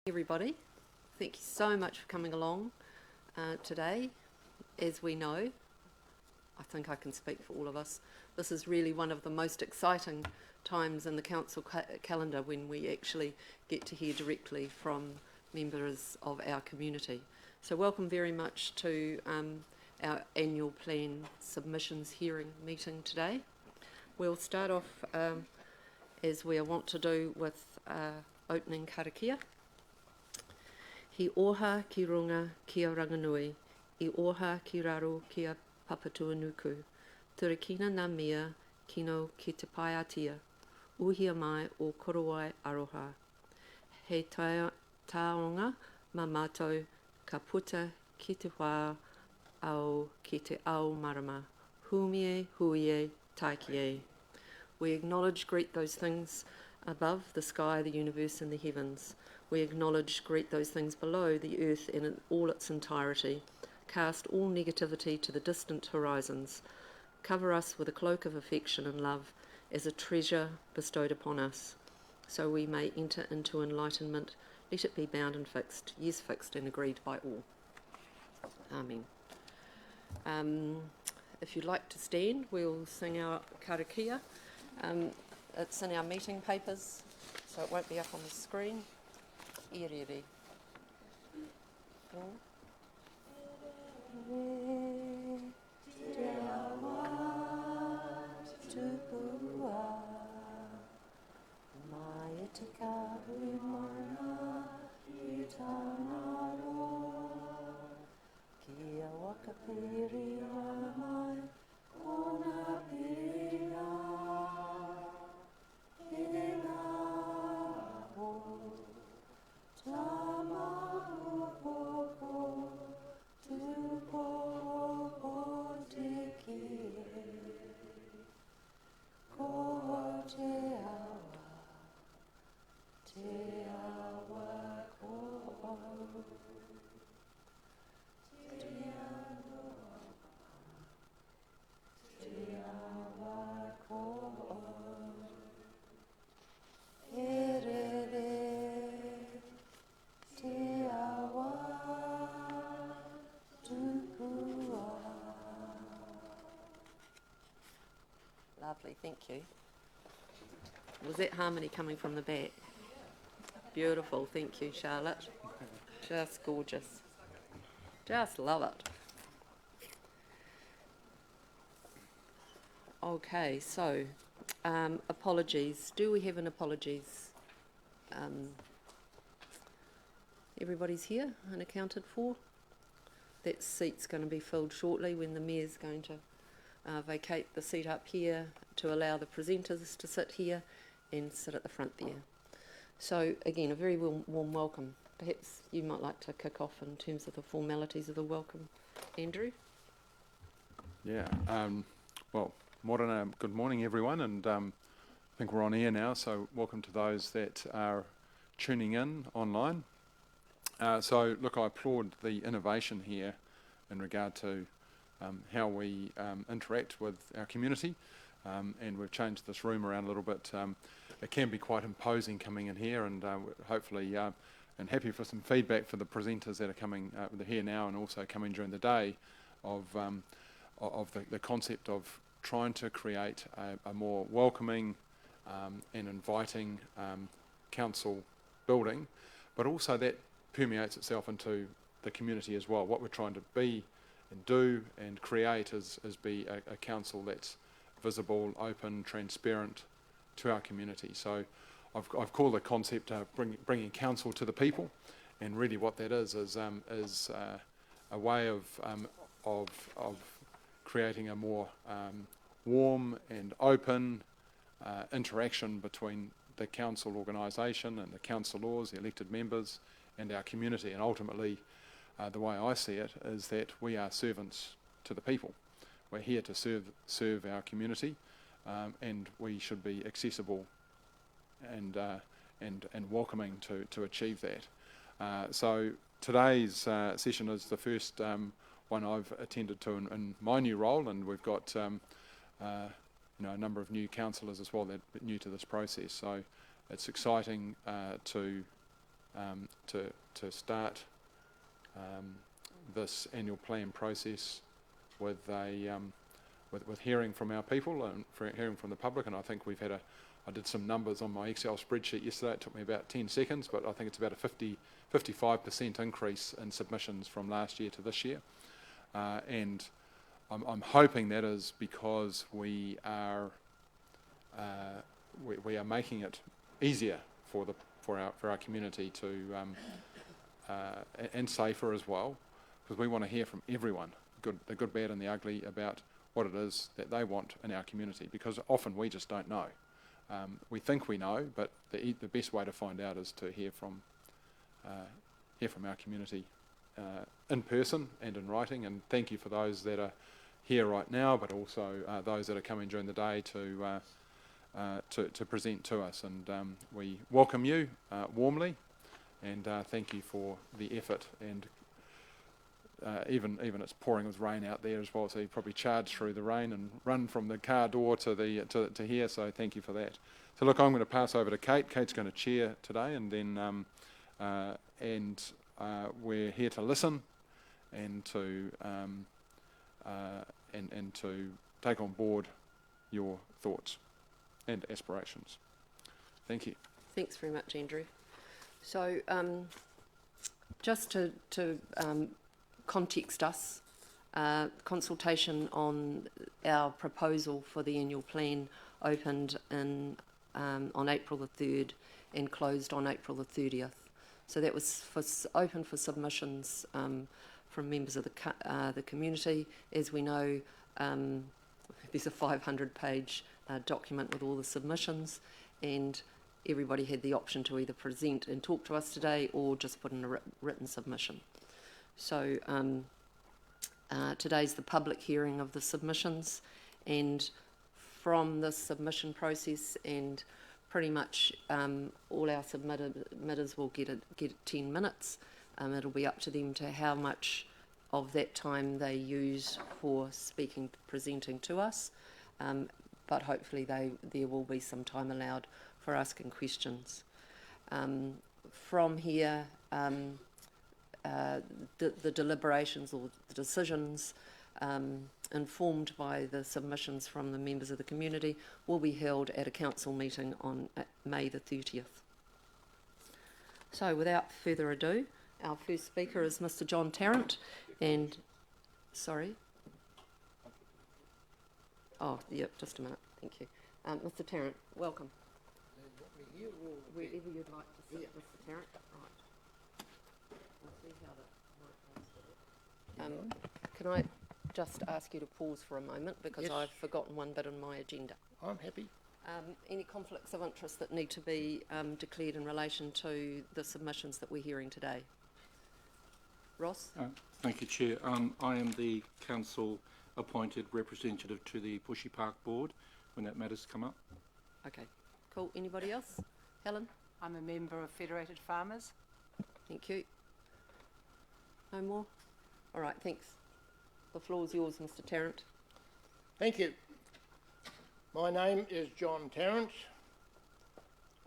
Everybody, thank you so much for coming along today. As we know, I think I can speak for all of us, this is really one of the most exciting times in the council calendar when we actually get to hear directly from members of our community. So welcome very much to our annual plan submissions hearing meeting today. We'll start off as we are wont to do with opening karakia. He oha ki runga ki a ranganui, I oha ki raro ki a papatuanuku. Turakina nā mea kino ki te paiatia, uhia mai o korowai aroha. He taonga ma mātou ka puta ki te whā au ki te ao marama. Humie, huie, taikie. We acknowledge, greet those things above, the sky, the universe and the heavens. We acknowledge, greet those things below, the earth in all its entirety. Cast all negativity to the distant horizons. Cover us with a cloak of affection and love as a treasure bestowed upon us, so we may enter into enlightenment. Let it be bound and fixed, yes, fixed and agreed by all. Amen. If you'd like to stand, we'll sing our karakia. It's in our meeting papers, so it won't be up on the screen. Irere. Te awa tupua mai te kahui mana I tāna roa kia wakapiri mai kona pira e ngā ho Tama popo tu popo te kie ko te awa ko te awa ko Te awa tupua. Lovely, thank you. Was that harmony coming from the back? Beautiful, thank you, Charlotte. Just gorgeous. Just love it. Okay, so apologies. Do we have an apologies? Everybody's here and accounted for. That seat's going to be filled shortly when the Mayor's going to vacate the seat up here to allow the presenters to sit here and sit at the front there. So again, a very warm welcome. Perhaps you might like to kick off in terms of the formalities of the welcome, Andrew. Yeah, well, Morena, good morning everyone, and I think we're on air now, so welcome to those that are tuning in online. So look, I applaud the innovation here in regard to how we interact with our community, and we've changed this room around a little bit. It can be quite imposing coming in here, and hopefully, and happy for some feedback for the presenters that are coming here now and also coming during the day of the concept of trying to create a more welcoming and inviting council building, but also that permeates itself into the community as well. What we're trying to be and do and create is be a council that's visible, open, transparent to our community. So I've called the concept bringing council to the people, and really what that is a way of creating a more warm and open interaction between the council organisation and the councillors, the elected members, and our community. And ultimately, the way I see it is that we are servants to the people. We're here to serve our community, and we should be accessible and welcoming to achieve that. So today's session is the first one I've attended to in my new role, and we've got a number of new councillors as well that are new to this process. So it's exciting to to start this annual plan process with with hearing from our people and hearing from the public. And I think I did some numbers on my Excel spreadsheet yesterday. It took me about 10 seconds, but I think it's about a 55% increase in submissions from last year to this year. And I'm hoping that is because we are making it easier for our community to and safer as well, because we want to hear from everyone, the good, bad and the ugly, about what it is that they want in our community, because often we just don't know. We think we know, but the best way to find out is to hear from our community in person and in writing. And thank you for those that are here right now, but also those that are coming during the day to present to us. And we welcome you warmly, and thank you for the effort. And even it's pouring with rain out there as well, so you probably charge through the rain and run from the car door to here. So thank you for that. So look, I'm going to pass over to Kate. Kate's going to chair today, and then we're here to listen and to take on board your thoughts and aspirations. Thank you. Thanks very much, Andrew. So just to context us, consultation on our proposal for the annual plan opened on April the 3rd and closed on April the 30th. So that was open for submissions from members of the community. As we know, there's a 500-page document with all the submissions, and everybody had the option to either present and talk to us today or just put in a written submission. So today's the public hearing of the submissions, and from the submission process, and pretty much all our submitters will get 10 minutes. It'll be up to them to how much of that time they use for speaking, presenting to us, but hopefully there will be some time allowed for asking questions. From here, the deliberations or the decisions informed by the submissions from the members of the community will be held at a council meeting on May the 30th. So without further ado, our first speaker is Mr. John Tarrant, and sorry. Oh, yep, just a minute, thank you. Mr. Tarrant, welcome. Wherever you'd like to sit, Mr. Tarrant. Right. We'll see how that works. Can I just ask you to pause for a moment, because I've forgotten one bit on my agenda. I'm happy. Any conflicts of interest that need to be declared in relation to the submissions that we're hearing today? Ross? Thank you, Chair. I am the council appointed representative to the Bushy Park Board when that matters come up. Okay, cool. Anybody else? Helen? I'm a member of Federated Farmers. Thank you. No more? All right, thanks. The floor is yours, Mr. Tarrant. Thank you. My name is John Tarrant.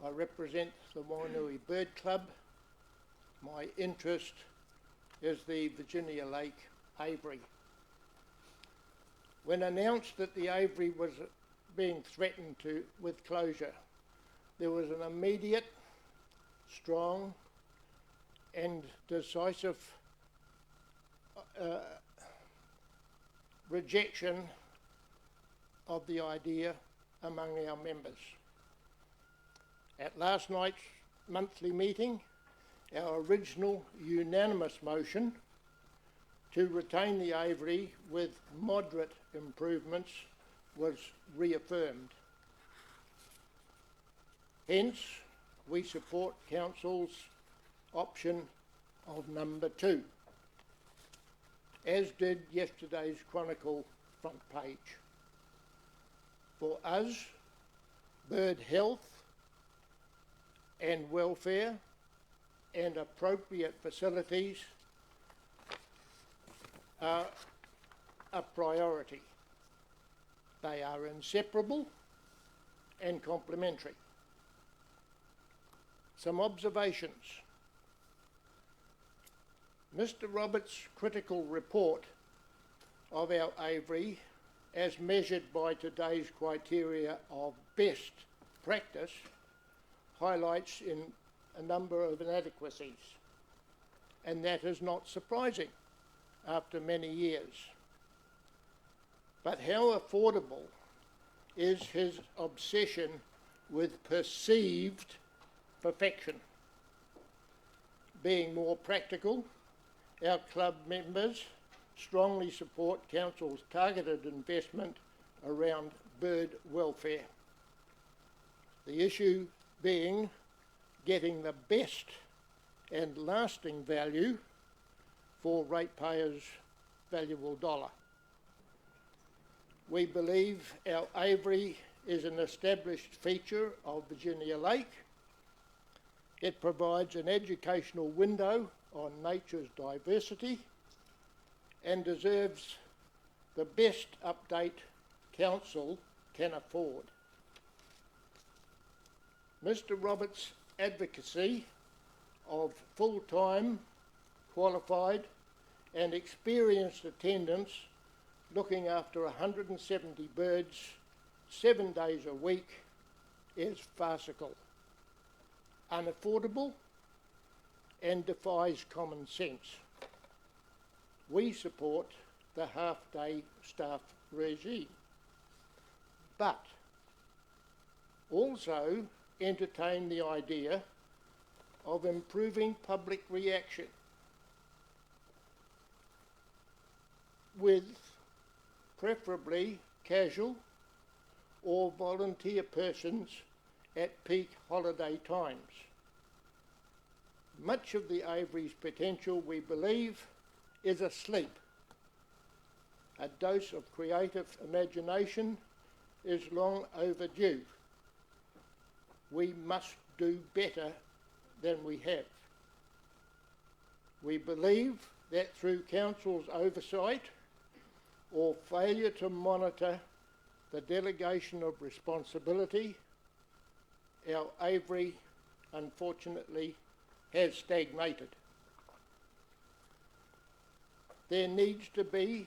I represent the Whanganui Bird Club. My interest is the Virginia Lake aviary. When announced that the aviary was being threatened with closure, there was an immediate, strong and decisive rejection of the idea among our members. At last night's monthly meeting, our original unanimous motion to retain the aviary with moderate improvements was reaffirmed. Hence, we support Council's option of number 2, as did yesterday's Chronicle front page. For us, bird health and welfare and appropriate facilities are a priority. They are inseparable and complementary. Some observations. Mr. Roberts' critical report of our aviary, as measured by today's criteria of best practice, highlights in a number of inadequacies, and that is not surprising after many years. But how affordable is his obsession with perceived perfection? Being more practical, our club members strongly support Council's targeted investment around bird welfare. The issue being getting the best and lasting value for ratepayers' valuable dollar. We believe our aviary is an established feature of Virginia Lake. It provides an educational window on nature's diversity and deserves the best update Council can afford. Mr. Roberts' advocacy of full-time, qualified and experienced attendants looking after 170 birds 7 days a week is farcical, unaffordable and defies common sense. We support the half-day staff regime, but also entertain the idea of improving public reaction with preferably casual or volunteer persons at peak holiday times. Much of the aviary's potential, we believe, is asleep. A dose of creative imagination is long overdue. We must do better than we have. We believe that through Council's oversight or failure to monitor the delegation of responsibility, our aviary, unfortunately, has stagnated. There needs to be,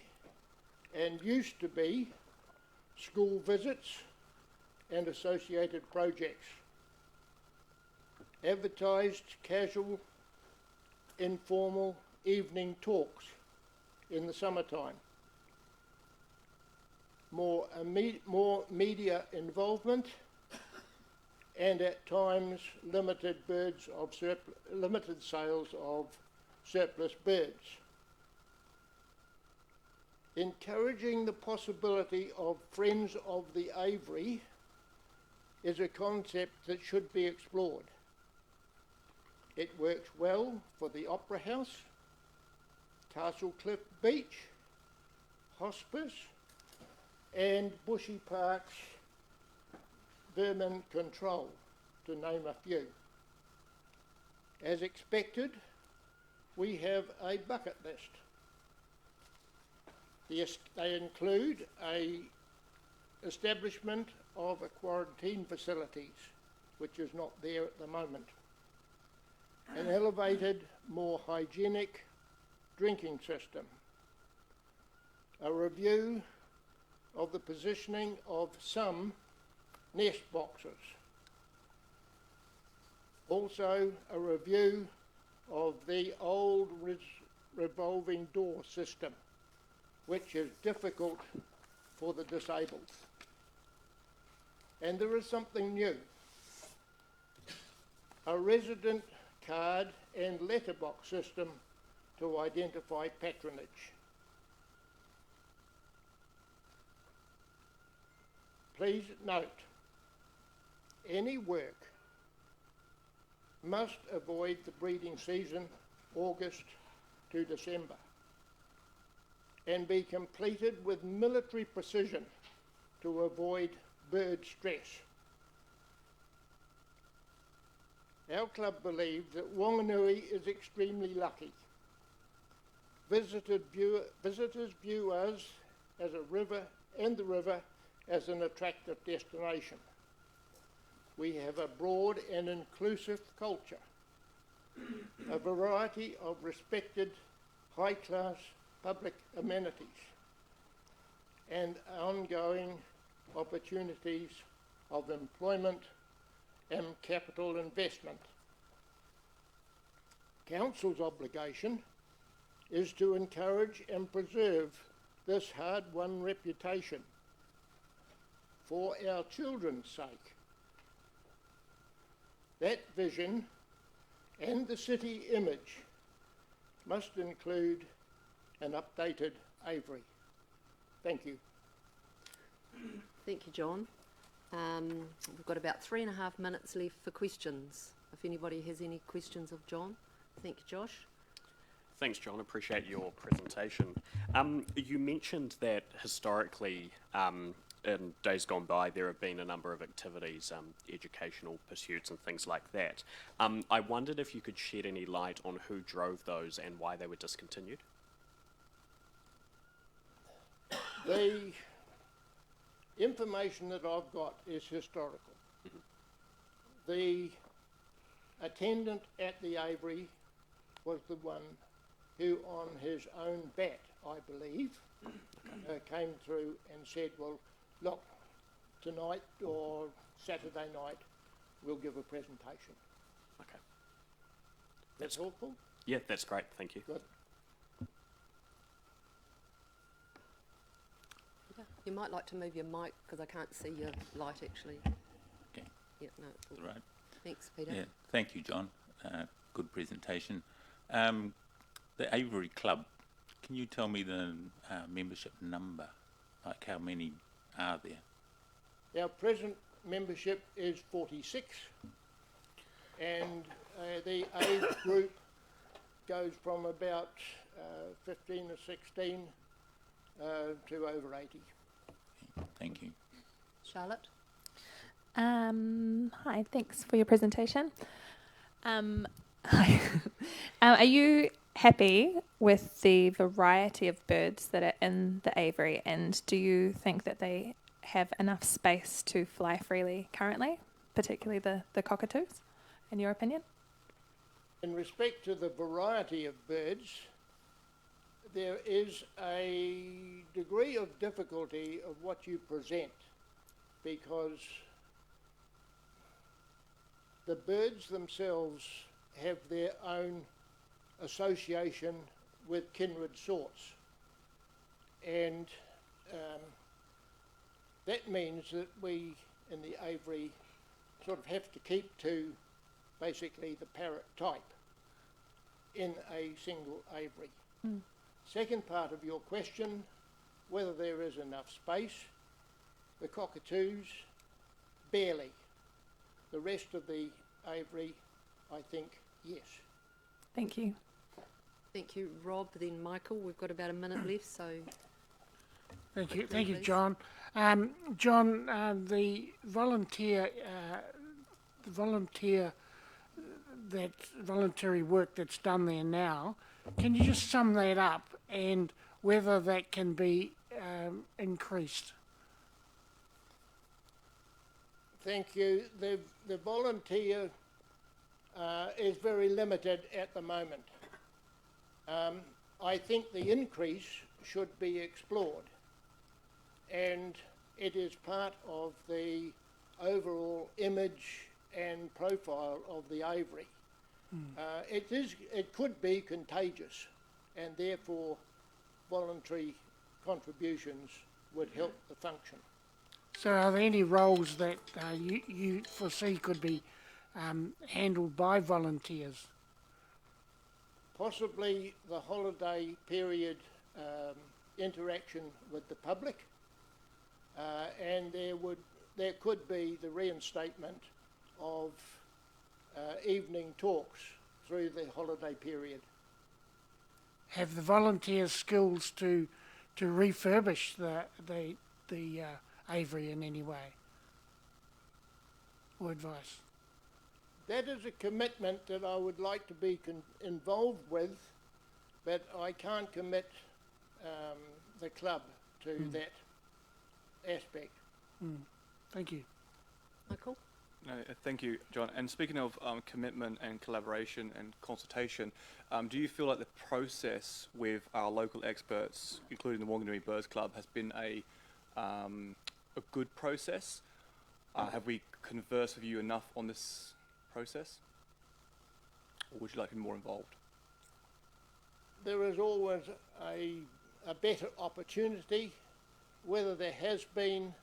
and used to be, school visits and associated projects. Advertised casual, informal evening talks in the summertime. More media involvement and at times limited sales of surplus birds. Encouraging the possibility of Friends of the Aviary is a concept that should be explored. It works well for the Opera House, Castlecliff Beach, Hospice, and Bushy Park's vermin control, to name a few. As expected, we have a bucket list. They include a establishment of a quarantine facilities, which is not there at the moment. An elevated, more hygienic drinking system. A review of the positioning of some nest boxes. Also a review of the old revolving door system, which is difficult for the disabled. And there is something new. A resident card and letterbox system to identify patronage. Please note, any work must avoid the breeding season, August to December, and be completed with military precision to avoid bird stress. Our club believes that Whanganui is extremely lucky. Visitors view us as a river and the river as an attractive destination. We have a broad and inclusive culture, a variety of respected high-class public amenities, and ongoing opportunities of employment and capital investment. Council's obligation is to encourage and preserve this hard-won reputation for our children's sake. That vision and the city image must include an updated Avery. Thank you. Thank you, John. We've got about 3.5 minutes left for questions. If anybody has any questions of John. Thank you, Josh. Thanks, John. Appreciate your presentation. You mentioned that historically, in days gone by, there have been a number of activities, educational pursuits and things like that. I wondered if you could shed any light on who drove those and why they were discontinued. The information that I've got is historical. The attendant at the Avery was the one who, on his own bat, I believe, came through and said, well, look, tonight or Saturday night, we'll give a presentation. Okay. That's helpful? Yeah, that's great. Thank you. Good. Yeah. You might like to move your mic because I can't see your light actually. Okay. Yeah, no, it's all Right. Thanks, Peter. Yeah, thank you, John. Good presentation. The Avery Club, can you tell me the membership number? Like how many are there? Our present membership is 46, and the age group goes from about 15 or 16 to over 80. Thank you. Charlotte? Hi, thanks for your presentation. Hi. Are you happy with the variety of birds that are in the aviary, and do you think that they have enough space to fly freely currently, particularly the cockatoos, in your opinion? In respect to the variety of birds, there is a degree of difficulty of what you present, because the birds themselves have their own association with kindred sorts, and that means that we in the aviary sort of have to keep to basically the parrot type in a single aviary. Second part of your question, whether there is enough space, the cockatoos, barely. The rest of the aviary, I think, yes. Thank you. Thank you, Rob. Then Michael. We've got about a minute left, so... Thank you, please. John. John, the voluntary work that's done there now, can you just sum that up and whether that can be increased? Thank you. The volunteer is very limited at the moment. I think the increase should be explored, and it is part of the overall image and profile of the aviary. It could be contagious, and therefore voluntary contributions would help the function. So are there any roles that you foresee could be handled by volunteers? Possibly the holiday period interaction with the public, and there could be the reinstatement of evening talks through the holiday period. Have the volunteers skills to refurbish the aviary in any way, or advice? That is a commitment that I would like to be involved with, but I can't commit the club to that aspect. Thank you. Michael? No, thank you, John. And speaking of commitment and collaboration and consultation, do you feel like the process with our local experts, including the Whanganui Birds Club, has been a good process? Have we conversed with you enough on this process? Or would you like to be more involved? There is always a better opportunity. Whether there has been,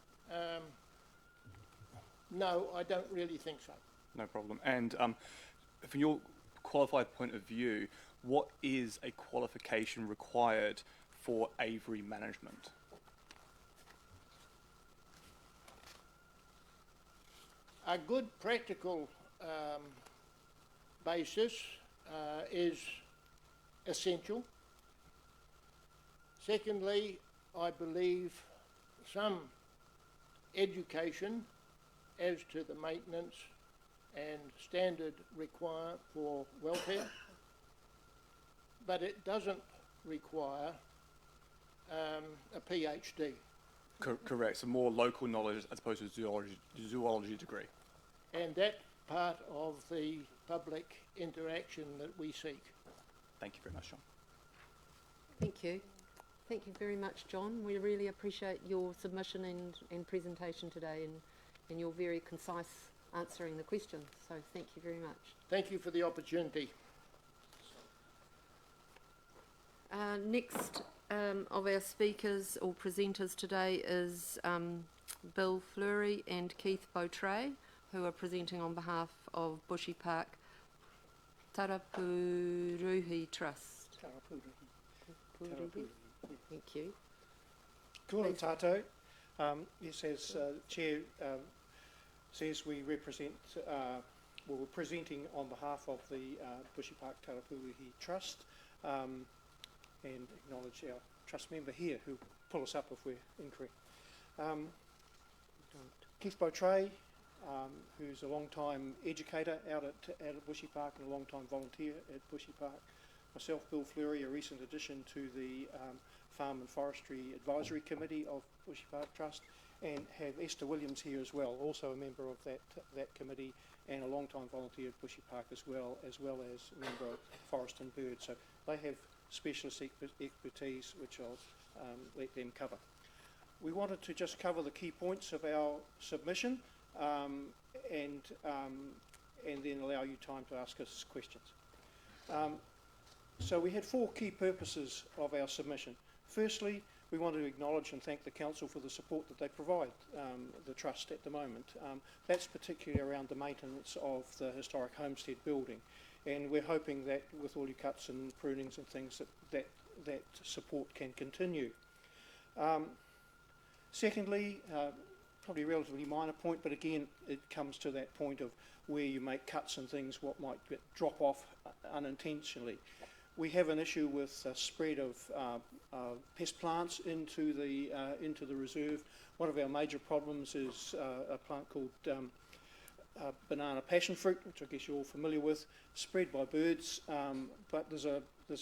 no, I don't really think so. No problem. And from your qualified point of view, what is a qualification required for aviary management? A good practical basis is essential. Secondly, I believe some education as to the maintenance and standard required for welfare, but it doesn't require a PhD. Correct. So more local knowledge as opposed to zoology degree. And that's part of the public interaction that we seek. Thank you very much, John. Thank you. Thank you very much, John. We really appreciate your submission and presentation today and your very concise answering the questions. So thank you very much. Thank you for the opportunity. Next of our speakers or presenters today is Bill Fleury and Keith Beautrais, who are presenting on behalf of Bushy Park Tarapuruhi Trust. Tarapuruhi. Thank you. Kia tātou. Yes, as Chair says, we represent, we're presenting on behalf of the Bushy Park Tarapuruhi Trust and acknowledge our trust member here who pull us up if we're incorrect. Keith Beautrais, who's a long-time educator out at Bushy Park and a long-time volunteer at Bushy Park. Myself, Bill Fleury, a recent addition to the Farm and Forestry Advisory Committee of Bushy Park Trust, and have Esther Williams here as well, also a member of that committee and a long-time volunteer at Bushy Park as well as a member of Forest and Bird. So they have specialist expertise, which I'll let them cover. We wanted to just cover the key points of our submission and then allow you time to ask us questions. So we had four key purposes of our submission. Firstly, we wanted to acknowledge and thank the Council for the support that they provide the Trust at the moment. That's particularly around the maintenance of the historic homestead building. And we're hoping that with all your cuts and prunings and things that support can continue. Secondly, probably a relatively minor point, but again, it comes to that point of where you make cuts and things, what might drop off unintentionally. We have an issue with spread of pest plants into the reserve. One of our major problems is a plant called banana passion fruit, which I guess you're all familiar with, spread by birds, but there's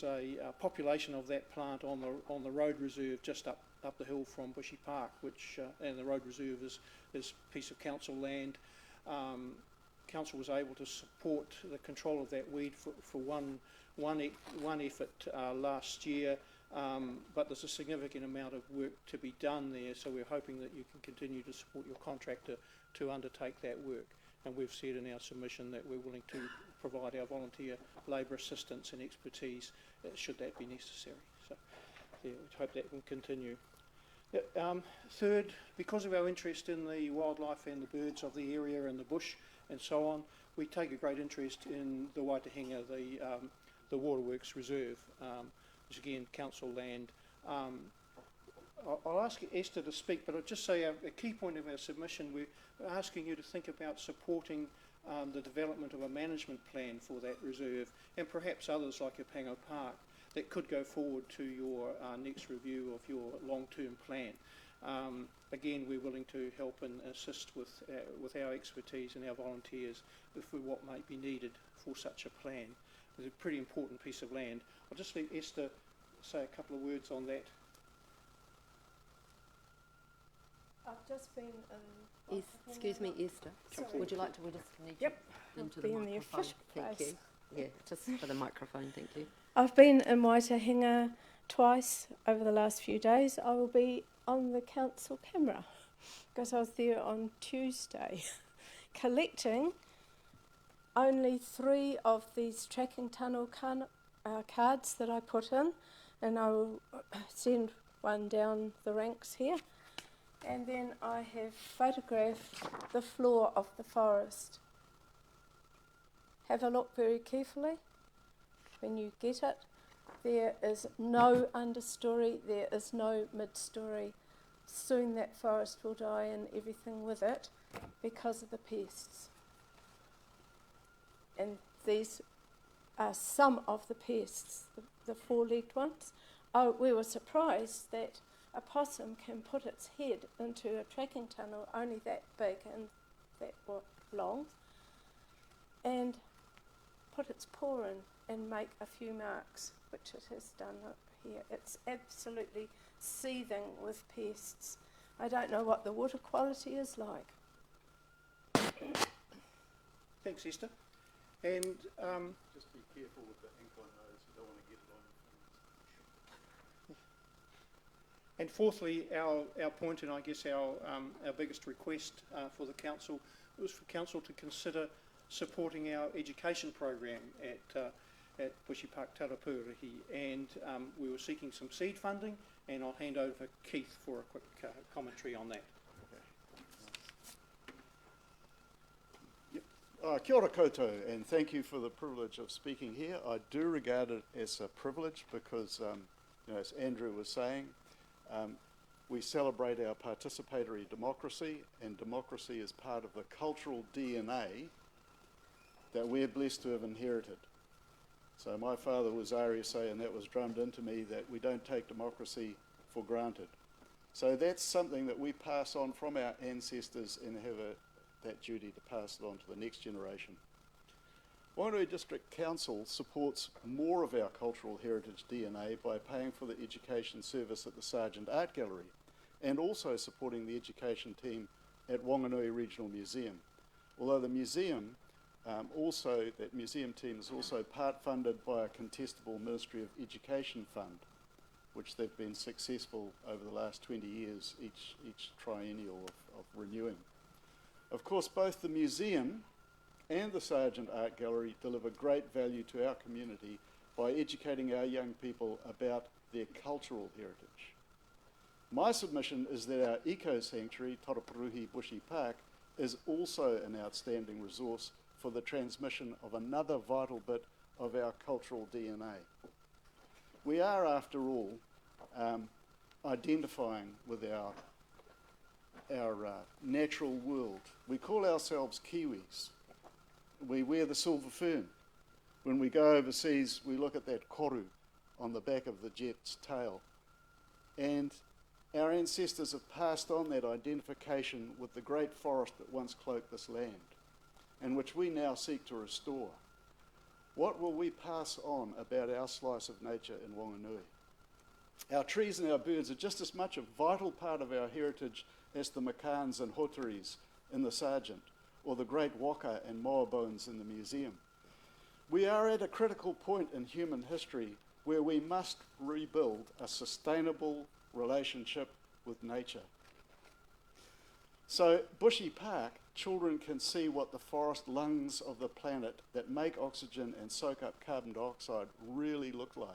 a population of that plant on the road reserve just up the hill from Bushy Park, which and the road reserve is a piece of council land. Council was able to support the control of that weed for one effort last year, but there's a significant amount of work to be done there, so we're hoping that you can continue to support your contractor to undertake that work. And we've said in our submission that we're willing to provide our volunteer labour assistance and expertise should that be necessary. So yeah, we hope that will continue. Third, because of our interest in the wildlife and the birds of the area and the bush and so on, we take a great interest in the Waitangi, the Waterworks Reserve, which again, council land. I'll ask Esther to speak, but I'll just say a key point of our submission, we're asking you to think about supporting the development of a management plan for that reserve, and perhaps others like Pango Park that could go forward to your next review of your long-term plan. Again, we're willing to help and assist with our expertise and our volunteers for what might be needed for such a plan. It's a pretty important piece of land. I'll just let Esther say a couple of words on that. just been in... Excuse me, Esther. Sorry. Would you like to just need Yep. into I'll the be in the microphone? official Thank place. you. Yeah, just for the microphone, thank you. I've been in Waiata twice over the last few days. I will be on the council camera because I was there on Tuesday collecting only 3 of these tracking tunnel cards that I put in, and I will send one down the ranks here. And then I have photographed the floor of the forest. Have a look very carefully when you get it. There is no understory, there is no mid-story. Soon that forest will die and everything with it because of the pests. And these are some of the pests, the 4-legged ones. Oh, we were surprised that a possum can put its head into a tracking tunnel only that big and that long, and put its paw in and make a few marks, which it has done here. It's absolutely seething with pests. I don't know what the water quality is like. Thanks, Esther. And just be careful with the ink on those. You don't want to get it on your fingers. And fourthly, our point, and I guess our biggest request for the council was for council to consider supporting our education program at Bushy Park Tarapuruhi, and we were seeking some seed funding, and I'll hand over to Keith for a quick commentary on that. Kia ora koutou, and thank you for the privilege of speaking here. I do regard it as a privilege because, as Andrew was saying, we celebrate our participatory democracy, and democracy is part of the cultural DNA that we're blessed to have inherited. So my father was RSA, and that was drummed into me that we don't take democracy for granted. So that's something that we pass on from our ancestors and have that duty to pass it on to the next generation. Whanganui District Council supports more of our cultural heritage DNA by paying for the education service at the Sargent Art Gallery and also supporting the education team at Whanganui Regional Museum. Although the museum that museum team is also part funded by a contestable Ministry of Education fund, which they've been successful over the last 20 years, each triennial of renewing. Of course, both the museum and the Sargent Art Gallery deliver great value to our community by educating our young people about their cultural heritage. My submission is that our eco-sanctuary, Tarapuruhi Bushy Park, is also an outstanding resource for the transmission of another vital bit of our cultural DNA. We are, after all, identifying with our natural world. We call ourselves Kiwis. We wear the silver fern. When we go overseas, we look at that koru on the back of the jet's tail. And our ancestors have passed on that identification with the great forest that once cloaked this land, and which we now seek to restore. What will we pass on about our slice of nature in Whanganui? Our trees and our birds are just as much a vital part of our heritage as the macans and hoteris in the Sargent, or the great waka and moa bones in the museum. We are at a critical point in human history where we must rebuild a sustainable relationship with nature. So, Bushy Park, children can see what the forest lungs of the planet that make oxygen and soak up carbon dioxide really look like.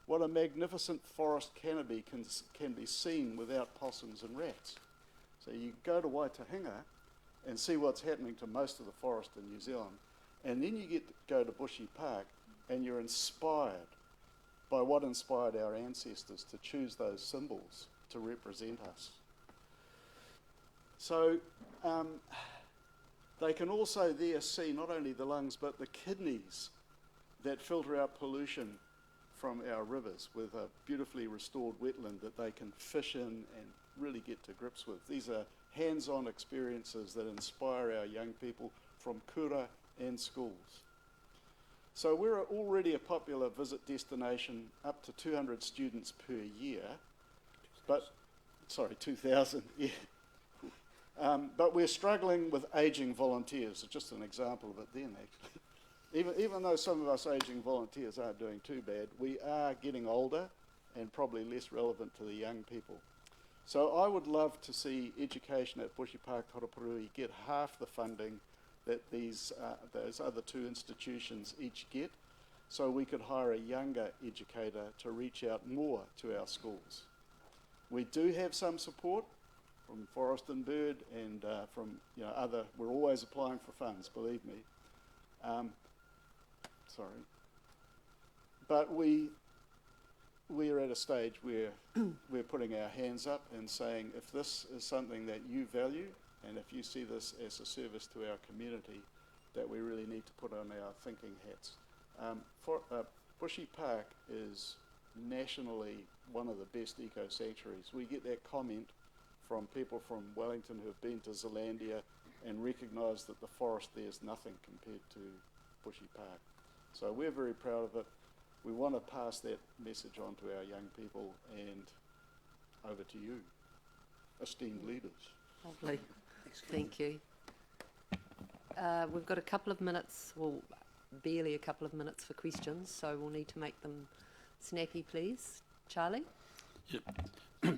What a magnificent forest canopy can be seen without possums and rats. So you go to Waitahinga and see what's happening to most of the forest in New Zealand, and then you go to Bushy Park and you're inspired by what inspired our ancestors to choose those symbols to represent us. So they can also there see not only the lungs but the kidneys that filter out pollution from our rivers with a beautifully restored wetland that they can fish in and really get to grips with. These are hands-on experiences that inspire our young people from kura and schools. So we're already a popular visit destination, up to 200 students per year, but, sorry, 2,000, yeah. But we're struggling with ageing volunteers. It's just an example of it then, actually. Even though some of us ageing volunteers aren't doing too bad, we are getting older and probably less relevant to the young people. So I would love to see education at Bushy Park Tarapuruhi get half the funding that those other two institutions each get, so we could hire a younger educator to reach out more to our schools. We do have some support from Forest and Bird and from other. We're always applying for funds, believe me. But we're at a stage where we're putting our hands up and saying, if this is something that you value, and if you see this as a service to our community, that we really need to put on our thinking hats. Bushy Park is nationally one of the best eco-sanctuaries. We get that comment from people from Wellington who have been to Zealandia and recognise that the forest there is nothing compared to Bushy Park. So we're very proud of it. We want to pass that message on to our young people, and over to you, esteemed leaders. Lovely. Thank you. We've got a couple of minutes, well, barely a couple of minutes for questions, so we'll need to make them snappy, please. Charlie? Yep.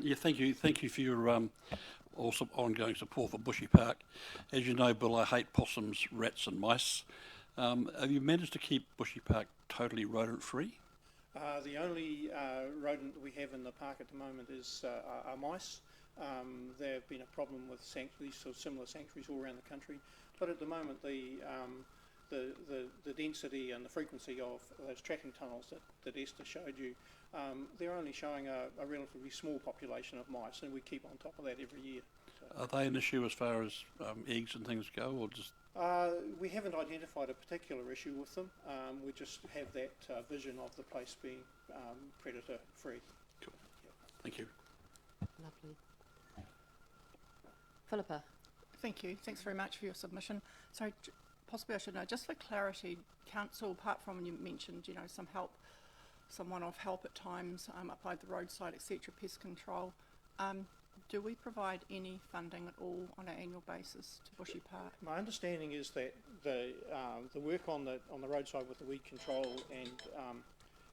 Yeah, thank you. Thank you for your also ongoing support for Bushy Park. As you know, Bill, I hate possums, rats and mice. Have you managed to keep Bushy Park totally rodent-free? The only rodent we have in the park at the moment is are mice. There have been a problem with sanctuaries, so similar sanctuaries all around the country. But at the moment, the density and the frequency of those tracking tunnels that Esther showed you, they're only showing a relatively small population of mice, and we keep on top of that every year. So. Are they an issue as far as eggs and things go, or just? We haven't identified a particular issue with them. We just have that vision of the place being predator-free. Cool. Yep. Thank you. Lovely. Philippa. Thank you. Thanks very much for your submission. So possibly I should know, just for clarity, Council, apart from you mentioned, some help, some one-off help at times up by the roadside, etc., pest control, do we provide any funding at all on an annual basis to Bushy Park? My understanding is that the work on the roadside with the weed control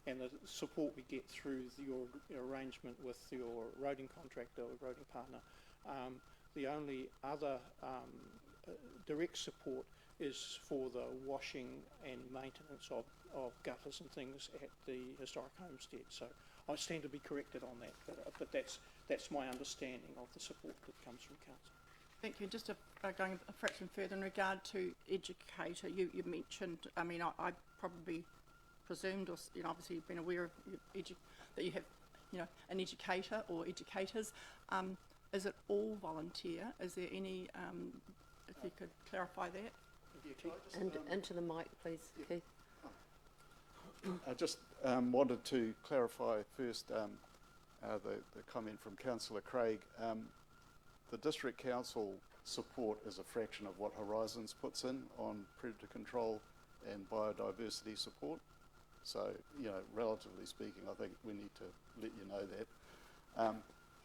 and the support we get through your arrangement with your roading contractor or roading partner, the only other direct support is for the washing and maintenance of gutters and things at the historic homestead. So I stand to be corrected on that, but that's my understanding of the support that comes from council. Thank you. Just going a fraction further in regard to educator, you mentioned, I mean, I probably presumed, or obviously you've been aware of that you have, an educator or educators. Is it all volunteer? Is there any, if you could clarify that? Into the mic, please, Keith. I just wanted to clarify first the comment from Councillor Craig. The District Council support is a fraction of what Horizons puts in on predator control and biodiversity support. So, relatively speaking, I think we need to let you know that.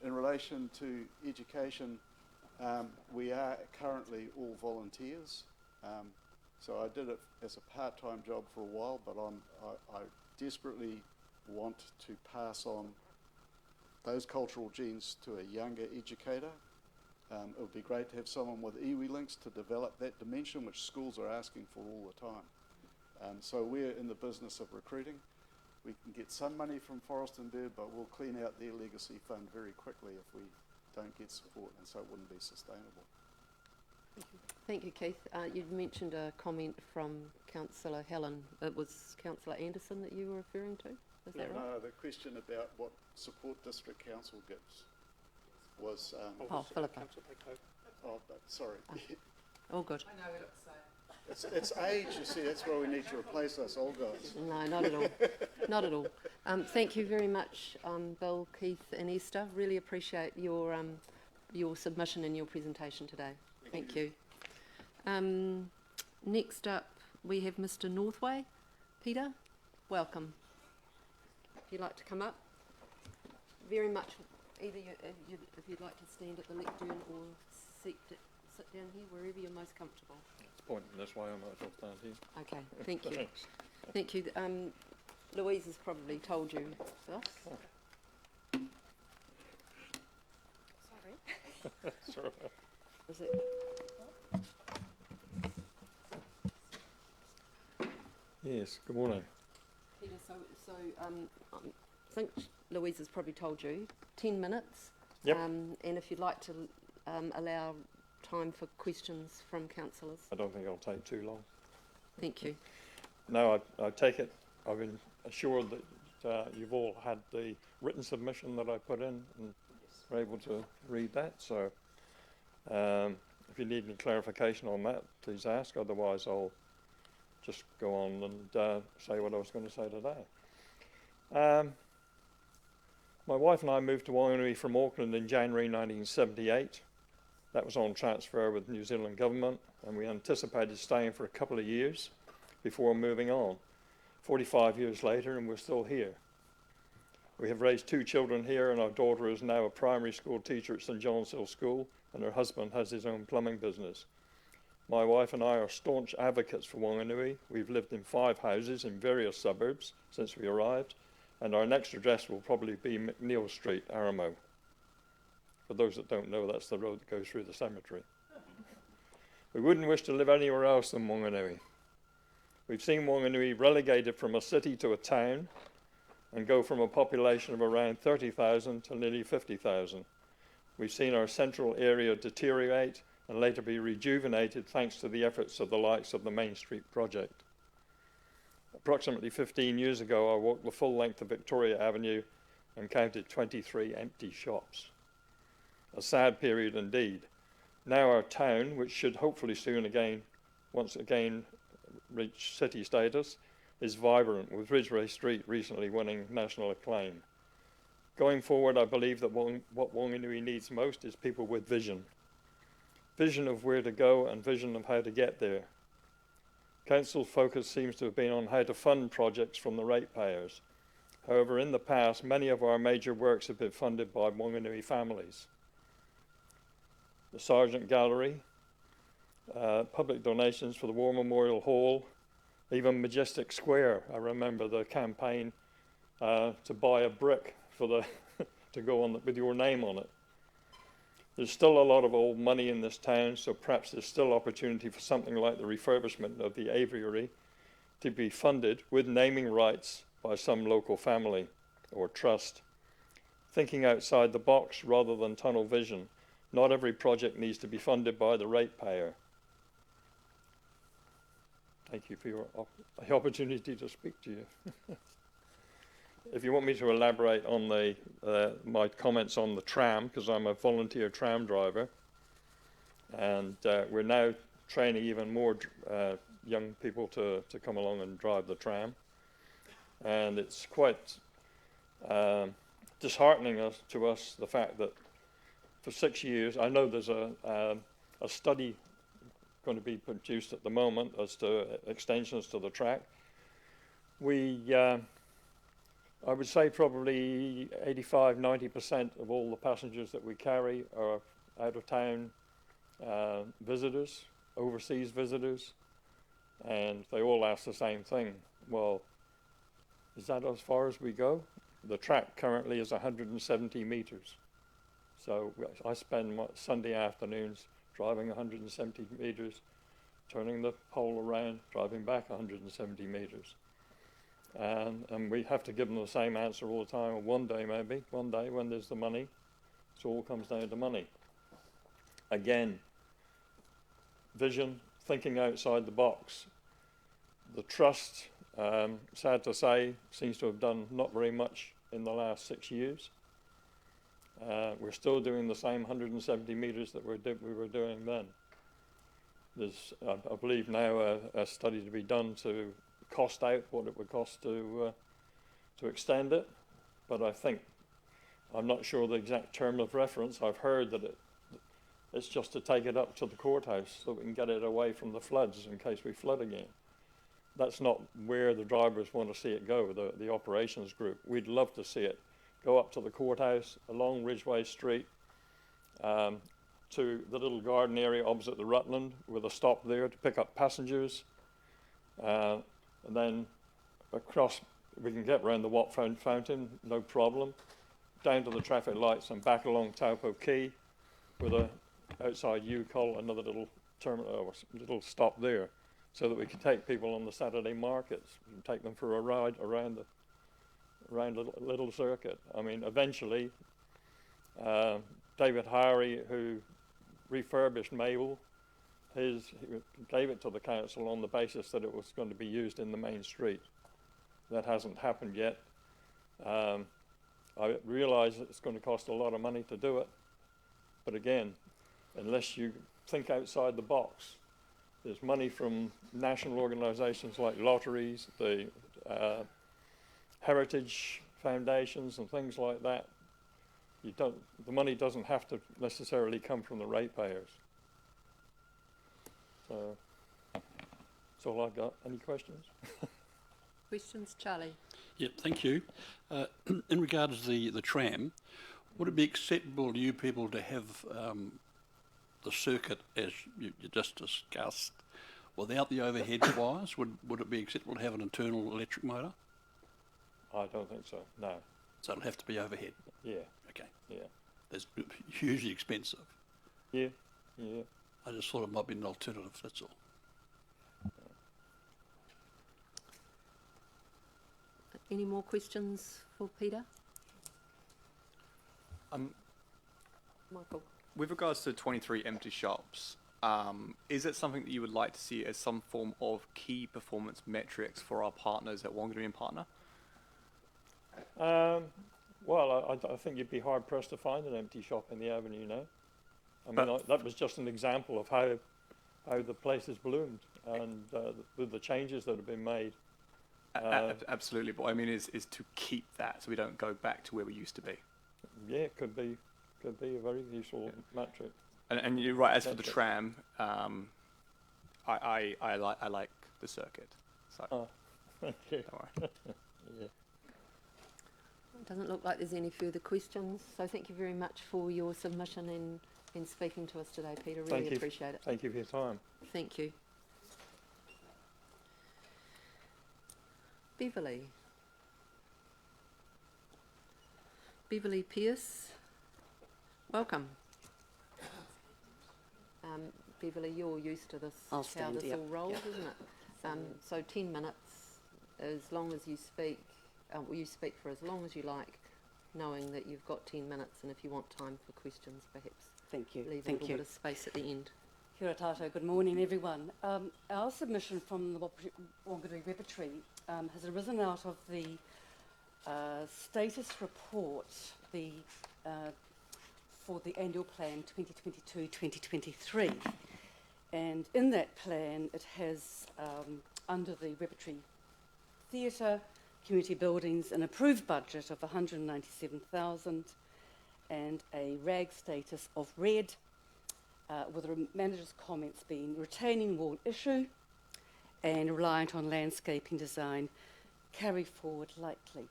In relation to education, we are currently all volunteers. So I did it as a part-time job for a while, but I desperately want to pass on those cultural genes to a younger educator. It would be great to have someone with iwi links to develop that dimension, which schools are asking for all the time. So we're in the business of recruiting. We can get some money from Forest and Bird, but we'll clean out their legacy fund very quickly if we don't get support, and so it wouldn't be sustainable. Thank you, Keith. You'd mentioned a comment from Councillor Helen. It was Councillor Anderson that you were referring to? Is that right? No, the question about what support District Council gives was... Philippa. Sorry. All good. I know what it's saying. It's age, you see, that's why we need to replace us old guys. No, not at all. Not at all. Thank you very much, Bill, Keith and Esther. Really appreciate your submission and your presentation today. Thank you. Next up, we have Mr. Northway. Peter, welcome. If you'd like to come up. Very much, either if you'd like to stand at the lectern or seat sit down here, wherever you're most comfortable. It's pointing this way, I might as well stand here. Okay, thank you. Thanks. Thank you. Louise has probably told you this. Sorry. Sorry. Is it? Yes, good morning. Peter, I think Louise has probably told you, 10 minutes. Yep. And if you'd like to allow time for questions from councillors. I don't think it'll take too long. Thank you. No, I take it, I've been assured that you've all had the written submission that I put in and are able to read that. So if you need any clarification on that, please ask. Otherwise, I'll just go on and say what I was going to say today. My wife and I moved to Whanganui from Auckland in January 1978. That was on transfer with New Zealand government, and we anticipated staying for a couple of years before moving on. 45 years later, and we're still here. We have raised 2 children here, and our daughter is now a primary school teacher at St John's Hill School, and her husband has his own plumbing business. My wife and I are staunch advocates for Whanganui. We've lived in 5 houses in various suburbs since we arrived, and our next address will probably be McNeill Street, Aramo. For those that don't know, that's the road that goes through the cemetery. We wouldn't wish to live anywhere else than Whanganui. We've seen Whanganui relegated from a city to a town and go from a population of around 30,000 to nearly 50,000. We've seen our central area deteriorate and later be rejuvenated thanks to the efforts of the likes of the Main Street project. Approximately 15 years ago, I walked the full length of Victoria Avenue and counted 23 empty shops. A sad period indeed. Now our town, which should hopefully once again reach city status, is vibrant, with Ridgeway Street recently winning national acclaim. Going forward, I believe that what Whanganui needs most is people with vision. Vision of where to go and vision of how to get there. Council's focus seems to have been on how to fund projects from the ratepayers. However, in the past, many of our major works have been funded by Whanganui families. The Sargent Gallery, public donations for the War Memorial Hall, even Majestic Square. I remember the campaign to buy a brick for the to go on with your name on it. There's still a lot of old money in this town, so perhaps there's still opportunity for something like the refurbishment of the aviary to be funded with naming rights by some local family or trust. Thinking outside the box rather than tunnel vision. Not every project needs to be funded by the ratepayer. Thank you for the opportunity to speak to you. If you want me to elaborate on my comments on the tram, because I'm a volunteer tram driver, and we're now training even more young people to come along and drive the tram, and it's quite disheartening to us the fact that for 6 years, I know there's a study going to be produced at the moment as to extensions to the track. I would say probably 85–90% of all the passengers that we carry are out-of-town visitors, overseas visitors, and they all ask the same thing. Well, is that as far as we go? The track currently is 170 metres. So I spend my Sunday afternoons driving 170 metres, turning the pole around, driving back 170 metres. And we have to give them the same answer all the time. One day when there's the money, it all comes down to money. Again, vision, thinking outside the box. The trust, sad to say, seems to have done not very much in the last 6 years. We're still doing the same 170 metres that we were doing then. There's, I believe now, a study to be done to cost out what it would cost to extend it, but I'm not sure the exact term of reference. I've heard that it's just to take it up to the courthouse so we can get it away from the floods in case we flood again. That's not where the drivers want to see it go, the operations group. We'd love to see it go up to the courthouse, along Ridgeway Street, to the little garden area opposite the Rutland with a stop there to pick up passengers. And then across, we can get around the Watt Fountain, no problem, down to the traffic lights and back along Taupo Quay with a outside UCOL, another little terminal, or little stop there, so that we can take people on the Saturday markets and take them for a ride around the little circuit. I mean, eventually, David Harry, who refurbished Mabel, he gave it to the council on the basis that it was going to be used in the main street. That hasn't happened yet. I realise it's going to cost a lot of money to do it, but again, unless you think outside the box, there's money from national organisations like lotteries, the heritage foundations and things like that. The money doesn't have to necessarily come from the ratepayers. So that's all I've got. Any questions? Questions, Charlie? Yep, thank you. In regards to the tram, would it be acceptable to you people to have the circuit, as you just discussed, without the overhead wires? Would it be acceptable to have an internal electric motor? I don't think so, no. So it'll have to be overhead? Yeah. Okay. Yeah. That's hugely expensive. Yeah, yeah. I just thought it might be an alternative, that's all. Any more questions for Peter? Michael? With regards to 23 empty shops, is it something that you would like to see as some form of key performance metrics for our partners at Whanganui and Partner? Well, I think you'd be hard pressed to find an empty shop in the Avenue now. I mean, that was just an example of how the place has bloomed and with the changes that have been made. Absolutely, but I mean, is to keep that so we don't go back to where we used to be. Yeah, it could be a very useful metric. And you're right. As for the tram, I like the circuit. So thank you. Don't worry. Yeah. It doesn't look like there's any further questions. So thank you very much for your submission and speaking to us today, Peter. Really appreciate it. Thank you for your time. Thank you. Beverley. Beverley Pearce, welcome. Beverley, you're used to this, I'll how stand, this yep. all rolls, isn't it? So 10 minutes, as long as you speak, you speak for as long as you like, knowing that you've got 10 minutes, and if you want time for questions, perhaps Thank you. leave a little bit of space at the end. Kia ora tātou, good morning everyone. Our submission from the Whanganui Repertory has arisen out of the status report for the annual plan 2022-2023, and in that plan it has under the Repertory Theatre, community buildings, an approved budget of 197,000 and a RAG status of red, with the manager's comments being retaining wall issue and reliant on landscaping design, carry forward likely.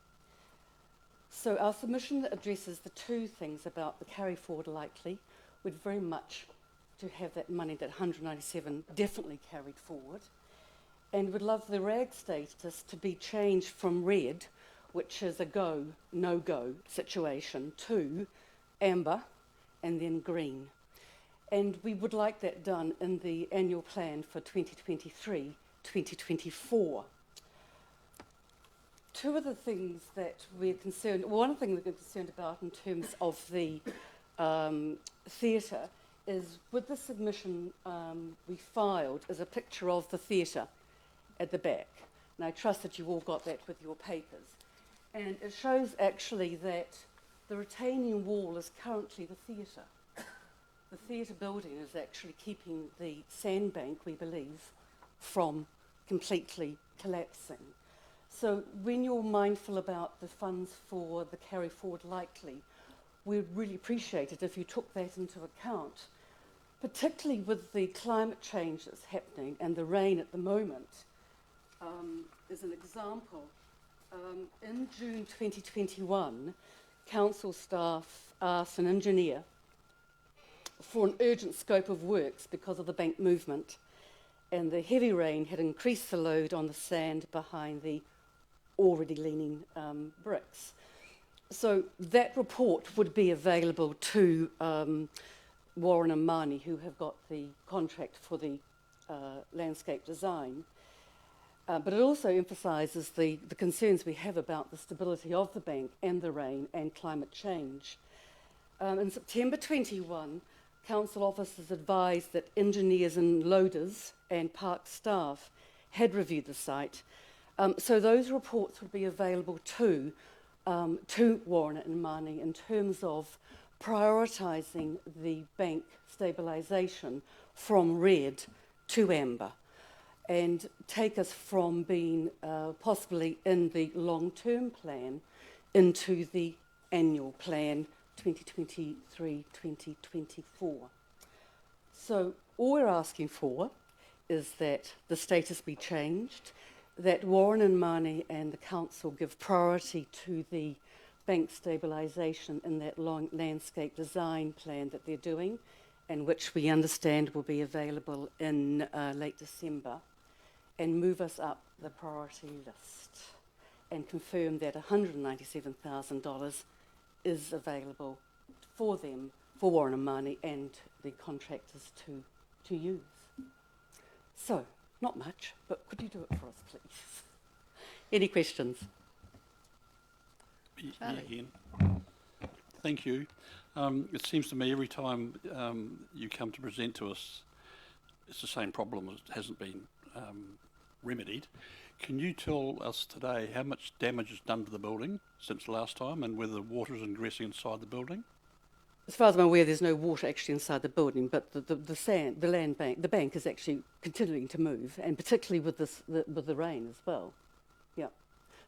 So our submission addresses the two things about the carry forward likely. We'd very much to have that money, that 197, definitely carried forward. And would love the RAG status to be changed from red, which is a go, no-go situation, to amber and then green. And we would like that done in the annual plan for 2023-2024. Two of the things that we're concerned, one thing we're concerned about in terms of the theatre is with the submission we filed is a picture of the theatre at the back. And I trust that you all got that with your papers. And it shows actually that the retaining wall is currently the theatre. The theatre building is actually keeping the sandbank, we believe, from completely collapsing. So when you're mindful about the funds for the carry forward likely, we'd really appreciate it if you took that into account, particularly with the climate change that's happening and the rain at the moment. As an example, in June 2021, council staff asked an engineer for an urgent scope of works because of the bank movement, and the heavy rain had increased the load on the sand behind the already leaning bricks. So that report would be available to Warren and Mahoney, who have got the contract for the landscape design. But it also emphasises the concerns we have about the stability of the bank and the rain and climate change. In September 21, council officers advised that engineers and loaders and park staff had reviewed the site. So those reports would be available to Warren and Mahoney in terms of prioritising the bank stabilisation from red to amber, and take us from being possibly in the long-term plan into the annual plan 2023-2024. So all we're asking for is that the status be changed, that Warren and Mahoney and the council give priority to the bank stabilisation in that long landscape design plan that they're doing, and which we understand will be available in late December, and move us up the priority list and confirm that $197,000 is available for them, for Warren and Mahoney and the contractors to use. So, not much, but could you do it for us, please? Any questions? Again. Thank you. It seems to me every time you come to present to us, it's the same problem. It hasn't been remedied. Can you tell us today how much damage is done to the building since last time, and whether the water is ingressing inside the building? As far as I'm aware, there's no water actually inside the building, but the bank is actually continuing to move, and particularly with the rain as well. Yeah.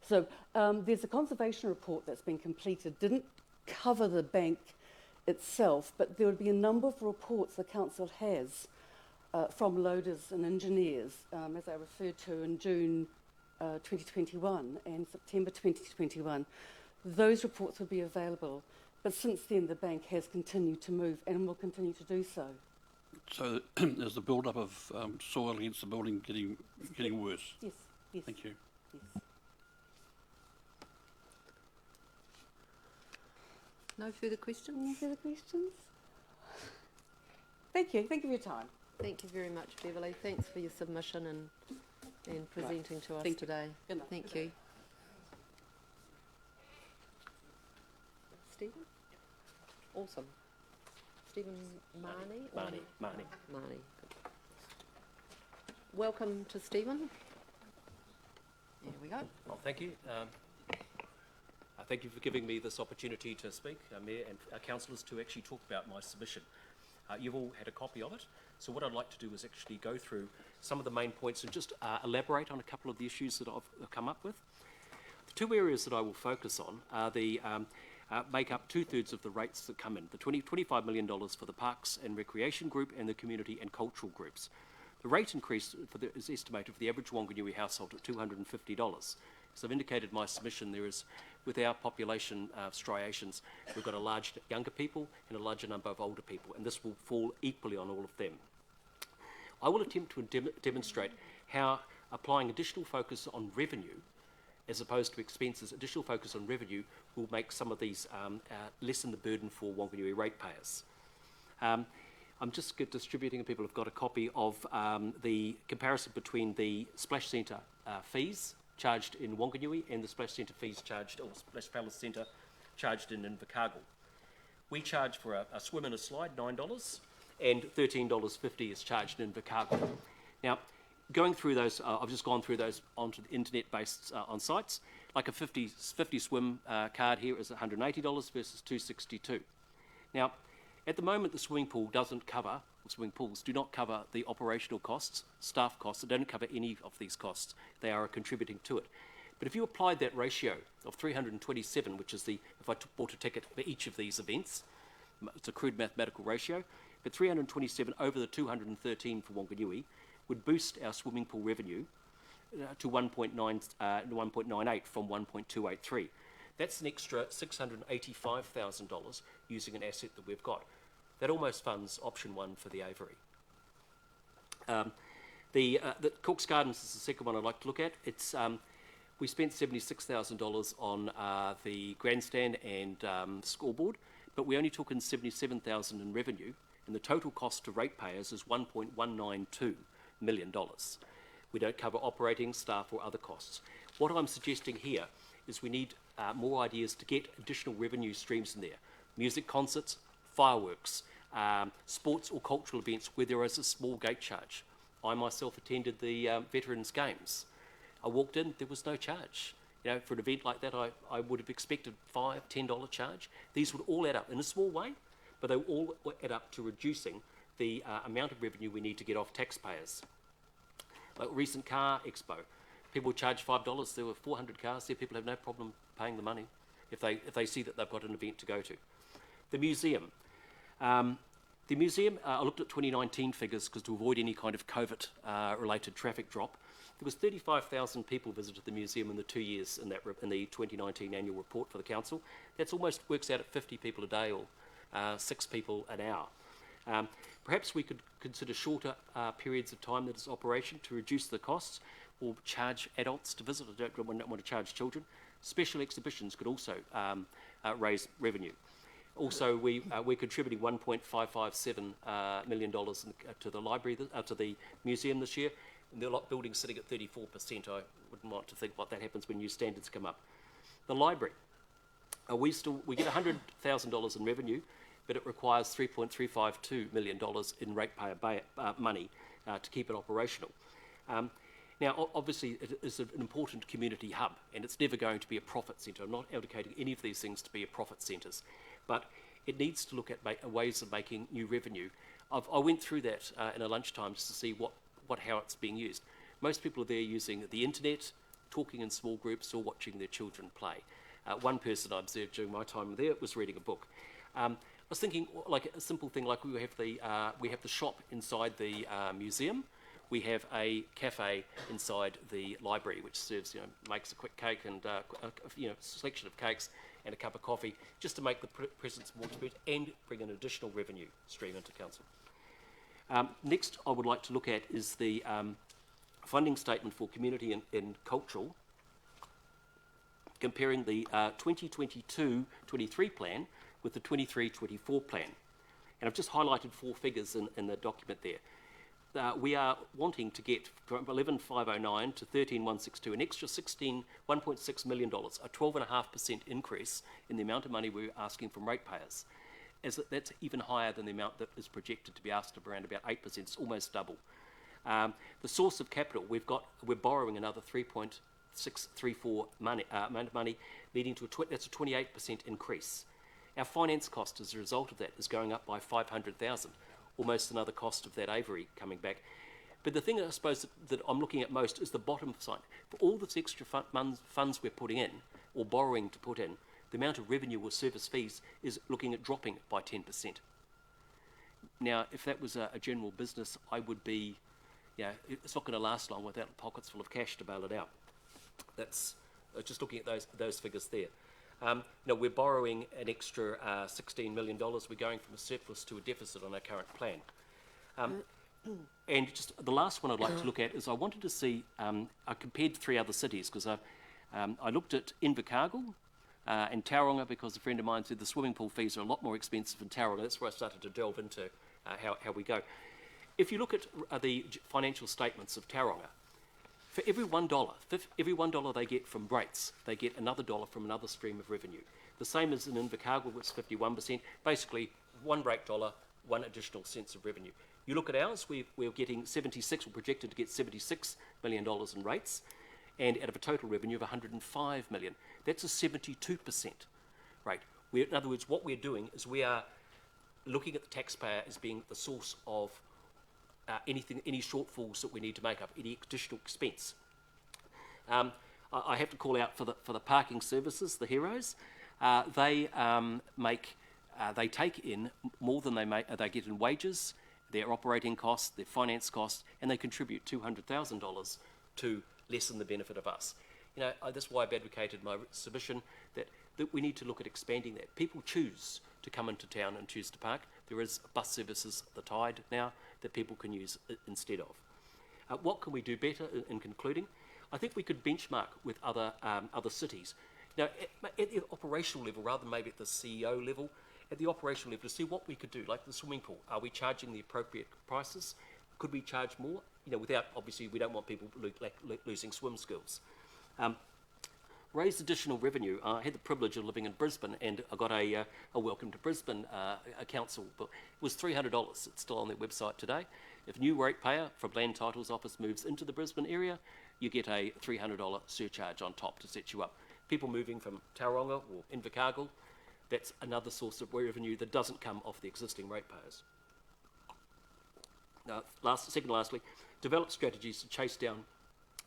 So there's a conservation report that's been completed. Didn't cover the bank itself, but there would be a number of reports the council has from loaders and engineers, as I referred to in June 2021 and September 2021. Those reports will be available, but since then the bank has continued to move and will continue to do so. So is the build-up of soil against the building getting worse? Yes, yes. Thank you. Yes. No further questions? Any further questions? Thank you. Thank you for your time. Thank you very much, Beverley. Thanks for your submission and presenting to us today. Good night. Thank you. Stephen? Awesome. Stephen Mahoney? Mahoney. Good. Welcome to Stephen. Here we go. Well, thank you. Thank you for giving me this opportunity to speak, Mayor and councillors, to actually talk about my submission. You've all had a copy of it, so what I'd like to do is actually go through some of the main points and just elaborate on a couple of the issues that I've come up with. The two areas that I will focus on are the make up 2/3 of the rates that come in, the $25 million for the Parks and Recreation Group and the Community and Cultural Groups. The rate increase is estimated for the average Whanganui household at $250. As I've indicated in my submission, there is, with our population striations, we've got a large younger people and a larger number of older people, and this will fall equally on all of them. I will attempt to demonstrate how applying additional focus on revenue, as opposed to expenses, additional focus on revenue will make some of these lessen the burden for Whanganui ratepayers. I'm just distributing, and people have got a copy of the comparison between the Splash Centre fees charged in Whanganui and the Splash Centre fees charged, or Splash Palace Centre charged in Invercargill. We charge for a swim and a slide $9, and $13.50 is charged in Invercargill. Now, going through those, I've just gone through those onto the internet-based on sites. Like a 50 swim card here is $180 versus $262. Now, at the moment, the swimming pool doesn't cover, swimming pools do not cover the operational costs, staff costs. They don't cover any of these costs. They are contributing to it. But if you applied that ratio of 327, which is if I bought a ticket for each of these events, it's a crude mathematical ratio, but 327 over the 213 for Whanganui would boost our swimming pool revenue to 1.98 from 1.283. That's an extra $685,000 using an asset that we've got. That almost funds option 1 for the aviary. The Cook's Gardens is the second one I'd like to look at. It's we spent $76,000 on the grandstand and scoreboard, but we only took in $77,000 in revenue, and the total cost to ratepayers is $1.192 million. We don't cover operating, staff or other costs. What I'm suggesting here is we need more ideas to get additional revenue streams in there. Music concerts, fireworks, sports or cultural events where there is a small gate charge. I myself attended the Veterans Games. I walked in, there was no charge. You know, for an event like that, I would have expected $5, $10 charge. These would all add up in a small way, but they all add up to reducing the amount of revenue we need to get off taxpayers. Like recent car expo, people charge $5. There were 400 cars there. People have no problem paying the money if they see that they've got an event to go to. The museum. The museum, I looked at 2019 figures because to avoid any kind of COVID-related traffic drop. There was 35,000 people visited the museum in the 2 years in the 2019 annual report for the council. That's almost works out at 50 people a day or 6 people an hour. Perhaps we could consider shorter periods of time that is operation to reduce the costs, or charge adults to visit. I don't want to charge children. Special exhibitions could also raise revenue. Also, we're contributing $1.557 million to the library, to the museum this year. And the building's sitting at 34%. I wouldn't want to think what that happens when new standards come up. The library, we get $100,000 in revenue, but it requires $3.352 million in ratepayer money to keep it operational. Now, obviously, it is an important community hub, and it's never going to be a profit centre. I'm not advocating any of these things to be a profit centres, but it needs to look at ways of making new revenue. I went through that in a lunchtime just to see how it's being used. Most people are there using the internet, talking in small groups, or watching their children play. One person I observed during my time there was reading a book. I was thinking, like a simple thing, like we have the shop inside the museum. We have a cafe inside the library, which serves, makes a quick cake and selection of cakes and a cup of coffee, just to make the presence more experience and bring an additional revenue stream into council. Next, I would like to look at is the funding statement for community and cultural, comparing the 2022-23 plan with the 23-24 plan. And I've just highlighted 4 figures in the document there. We are wanting to get from 11,509 to 13,162, an extra $1.6 million, a 12.5% increase in the amount of money we're asking from ratepayers. That's even higher than the amount that is projected to be asked of around about 8%. It's almost double. The source of capital, we're borrowing another 3.634 amount of money, leading to that's a 28% increase. Our finance cost as a result of that is going up by $500,000. Almost another cost of that aviary coming back. But the thing I suppose that I'm looking at most is the bottom side. For all this extra funds we're putting in, or borrowing to put in, the amount of revenue or service fees is looking at dropping by 10%. Now, if that was a general business, I would be, it's not going to last long without pockets full of cash to bail it out. That's just looking at those figures there. We're borrowing an extra $16 million. We're going from a surplus to a deficit on our current plan. And just the last one I'd like to look at is I wanted to see, I compared 3 other cities because I looked at Invercargill and Tauranga because a friend of mine said the swimming pool fees are a lot more expensive in Tauranga. That's where I started to delve into how we go. If you look at the financial statements of Tauranga, for every $1 they get from rates, they get another $1 from another stream of revenue. The same as in Invercargill, it's 51%. Basically, one rate dollar, 1 additional cents of revenue. You look at ours, we're getting we're projected to get $76 million in rates, and out of a total revenue of $105 million. That's a 72% rate. In other words, what we're doing is we are looking at the taxpayer as being the source of any shortfalls that we need to make up, any additional expense. I have to call out for the parking services, the heroes. They take in more than they get in wages, their operating costs, their finance costs, and they contribute $200,000 to lessen the benefit of us. That's why I've advocated my submission that we need to look at expanding that. People choose to come into town and choose to park. There is bus services, the Tide now, that people can use instead of. What can we do better in concluding? I think we could benchmark with other cities. Now, at the operational level, rather than maybe at the CEO level, at the operational level, to see what we could do, like the swimming pool. Are we charging the appropriate prices? Could we charge more? Without, obviously, we don't want people losing swim skills. Raise additional revenue. I had the privilege of living in Brisbane, and I got a Welcome to Brisbane a council book. It was $300. It's still on their website today. If a new ratepayer from Land Titles Office moves into the Brisbane area, you get a $300 surcharge on top to set you up. People moving from Tauranga or Invercargill, that's another source of revenue that doesn't come off the existing ratepayers. Lastly, develop strategies to chase down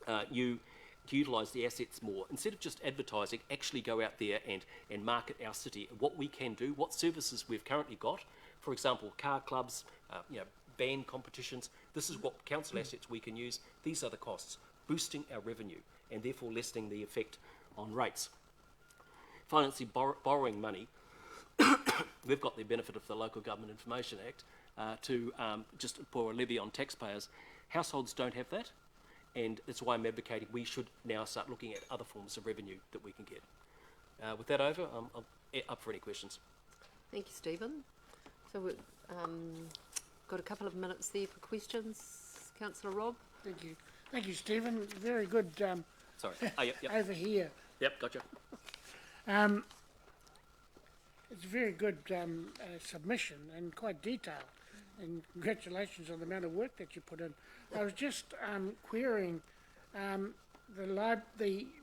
to utilise the assets more. Instead of just advertising, actually go out there and market our city, what we can do, what services we've currently got. For example, car clubs, band competitions. This is what council assets we can use. These are the costs, boosting our revenue and therefore lessening the effect on rates. Finally, borrowing money. We've got the benefit of the Local Government Information Act to just pour a levy on taxpayers. Households don't have that, and that's why I'm advocating we should now start looking at other forms of revenue that we can get. With that over, I'm up for any questions. Thank you, Stephen. So we've got a couple of minutes there for questions. Councillor Rob? Thank you. Thank you, Stephen. Very good Sorry. Yep. over here. Yep, gotcha. It's a very good submission and quite detailed. And congratulations on the amount of work that you put in. I was just querying the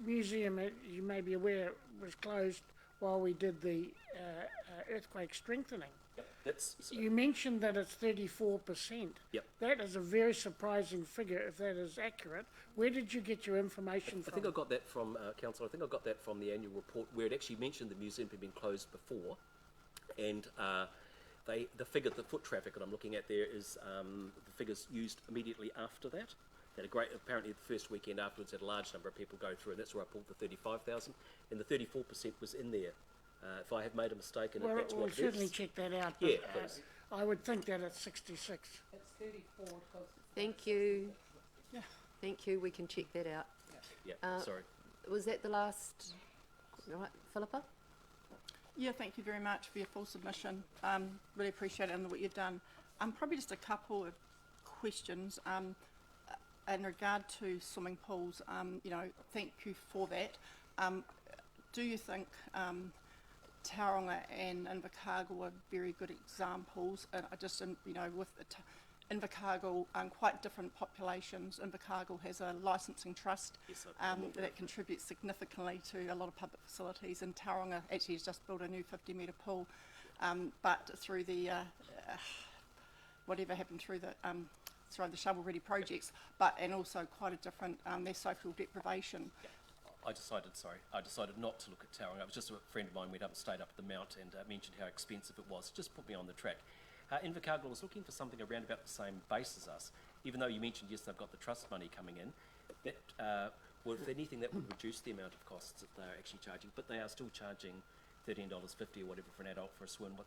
museum, you may be aware, was closed while we did the earthquake strengthening. Yep, you mentioned that it's 34%. Yep. That is a very surprising figure, if that is accurate. Where did you get your information from? I think I got that from Council. I think I got that from the annual report where it actually mentioned the museum had been closed before, and the figure, the foot traffic that I'm looking at there is the figures used immediately after that. Apparently the first weekend afterwards had a large number of people go through, and that's where I pulled the 35,000, and the 34% was in there. If I have made a mistake, and well, that's we'll what it certainly is. check that out. Yeah, please. I would think that it's 66. It's 34. Thank you. Yeah. Thank you. We can check that out. Yeah, sorry. Was that the last? Right, Philippa? Yeah, thank you very much for your full submission. Really appreciate it and what you've done. Probably just a couple of questions in regard to swimming pools. Thank you for that. Do you think Tauranga and Invercargill are very good examples? And with Invercargill, quite different populations. Invercargill has a licensing trust that contributes significantly to a lot of public facilities, and Tauranga actually has just built a new 50-metre pool, but through the whatever happened through the shovel-ready projects, and also quite a different their social deprivation. Yeah. I decided not to look at Tauranga. It was just a friend of mine went up and stayed up at the Mount and mentioned how expensive it was. Just put me on the track. Invercargill was looking for something around about the same base as us, even though you mentioned, yes, they've got the trust money coming in. That well, if anything, that would reduce the amount of costs that they're actually charging, but they are still charging $13.50 or whatever for an adult for a swim.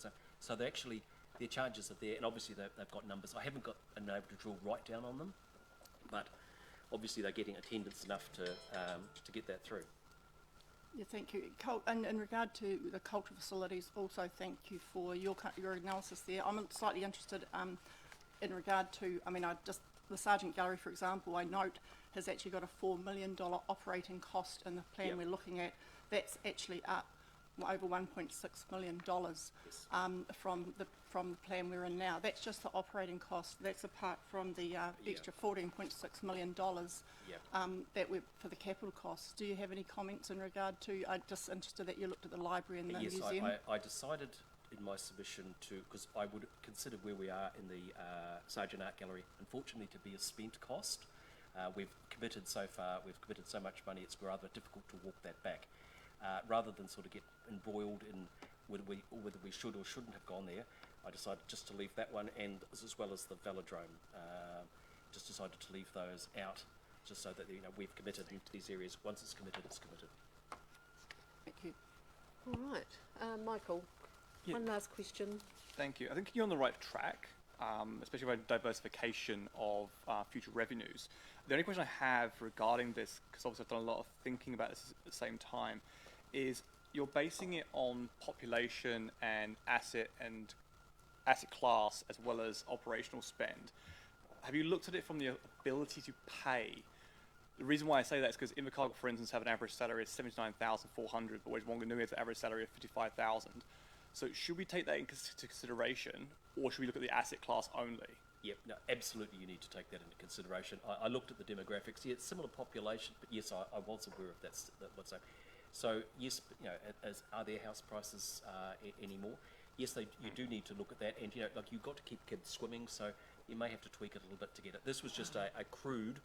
So they actually, their charges are there, and obviously they've got numbers. I haven't been able to drill right down on them, but obviously they're getting attendance enough to get that through. Yeah, thank you. And in regard to the cultural facilities, also thank you for your analysis there. I'm slightly interested in regard to, the Sargent Gallery, for example, I note has actually got a $4 million operating cost in the plan we're looking at. That's actually up over $1.6 million from the plan we're in now. That's just the operating cost. That's apart from the extra $14.6 million that we're for the capital costs. Do you have any comments in regard to? I'm just interested that you looked at the library and the museum. Yes, I decided in my submission because I would consider where we are in the Sargent Art Gallery, unfortunately, to be a spent cost. We've committed so far. We've committed so much money. It's rather difficult to walk that back. Rather than sort of get embroiled in whether we should or shouldn't have gone there, I decided just to leave that one, and as well as the velodrome, just decided to leave those out, just so that we've committed into these areas. Once it's committed, it's committed. Thank you. All right, Michael. Yeah. One last question. Thank you. I think you're on the right track, especially with diversification of future revenues. The only question I have regarding this, because obviously I've done a lot of thinking about this at the same time, is you're basing it on population and asset class as well as operational spend. Have you looked at it from the ability to pay? The reason why I say that is because Invercargill, for instance, have an average salary of 79,400, but whereas Whanganui has an average salary of 55,000. So should we take that into consideration, or should we look at the asset class only? Yep, no, absolutely you need to take that into consideration. I looked at the demographics. Yeah, it's similar population, but yes, I was aware of that. What's that? So yes, you know, are there house prices anymore? Yes, you do need to look at that, and you know, like you've got to keep kids swimming, so you may have to tweak it a little bit to get it. This was just a crude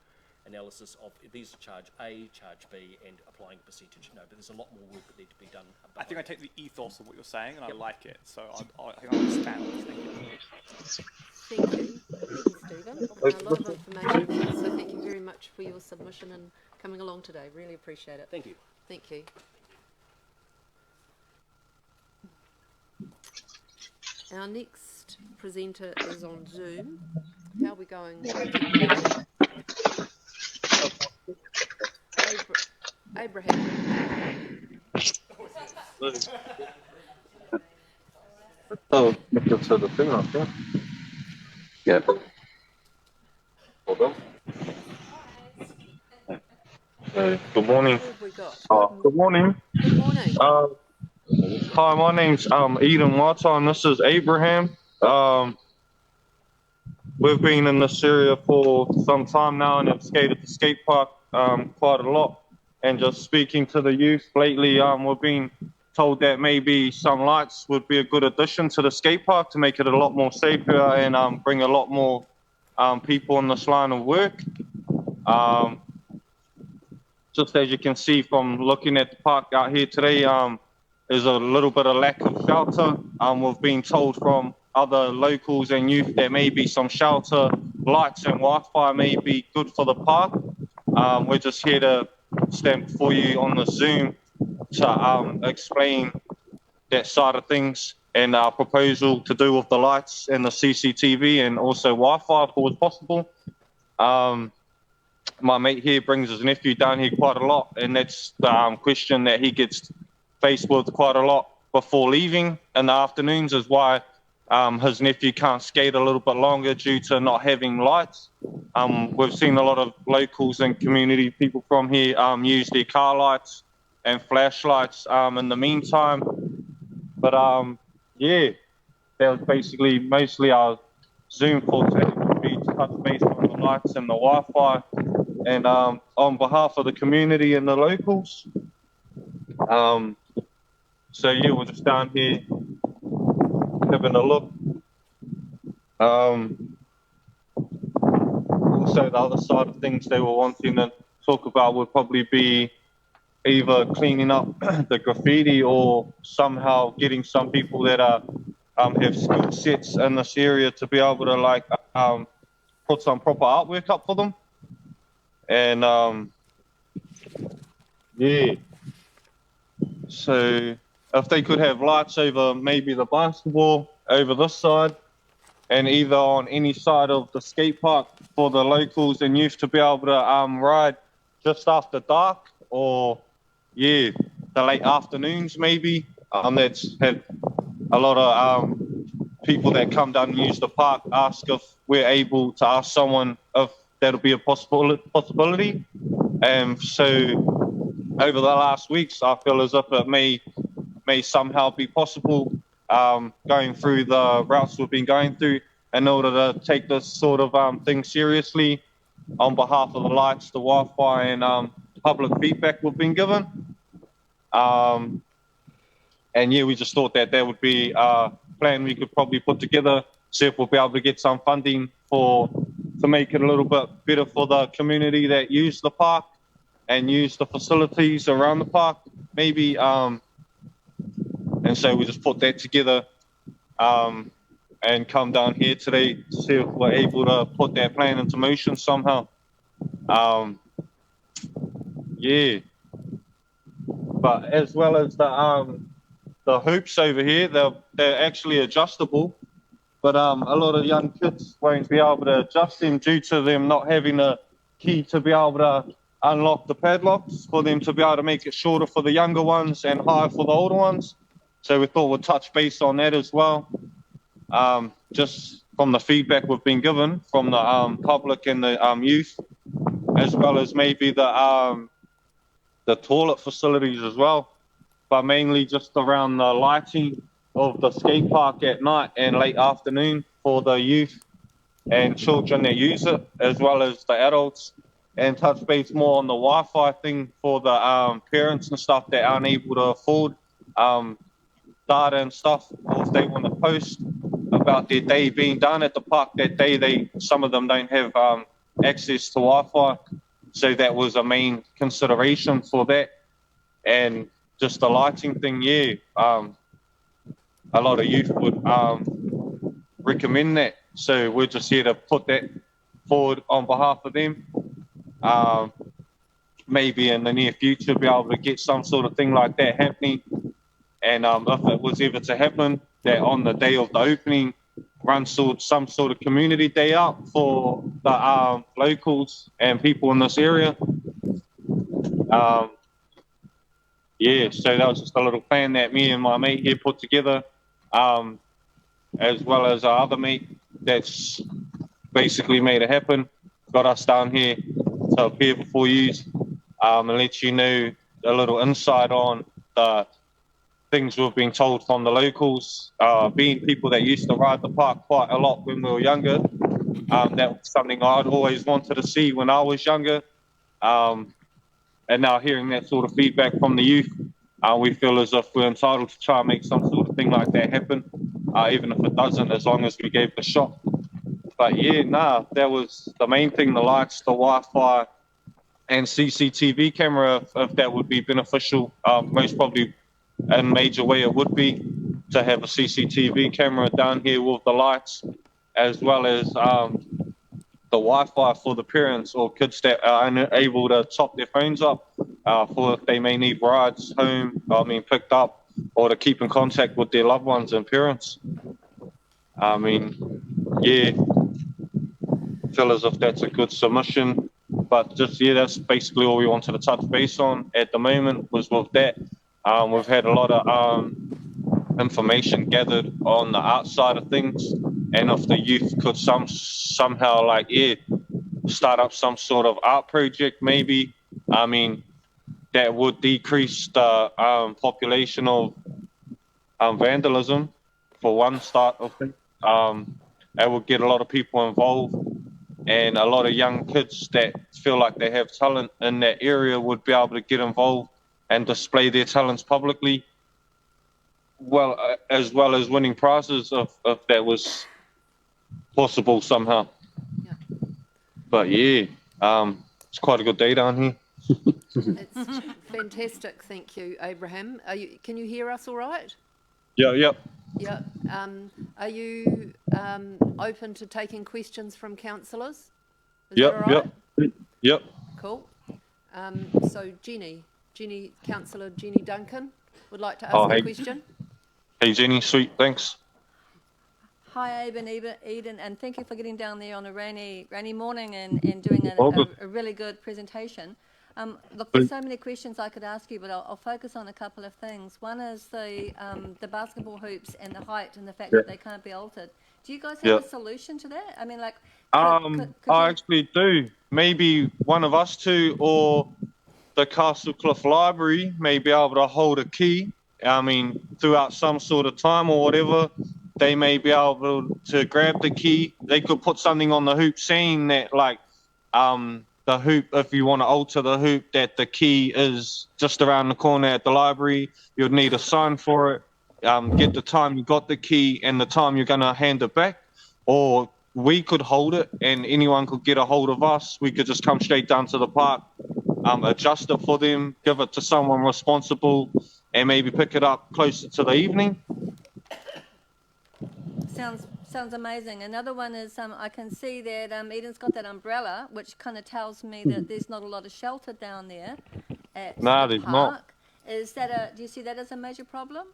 analysis of these are charge A, charge B, and applying a percentage. No, but there's a lot more work that needs to be done. I think I take the ethos of what you're saying, and I like it, so I think I understand it. Thank you. Thank you. Thank you, Stephen. A lot of information, so thank you very much for your submission and coming along today. Really appreciate it. Thank you. Thank you. Our next presenter is on Zoom. How are we going? Abraham. Oh, look to the thing up there. Yeah. Hold on. Good morning. Good morning. Good morning. Hi, my name's Eden Waiata, and this is Abraham. We've been in this area for some time now and have skated the skate park quite a lot. And just speaking to the youth lately, we've been told that maybe some lights would be a good addition to the skate park to make it a lot more safer and bring a lot more people in this line of work. Just as you can see from looking at the park out here today, there's a little bit of lack of shelter. We've been told from other locals and youth that maybe some shelter, lights and Wi-Fi may be good for the park. We're just here to stand before you on the Zoom to explain that side of things and our proposal to do with the lights and the CCTV and also Wi-Fi if it was possible. My mate here brings his nephew down here quite a lot, and that's the question that he gets faced with quite a lot before leaving in the afternoons is why his nephew can't skate a little bit longer due to not having lights. We've seen a lot of locals and community people from here use their car lights and flashlights in the meantime. But yeah, that was basically mostly our Zoom for today would be to touch base on the lights and the Wi-Fi. And on behalf of the community and the locals, so yeah, we're just down here having a look. Also, the other side of things they were wanting to talk about would probably be either cleaning up the graffiti or somehow getting some people that are have skill sets in this area to be able to like put some proper artwork up for them. And yeah, so if they could have lights over maybe the basketball over this side and either on any side of the skate park for the locals and youth to be able to ride just after dark or yeah, the late afternoons maybe. That's had a lot of people that come down and use the park ask if we're able to ask someone if that'll be a possibility. So over the last weeks, I feel as if it may somehow be possible going through the routes we've been going through in order to take this sort of thing seriously on behalf of the lights, the Wi-Fi and public feedback we've been given. And yeah, we just thought that would be a plan we could probably put together, see if we'll be able to get some funding to make it a little bit better for the community that use the park and use the facilities around the park, maybe. And so we just put that together and come down here today to see if we're able to put that plan into motion somehow. Yeah. But as well as the hoops over here, they're actually adjustable. but a lot of young kids won't be able to adjust them due to them not having a key to be able to unlock the padlocks for them to be able to make it shorter for the younger ones and higher for the older ones. So we thought we'd touch base on that as well. Just from the feedback we've been given from the public and the youth, as well as maybe the toilet facilities as well, but mainly just around the lighting of the skate park at night and late afternoon for the youth and children that use it, as well as the adults, and touch base more on the Wi-Fi thing for the parents and stuff that aren't able to afford data and stuff, or if they want to post about their day being done at the park that day, some of them don't have access to Wi-Fi, so that was a main consideration for that. And just the lighting thing, a lot of youth would recommend that, so we're just here to put that forward on behalf of them. Maybe in the near future be able to get some sort of thing like that happening, and if it was ever to happen, that on the day of the opening, run some sort of community day out for the locals and people in this area. So that was just a little plan that me and my mate here put together, as well as our other mate that's basically made it happen, got us down here to appear before you and let you know a little insight on the things we've been told from the locals, being people that used to ride the park quite a lot when we were younger. That was something I'd always wanted to see when I was younger. And now hearing that sort of feedback from the youth, we feel as if we're entitled to try and make some sort of thing like that happen, even if it doesn't, as long as we gave it a shot. But that was the main thing, the lights, the Wi-Fi, and CCTV camera, if that would be beneficial. Most probably in a major way it would be to have a CCTV camera down here with the lights, as well as the Wi-Fi for the parents or kids that are unable to top their phones up for if they may need rides home, picked up, or to keep in contact with their loved ones and parents. Feel as if that's a good submission, but just that's basically all we wanted to touch base on at the moment was with that. We've had a lot of information gathered on the art side of things, and if the youth could somehow start up some sort of art project, maybe that would decrease the population of vandalism for one start of things. It would get a lot of people involved, and a lot of young kids that feel like they have talent in that area would be able to get involved and display their talents publicly, as well as winning prizes if that was possible somehow. Yeah. But it's quite a good day down here. It's fantastic, thank you, Abraham. Can you hear us all right? Yeah. Yeah. Are you open to taking questions from councillors? Yep. Cool. So Councillor Jenny Duncan would like to ask a question. Hey Jenny, sweet, thanks. Hi Abe and Eden, and thank you for getting down there on a rainy morning and doing a really good presentation. Look, there's so many questions I could ask you, but I'll focus on a couple of things. One is the basketball hoops and the height and the fact that they can't be altered. Do you guys have a solution to that? I mean, like, I actually do. Maybe one of us two or the Castlecliff Library may be able to hold a key. Throughout some sort of time or whatever, they may be able to grab the key. They could put something on the hoop saying that, the hoop, if you want to alter the hoop, that the key is just around the corner at the library. You'd need a sign for it. Get the time you got the key and the time you're going to hand it back. Or we could hold it and anyone could get a hold of us. We could just come straight down to the park, adjust it for them, give it to someone responsible, and maybe pick it up closer to the evening. Sounds amazing. Another one is I can see that Eden's got that umbrella, which kind of tells me that there's not a lot of shelter down there at the there's park. not. Is that do you see that as a major problem?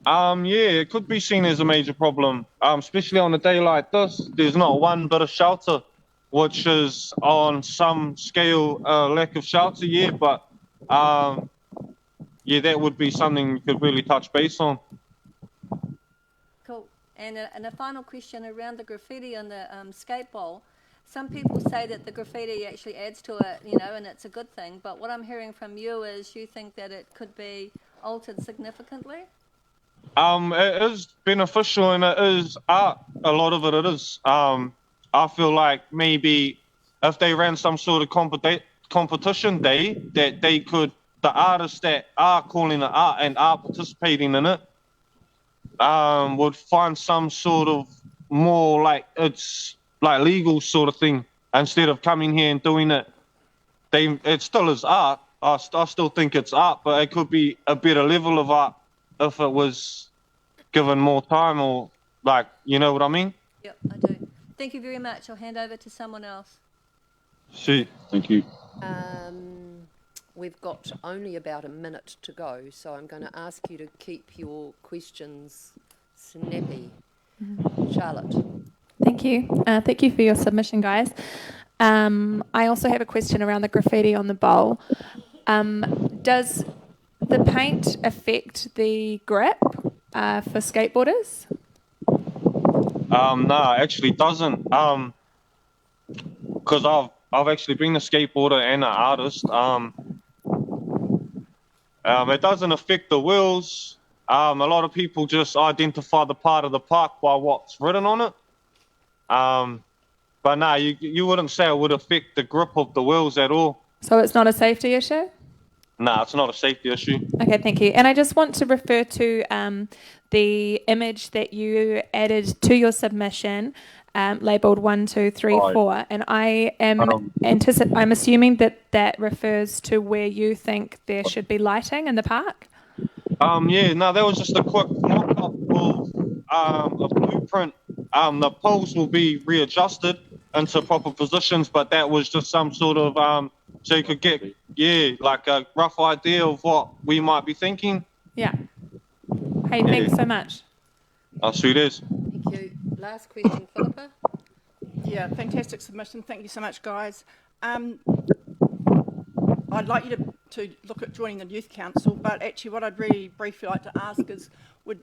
Yeah, it could be seen as a major problem, especially on a day like this. There's not one bit of shelter, which is on some scale lack of shelter, yeah, but yeah, that would be something you could really touch base on. Cool. And a final question around the graffiti on the skate bowl. Some people say that the graffiti actually adds to it, you know, and it's a good thing. But what I'm hearing from you is you think that it could be altered significantly? It is beneficial and it is art. A lot of it is. I feel like maybe if they ran some sort of competition day, that they could, the artists that are calling it art and are participating in it, would find some sort of more like it's like legal sort of thing instead of coming here and doing it. It still is art. I still think it's art, but it could be a better level of art if it was given more time, or like, you know what I mean? Yep, I do. Thank you very much. I'll hand over to someone else. See, thank you. We've got only about a minute to go, so I'm going to ask you to keep your questions snappy. Charlotte. Thank you. Thank you for your submission, guys. I also have a question around the graffiti on the bowl. Does the paint affect the grip for skateboarders? No, it actually doesn't. Because I've actually been a skateboarder and an artist. It doesn't affect the wheels. A lot of people just identify the part of the park by what's written on it. But no, you wouldn't say it would affect the grip of the wheels at all. So it's not a safety issue? No, it's not a safety issue. Okay, thank you. And I just want to refer to the image that you added to your submission, labelled 1, 2, 3, 4. And I am I'm assuming that refers to where you think there should be lighting in the park? Yeah, no, that was just a quick mock-up of a blueprint. The poles will be readjusted into proper positions, but that was just some sort of so you could get, like a rough idea of what we might be thinking. Yeah. Hey, thanks so much. Sweet as. Thank you. Last question, Philippa. Yeah, fantastic submission. Thank you so much, guys. I'd like you to look at joining the youth council, but actually, what I'd really briefly like to ask is, would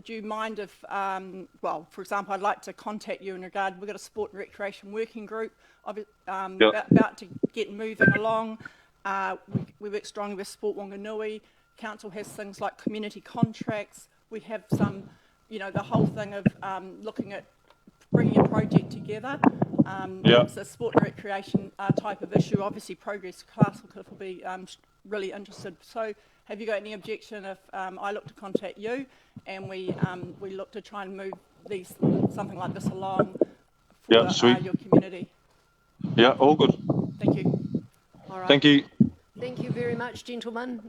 you mind if, well, for example, I'd like to contact you in regard. We've got a sport and recreation working group about to get moving along. We work strongly with Sport Whanganui. Council has things like community contracts. We have some, you know, the whole thing of looking at bringing a project together. It's a sport and recreation type of issue. Obviously, Progress Castlecliff will be really interested. So, have you got any objection if I look to contact you and we look to try and move something like this along for your community? Yeah, all good. Thank you. All right. Thank you. Thank you very much, gentlemen.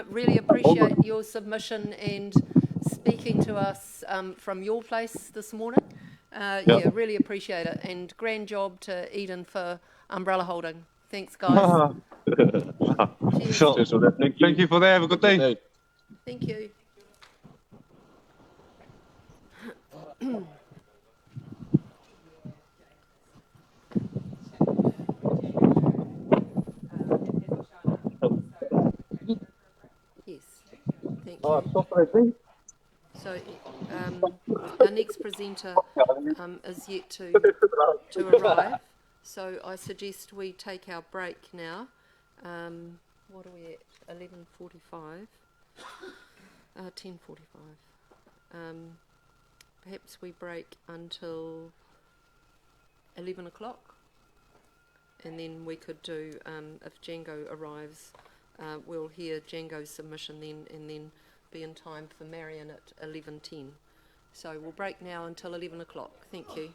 Really appreciate your submission and speaking to us from your place this morning. Yeah, really appreciate it. And grand job to Eden for umbrella holding. Thanks, guys. Sure. Thank you for that. Have a good day. Thank you. Yes, thank you. So our next presenter is yet to arrive. So I suggest we take our break now. What are we at? 11:45. 10:45. Perhaps we break until 11 o'clock, and then we could do, if Django arrives, we'll hear Django's submission then, and then be in time for Marion at 11:10. So we'll break now until 11 o'clock. Thank you.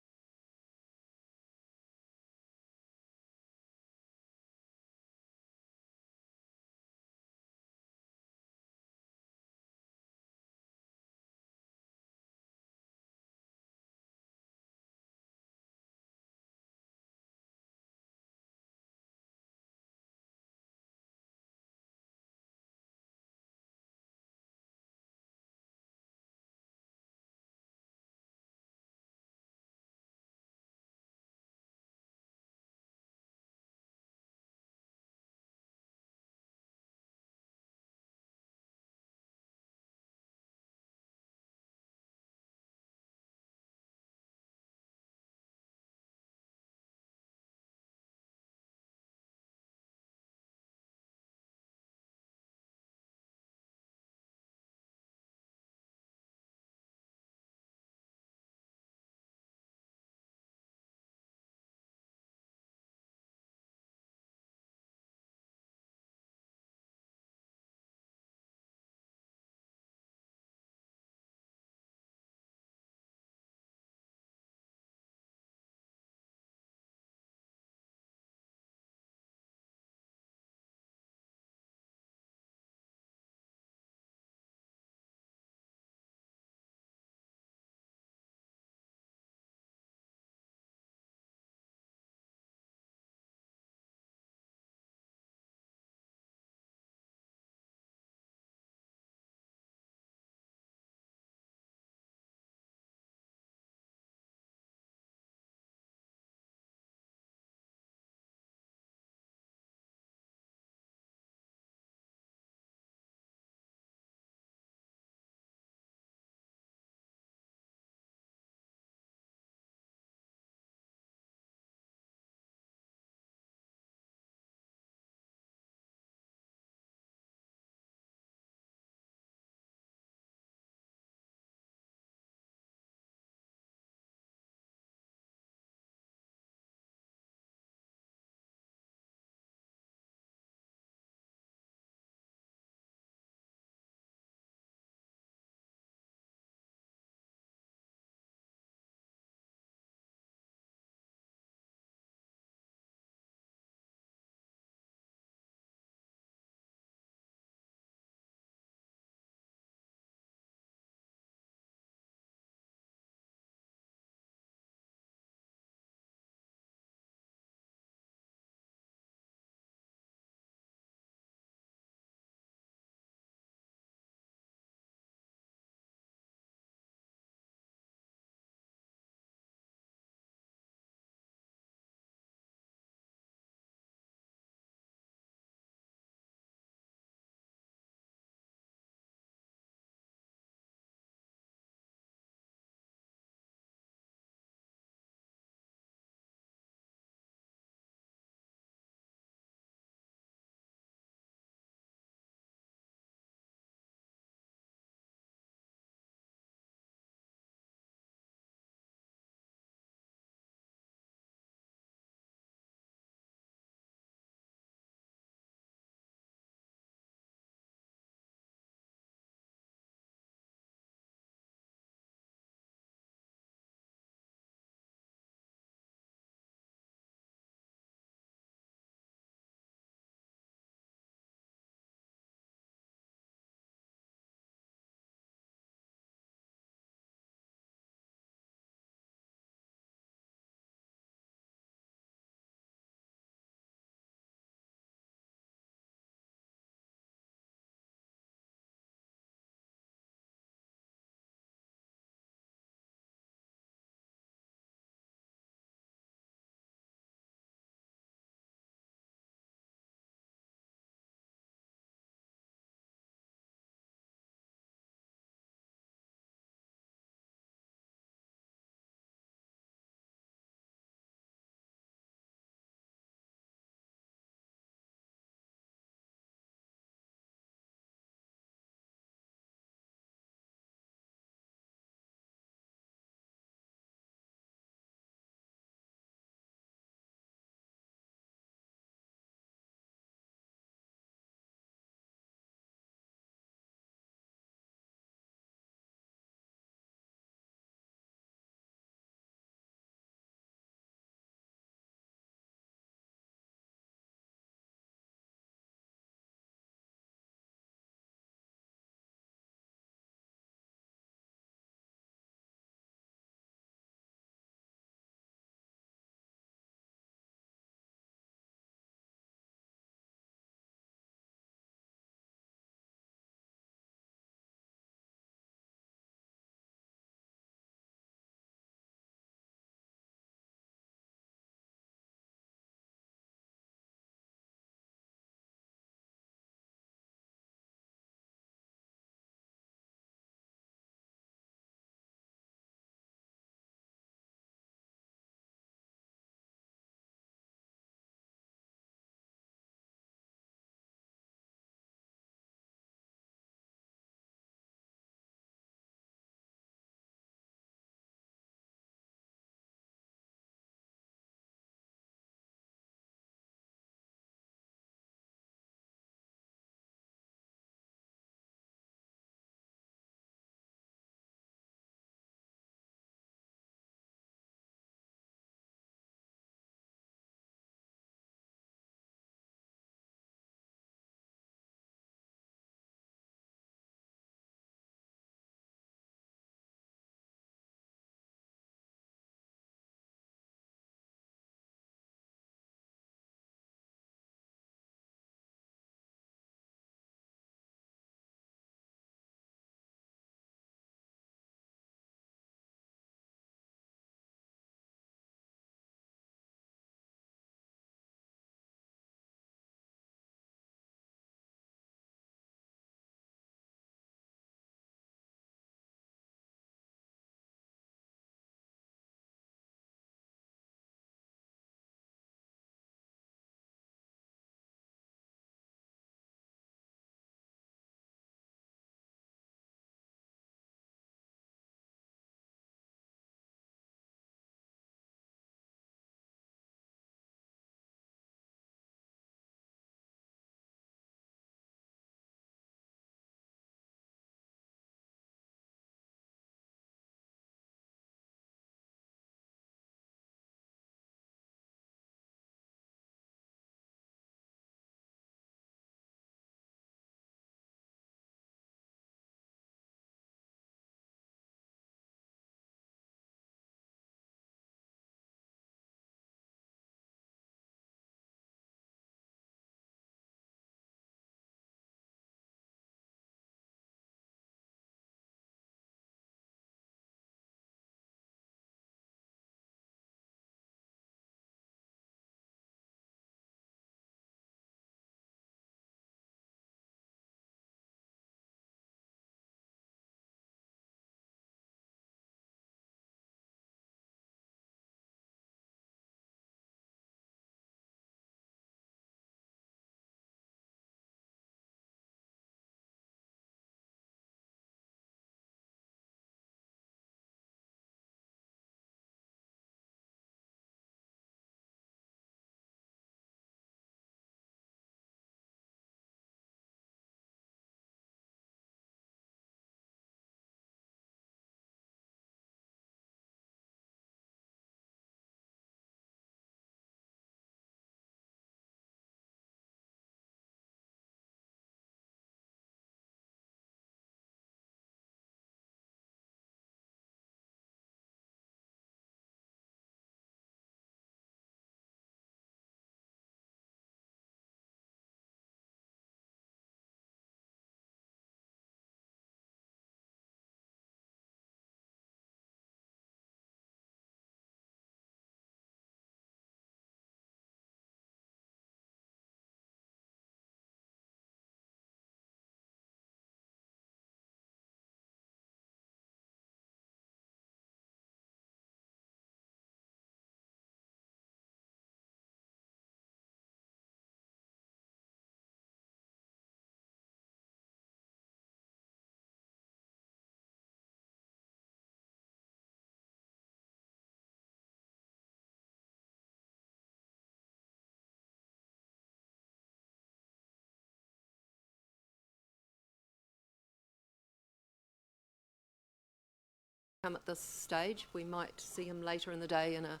come at this stage. We might see him later in the day in a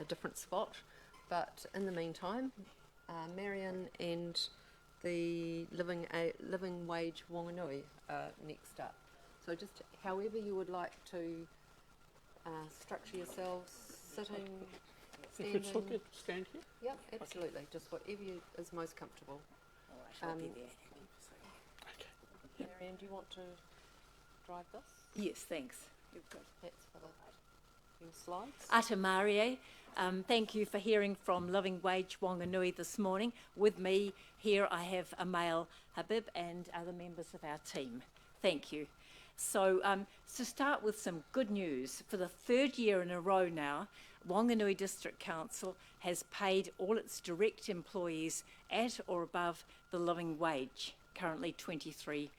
different spot, but in the meantime, Marion and the living wage Whanganui are next up. So just however you would like to structure yourselves, sitting, standing. If it's hooked, stand here? Yep, absolutely. Just whatever is most comfortable. All right, I'll be there. Marion, do you want to drive this? Yes, thanks. You've got that's for the few slides. Waimarie, thank you for hearing from Living Wage Whanganui this morning. With me here I have Amail Habib and other members of our team. Thank you. So to start with some good news, for the third year in a row now, Whanganui District Council has paid all its direct employees at or above the living wage, currently $23.65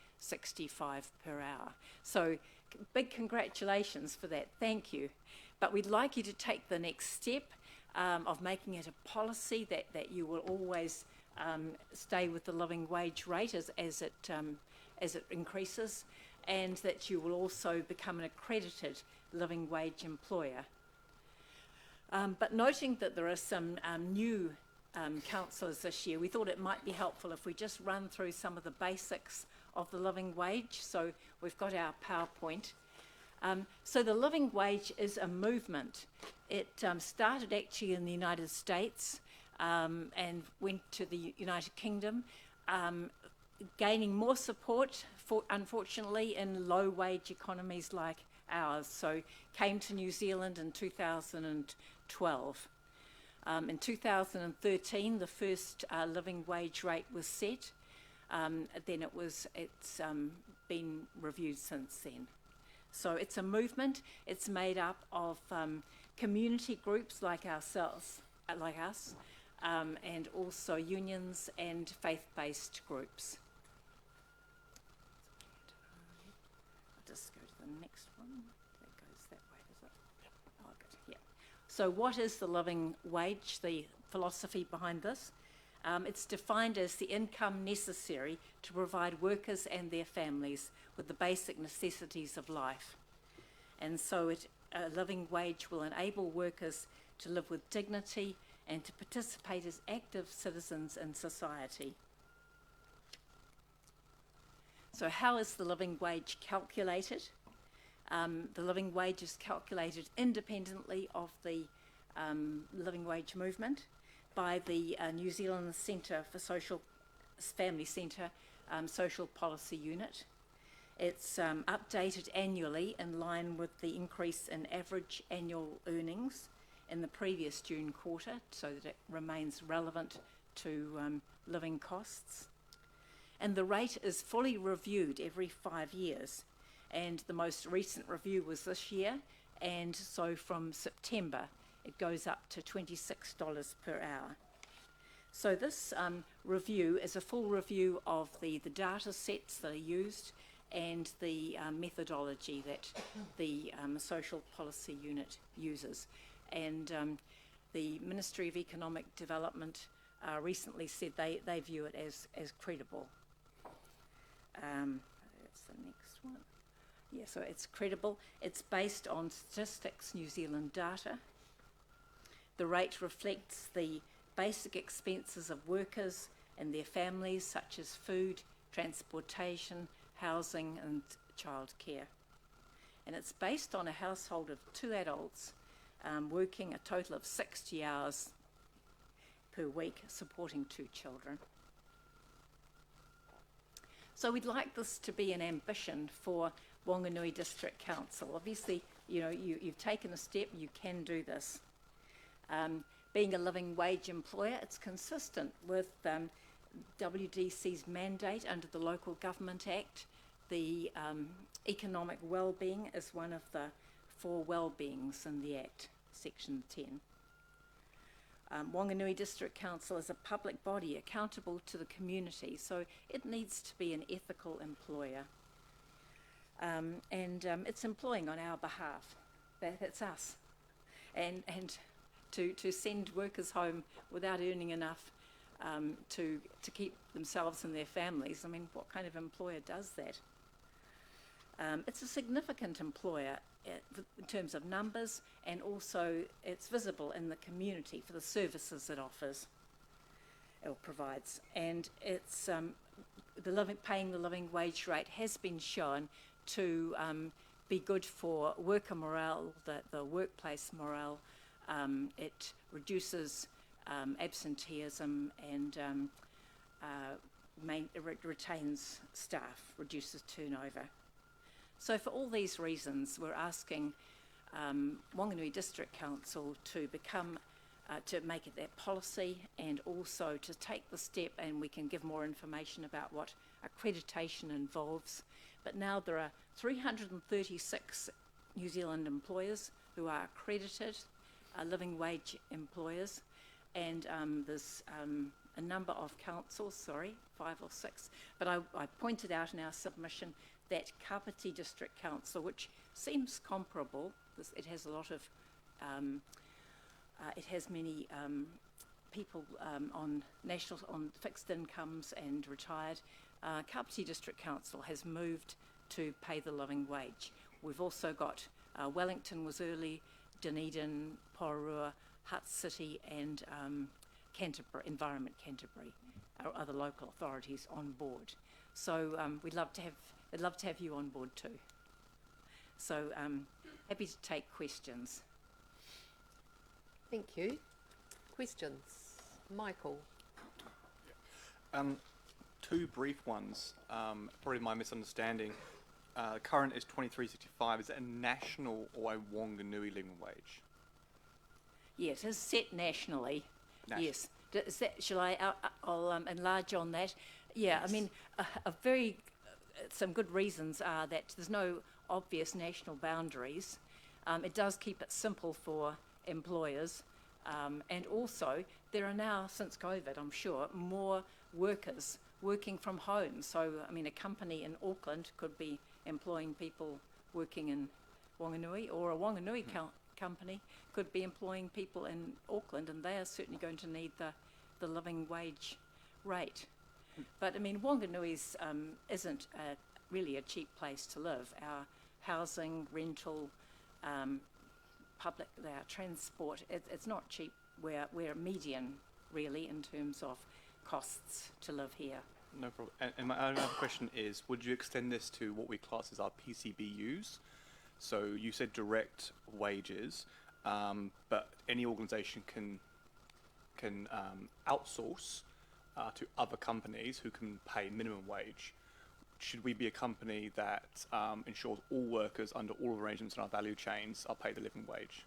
per hour. So big congratulations for that, thank you. But we'd like you to take the next step of making it a policy that you will always stay with the living wage rate as it increases, and that you will also become an accredited living wage employer. But noting that there are some new councillors this year, we thought it might be helpful if we just run through some of the basics of the living wage. So we've got our PowerPoint. So the living wage is a movement. It started actually in the United States and went to the United Kingdom, gaining more support, unfortunately, in low-wage economies like ours. So came to New Zealand in 2012. In 2013, the first living wage rate was set. Then it's been reviewed since then. So it's a movement. It's made up of community groups like ourselves, like us, and also unions and faith-based groups. I'll just go to the next one. That goes that way, does it? Yep. Oh, good. Yeah. So what is the living wage, the philosophy behind this? It's defined as the income necessary to provide workers and their families with the basic necessities of life. And so a living wage will enable workers to live with dignity and to participate as active citizens in society. So how is the living wage calculated? The living wage is calculated independently of the living wage movement by the New Zealand Centre for Family Centre Social Policy Unit. It's updated annually in line with the increase in average annual earnings in the previous June quarter, so that it remains relevant to living costs. And the rate is fully reviewed every 5 years, and the most recent review was this year, and so from September it goes up to $26 per hour. So this review is a full review of the data sets that are used and the methodology that the Social Policy Unit uses. And the Ministry of Economic Development recently said they view it as credible. That's the next one. Yeah, so it's credible. It's based on Statistics New Zealand data. The rate reflects the basic expenses of workers and their families, such as food, transportation, housing and childcare. And it's based on a household of 2 adults working a total of 60 hours per week, supporting 2 children. So we'd like this to be an ambition for Whanganui District Council. Obviously, you know, you've taken a step, you can do this. Being a living wage employer, it's consistent with WDC's mandate under the Local Government Act. The economic well-being is one of the 4 well-beings in the Act, Section 10. Whanganui District Council is a public body accountable to the community, so it needs to be an ethical employer. And it's employing on our behalf. That's us. And to send workers home without earning enough to keep themselves and their families, I mean, what kind of employer does that? It's a significant employer in terms of numbers, and also it's visible in the community for the services it offers or provides. And it's paying the living wage rate has been shown to be good for worker morale, the workplace morale. It reduces absenteeism and retains staff, reduces turnover. So for all these reasons, we're asking Whanganui District Council to become, to make it their policy, and also to take the step, and we can give more information about what accreditation involves. But now there are 336 New Zealand employers who are accredited, living wage employers, and there's a number of councils, 5 or 6, but I pointed out in our submission that Kapiti District Council, which seems comparable, it has a lot of, it has many people on fixed incomes and retired. Kapiti District Council has moved to pay the living wage. We've also got Wellington was early, Dunedin, Pororua, Hutt City, and Canterbury, Environment Canterbury, our other local authorities on board. So we'd love to have you on board too. So happy to take questions. Thank you. Questions? Michael? Two brief ones, probably my misunderstanding. Current is 23.65. Is it a national or a Whanganui living wage? Yes, it's set nationally. Yes. Shall I? I'll enlarge on that. Yeah, yes. I mean, some good reasons are that there's no obvious national boundaries. It does keep it simple for employers, and also there are now, since COVID, I'm sure, more workers working from home. So, I mean, a company in Auckland could be employing people working in Whanganui, or a Whanganui company could be employing people in Auckland, and they are certainly going to need the living wage rate. But I mean, Whanganui's isn't really a cheap place to live. Our housing, rental, public, our transport, it's not cheap. We're median, really, in terms of costs to live here. No problem. And my other question is, would you extend this to what we class as our PCBUs? So you said direct wages, but any organisation can outsource to other companies who can pay minimum wage. Should we be a company that ensures all workers under all arrangements in our value chains are paid the living wage?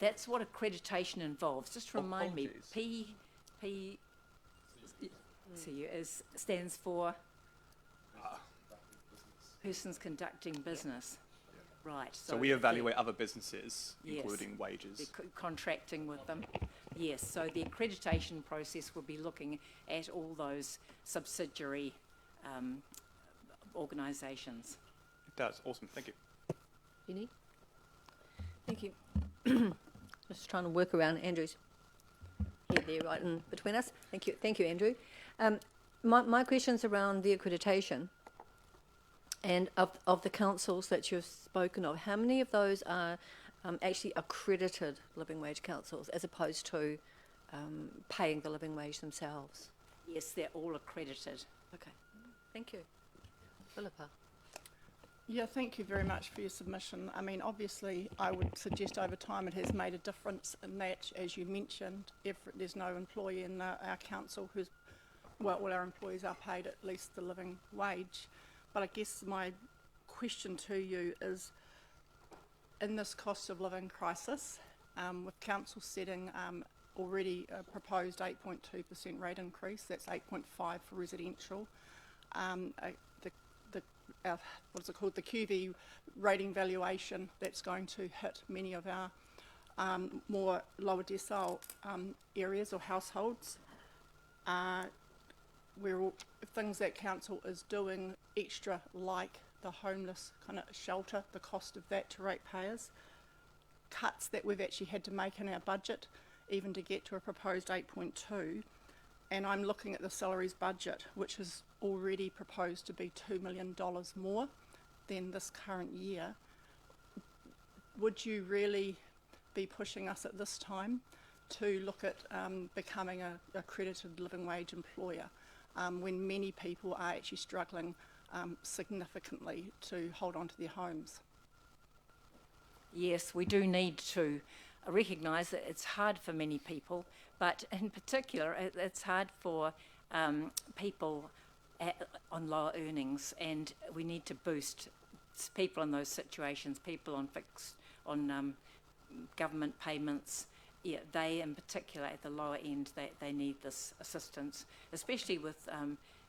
That's what accreditation involves. Just remind me, stands for persons conducting business. Yeah. Right. So we evaluate other businesses, including wages. Contracting with them. Yes. So the accreditation process will be looking at all those subsidiary organisations. It does. Awesome. Thank you. Jenny? Thank you. Just trying to work around Andrew's head there, right in between us. Thank you, Andrew. My question's around the accreditation, and of the councils that you've spoken of, how many of those are actually accredited living wage councils as opposed to paying the living wage themselves? Yes, they're all accredited. Okay, thank you. Philippa? Yeah, thank you very much for your submission. I mean, obviously, I would suggest over time it has made a difference in that, as you mentioned, if there's no employee in our council who's, well, all our employees are paid at least the living wage. But I guess my question to you is, in this cost of living crisis, with council setting already a proposed 8.2% rate increase, that's 8.5 for residential, what's it called, the QV rating valuation that's going to hit many of our more lower decile areas or households. Things that council is doing extra, like the homeless kind of shelter, the cost of that to ratepayers, cuts that we've actually had to make in our budget, even to get to a proposed 8.2. And I'm looking at the salaries budget, which is already proposed to be $2 million more. than this current year, would you really be pushing us at this time to look at becoming a accredited living wage employer when many people are actually struggling significantly to hold on to their homes? Yes, we do need to recognise that it's hard for many people, but in particular it's hard for people on lower earnings, and we need to boost people in those situations, people on government payments. Yeah, they in particular at the lower end, they need this assistance, especially with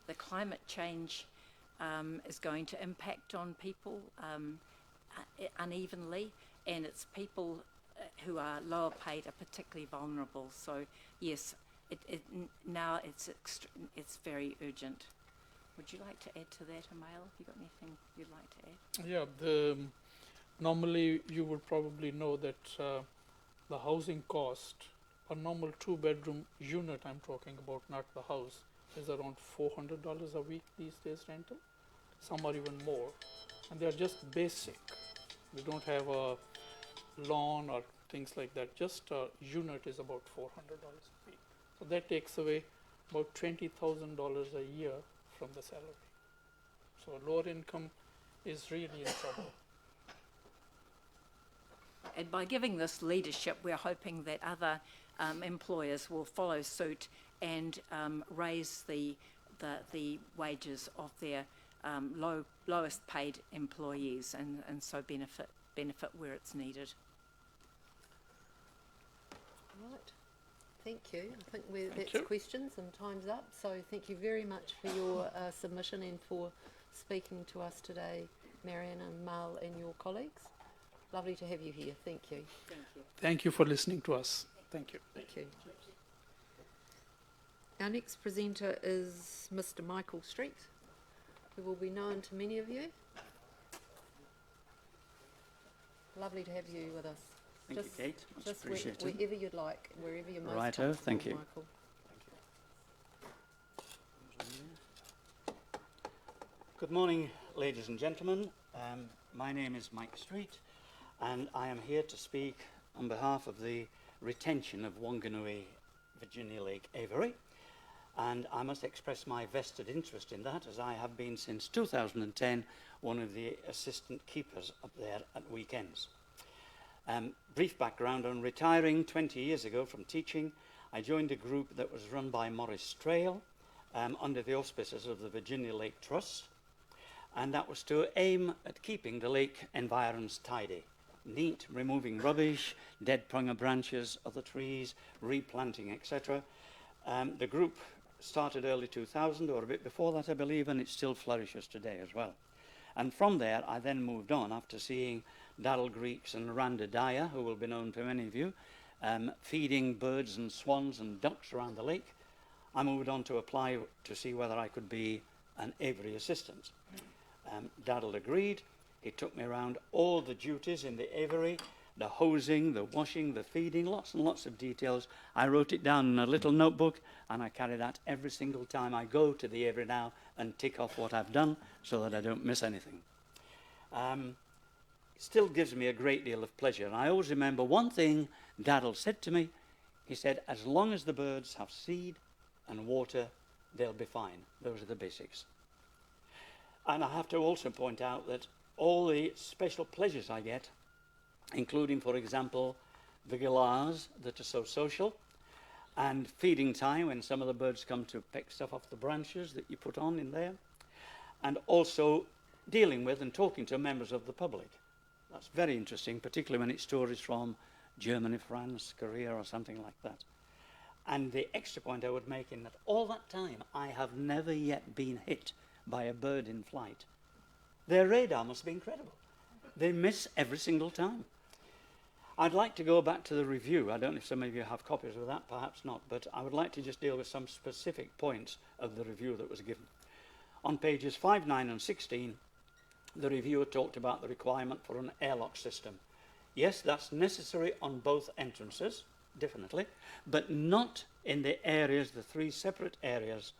the climate change is going to impact on people unevenly, and it's people who are lower paid are particularly vulnerable. So yes, now it's very urgent. Would you like to add to that, Emile? Have you got anything you'd like to add? Yeah, normally you would probably know that the housing cost, a normal 2-bedroom unit I'm talking about, not the house, is around $400 a week these days rental. Some are even more, and they're just basic. We don't have a lawn or things like that. Just a unit is about $400 a week. So that takes away about $20,000 a year from the salary. So lower income is really in trouble. And by giving this leadership, we're hoping that other employers will follow suit and raise the wages of their lowest paid employees, and so benefit where it's needed. Right. Thank you. I think that's questions and time's up. So thank you very much for your submission and for speaking to us today, Marion and Mal and your colleagues. Lovely to have you here. Thank you. Thank you. Thank you for listening to us. Thank you. Thank you. Our next presenter is Mr. Michael Street, who will be known to many of you. Lovely to have you with us. Thank you, Kate. Much appreciated. Wherever you'd like, wherever you're most Righto, comfortable, thank you. Michael. Good morning, ladies and gentlemen. My name is Mike Street, and I am here to speak on behalf of the retention of Whanganui, Virginia Lake Avery. And I must express my vested interest in that, as I have been since 2010 one of the assistant keepers up there at weekends. Brief background: on retiring 20 years ago from teaching, I joined a group that was run by Maurice Trail under the auspices of the Virginia Lake Trust, and that was to aim at keeping the lake environs tidy, neat, removing rubbish, dead prunga branches, other trees, replanting, etc. The group started early 2000, or a bit before that, I believe, and it still flourishes today as well. And from there, I then moved on after seeing Daryl Greeks and Randa Dyer, who will be known to many of you, feeding birds and swans and ducks around the lake. I moved on to apply to see whether I could be an aviary assistant. Daryl agreed. He took me around all the duties in the aviary, the hosing, the washing, the feeding, lots and lots of details. I wrote it down in a little notebook, and I carry that every single time I go to the aviary now and tick off what I've done so that I don't miss anything. It still gives me a great deal of pleasure. And I always remember one thing Daryl said to me. He said, as long as the birds have seed and water, they'll be fine. Those are the basics. And I have to also point out that all the special pleasures I get, including, for example, the galahs that are so social, and feeding time when some of the birds come to pick stuff off the branches that you put on in there, and also dealing with and talking to members of the public. That's very interesting, particularly when it's stories from Germany, France, Korea, or something like that. And the extra point I would make in that all that time, I have never yet been hit by a bird in flight. Their radar must be incredible. They miss every single time. I'd like to go back to the review. I don't know if some of you have copies of that, perhaps not, but I would like to just deal with some specific points of the review that was given. On pages 5, 9 and 16, the reviewer talked about the requirement for an airlock system. Yes, that's necessary on both entrances, definitely, but not in the areas, the 3 separate areas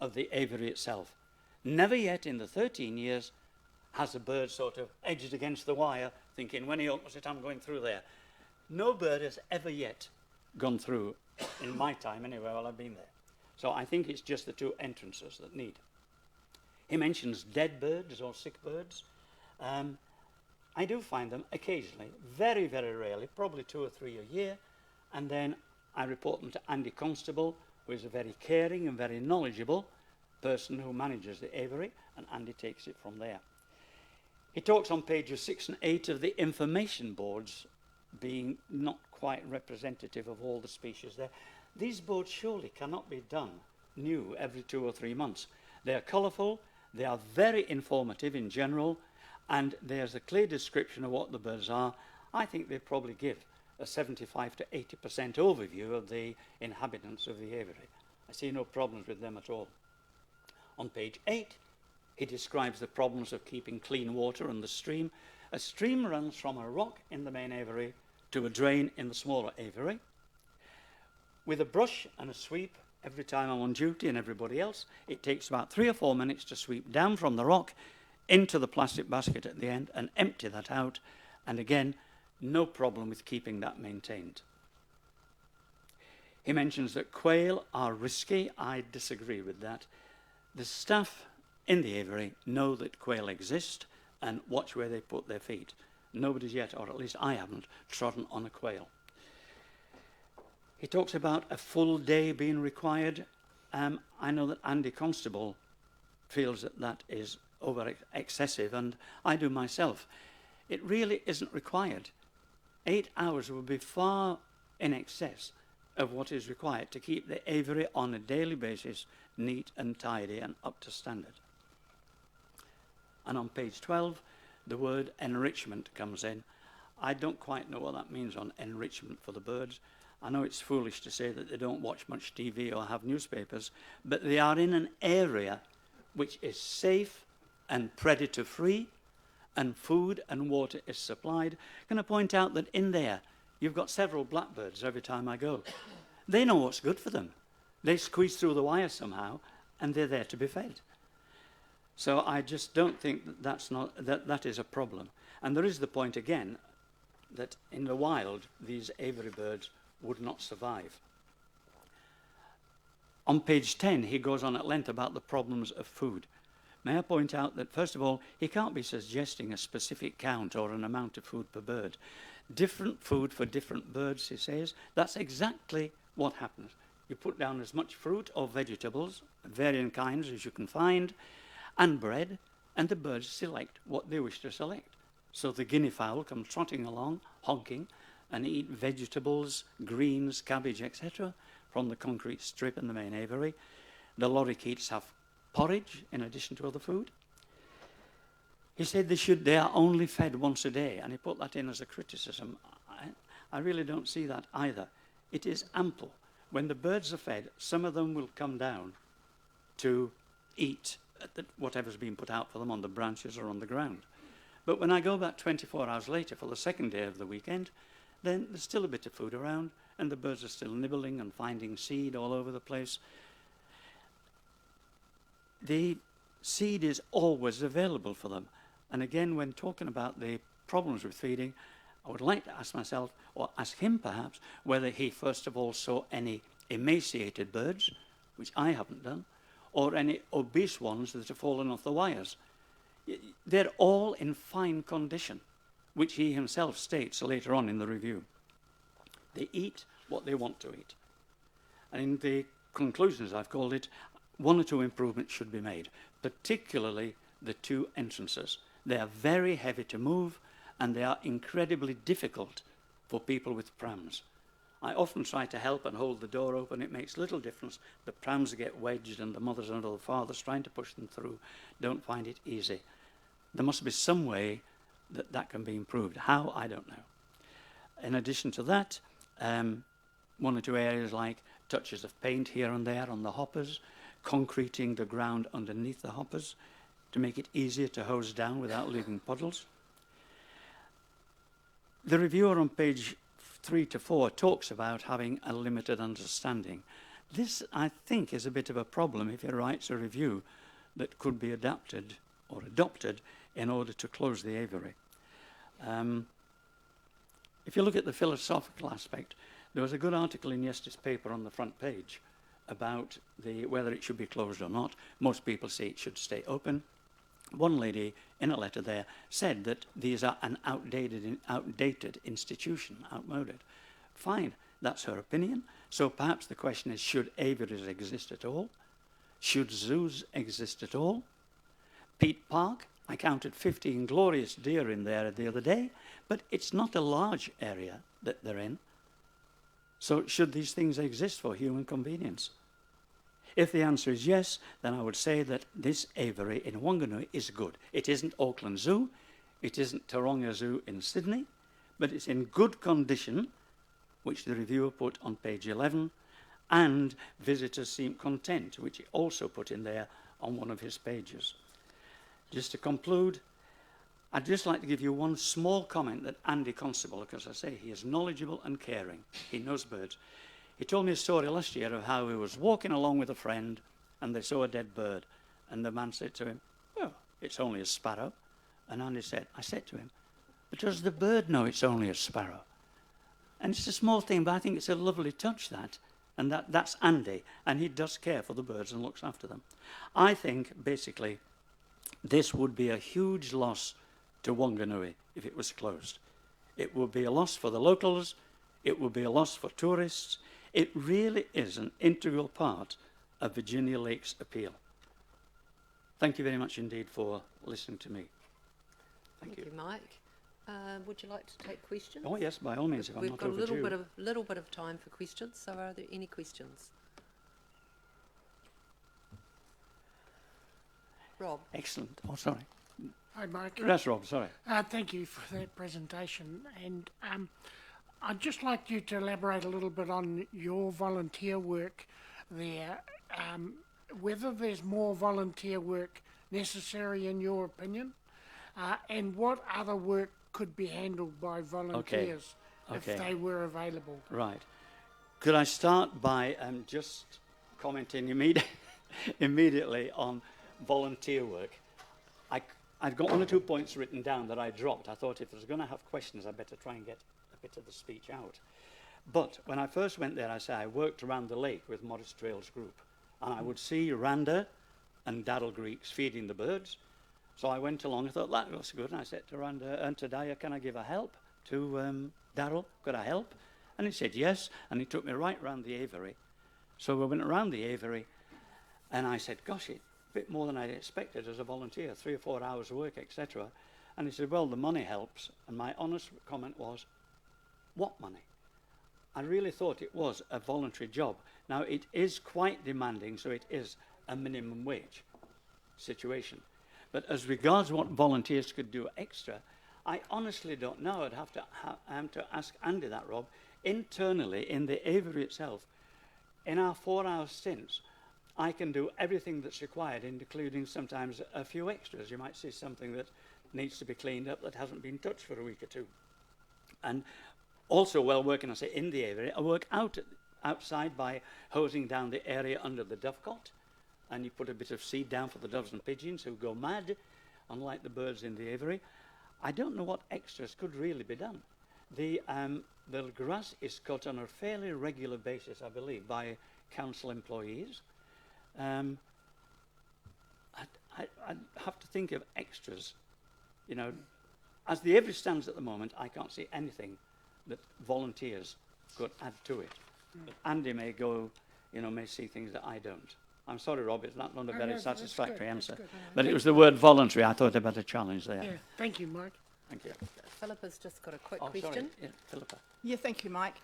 of the aviary itself. Never yet in the 13 years has a bird sort of edged against the wire, thinking, when he opens it, I'm going through there. No bird has ever yet gone through, in my time anyway, while I've been there. So I think it's just the two entrances that need. He mentions dead birds or sick birds. I do find them occasionally, very, very rarely, probably 2 or 3 a year, and then I report them to Andy Constable, who is a very caring and very knowledgeable person who manages the aviary, and Andy takes it from there. He talks on pages 6 and 8 of the information boards being not quite representative of all the species there. These boards surely cannot be done new every 2 or 3 months. They are colourful, they are very informative in general, and there's a clear description of what the birds are. I think they probably give a 75 to 80% overview of the inhabitants of the aviary. I see no problems with them at all. On page 8, he describes the problems of keeping clean water in the stream. A stream runs from a rock in the main aviary to a drain in the smaller aviary. With a brush and a sweep, every time I'm on duty and everybody else, it takes about 3 or 4 minutes to sweep down from the rock into the plastic basket at the end and empty that out. And again, no problem with keeping that maintained. He mentions that quail are risky. I disagree with that. The staff in the aviary know that quail exist and watch where they put their feet. Nobody's yet, or at least I haven't, trodden on a quail. He talks about a full day being required. I know that Andy Constable feels that that is over excessive, and I do myself. It really isn't required. 8 hours would be far in excess of what is required to keep the aviary on a daily basis neat and tidy and up to standard. And on page 12, the word enrichment comes in. I don't quite know what that means on enrichment for the birds. I know it's foolish to say that they don't watch much TV or have newspapers, but they are in an area which is safe and predator-free, and food and water is supplied. I'm going to point out that in there, you've got several blackbirds every time I go. They know what's good for them. They squeeze through the wire somehow, and they're there to be fed. So I just don't think that that is a problem. And there is the point again that in the wild, these aviary birds would not survive. On page 10, he goes on at length about the problems of food. May I point out that, first of all, he can't be suggesting a specific count or an amount of food per bird. Different food for different birds, he says. That's exactly what happens. You put down as much fruit or vegetables, varying kinds as you can find, and bread, and the birds select what they wish to select. So the guinea fowl come trotting along, honking, and eat vegetables, greens, cabbage, etc., from the concrete strip in the main aviary. The lorikeets have porridge in addition to other food. He said they are only fed once a day, and he put that in as a criticism. I really don't see that either. It is ample. When the birds are fed, some of them will come down to eat whatever's been put out for them on the branches or on the ground. But when I go back 24 hours later for the second day of the weekend, then there's still a bit of food around, and the birds are still nibbling and finding seed all over the place. The seed is always available for them. And again, when talking about the problems with feeding, I would like to ask myself, or ask him perhaps, whether he first of all saw any emaciated birds, which I haven't done, or any obese ones that have fallen off the wires. They're all in fine condition, which he himself states later on in the review. They eat what they want to eat. And in the conclusions, I've called it, 1 or 2 improvements should be made, particularly the 2 entrances. They are very heavy to move, and they are incredibly difficult for people with prams. I often try to help and hold the door open. It makes little difference. The prams get wedged, and the mothers and the fathers trying to push them through don't find it easy. There must be some way that that can be improved. How, I don't know. In addition to that, 1 or 2 areas like touches of paint here and there on the hoppers, concreting the ground underneath the hoppers to make it easier to hose down without leaving puddles. The reviewer on page 3 to 4 talks about having a limited understanding. This, I think, is a bit of a problem if he writes a review that could be adapted or adopted in order to close the aviary. If you look at the philosophical aspect, there was a good article in yesterday's paper on the front page about whether it should be closed or not. Most people say it should stay open. One lady in a letter there said that these are an outdated institution, outmoded. Fine, that's her opinion. So perhaps the question is, should aviaries exist at all? Should zoos exist at all? Peat Park, I counted 15 glorious deer in there the other day, but it's not a large area that they're in. So should these things exist for human convenience? If the answer is yes, then I would say that this aviary in Whanganui is good. It isn't Auckland Zoo, it isn't Taronga Zoo in Sydney, but it's in good condition, which the reviewer put on page 11, and visitors seem content, which he also put in there on one of his pages. Just to conclude, I'd just like to give you one small comment that Andy Constable, because I say he is knowledgeable and caring. He knows birds. He told me a story last year of how he was walking along with a friend and they saw a dead bird. And the man said to him, "Oh, it's only a sparrow." And Andy said, I said to him, "But does the bird know it's only a sparrow?" And it's a small thing, but I think it's a lovely touch, that. And that's Andy, and he does care for the birds and looks after them. I think, basically, this would be a huge loss to Whanganui if it was closed. It would be a loss for the locals. It would be a loss for tourists. It really is an integral part of Virginia Lake's appeal. Thank you very much indeed for listening to me. Thank you, Mike. Would you like to take questions? Oh yes, by all means, if I'm We've not got overdue. a little bit of time for questions, so are there any questions? Rob. Excellent. Oh, sorry. Hi, Mike. That's Rob, sorry. Thank you for that presentation. And I'd just like you to elaborate a little bit on your volunteer work there, whether there's more volunteer work necessary in your opinion, and what other work could be handled by volunteers if they were available. Right. Could I start by just commenting immediately on volunteer work? I've got one or 2 points written down that I dropped. I thought if I was going to have questions, I'd better try and get a bit of the speech out. But when I first went there, I worked around the lake with Morris Trails Group, and I would see Randa and Daryl Greeks feeding the birds. So I went along, I thought, that looks good, and I said to Randa and to Daya, "Can I give a help to Daryl? Could I help?" And he said yes, and he took me right round the aviary. So we went around the aviary, and I said, "Gosh, it's a bit more than I expected as a volunteer, 3 or 4 hours work, etc." And he said, "Well, the money helps." And my honest comment was, "What money?" I really thought it was a voluntary job. Now, it is quite demanding, so it is a minimum wage situation. But as regards what volunteers could do extra, I honestly don't know. I'd have to ask Andy that, Rob. Internally, in the aviary itself, in our 4-hour stints, I can do everything that's required, including sometimes a few extras. You might see something that needs to be cleaned up that hasn't been touched for a week or two. And also, while working, in the aviary, I work outside by hosing down the area under the dovecot, and you put a bit of seed down for the doves and pigeons who go mad, unlike the birds in the aviary. I don't know what extras could really be done. The grass is cut on a fairly regular basis, I believe, by council employees. I'd have to think of extras. You know, as the aviary stands at the moment, I can't see anything that volunteers could add to it. But Andy may may see things that I don't. I'm sorry, Rob, it's not a very satisfactory answer. But it was the word voluntary I thought about a challenge there. Yeah, thank you, Mike. Thank you. Philippa's just got a quick Sorry. question. Yeah, Philippa. Yeah, thank you, Mike.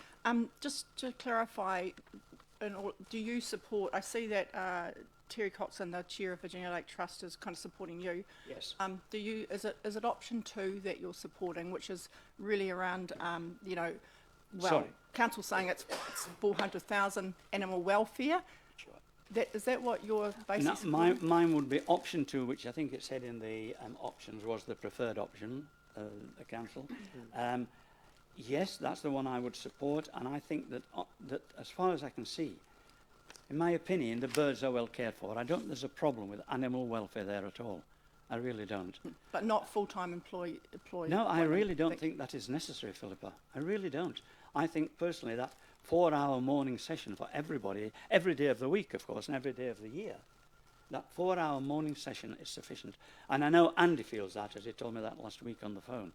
Just to clarify, do you support, I see that Terry Coxon, the chair of Virginia Lake Trust, is kind of supporting you. Yes. Is it option 2 that you're supporting, which is really around, Sorry. council saying it's 400,000 animal welfare? Sure. Is that what you're basically No, mine would be option 2, which I think it said in the options was the preferred option, the council. Yes, that's the one I would support, and I think that as far as I can see, in my opinion, the birds are well cared for. I don't think there's a problem with animal welfare there at all. I really don't. But not full-time employee. No, I really don't think that is necessary, Philippa. I really don't. I think personally that 4-hour morning session for everybody, every day of the week, of course, and every day of the year, that 4-hour morning session is sufficient. And I know Andy feels that, as he told me that last week on the phone.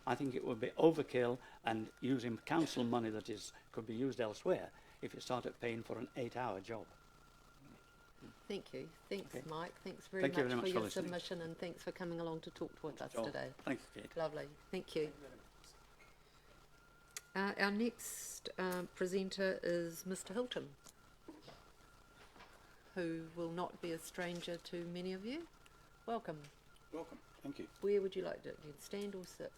I think it would be overkill and using council money that could be used elsewhere if you started paying for an 8-hour job. Thank you. Thanks, Okay. Mike. Thanks very Thank you much very for much for your listening. submission, and thanks for coming along to talk with us Joel. today. Thanks, Kate. Lovely. Thank you. Our next presenter is Mr. Hylton, who will not be a stranger to many of you. Welcome. Welcome. Thank you. Where would you like to stand or sit?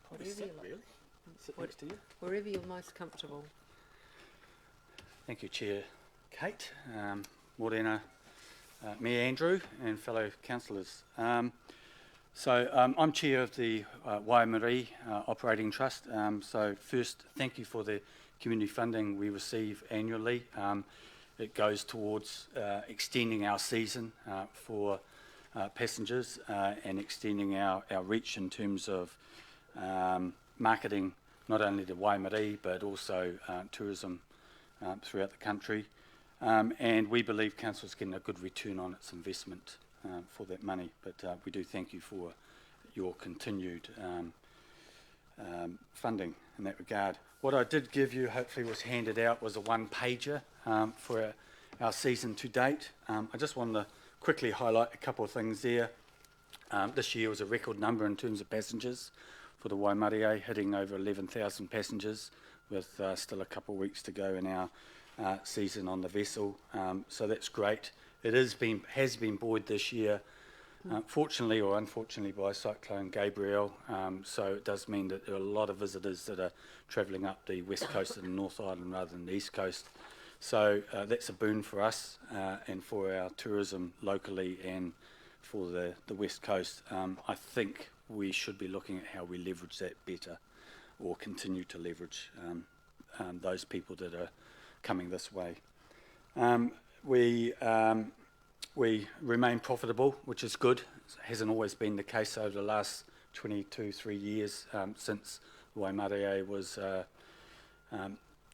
Probably Wherever sit, you like. really. Sit next to you. Wherever you're most comfortable. Thank you, Chair Kate, Morena, Mayor Andrew, and fellow councillors. I'm Chair of the Waimarie Operating Trust. So first, thank you for the community funding we receive annually. It goes towards extending our season for passengers and extending our reach in terms of marketing not only the Waimarie but also tourism throughout the country. And we believe Council's getting a good return on its investment for that money. But we do thank you for your continued funding in that regard. What I did give you, hopefully was handed out, was a one-pager for our season to date. I just wanted to quickly highlight a couple of things there. This year was a record number in terms of passengers for the Waimarie, hitting over 11,000 passengers, with still a couple of weeks to go in our season on the vessel. So that's great. It has been buoyed this year, fortunately or unfortunately, by Cyclone Gabriel. So it does mean that there are a lot of visitors that are travelling up the west coast of the North Island rather than the east coast. So that's a boon for us and for our tourism locally and for the west coast. I think we should be looking at how we leverage that better, or continue to leverage those people that are coming this way. We remain profitable, which is good. It hasn't always been the case over the last 3 years since Waimarie was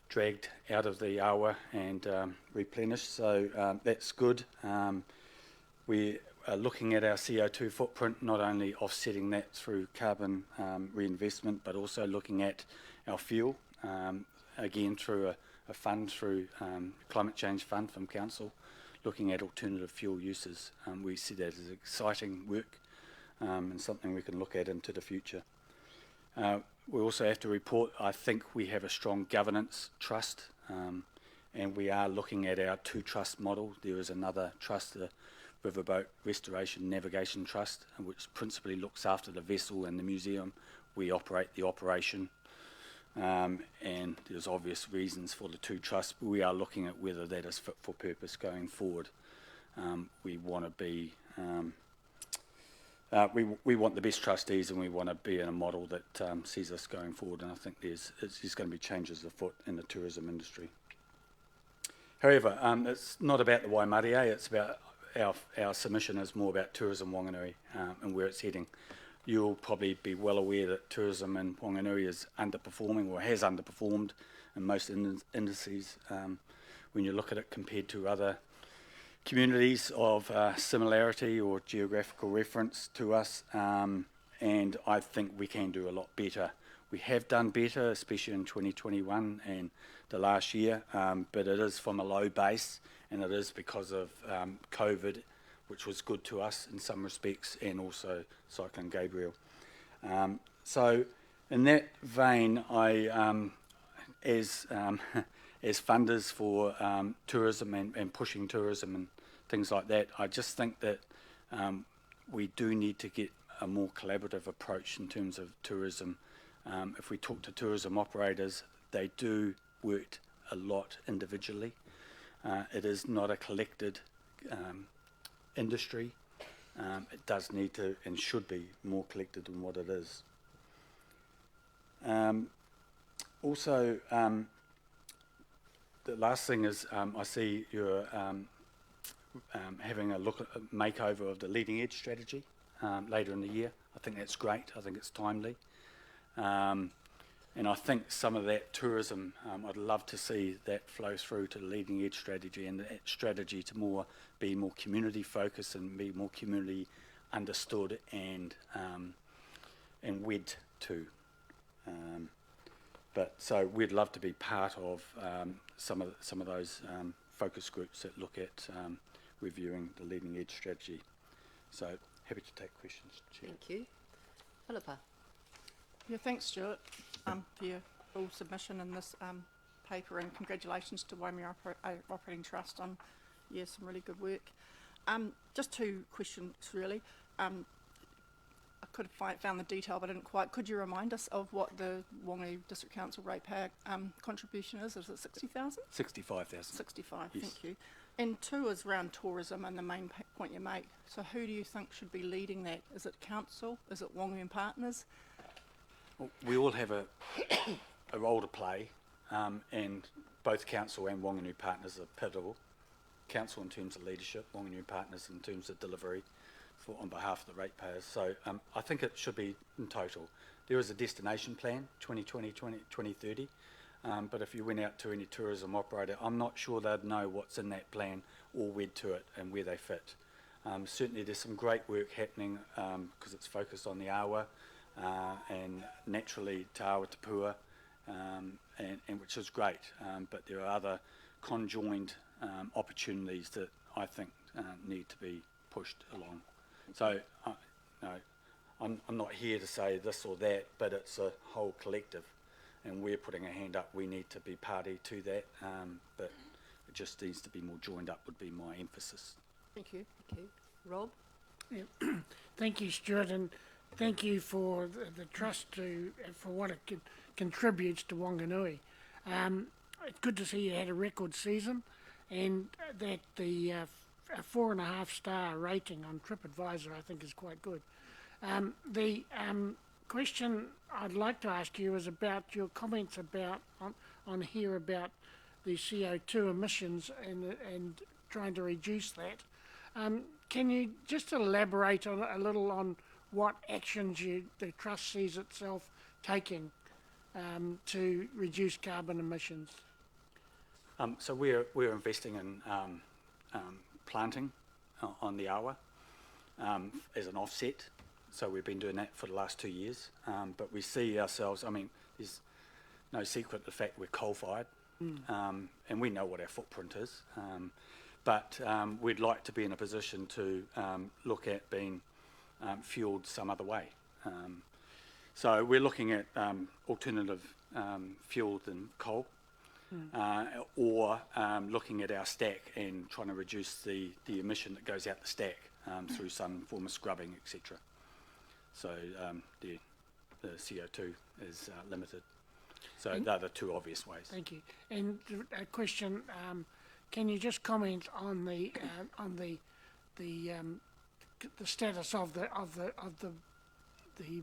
dragged out of the awa and replenished, so that's good. We are looking at our CO2 footprint, not only offsetting that through carbon reinvestment, but also looking at our fuel, again through a fund, through Climate Change Fund from Council, looking at alternative fuel uses. We see that as exciting work and something we can look at into the future. We also have to report, I think we have a strong governance trust, and we are looking at our two-trust model. There is another trust, the Riverboat Restoration Navigation Trust, which principally looks after the vessel and the museum. We operate the operation, and there's obvious reasons for the two trusts, but we are looking at whether that is fit for purpose going forward. We want to be, we want the best trustees, and we want to be in a model that sees us going forward, and I think there's going to be changes afoot in the tourism industry. However, it's not about the Waimarie, it's about our submission is more about tourism Whanganui and where it's heading. You'll probably be well aware that tourism in Whanganui is underperforming, or has underperformed in most indices when you look at it compared to other communities of similarity or geographical reference to us, and I think we can do a lot better. We have done better, especially in 2021 and the last year, but it is from a low base, and it is because of COVID, which was good to us in some respects, and also Cyclone Gabriel. So in that vein, I, as funders for tourism and pushing tourism and things like that, I just think that we do need to get a more collaborative approach in terms of tourism. If we talk to tourism operators, they do work a lot individually. It is not a collected industry. It does need to and should be more collected than what it is. Also, the last thing is I see you're having a look at a makeover of the leading edge strategy. later in the year. I think that's great. I think it's timely. And I think some of that tourism, I'd love to see that flow through to the leading edge strategy, and that strategy to be more community focused and be more community understood and wed to. But so we'd love to be part of some of those focus groups that look at reviewing the leading edge strategy. So happy to take questions, Chair. Thank you. Philippa. Yeah, thanks, Stuart, for your full submission in this paper, and congratulations to Waimarie Operating Trust on, some really good work. Just two questions, really. I could have found the detail, but I didn't quite. Could you remind us of what the Whanganui District Council ratepayer contribution is? Is it 60,000? 65,000. 65, yes. Thank you. And two is around tourism and the main point you make. So who do you think should be leading that? Is it council? Is it Whanganui Partners? Well, we all have a role to play, and both council and Whanganui Partners are pivotal. Council in terms of leadership, Whanganui Partners in terms of delivery on behalf of the ratepayers. So I think it should be in total. There is a destination plan, 2020-2030, but if you went out to any tourism operator, I'm not sure they'd know what's in that plan or wed to it and where they fit. Certainly there's some great work happening because it's focused on the awa and naturally Te Awa Te Pua, and which is great, but there are other conjoined opportunities that I think need to be pushed along. So I'm not here to say this or that, but it's a whole collective, and we're putting a hand up. We need to be party to that, but it just needs to be more joined up would be my emphasis. Thank you. Thank you. Rob? Yeah. Thank you, Stuart, and thank you for the trust for what it contributes to Whanganui. It's good to see you had a record season, and that the a 4.5-star rating on TripAdvisor I think is quite good. The question I'd like to ask you is about your comments about on here about the CO2 emissions and trying to reduce that. Can you just elaborate on a little on what actions the Trust sees itself taking to reduce carbon emissions? So we're investing in planting on the awa as an offset. So we've been doing that for the last 2 years. But we see ourselves, I mean, there's no secret the fact we're coal-fired, and we know what our footprint is. But we'd like to be in a position to look at being fuelled some other way. So we're looking at alternative fuel than coal, or looking at our stack and trying to reduce the emission that goes out the stack through some form of scrubbing, etc. So the CO2 is limited. So they're the two obvious ways. Thank you. And a question: can you just comment on the status of the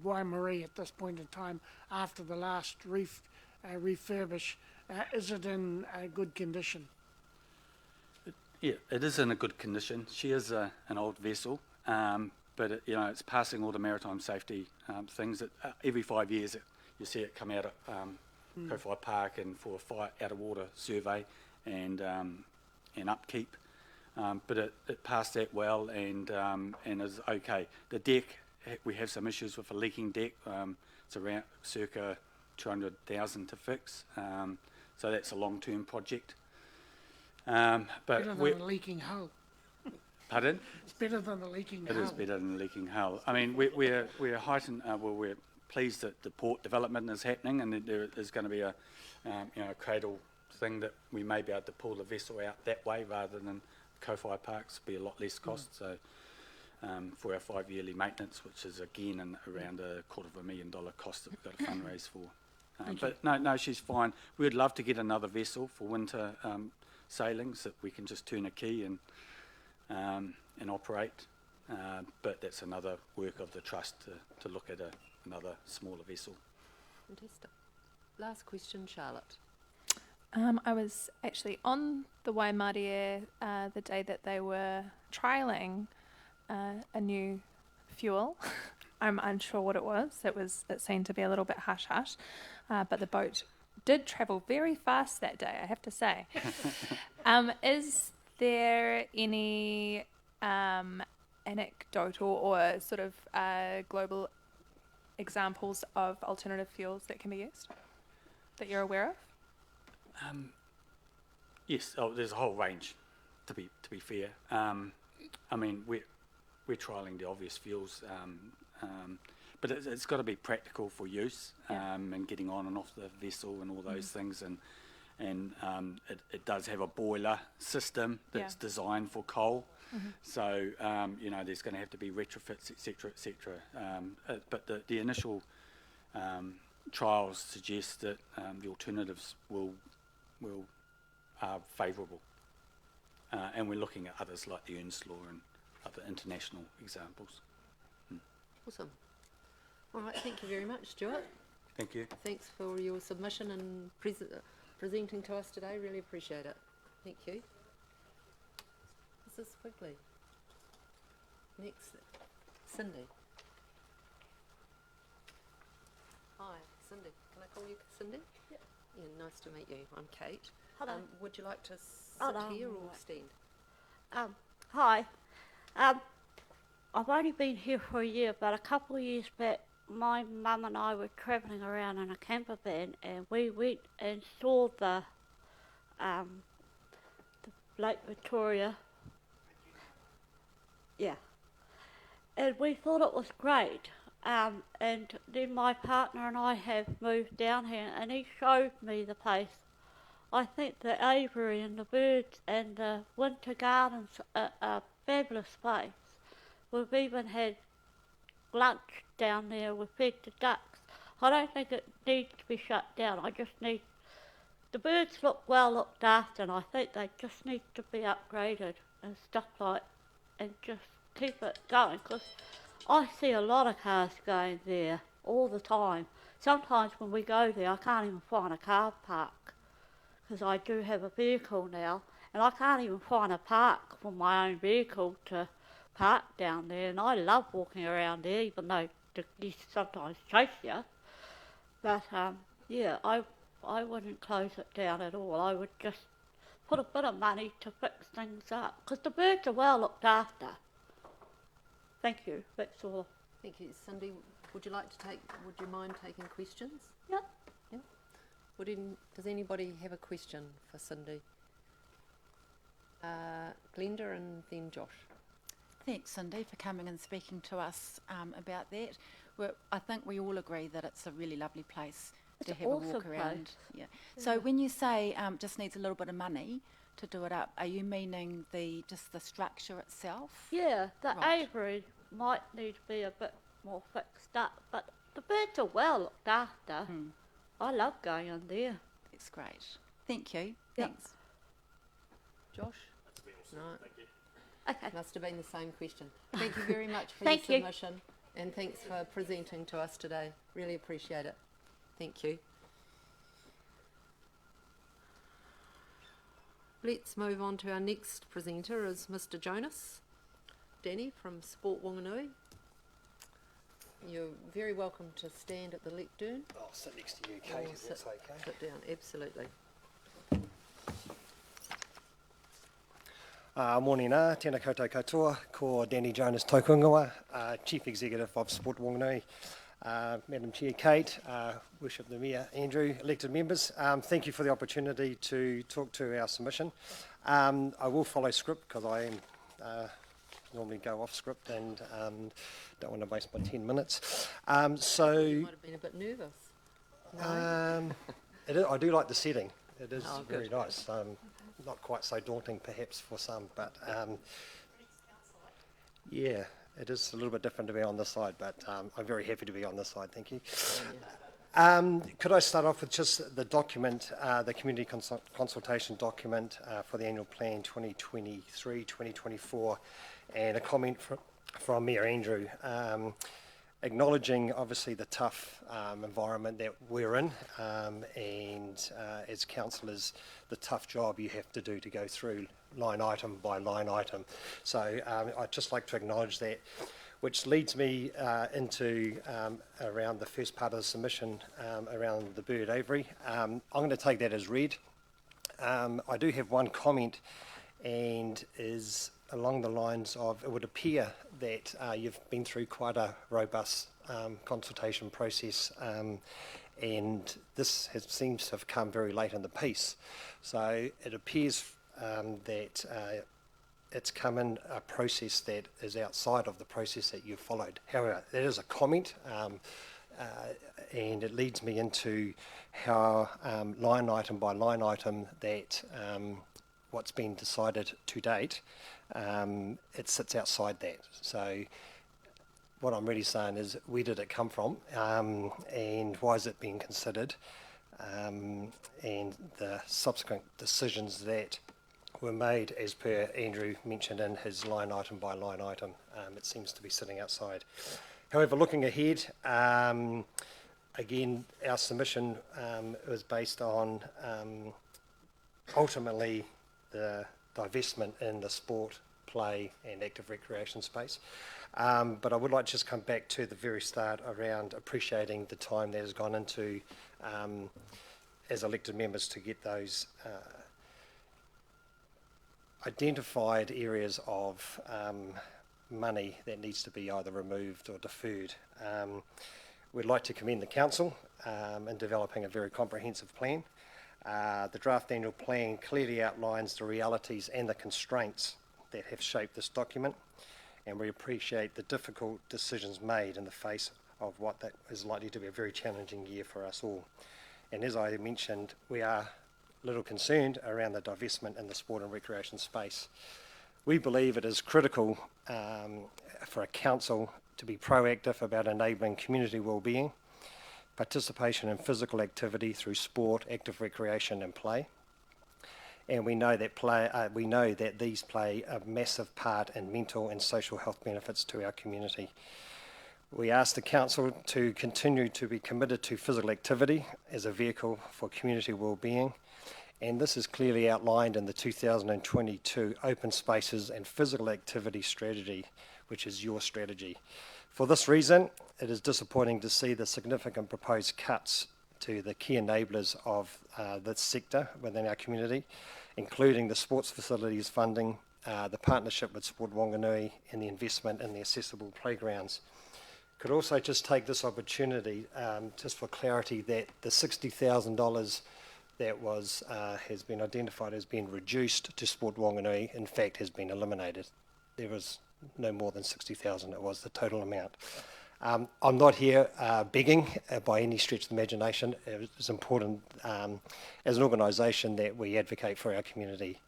Waimarie at this point in time after the last refurbish? Is it in good condition? Yeah, it is in a good condition. She is an old vessel, but it's passing all the maritime safety things. That every 5 years you see it come out at Kowhai Park and for a fire out of water survey and upkeep. But it passed that well and is okay. The deck, we have some issues with a leaking deck. It's around circa 200,000 to fix. So that's a long-term project. But better than a leaking hull. Pardon? It's better than a leaking hull. It is better than a leaking hull. I mean, we're heightened. We're pleased that the port development is happening, and that there is going to be a cradle thing that we may be able to pull the vessel out that way rather than Kowhai Parks. Be a lot less cost. So for our 5-yearly maintenance, which is again around $250,000 cost that we've got to fundraise for. But no, she's fine. We'd love to get another vessel for winter sailings that we can just turn a key and operate. But that's another work of the trust to look at another smaller vessel. Fantastic. Last question, Charlotte. I was actually on the Waimarie the day that they were trialling a new fuel. I'm unsure what it was. It seemed to be a little bit hush-hush, but the boat did travel very fast that day, I have to say. Is there any anecdotal or sort of global examples of alternative fuels that can be used that you're aware of? Yes, there's a whole range. To be fair, I mean we're trialling the obvious fuels, but it's got to be practical for use, and getting on and off the vessel and all those things, and it does have a boiler system that's designed for coal. So you know, there's going to have to be retrofits, etc., etc. But the initial trials suggest that the alternatives are favourable, and we're looking at others like the Earnslaw and other international examples. Awesome. All right, thank you very much, Stuart. Thank you. Thanks for your submission and presenting to us today. Really appreciate it. Thank you. This is Wigley. Next, Cindy. Hi, Cindy. Can I call you Cindy? Yep. Yeah, nice to meet you. I'm Kate. Hello. Would you like to sit here or stand? Hi. I've only been here for a year, but a couple of years back, my mum and I were travelling around in a camper van, and we went and saw the Lake Victoria. Yeah. And we thought it was great. And then my partner and I have moved down here, and he showed me the place. I think the aviary and the birds and the winter gardens are a fabulous place. We've even had lunch down there. We fed the ducks. I don't think it needs to be shut down. I just need... The birds look well looked after, and I think they just need to be upgraded and stuff like, and just keep it going, because I see a lot of cars going there all the time. Sometimes when we go there, I can't even find a car park, because I do have a vehicle now, and I can't even find a park for my own vehicle to park down there, and I love walking around there, even though the geese sometimes chase you. But yeah, I wouldn't close it down at all. I would just put a bit of money to fix things up, because the birds are well looked after. Thank you, that's all. Thank you. Cindy, would you mind taking questions? Yep. Yeah. Does anybody have a question for Cindy? Glenda and then Josh. Thanks, Cindy, for coming and speaking to us about that. I think we all agree that it's a really lovely place to have a walk around. Yeah. So when you say just needs a little bit of money to do it up, are you meaning just the structure itself? Yeah, the aviary might need to be a bit more fixed up, but the birds are well looked after. I love going in there. It's great. Thank you. Yep. Thanks. Josh? No. Thank you. Okay. Must have been the same question. Thank you very much for Thank your you. submission, and thanks for presenting to us today. Really appreciate it. Thank you. Let's move on to our next presenter is Mr. Jonas. Danny from Sport Whanganui. You're very welcome to stand at the lectern. I'll sit next to you, Kate, if that's okay. Sit down, absolutely. Morning, tēnā koutou katoa, ko Danny Jonas Taukungawa, Chief Executive of Sport Whanganui. Madam Chair Kate, Worship the Mayor Andrew, elected members, thank you for the opportunity to talk to our submission. I will follow script because I am normally go off script and don't want to waste my 10 minutes. You might have been a bit nervous. I do like the setting. It is very good. nice. Not quite so daunting perhaps for some, but yeah, it is a little bit different to be on this side, but I'm very happy to be on this side, thank you. Could I start off with just the document, the community consultation document for the annual plan 2023-2024, and a comment from Mayor Andrew, acknowledging obviously the tough environment that we're in, and as councillors, the tough job you have to do to go through line item by line item. So I'd just like to acknowledge that which leads me into around the first part of the submission around the bird aviary. I'm going to take that as read. I do have one comment, and is along the lines of, it would appear that you've been through quite a robust consultation process, and this seems to have come very late in the piece. So it appears that it's come in a process that is outside of the process that you've followed. However, that is a comment, and it leads me into how line item by line item that what's been decided to date, it sits outside that. So what I'm really saying is, where did it come from, and why is it being considered, and the subsequent decisions that were made as per Andrew mentioned in his line item by line item. It seems to be sitting outside. However, looking ahead, again, our submission was based on ultimately the divestment in the sport, play and active recreation space. But I would like to just come back to the very start around appreciating the time that has gone into, as elected members, to get those identified areas of money that needs to be either removed or deferred. We'd like to commend the council in developing a very comprehensive plan. The draft annual plan clearly outlines the realities and the constraints that have shaped this document, and we appreciate the difficult decisions made in the face of what that is likely to be a very challenging year for us all. And as I mentioned, we are little concerned around the divestment in the sport and recreation space. We believe it is critical for a council to be proactive about enabling community wellbeing, participation in physical activity through sport, active recreation and play. And we know that these play a massive part in mental and social health benefits to our community. We ask the council to continue to be committed to physical activity as a vehicle for community wellbeing, and this is clearly outlined in the 2022 Open Spaces and Physical Activity Strategy, which is your strategy. For this reason, it is disappointing to see the significant proposed cuts to the key enablers of this sector within our community, including the sports facilities funding, the partnership with Sport Whanganui, and the investment in the accessible playgrounds. Could also just take this opportunity, just for clarity, that the $60,000 that has been identified as being reduced to Sport Whanganui, in fact, has been eliminated. There was no more than 60,000. It was the total amount. I'm not here begging by any stretch of the imagination. It's important as an organisation that we advocate for our community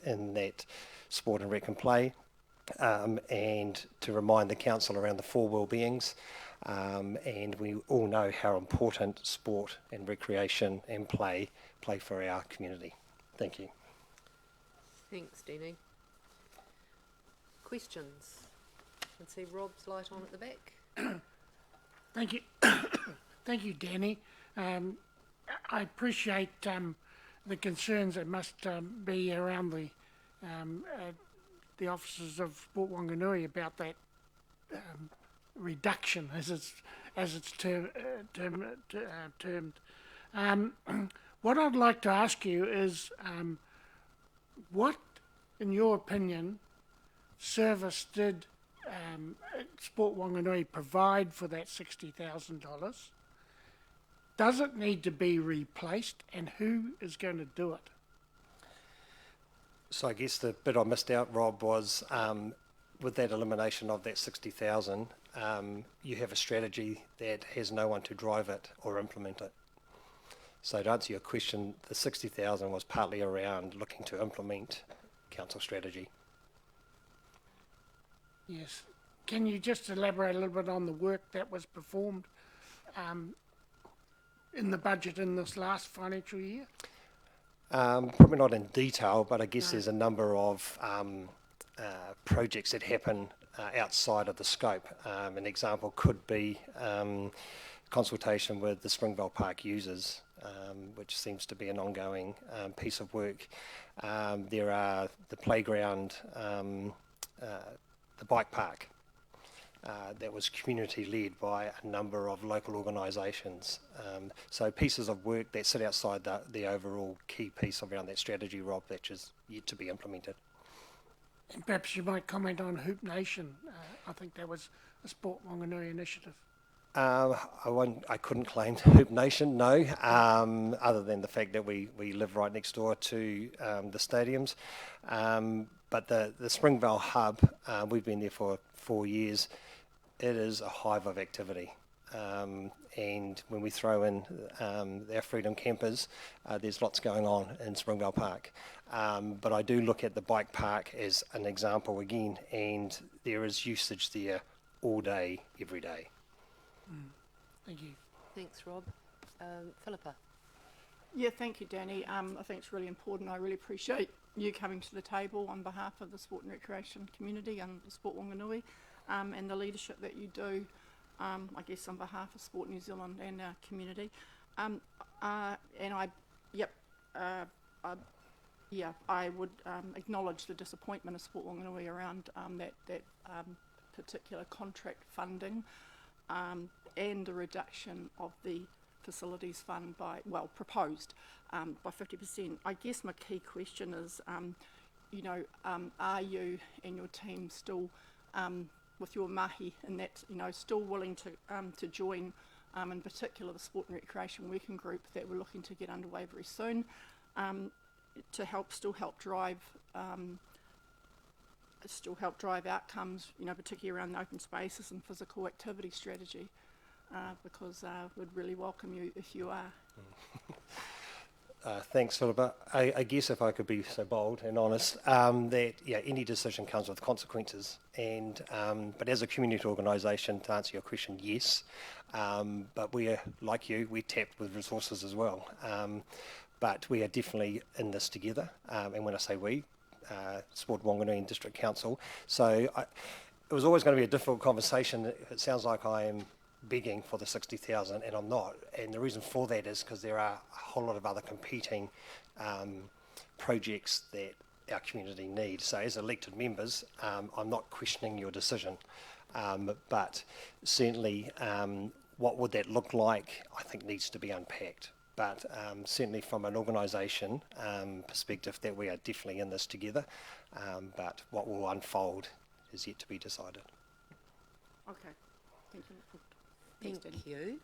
in that sport and rec and play, and to remind the council around the four well-beings. And we all know how important sport and recreation and play for our community. Thank you. Thanks, Denny. Questions? I can see Rob's light on at the back. Thank you. Thank you, Danny. I appreciate the concerns that must be around the officers of Sport Whanganui about that reduction, as it's termed. What I'd like to ask you is, what, in your opinion, service did Sport Whanganui provide for that $60,000? Does it need to be replaced, and who is going to do it? So I guess the bit I missed out, Rob, was with that elimination of that 60,000, you have a strategy that has no one to drive it or implement it. So to answer your question, the 60,000 was partly around looking to implement council strategy. Yes. Can you just elaborate a little bit on the work that was performed in the budget in this last financial year? Probably not in detail, but I guess there's a number of projects that happen outside of the scope. An example could be consultation with the Springvale Park users, which seems to be an ongoing piece of work. There are the playground, the bike park, that was community-led by a number of local organisations. So pieces of work that sit outside the overall key piece around that strategy, Rob, that's just yet to be implemented. And perhaps you might comment on Hoop Nation. I think that was a Sport Whanganui initiative. I couldn't claim Hoop Nation, no, other than the fact that we live right next door to the stadiums. But the Springvale hub, we've been there for 4 years. It is a hive of activity. And when we throw in our Freedom Campers, there's lots going on in Springvale Park. But I do look at the bike park as an example again, and there is usage there all day, every day. Thank you. Thanks, Rob. Philippa. Yeah, thank you, Danny. I think it's really important. I really appreciate you coming to the table on behalf of the sport and recreation community and the Sport Whanganui, and the leadership that you do, I guess, on behalf of Sport New Zealand and our community. And I would acknowledge the disappointment of Sport Whanganui around that particular contract funding, and the reduction of the facilities fund proposed by 50%. I guess my key question is, are you and your team still, with your mahi, and that, still willing to join, in particular the Sport and Recreation Working Group that we're looking to get underway very soon, to still help drive outcomes, particularly around the open spaces and physical activity strategy, because we'd really welcome you if you are. Thanks, Philippa. I guess if I could be so bold and honest, that any decision comes with consequences, and but as a community organisation, to answer your question, yes, but we are, like you, we're tapped with resources as well, but we are definitely in this together, and when I say we, Sport Whanganui and District Council, so it was always going to be a difficult conversation. It sounds like I am begging for the 60,000, and I'm not, and the reason for that is because there are a whole lot of other competing projects that our community needs. So as elected members, I'm not questioning your decision, but certainly what would that look like, I think needs to be unpacked. But certainly from an organisation perspective, that we are definitely in this together, but what will unfold is yet to be decided. Okay, thank you. Thank you.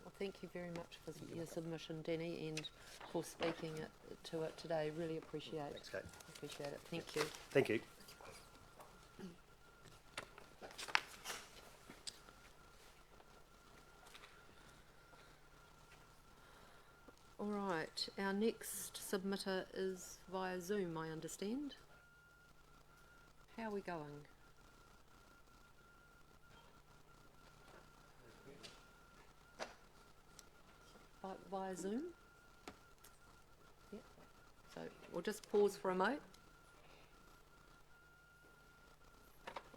Well, thank you very much for your submission, Danny, and for speaking to it today. Really appreciate it. Thanks, Kate. Appreciate it. Thank you. Thank you. All right. Our next submitter is via Zoom, I understand. How are we going? Via Zoom? Yep. So we'll just pause for a moment.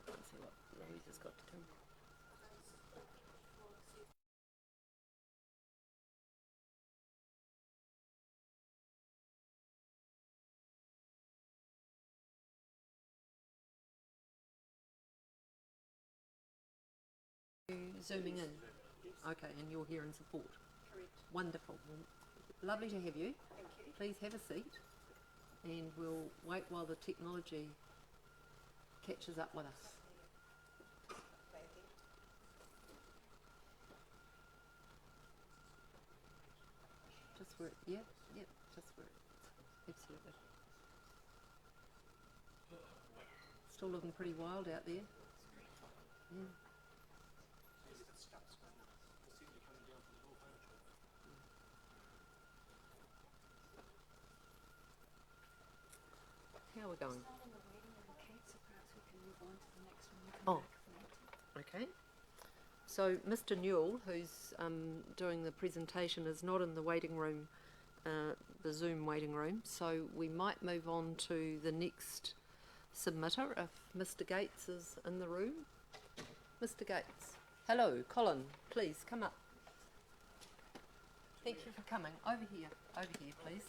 Let's see what Louise has got to do. Zooming in. Okay, and you're here in support. Correct. Wonderful. Lovely to have you. Thank you. Please have a seat, and we'll wait while the technology catches up with us. Just where, just where, absolutely. Still looking pretty wild out there. Yeah. How are we going? Oh, okay. So Mr. Newell, who's doing the presentation, is not in the waiting room, the Zoom waiting room, so we might move on to the next submitter if Mr. Gates is in the room. Mr. Gates. Hello, Colin, please come up. Thank you for coming. Over here, please.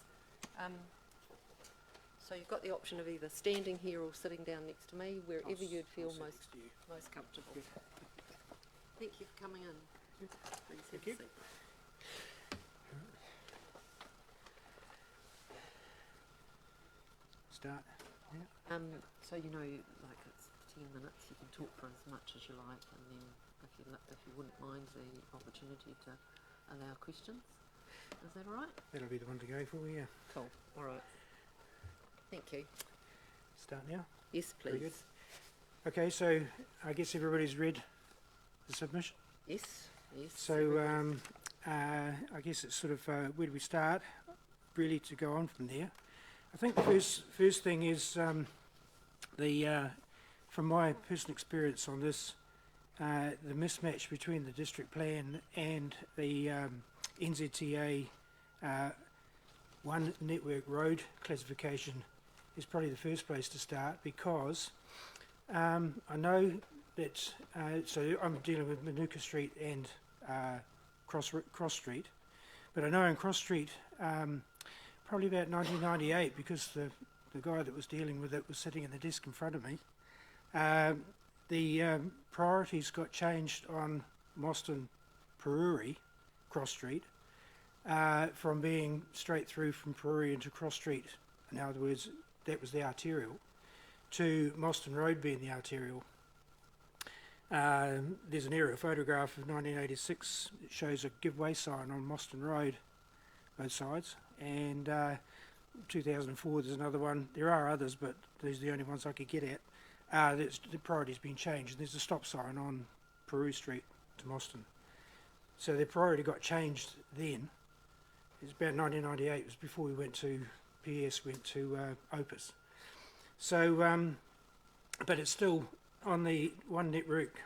So you've got the option of either standing here or sitting down next to me, wherever you'd feel most comfortable. Thank you for coming in. Please have a seat. Start. Yeah. So you know, like it's 10 minutes. You can talk for as much as you like, and then if you wouldn't mind the opportunity to allow questions, is that all right? That'll be the one to go for, yeah. Cool. All right. Thank you. Start now? Yes, please. Very good. Okay, so I guess everybody's read the submission? Yes. Yes. So I guess it's sort of where do we start? Really to go on from there. I think the first thing is from my personal experience on this, the mismatch between the district plan and the NZTA one network road classification is probably the first place to start, because I know that, so I'm dealing with Manuka Street and Cross Street, but I know in Cross Street, probably about 1998, because the guy that was dealing with it was sitting at the desk in front of me, the priorities got changed on Moston Peruri, Cross Street, from being straight through from Peruri into Cross Street, in other words, that was the arterial, to Moston Road being the arterial. There's an aerial photograph of 1986 that shows a give way sign on Moston Road, both sides, and 2004 there's another one. There are others, but these are the only ones I could get at. The priority's been changed, and there's a stop sign on Peru Street to Moston. So the priority got changed then. It's about 1998, it was before we went to PS, went to Opus. So, but it's still on the one network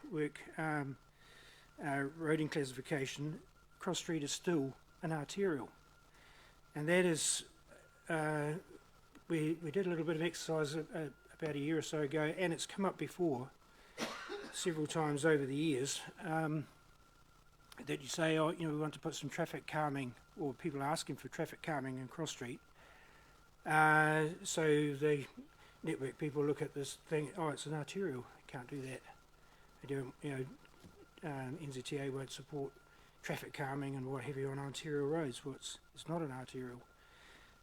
roading classification. Cross Street is still an arterial, and that is we did a little bit of exercise about a year or so ago, and it's come up before several times over the years, that you say, oh, you know, we want to put some traffic calming, or people are asking for traffic calming in Cross Street. So the network people look at this thing, oh, it's an arterial, can't do that. They don't, you know, NZTA won't support traffic calming and what have you on arterial roads. Well, it's not an arterial.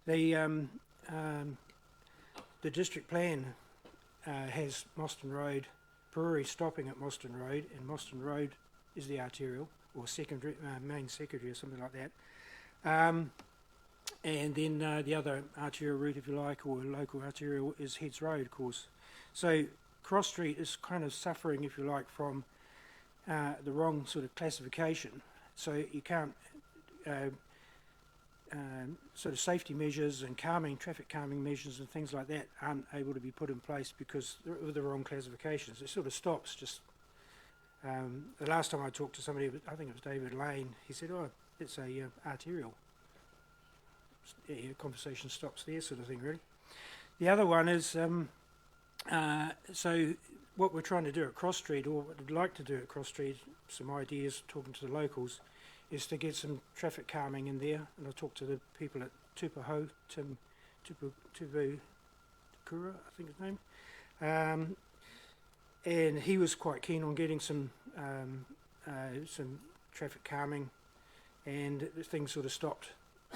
The district plan has Moston Road, Peruri stopping at Moston Road, and Moston Road is the arterial, or secondary, main secondary or something like that. And then the other arterial route, if you like, or local arterial, is Heads Road, of course. So Cross Street is kind of suffering, if you like, from the wrong sort of classification. So you can't, sort of safety measures and traffic calming measures and things like that aren't able to be put in place because of the wrong classifications. It sort of stops just. The last time I talked to somebody, I think it was David Lane, he said, oh, it's a arterial. Conversation stops there, sort of thing, really. The other one is, so what we're trying to do at Cross Street, or what I'd like to do at Cross Street, some ideas, talking to the locals, is to get some traffic calming in there. And I talked to the people at Tupaho, Tupukura, I think his name. And he was quite keen on getting some traffic calming, and things sort of stopped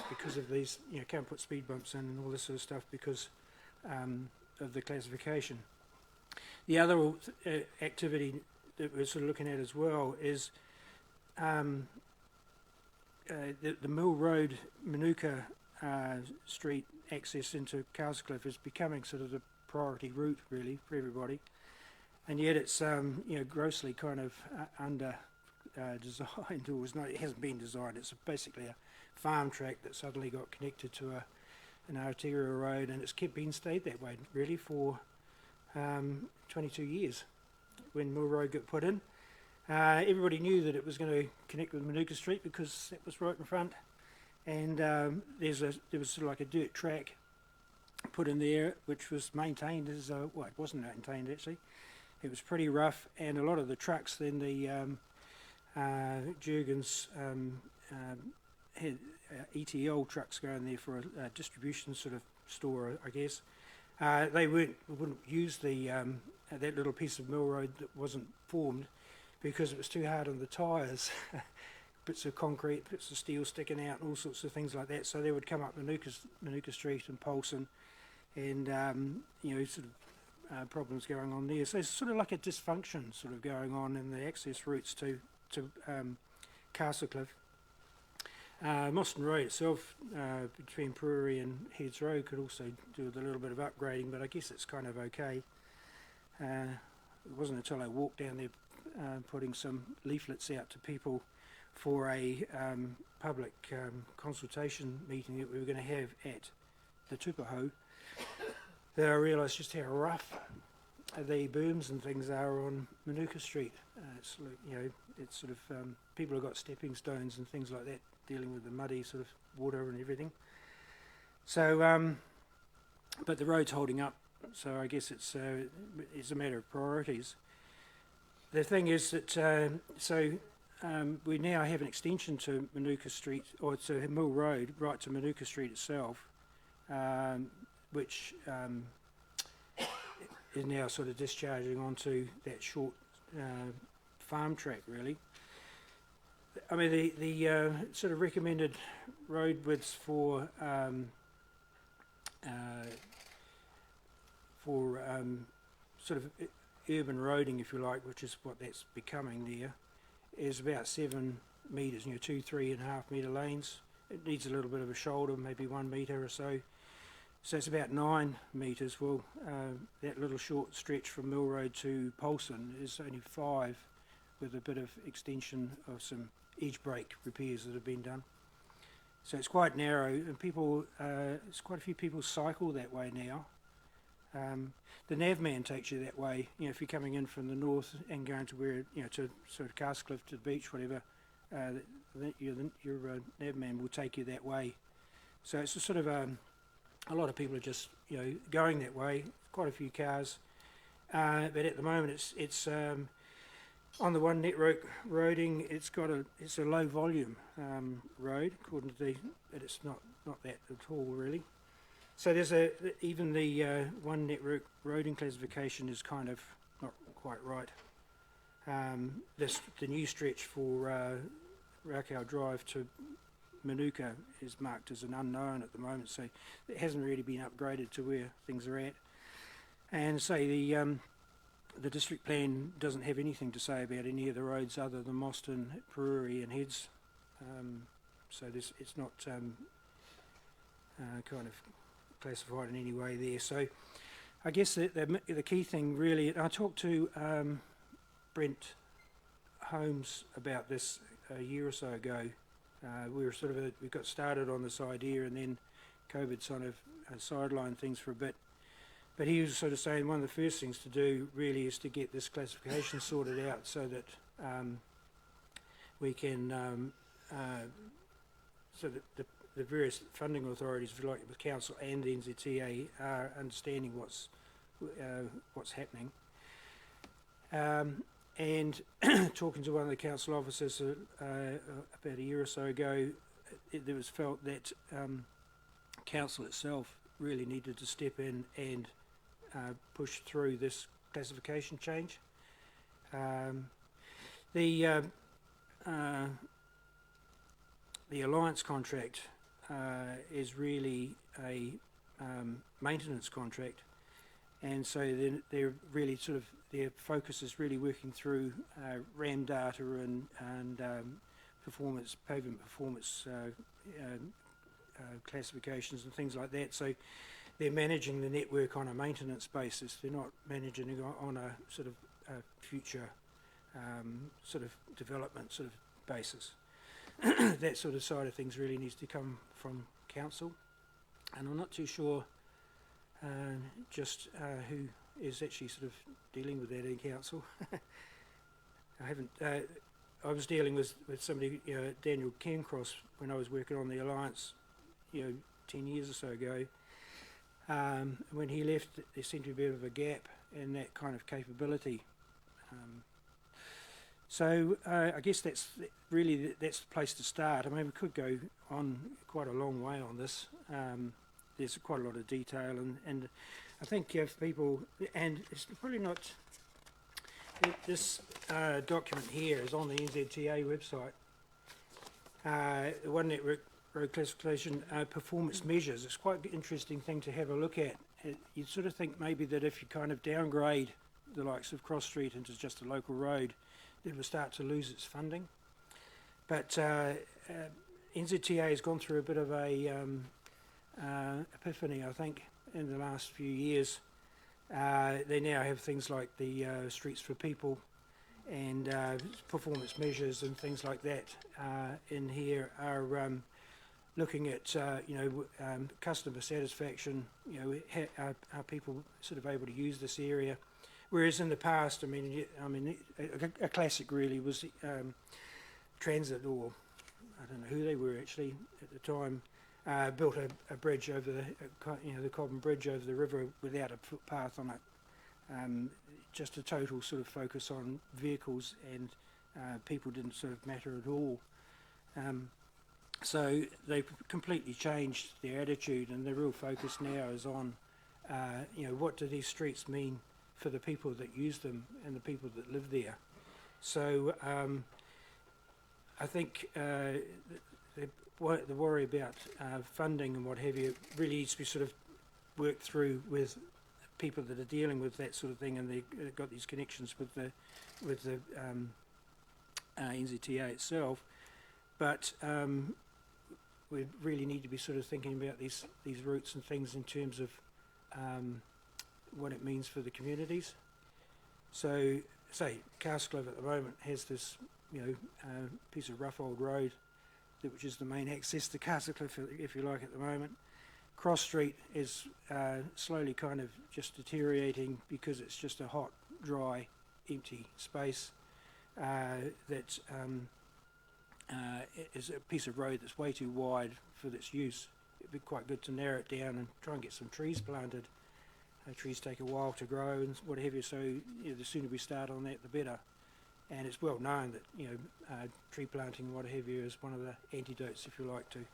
because of these, you know, can't put speed bumps in and all this sort of stuff because of the classification. The other activity that we're sort of looking at as well is the Mill Road, Manuka Street access into Castlecliff is becoming sort of the priority route really for everybody, and yet it's you know, grossly kind of under designed, or was not. It hasn't been designed. It's basically a farm track that suddenly got connected to an arterial road, and it's stayed that way really for 22 years. When Mill Road got put in, everybody knew that it was going to connect with Manuka Street because that was right in front, and there was sort of like a dirt track put in there, which was maintained as well, it wasn't maintained actually. It was pretty rough, and a lot of the trucks, then the Jurgens had ETL trucks going there for a distribution sort of store, I guess. They wouldn't use the that little piece of Mill Road that wasn't formed because it was too hard on the tyres. Bits of concrete, bits of steel sticking out, and all sorts of things like that. So they would come up Manuka Street and Polson, and sort of problems going on there. So it's sort of like a dysfunction sort of going on in the access routes to Castlecliff. Mostyn Road itself, between Fleury and Heads Road, could also do with a little bit of upgrading, but I guess it's kind of okay. It wasn't until I walked down there putting some leaflets out to people for a public consultation meeting that we were going to have at the Tupaho that I realised just how rough the booms and things are on Manuka Street. It's sort of people have got stepping stones and things like that, dealing with the muddy sort of water and everything. So, but the road's holding up, so I guess it's a matter of priorities. The thing is that we now have an extension to Manuka Street, or to Mill Road, right to Manuka Street itself, which is now sort of discharging onto that short farm track, really. I mean, the sort of recommended road widths for sort of urban roading, if you like, which is what that's becoming there, is about 7 metres, 2, 3.5 metre lanes. It needs a little bit of a shoulder, maybe 1 metre or so. So it's about 9 metres. Well, that little short stretch from Mill Road to Polson is only 5, with a bit of extension of some edge brake repairs that have been done. So it's quite narrow, and people, it's quite a few people cycle that way now. The Navman takes you that way, if you're coming in from the north and going to where, to sort of Castlecliff to the beach, whatever, your Navman will take you that way. So it's a sort of, a lot of people are just, going that way, quite a few cars. But at the moment it's on the one network roading, it's a low volume road, according to but it's not that at all, really. So there's even the one network roading classification is kind of not quite right. The new stretch for Rakau Drive to Manuka is marked as an unknown at the moment, so it hasn't really been upgraded to where things are at. And say the district plan doesn't have anything to say about any of the roads other than Mostyn, Fleury and Heads. So it's not kind of classified in any way there. So I guess the key thing really, I talked to Brent Holmes about this a year or so ago. We got started on this idea, and then COVID sort of sidelined things for a bit. But he was sort of saying one of the first things to do really is to get this classification sorted out, so that we can, so that the various funding authorities, if you like, with council and the NZTA, are understanding what's happening. And talking to one of the council officers about a year or so ago, it was felt that council itself really needed to step in and push through this classification change. The alliance contract is really a maintenance contract, and so they're really sort of, their focus is really working through RAM data and performance, pavement performance classifications and things like that. So they're managing the network on a maintenance basis. They're not managing it on a sort of future sort of development sort of basis. That sort of side of things really needs to come from council, and I'm not too sure just who is actually sort of dealing with that in council. I haven't. I was dealing with somebody, Daniel Cairncross, when I was working on the alliance, 10 years or so ago. When he left, there seemed to be a bit of a gap in that kind of capability. So I guess that's really the place to start. I mean, we could go on quite a long way on this. There's quite a lot of detail, and I think if people, and it's probably not This document here is on the NZTA website. The One Network Road Classification performance measures. It's quite an interesting thing to have a look at. You'd sort of think maybe that if you kind of downgrade the likes of Cross Street into just a local road, it will start to lose its funding. But NZTA has gone through a bit of a epiphany, I think, in the last few years. They now have things like the Streets for People and performance measures and things like that in here are looking at customer satisfaction. Are people sort of able to use this area? Whereas in the past, a classic really was Transit, or I don't know who they were actually at the time. Built a bridge over the Cobham Bridge over the river without a footpath on it. Just a total sort of focus on vehicles, and people didn't sort of matter at all. So they completely changed their attitude, and the real focus now is on, what do these streets mean for the people that use them and the people that live there. So I think the worry about funding and what have you really needs to be sort of worked through with people that are dealing with that sort of thing, and they've got these connections with the NZTA itself. But we really need to be sort of thinking about these routes and things in terms of what it means for the communities. So, say Castlecliff at the moment has this, piece of rough old road, which is the main access to Castlecliff, if you like, at the moment. Cross Street is slowly kind of just deteriorating because it's just a hot, dry, empty space that is a piece of road that's way too wide for its use. It'd be quite good to narrow it down and try and get some trees planted. Trees take a while to grow and what have you, so the sooner we start on that, the better. And it's well known that tree planting and what have you is one of the antidotes, if you like, to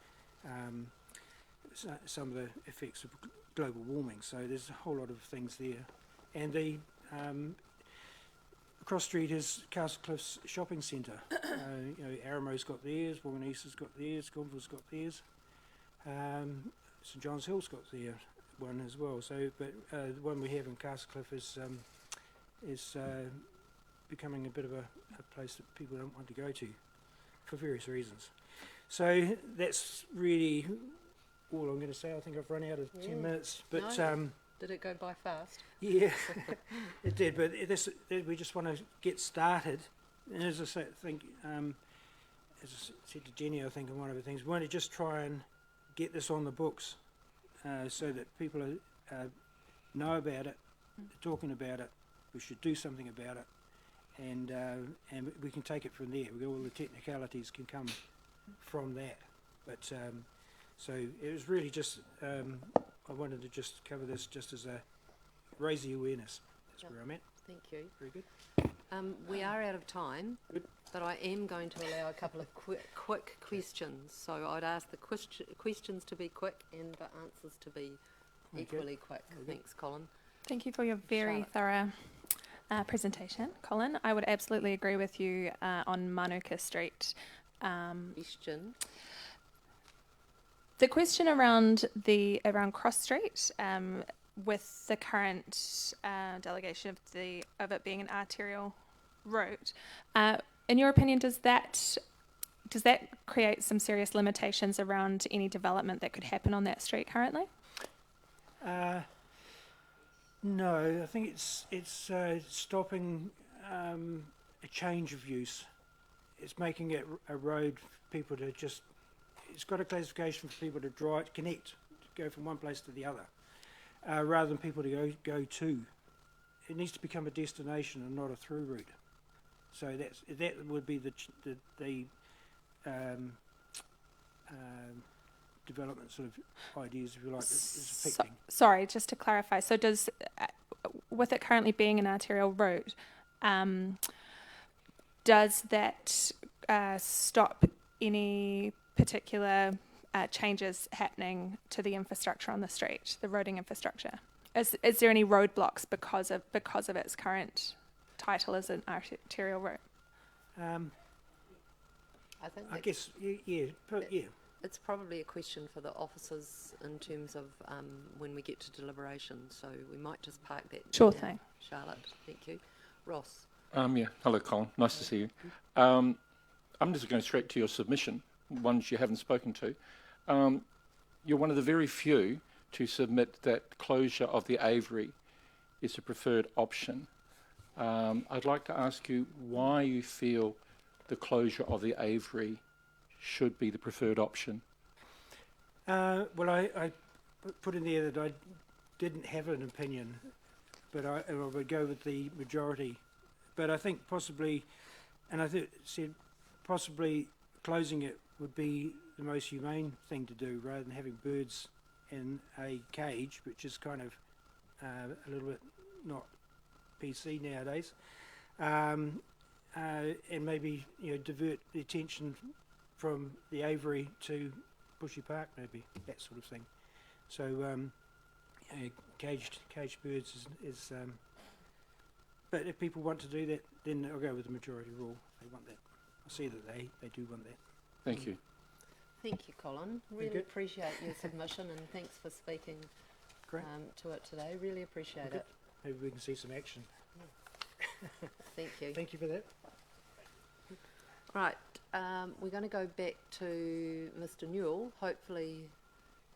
some of the effects of global warming. So there's a whole lot of things there. And the Cross Street is Castlecliff's shopping centre. Aramo's got theirs, Whanganui's got theirs, Gonville's got theirs. St John's Hill's got their one as well. So, but the one we have in Castlecliff is becoming a bit of a place that people don't want to go to for various reasons. So that's really all I'm going to say. I think I've run out of 10 minutes. But no. Did it go by fast? Yeah, it did. But we just want to get started. And as I said, as I said to Jenny, I think, in one of the things, we want to just try and get this on the books so that people know about it, talking about it. We should do something about it. And we can take it from there. All the technicalities can come from that. But so it was really just I wanted to just cover this just as a raise the awareness. That's where I'm at. Thank you. Very good. We are out of time, but I am going to allow a couple of quick questions. So I'd ask the questions to be quick and the answers to be equally quick. Thanks, Colin. Thank you for your very thorough presentation, Colin. I would absolutely agree with you on Manuka Street. Question. The question around Cross Street, with the current delegation of it being an arterial route, in your opinion, does that create some serious limitations around any development that could happen on that street currently? No, I think it's stopping a change of use. It's making it a road for people to just. It's got a classification for people to drive, connect, to go from one place to the other, rather than people to go to. It needs to become a destination and not a through route. So that would be the development sort of ideas, if you like, is affecting. Sorry, just to clarify. So does, with it currently being an arterial route, does that stop any particular changes happening to the infrastructure on the street, the roading infrastructure? Is there any roadblocks because of its current title as an arterial route? I guess, yeah. It's probably a question for the officers in terms of when we get to deliberation, so we might just park that. Sure down. thing. Charlotte, thank you. Ross. Yeah. Hello, Colin. Nice to see you. I'm just going straight to your submission, ones you haven't spoken to. You're one of the very few to submit that closure of the aviary is a preferred option. I'd like to ask you why you feel the closure of the aviary should be the preferred option. Well, I put in there that I didn't have an opinion, but I would go with the majority. But I think possibly, and I said possibly closing it would be the most humane thing to do, rather than having birds in a cage, which is kind of a little bit not PC nowadays, and maybe divert the attention from the aviary to Bushy Park, maybe that sort of thing. So caged birds is but if people want to do that, then I'll go with the majority rule. They want that. I see that they do want that. Thank you. Thank you, Colin. Really appreciate your submission, and thanks for speaking to it today. Really appreciate it. Maybe we can see some action. Thank you. Thank you for that. Right, we're going to go back to Mr. Newell. Hopefully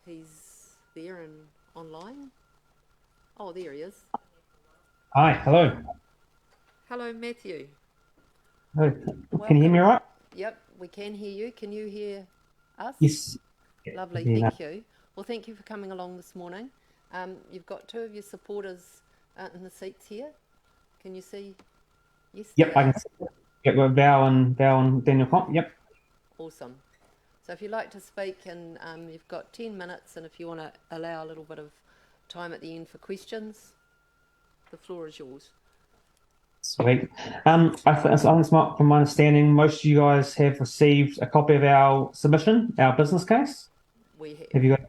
he's there and online. Oh, there he is. Hi, hello. Hello, Matthew. Hello. Welcome. Can you hear me all right? Yep, we can hear you. Can you hear us? Yes. Lovely, Yeah. thank you. Well, thank you for coming along this morning. You've got two of your supporters in the seats here. Can you see? Yes. Yep, I can see. Yep, we're Val and Daniel Comp. Yep. Awesome. So if you'd like to speak, and you've got 10 minutes, and if you want to allow a little bit of time at the end for questions, the floor is yours. Sweet. I think from my understanding, most of you guys have received a copy of our submission, our business case. We have. Have you got?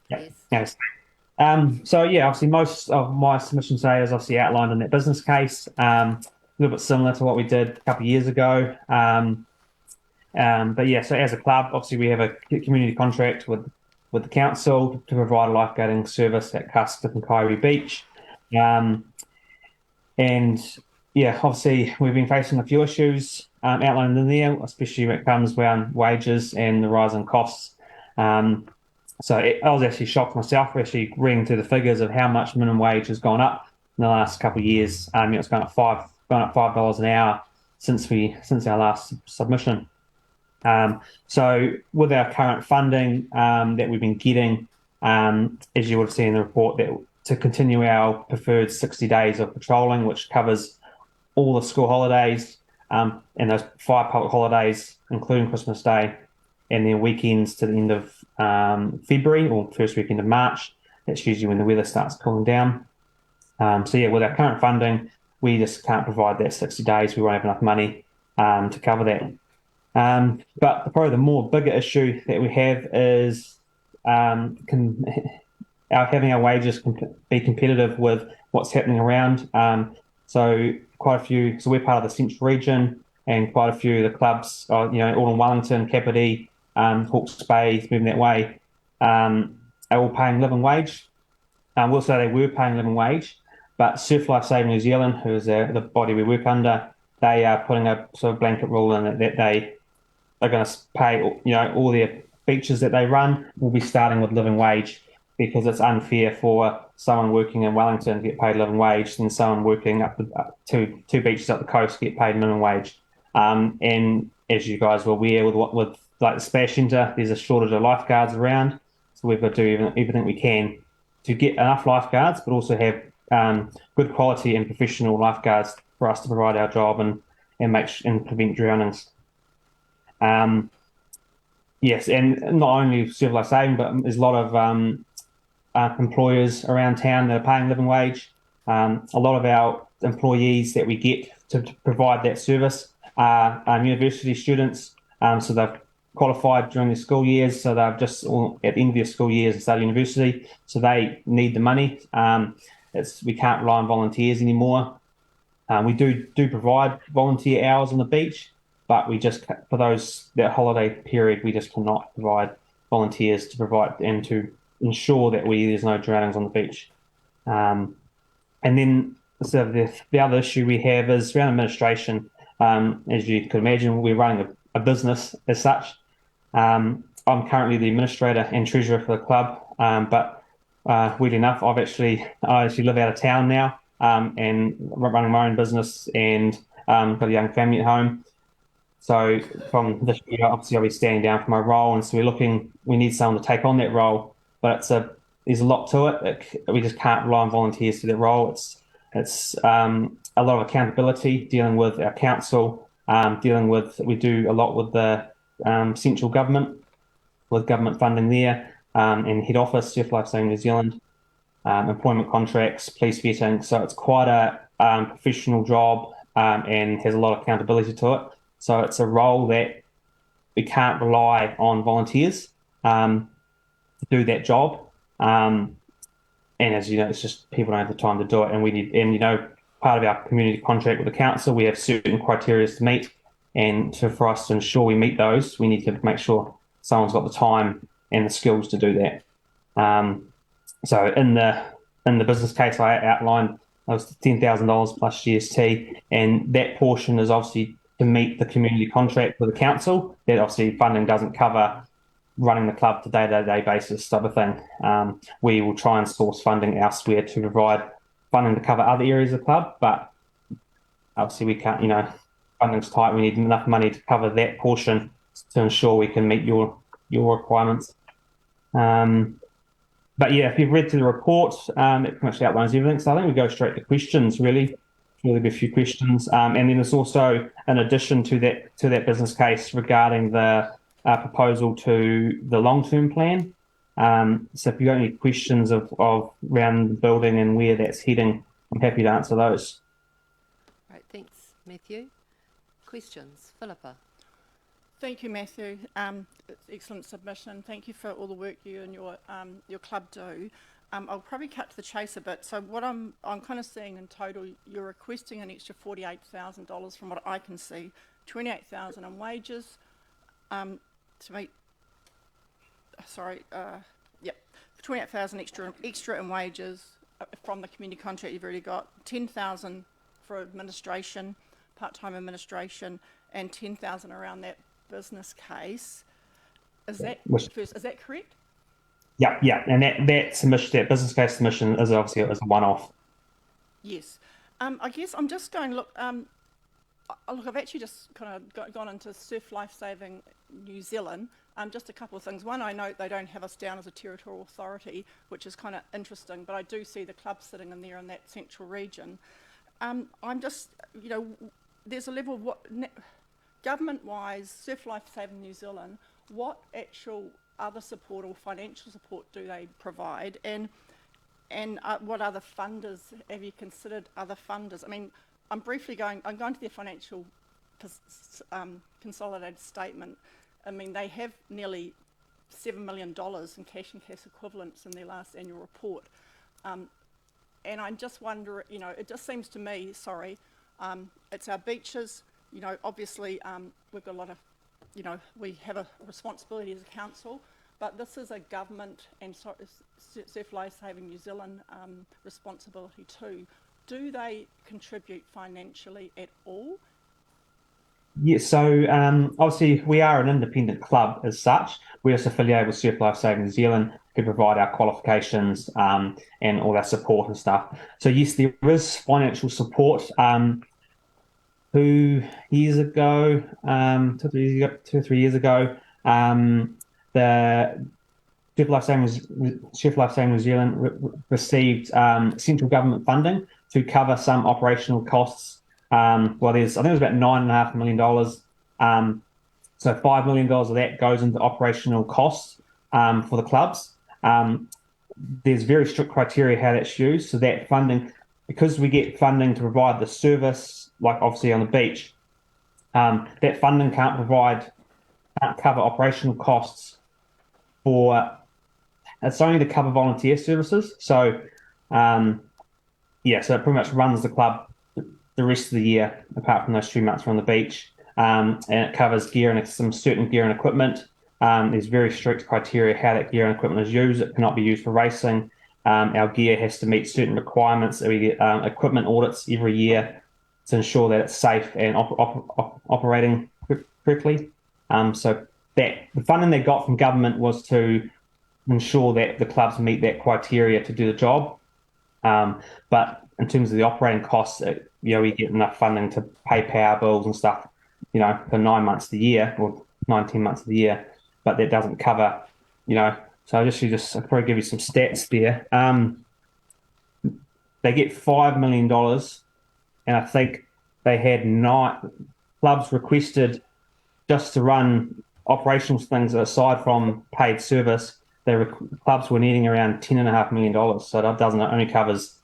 Yep. Yes. So yeah, obviously most of my submission today is obviously outlined in that business case. A little bit similar to what we did a couple of years ago. But yeah, so as a club, obviously we have a community contract with the council to provide a lifeguarding service at Castlecliff and Karakia Beach. And yeah, obviously we've been facing a few issues outlined in there, especially when it comes around wages and the rise in costs. So I was actually shocked myself, actually reading through the figures of how much minimum wage has gone up in the last couple of years. It's gone up $5 an hour since our last submission. So with our current funding that we've been getting, as you would have seen in the report, that to continue our preferred 60 days of patrolling, which covers all the school holidays and those 5 public holidays, including Christmas Day, and then weekends to the end of February or first weekend of March. That's usually when the weather starts cooling down. So yeah, with our current funding, we just can't provide that 60 days. We won't have enough money to cover that. But probably the more bigger issue that we have is having our wages be competitive with what's happening around. So we're part of the Central region, and quite a few of the clubs, all in Wellington, Kapiti, Hawke's Bay, moving that way, are all paying living wage. We'll say they were paying living wage, but Surf Life Saving New Zealand, who is the body we work under, they are putting a sort of blanket rule in that they are going to pay, all their beaches that they run will be starting with living wage, because it's unfair for someone working in Wellington to get paid living wage than someone working up two beaches up the coast get paid minimum wage. And as you guys were aware, with like the Splash Centre, there's a shortage of lifeguards around, so we've got to do everything we can to get enough lifeguards, but also have good quality and professional lifeguards for us to provide our job and prevent drownings. Yes, and not only Surf Life Saving, but there's a lot of employers around town that are paying living wage. A lot of our employees that we get to provide that service are university students, so they've qualified during their school years, so they've just at the end of their school years and start university, so they need the money. We can't rely on volunteers anymore. We do provide volunteer hours on the beach, but we just, for that holiday period, we just cannot provide volunteers to provide and to ensure that there's no drownings on the beach. And then so the other issue we have is around administration. As you could imagine, we're running a business as such. I'm currently the administrator and treasurer for the club, but weirdly enough, I actually live out of town now, and running my own business, and got a young family at home. So from this year, obviously I'll be standing down for my role, and so we need someone to take on that role, but there's a lot to it. We just can't rely on volunteers for that role. It's a lot of accountability, dealing with our council, we do a lot with the central government, with government funding there, and head office, Surf Life Saving New Zealand, employment contracts, police vetting. So it's quite a professional job, and has a lot of accountability to it. So it's a role that we can't rely on volunteers to do that job. And as you know, it's just people don't have the time to do it. And part of our community contract with the council, we have certain criteria to meet. And for us to ensure we meet those, we need to make sure someone's got the time and the skills to do that. So in the business case I outlined, it was $10,000 plus GST, and that portion is obviously to meet the community contract with the council. That obviously funding doesn't cover running the club to day-to-day basis type of thing. We will try and source funding elsewhere to provide funding to cover other areas of the club, but obviously we can't, funding's tight. We need enough money to cover that portion to ensure we can meet your requirements. But yeah, if you've read through the report, it pretty much outlines everything. So I think we go straight to questions, really. There'll be a few questions. And then there's also an addition to that business case regarding the proposal to the long-term plan. So if you've got any questions of around the building and where that's heading, I'm happy to answer those. Right, thanks, Matthew. Questions? Philippa. Thank you, Matthew. Excellent submission. Thank you for all the work you and your club do. I'll probably cut to the chase a bit. So what I'm kind of seeing in total, you're requesting an extra $48,000 from what I can see, $28,000 in wages to meet. $28,000 extra in wages from the community contract you've already got, $10,000 for administration, part-time administration, and $10,000 around that business case. Is that correct? Yeah, and that submission, that business case submission, is obviously a one-off. Yes, I guess I'm just going. Look, I've actually just kind of gone into Surf Life Saving New Zealand. Just a couple of things. One, I note they don't have us down as a territorial authority, which is kind of interesting. But I do see the club sitting in there in that central region. I'm just, there's a level of what government-wise, Surf Life Saving New Zealand, what actual other support or financial support do they provide, and what other funders have you considered? Other funders? I mean, I'm going to their financial consolidated statement. I mean, they have nearly $7 million in cash and cash equivalents in their last annual report, and I just wonder, it just seems to me, it's our beaches. Obviously, we've got a lot of, we have a responsibility as a council, but this is a government and Surf Life Saving New Zealand responsibility too. Do they contribute financially at all? Yeah, so obviously we are an independent club as such. We're just affiliated with Surf Life Saving New Zealand, who provide our qualifications and all our support and stuff. So yes, there is financial support. 2 years ago, 2 or 3 years ago, the Surf Life Saving New Zealand received central government funding to cover some operational costs. I think it was about $9.5 million. So $5 million of that goes into operational costs for the clubs. There's very strict criteria how that's used. So that funding, because we get funding to provide the service, like obviously on the beach, that funding can't cover operational costs it's only to cover volunteer services. So, so it pretty much runs the club the rest of the year, apart from those 3 months we're on the beach. And it covers gear and some certain gear and equipment. There's very strict criteria how that gear and equipment is used. It cannot be used for racing. Our gear has to meet certain requirements. We get equipment audits every year to ensure that it's safe and operating correctly. So that the funding they got from government was to ensure that the clubs meet that criteria to do the job. But in terms of the operating costs, we get enough funding to pay power bills and stuff, for 9 months of the year or 19 months of the year. But that doesn't cover, So I'll probably give you some stats there. They get $5 million, and I think they had 9 clubs requested just to run operational things aside from paid service. Clubs were needing around $10.5 million, so that only covers,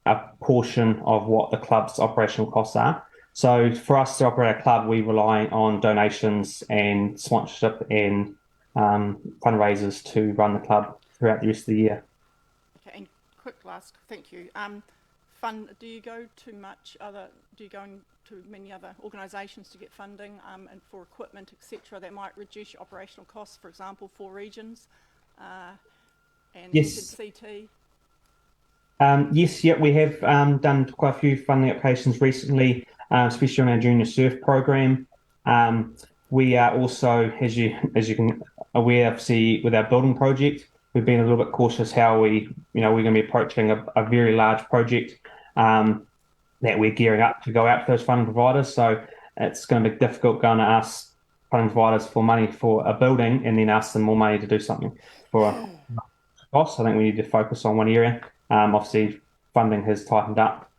a portion of what the club's operational costs are. So for us to operate a club, we rely on donations and sponsorship and fundraisers to run the club throughout the rest of the year. Okay, and quick last, thank you. Do you go into many other organisations to get funding and for equipment, etc., that might reduce your operational costs, for example, for regions and Yes. CT? Yes, we have done quite a few funding applications recently, especially on our junior surf program. We are also, as you can aware, obviously, with our building project, we've been a little bit cautious how we're going to be approaching a very large project that we're gearing up to go out to those funding providers. So it's going to be difficult going to ask funding providers for money for a building and then ask them more money to do something for a cost. I think we need to focus on one area. Obviously, funding has tightened up.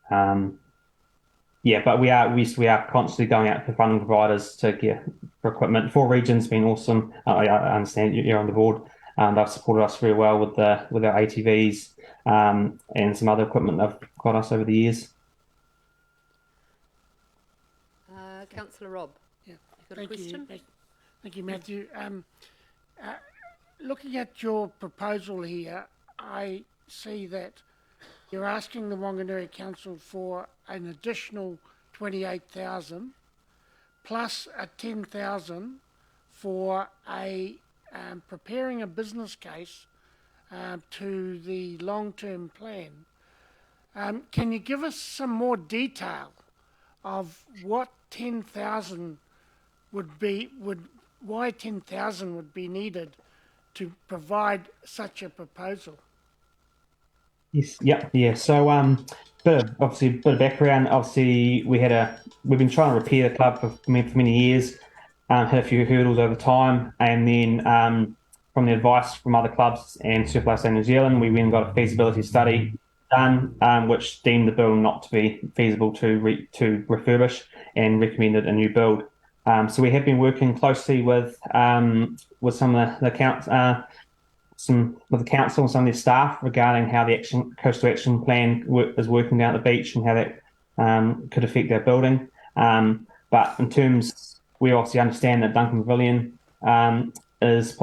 But we are constantly going out to funding providers to get for equipment. 4 Regions been awesome. I understand you're on the board. They've supported us very well with our ATVs and some other equipment they've got us over the years. Councillor Rob, you've got a question? Thank you, Matthew. Looking at your proposal here, I see that you're asking the Whanganui Council for an additional 28,000 plus a 10,000 for preparing a business case to the long-term plan. Can you give us some more detail of what 10,000 why 10,000 would be needed to provide such a proposal? Yes, yeah. So, a bit of background. Obviously, we've been trying to repair the club for many years. Had a few hurdles over time, and then from the advice from other clubs and Surf Lifestyle New Zealand, we went and got a feasibility study done, which deemed the building not to be feasible to refurbish and recommended a new build. So we have been working closely with some of the council and some of their staff regarding how the coastal action plan is working down at the beach and how that could affect our building. But in terms, we obviously understand that Duncan Pavilion is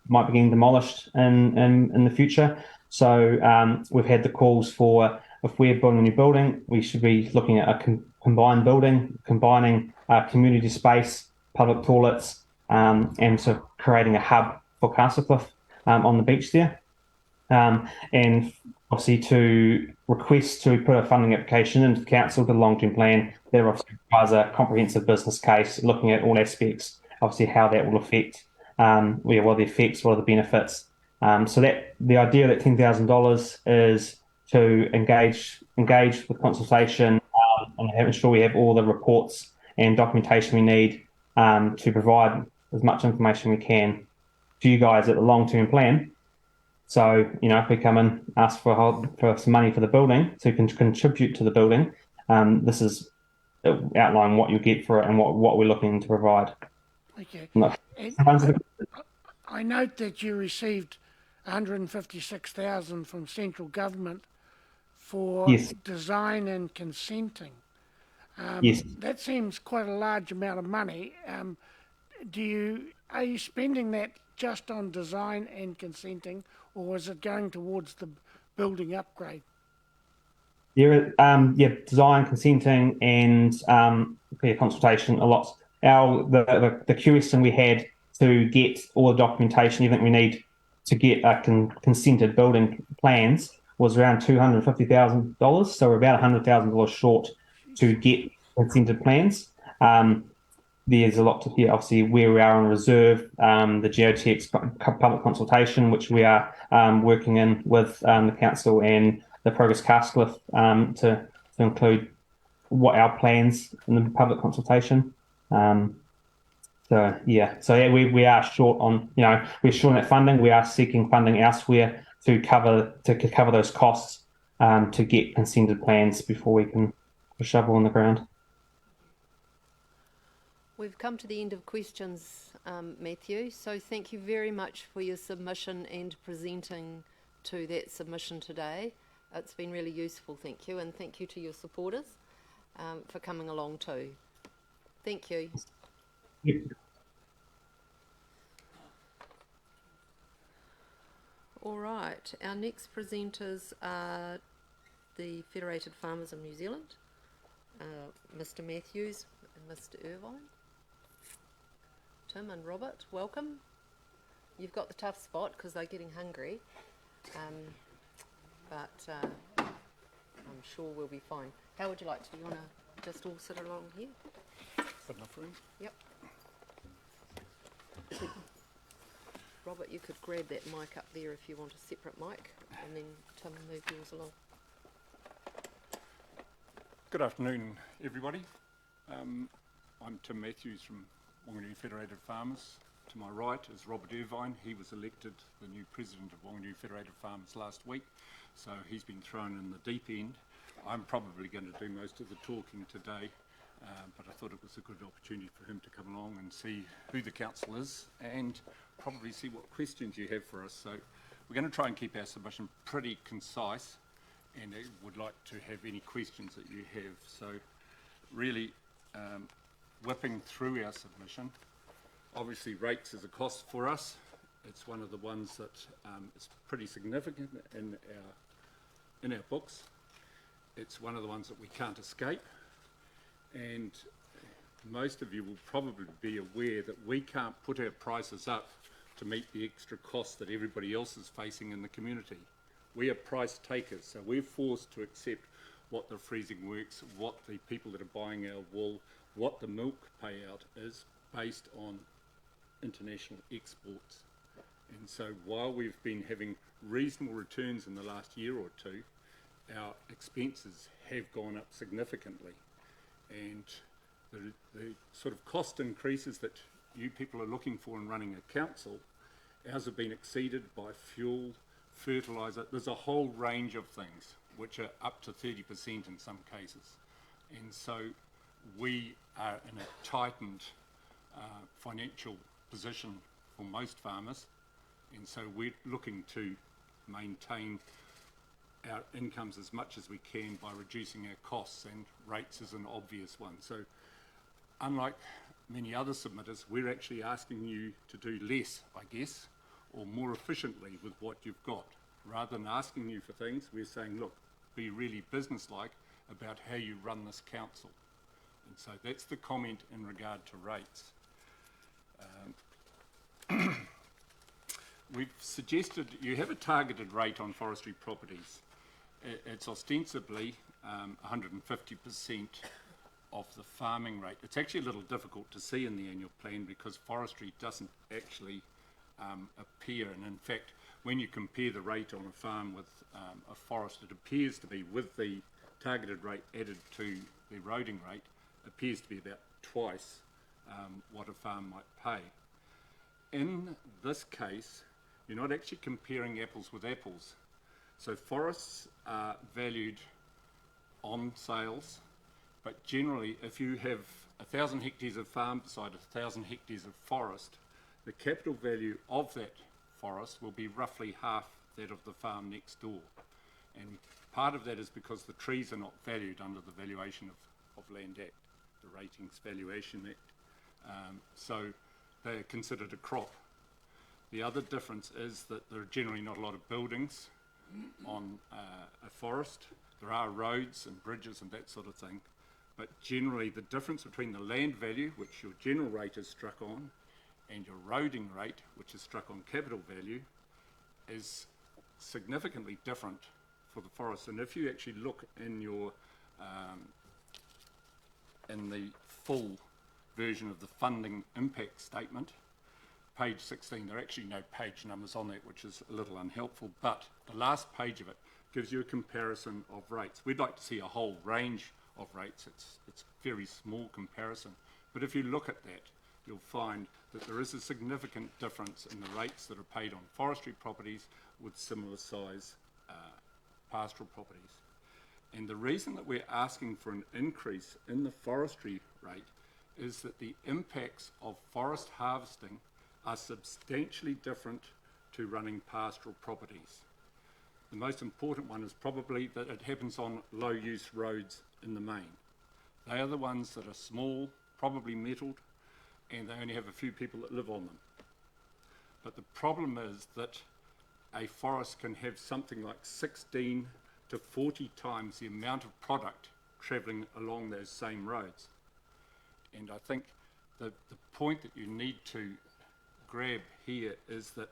might be getting demolished in the future. So we've had the calls for, if we're building a new building, we should be looking at a combined building, combining community space, public toilets, and so creating a hub for Castlecliff on the beach there. And obviously to request to put a funding application into the council to the long-term plan, that obviously requires a comprehensive business case looking at all aspects, obviously how that will affect, what are the effects, what are the benefits. So that the idea that $10,000 is to engage with consultation and ensure we have all the reports and documentation we need to provide as much information we can to you guys at the long-term plan. So, if we come in, ask for some money for the building, so you can contribute to the building, this is outline what you get for it and what we're looking to provide. Okay. I note that you received $156,000 from central government for design and consenting. Yes. That seems quite a large amount of money. Are you spending that just on design and consenting, or is it going towards the building upgrade? There, design, consenting, and consultation. A lot. The queuing we had to get all the documentation, everything we need to get consented building plans was around $250,000. So we're about $100,000 short to get consented plans. There's a lot to hear, obviously, where we are on reserve, the geotech public consultation, which we are working in with the council and the Progress Castlecliff to include what our plans in the public consultation. We are short on, we're short on that funding. We are seeking funding elsewhere to cover those costs to get consented plans before we can put a shovel on the ground. We've come to the end of questions, Matthew, so thank you very much for your submission and presenting to that submission today. It's been really useful, thank you, and thank you to your supporters for coming along too. Thank you. All right, our next presenters are the Federated Farmers of New Zealand, Mr. Matthews and Mr. Ervine. Tim and Robert, welcome. You've got the tough spot because they're getting hungry, but I'm sure we'll be fine. How would you like to? Do you want to just all sit along here? Got enough room? Yep. Robert, you could grab that mic up there if you want a separate mic, and then Tim, move yours along. Good afternoon, everybody. I'm Tim Matthews from Whanganui Federated Farmers. To my right is Robert Ervine. He was elected the new president of Whanganui Federated Farmers last week, so he's been thrown in the deep end. I'm probably going to do most of the talking today, but I thought it was a good opportunity for him to come along and see who the council is and probably see what questions you have for us. So we're going to try and keep our submission pretty concise, and I would like to have any questions that you have. So really, whipping through our submission, obviously rates is a cost for us. It's one of the ones that is pretty significant in our books. It's one of the ones that we can't escape, and most of you will probably be aware that we can't put our prices up to meet the extra costs that everybody else is facing in the community. We are price takers, so we're forced to accept what the freezing works, what the people that are buying our wool, what the milk payout is based on international exports. And so while we've been having reasonable returns in the last year or two, our expenses have gone up significantly. And the sort of cost increases that you people are looking for in running a council, ours have been exceeded by fuel, fertiliser. There's a whole range of things which are up to 30% in some cases. And so we are in a tightened financial position for most farmers, and so we're looking to maintain our incomes as much as we can by reducing our costs, and rates is an obvious one. So unlike many other submitters, we're actually asking you to do less, I guess, or more efficiently with what you've got. Rather than asking you for things, we're saying, look, be really businesslike about how you run this council. And so that's the comment in regard to rates. We've suggested you have a targeted rate on forestry properties. It's ostensibly 150% of the farming rate. It's actually a little difficult to see in the annual plan because forestry doesn't actually appear, and in fact when you compare the rate on a farm with a forest, it appears to be, with the targeted rate added to the eroding rate, appears to be about twice what a farm might pay. In this case, you're not actually comparing apples with apples. So forests are valued on sales, but generally if you have 1,000 hectares of farm beside 1,000 hectares of forest, the capital value of that forest will be roughly half that of the farm next door. And part of that is because the trees are not valued under the Valuation of Land Act, the Ratings Valuation Act. So they're considered a crop. The other difference is that there are generally not a lot of buildings on a forest. There are roads and bridges and that sort of thing, but generally the difference between the land value, which your general rate is struck on, and your roading rate, which is struck on capital value, is significantly different for the forest. And if you actually look in your in the full version of the funding impact statement, page 16, there are actually no page numbers on that, which is a little unhelpful, but the last page of it gives you a comparison of rates. We'd like to see a whole range of rates. It's a very small comparison, but if you look at that, you'll find that there is a significant difference in the rates that are paid on forestry properties with similar size pastoral properties. And the reason that we're asking for an increase in the forestry rate is that the impacts of forest harvesting are substantially different to running pastoral properties. The most important one is probably that it happens on low-use roads in the main. They are the ones that are small, probably metalled, and they only have a few people that live on them. But the problem is that a forest can have something like 16 to 40 times the amount of product travelling along those same roads. And I think the point that you need to grab here is that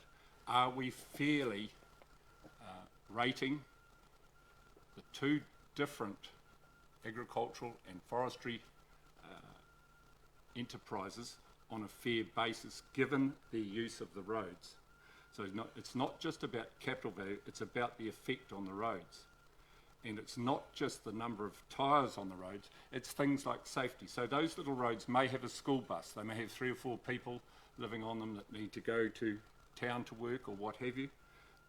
are we fairly rating the two different agricultural and forestry enterprises on a fair basis given the use of the roads? So it's not just about capital value, it's about the effect on the roads. And it's not just the number of tyres on the roads, it's things like safety. So those little roads may have a school bus, they may have 3 or 4 people living on them that need to go to town to work or what have you.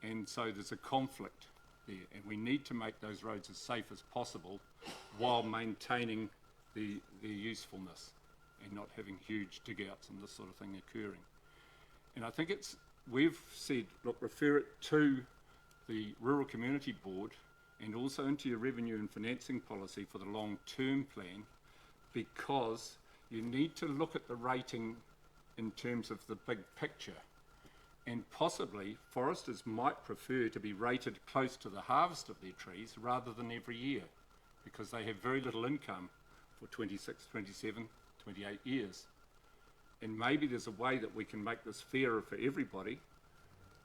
And so there's a conflict there, and we need to make those roads as safe as possible while maintaining the usefulness and not having huge dig-outs and this sort of thing occurring. And I think we've said, look, refer it to the Rural Community Board and also into your revenue and financing policy for the long-term plan, because you need to look at the rating in terms of the big picture. And possibly foresters might prefer to be rated close to the harvest of their trees rather than every year, because they have very little income for 26, 27, 28 years. And maybe there's a way that we can make this fairer for everybody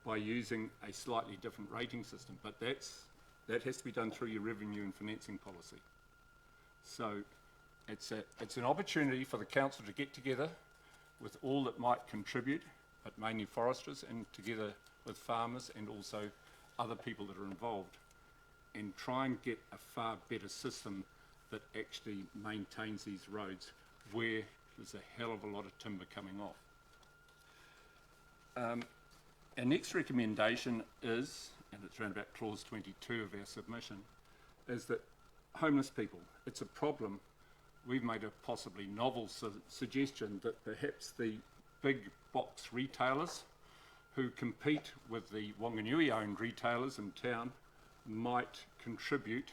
by using a slightly different rating system, but that has to be done through your revenue and financing policy. So it's an opportunity for the council to get together with all that might contribute, but mainly foresters, and together with farmers and also other people that are involved, and try and get a far better system that actually maintains these roads where there's a hell of a lot of timber coming off. Our next recommendation is, and it's around about clause 22 of our submission, is that homeless people, it's a problem. We've made a possibly novel suggestion that perhaps the big box retailers who compete with the Whanganui-owned retailers in town might contribute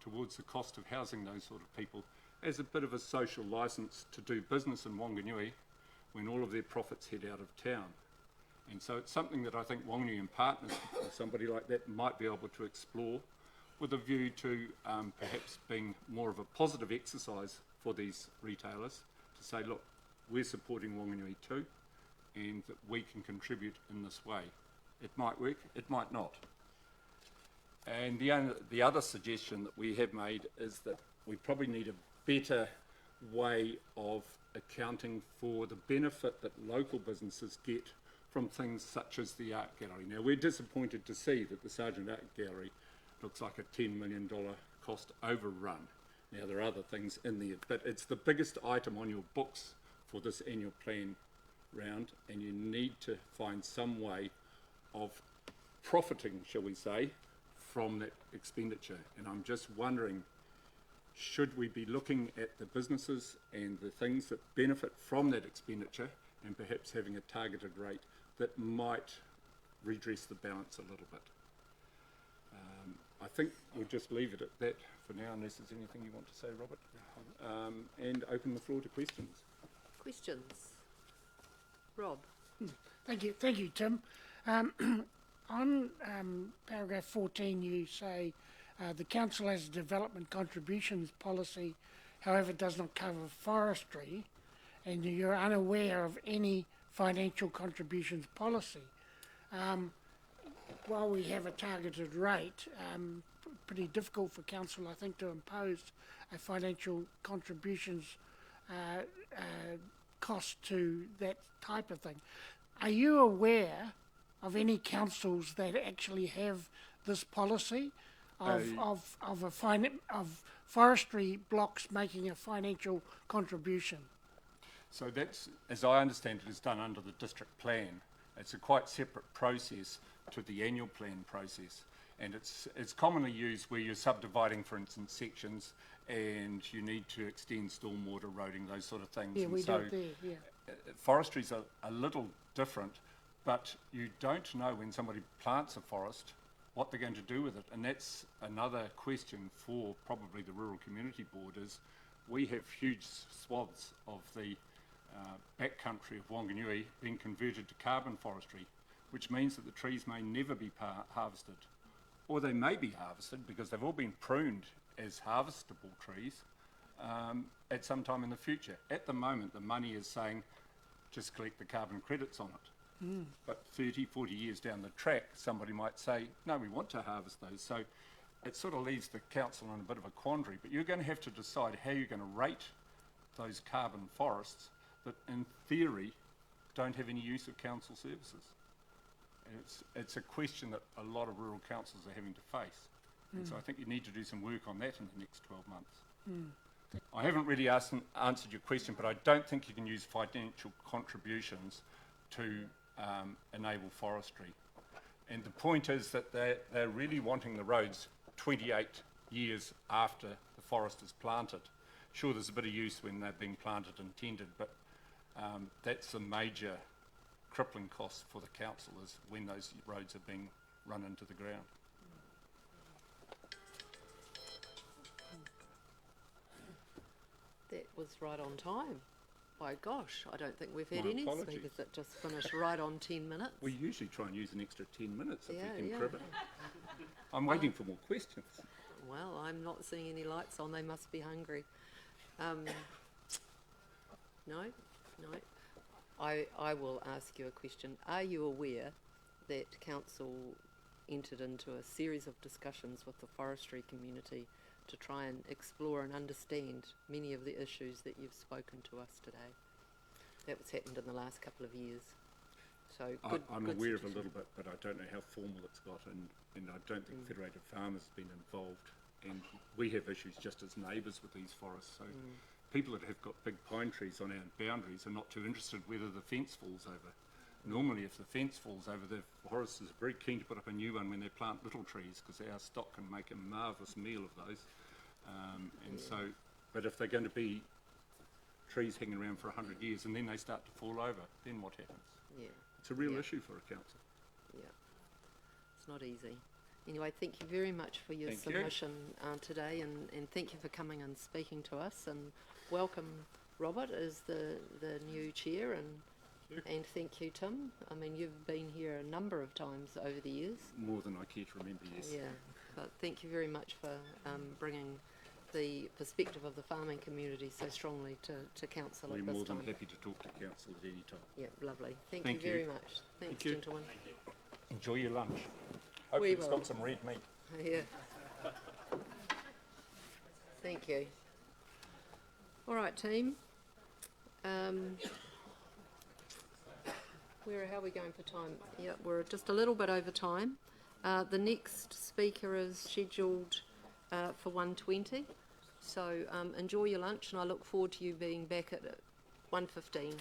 towards the cost of housing those sort of people as a bit of a social licence to do business in Whanganui when all of their profits head out of town. And so it's something that I think Whanganui and Partners or somebody like that might be able to explore with a view to perhaps being more of a positive exercise for these retailers to say, look, we're supporting Whanganui too, and that we can contribute in this way. It might work, it might not. And the other suggestion that we have made is that we probably need a better way of accounting for the benefit that local businesses get from things such as the art gallery. Now, we're disappointed to see that the Sargent Art Gallery looks like a $10 million cost overrun. Now, there are other things in there, but it's the biggest item on your books for this annual plan round, and you need to find some way of profiting, shall we say, from that expenditure. And I'm just wondering, should we be looking at the businesses and the things that benefit from that expenditure and perhaps having a targeted rate that might redress the balance a little bit? I think we'll just leave it at that for now, unless there's anything you want to say, Robert, and open the floor to questions. Questions? Rob? Thank you, Tim. On paragraph 14, you say The council has a development contributions policy, however it does not cover forestry, and you're unaware of any financial contributions policy. While we have a targeted rate, pretty difficult for council, I think, to impose a financial contributions cost to that type of thing. Are you aware of any councils that actually have this policy of forestry blocks making a financial contribution? So that's, as I understand it, is done under the district plan. It's a quite separate process to the annual plan process, and it's commonly used where you're subdividing, for instance, sections, and you need to extend stormwater roading, those sort of things. Yeah, and we so do there, yeah. Forestry's a little different, but you don't know when somebody plants a forest what they're going to do with it, and that's another question for probably the Rural Community Board. Is we have huge swaths of the backcountry of Whanganui being converted to carbon forestry, which means that the trees may never be harvested, or they may be harvested because they've all been pruned as harvestable trees at some time in the future. At the moment, the money is saying just collect the carbon credits on it. But 30, 40 years down the track, somebody might say, no, we want to harvest those. So it sort of leaves the council in a bit of a quandary, but you're going to have to decide how you're going to rate those carbon forests that in theory don't have any use of council services. And it's a question that a lot of rural councils are having to face. And so I think you need to do some work on that in the next 12 months. I haven't really answered your question, but I don't think you can use financial contributions to enable forestry. And the point is that they're really wanting the roads 28 years after the forest is planted. Sure, there's a bit of use when they're being planted and tended, but that's a major crippling cost for the council, is when those roads are being run into the ground. That was right on time. My gosh, I don't think we've had My any apologies. speakers that just finished right on 10 minutes. We usually try and use an extra 10 minutes if we can Yeah. crib it. I'm waiting for more questions. Well, I'm not seeing any lights on. They must be hungry. No. I will ask you a question. Are you aware that council entered into a series of discussions with the forestry community to try and explore and understand many of the issues that you've spoken to us today? That was happened in the last couple of years. So I'm aware of a little bit, but I don't know how formal it's got, and I don't think Federated Farmers has been involved. And we have issues just as neighbours with these forests. So people that have got big pine trees on our boundaries are not too interested whether the fence falls over. Normally, if the fence falls over, the foresters are very keen to put up a new one when they plant little trees, because our stock can make a marvellous meal of those. But if they're going to be trees hanging around for 100 years and then they start to fall over, then what happens? Yeah. It's a real issue for a council. Yeah, it's not easy. Anyway, thank you very much for your submission today, and thank you for coming and speaking to us, and welcome Robert as the new chair, and thank you, Tim. I mean, you've been here a number of times over the years. More than I care to remember, yes. Yeah, but thank you very much for bringing the perspective of the farming community so strongly to council at this time. We're more than happy to talk to council at any time. Yeah, lovely. Thank you very much. Thanks, gentlemen. Enjoy your lunch. Hope it's got some red meat. Yeah. Thank you. All right, team. How are we going for time? Yeah, we're just a little bit over time. The next speaker is scheduled for 1:20. So enjoy your lunch, and I look forward to you being back at 1:15.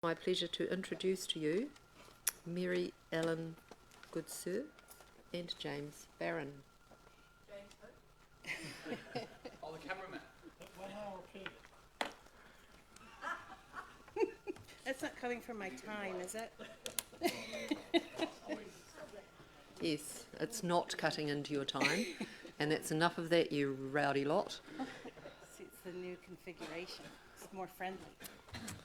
My pleasure to introduce to you Mary Ellen Goodsir and James Barron. Oh, the cameraman. That's not coming from my time, is it? Yes, it's not cutting into your time, and that's enough of that, you rowdy lot. It's the new configuration. It's more friendly.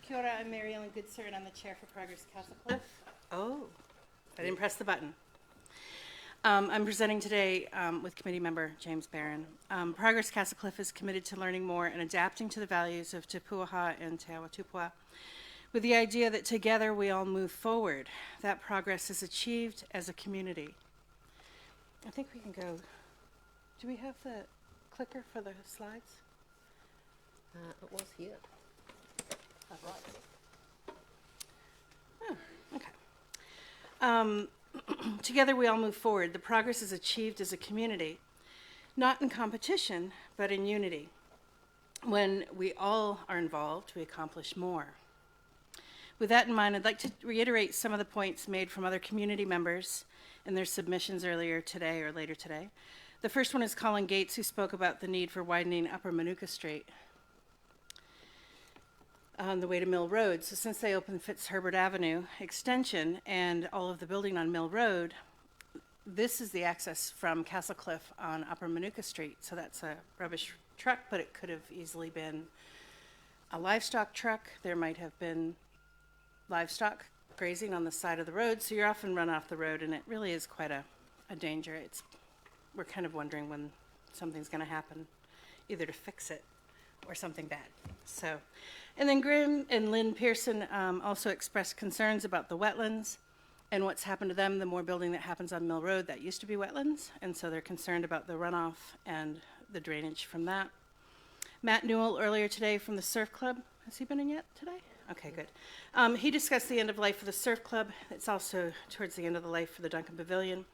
Kia ora, I'm Marion Goodsir, and I'm the chair for Progress Castlecliff. Oh, I didn't press the button. I'm presenting today with committee member James Barron. Progress Castlecliff is committed to learning more and adapting to the values of Te Puaha and Te Awa Tupua, with the idea that together we all move forward. That progress is achieved as a community. I think we can go. Do we have the clicker for the slides? It was here. Oh, right. Oh, okay. Together we all move forward. The progress is achieved as a community, not in competition, but in unity. When we all are involved, we accomplish more. With that in mind, I'd like to reiterate some of the points made from other community members in their submissions earlier today or later today. The first one is Colin Gates, who spoke about the need for widening Upper Manuka Street on the way to Mill Road. So since they opened Fitzherbert Avenue extension and all of the building on Mill Road, this is the access from Castlecliff on Upper Manuka Street. So that's a rubbish truck, but it could have easily been a livestock truck. There might have been livestock grazing on the side of the road, so you're often run off the road, and it really is quite a danger. We're kind of wondering when something's going to happen, either to fix it or something bad. So, and then Grim and Lynn Pearson also expressed concerns about the wetlands and what's happened to them. The more building that happens on Mill Road, that used to be wetlands, and so they're concerned about the runoff and the drainage from that. Matt Newell earlier today from the Surf Club. Has he been in yet today? Okay, good. He discussed the end of life for the Surf Club. It's also towards the end of the life for the Duncan Pavilion,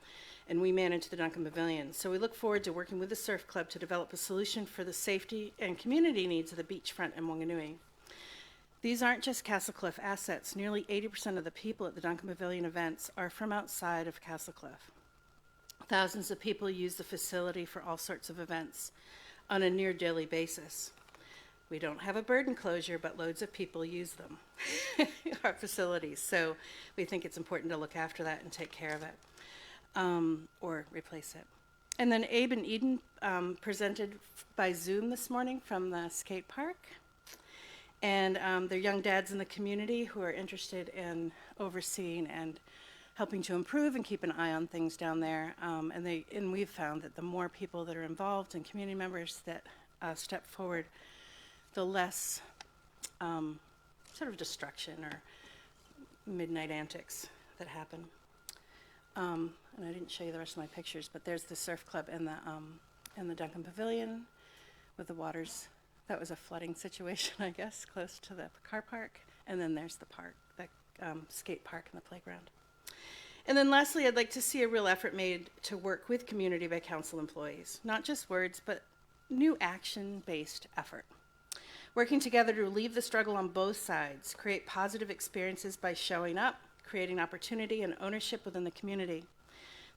and we manage the Duncan Pavilion. So we look forward to working with the Surf Club to develop a solution for the safety and community needs of the beachfront in Whanganui. These aren't just Castlecliff assets. Nearly 80% of the people at the Duncan Pavilion events are from outside of Castlecliff. Thousands of people use the facility for all sorts of events on a near daily basis. We don't have a bird enclosure, but loads of people use them, our facilities. So we think it's important to look after that and take care of it, or replace it. And then Abe and Eden presented by Zoom this morning from the skate park. And they're young dads in the community who are interested in overseeing and helping to improve and keep an eye on things down there. And we've found that the more people that are involved and community members that step forward, the less sort of destruction or midnight antics that happen. And I didn't show you the rest of my pictures, but there's the surf club and the Duncan Pavilion with the waters. That was a flooding situation, I guess, close to the car park. And then there's the park, the skate park and the playground. And then lastly, I'd like to see a real effort made to work with community by council employees. Not just words, but new action-based effort. Working together to relieve the struggle on both sides, create positive experiences by showing up, creating opportunity and ownership within the community.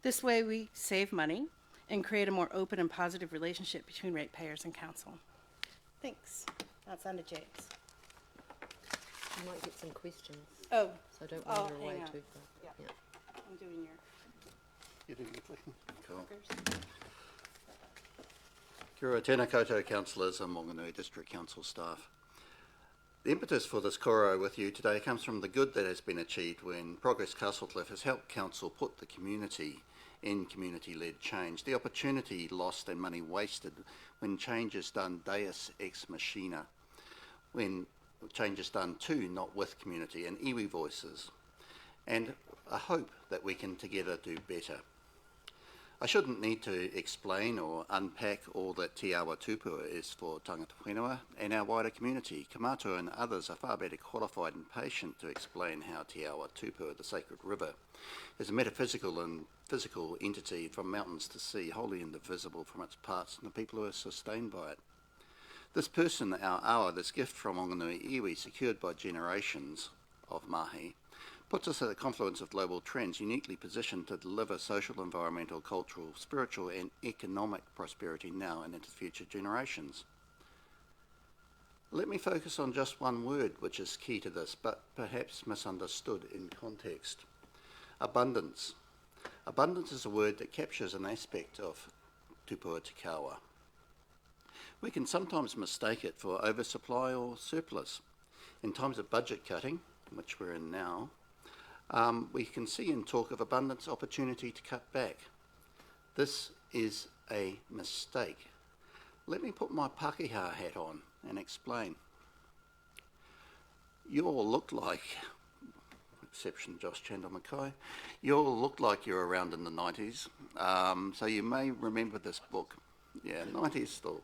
This way we save money and create a more open and positive relationship between ratepayers and council. Thanks. That's on to James. You might get some questions. Oh. So don't wander away hang on. too far. Yeah. I'm doing You're doing your clicking. Cool. Kia ora, tēnā koutou councillors and Whanganui District Council staff. The impetus for this koro with you today comes from the good that has been achieved when Progress Castlecliff has helped council put the community in community-led change. The opportunity lost and money wasted when change is done deus ex machina, when change is done to, not with community and iwi voices, and a hope that we can together do better. I shouldn't need to explain or unpack all that Te Awa Tupua is for tangata whenua and our wider community. Kamatua and others are far better qualified and patient to explain how Te Awa Tupua, the sacred river, is a metaphysical and physical entity from mountains to sea, wholly indivisible from its parts and the people who are sustained by it. This person, our awa, this gift from Whanganui iwi, secured by generations of mahi, puts us at the confluence of global trends, uniquely positioned to deliver social, environmental, cultural, spiritual and economic prosperity now and into future generations. Let me focus on just one word which is key to this, but perhaps misunderstood in context. Abundance. Abundance is a word that captures an aspect of tupua te kawa. We can sometimes mistake it for oversupply or surplus. In times of budget cutting, which we're in now, we can see and talk of abundance opportunity to cut back. This is a mistake. Let me put my Pākehā hat on and explain. You all look like, exception Josh Chandler-Mackay, you all look like you're around in the 90s, so you may remember this book. Yeah, 90s still.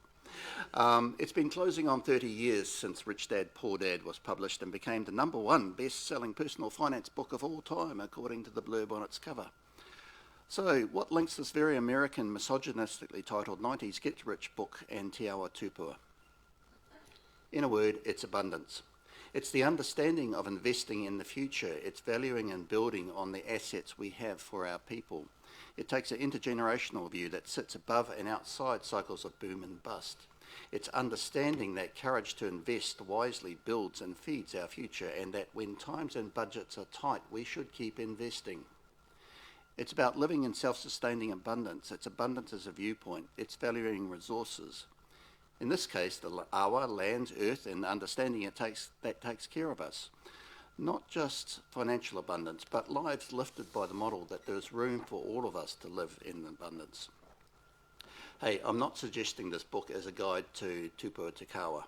It's been closing on 30 years since Rich Dad, Poor Dad was published and became the #1 best-selling personal finance book of all time, according to the blurb on its cover. So, what links this very American, misogynistically titled 90s get-rich book and Te Awa Tupua? In a word, it's abundance. It's the understanding of investing in the future. It's valuing and building on the assets we have for our people. It takes an intergenerational view that sits above and outside cycles of boom and bust. It's understanding that courage to invest wisely builds and feeds our future, and that when times and budgets are tight, we should keep investing. It's about living in self-sustaining abundance. It's abundance as a viewpoint. It's valuing resources. In this case, the awa, land, earth, and understanding that takes care of us. Not just financial abundance, but lives lifted by the model that there is room for all of us to live in abundance. Hey, I'm not suggesting this book as a guide to tupua te kawa.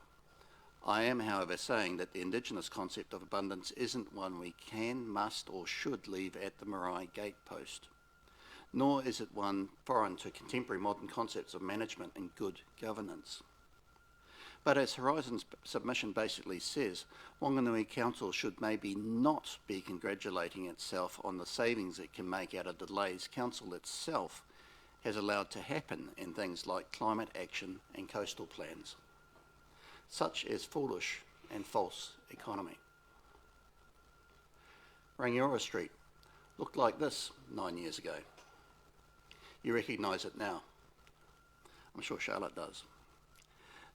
I am, however, saying that the Indigenous concept of abundance isn't one we can, must, or should leave at the marae gatepost. Nor is it one foreign to contemporary modern concepts of management and good governance. But as Horizon's submission basically says, Whanganui Council should maybe not be congratulating itself on the savings it can make out of delays Council itself has allowed to happen in things like climate action and coastal plans. Such is foolish and false economy. Rangiora Street looked like this 9 years ago. You recognise it now. I'm sure Charlotte does.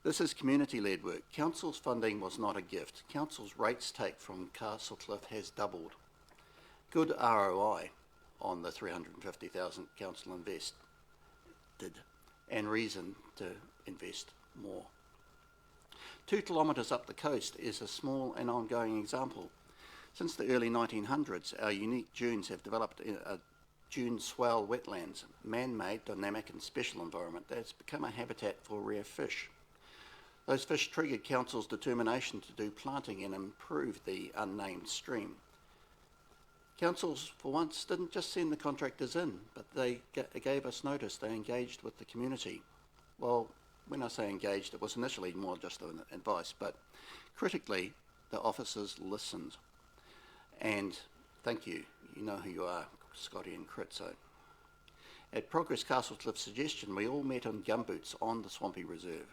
This is community-led work. Council's funding was not a gift. Council's rates take from Castlecliff has doubled. Good ROI on the $350,000 Council invested, and reason to invest more. 2 kilometres up the coast is a small and ongoing example. Since the early 1900s, our unique dunes have developed a dune swell wetlands, man-made, dynamic and special environment that has become a habitat for rare fish. Those fish triggered Council's determination to do planting and improve the unnamed stream. Councils, for once, didn't just send the contractors in, but they gave us notice. They engaged with the community. Well, when I say engaged, it was initially more just an advice, but critically, the officers listened. And thank you. You know who you are, Scotty and Critzo. At Progress Castlecliff's suggestion, we all met on gumboots on the Swampy Reserve.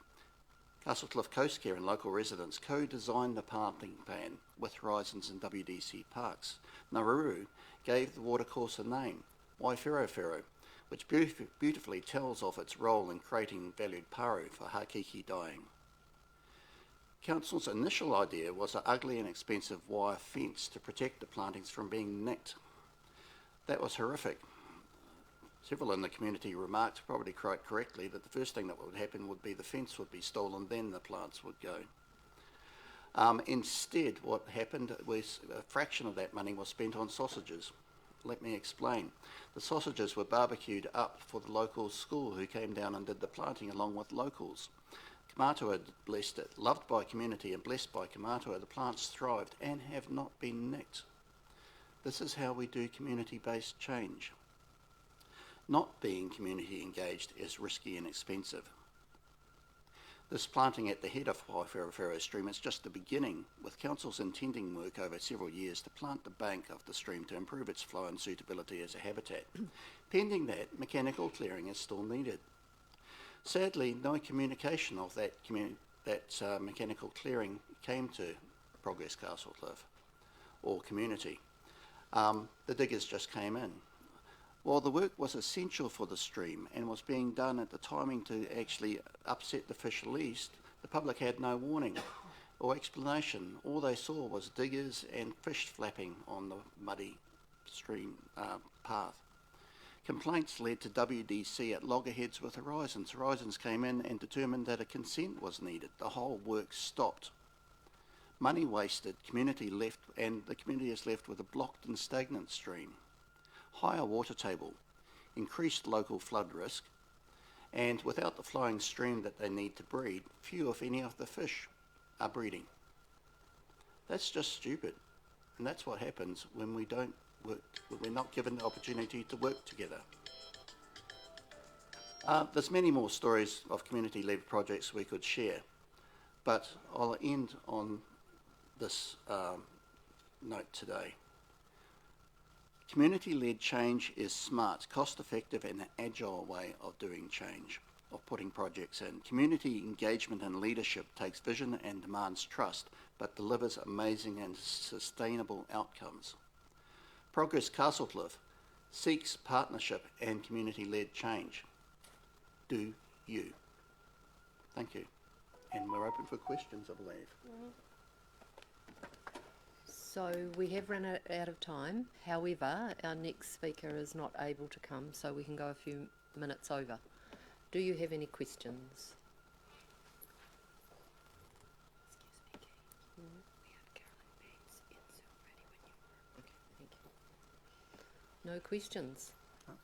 Castlecliff Coast Care and local residents co-designed the planting plan with Horizons and WDC Parks. Naruru gave the watercourse a name, Waiwherowhero, which beautifully tells of its role in creating valued paru for hakiki dyeing. Council's initial idea was an ugly and expensive wire fence to protect the plantings from being nicked. That was horrific. Several in the community remarked, probably quite correctly, that the first thing that would happen would be the fence would be stolen, then the plants would go. Instead, what happened was a fraction of that money was spent on sausages. Let me explain. The sausages were barbecued up for the local school who came down and did the planting along with locals. Kamatua blessed it. Loved by community and blessed by Kamatua, the plants thrived and have not been nicked. This is how we do community-based change. Not being community engaged is risky and expensive. This planting at the head of Waiwherowhero stream is just the beginning, with councils intending work over several years to plant the bank of the stream to improve its flow and suitability as a habitat. Pending that, mechanical clearing is still needed. Sadly, no communication of that mechanical clearing came to Progress Castlecliff. or community. The diggers just came in. While the work was essential for the stream and was being done at the timing to actually upset the fish least, the public had no warning or explanation. All they saw was diggers and fish flapping on the muddy stream path. Complaints led to WDC at loggerheads with Horizons. Horizons came in and determined that a consent was needed. The whole work stopped. Money wasted, community left, and the community is left with a blocked and stagnant stream. Higher water table, increased local flood risk, and without the flowing stream that they need to breed, few if any of the fish are breeding. That's just stupid, and that's what happens when we don't work, when we're not given the opportunity to work together. There's many more stories of community-led projects we could share, but I'll end on this note today. Community-led change is smart, cost-effective and an agile way of doing change, of putting projects in. Community engagement and leadership takes vision and demands trust, but delivers amazing and sustainable outcomes. Progress Castlecliff seeks partnership and community-led change. Do you? Thank you. And we're open for questions, I believe. So we have run out of time. However, our next speaker is not able to come, so we can go a few minutes over. Do you have any questions? Excuse me, Kate. We had Carolyn Bates in Silver ready when you were. Okay, thank you. No questions?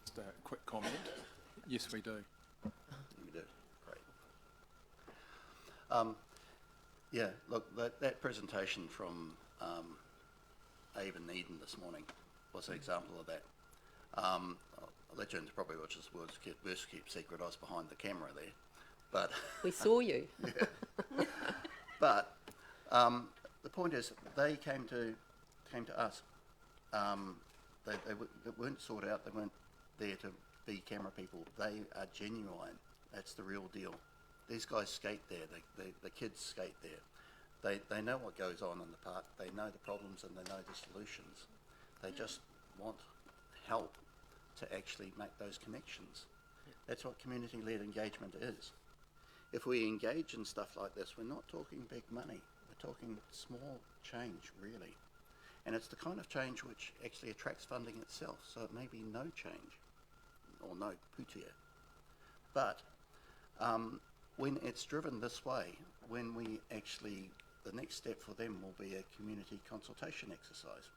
Just a quick comment. Yes, we do. We do. Great. Yeah, look, that presentation from Abe and Eden this morning was an example of that. I'll let you into probably which is words keep secret. I was behind the camera there, but we saw you. Yeah. But the point is, they came to us. They weren't sought out. They weren't there to be camera people. They are genuine. That's the real deal. These guys skate there. The kids skate there. They know what goes on in the park. They know the problems and they know the solutions. They just want help to actually make those connections. That's what community-led engagement is. If we engage in stuff like this, we're not talking big money. We're talking small change, really. And it's the kind of change which actually attracts funding itself. So it may be no change or no putia. But when it's driven this way, when we actually, the next step for them will be a community consultation exercise.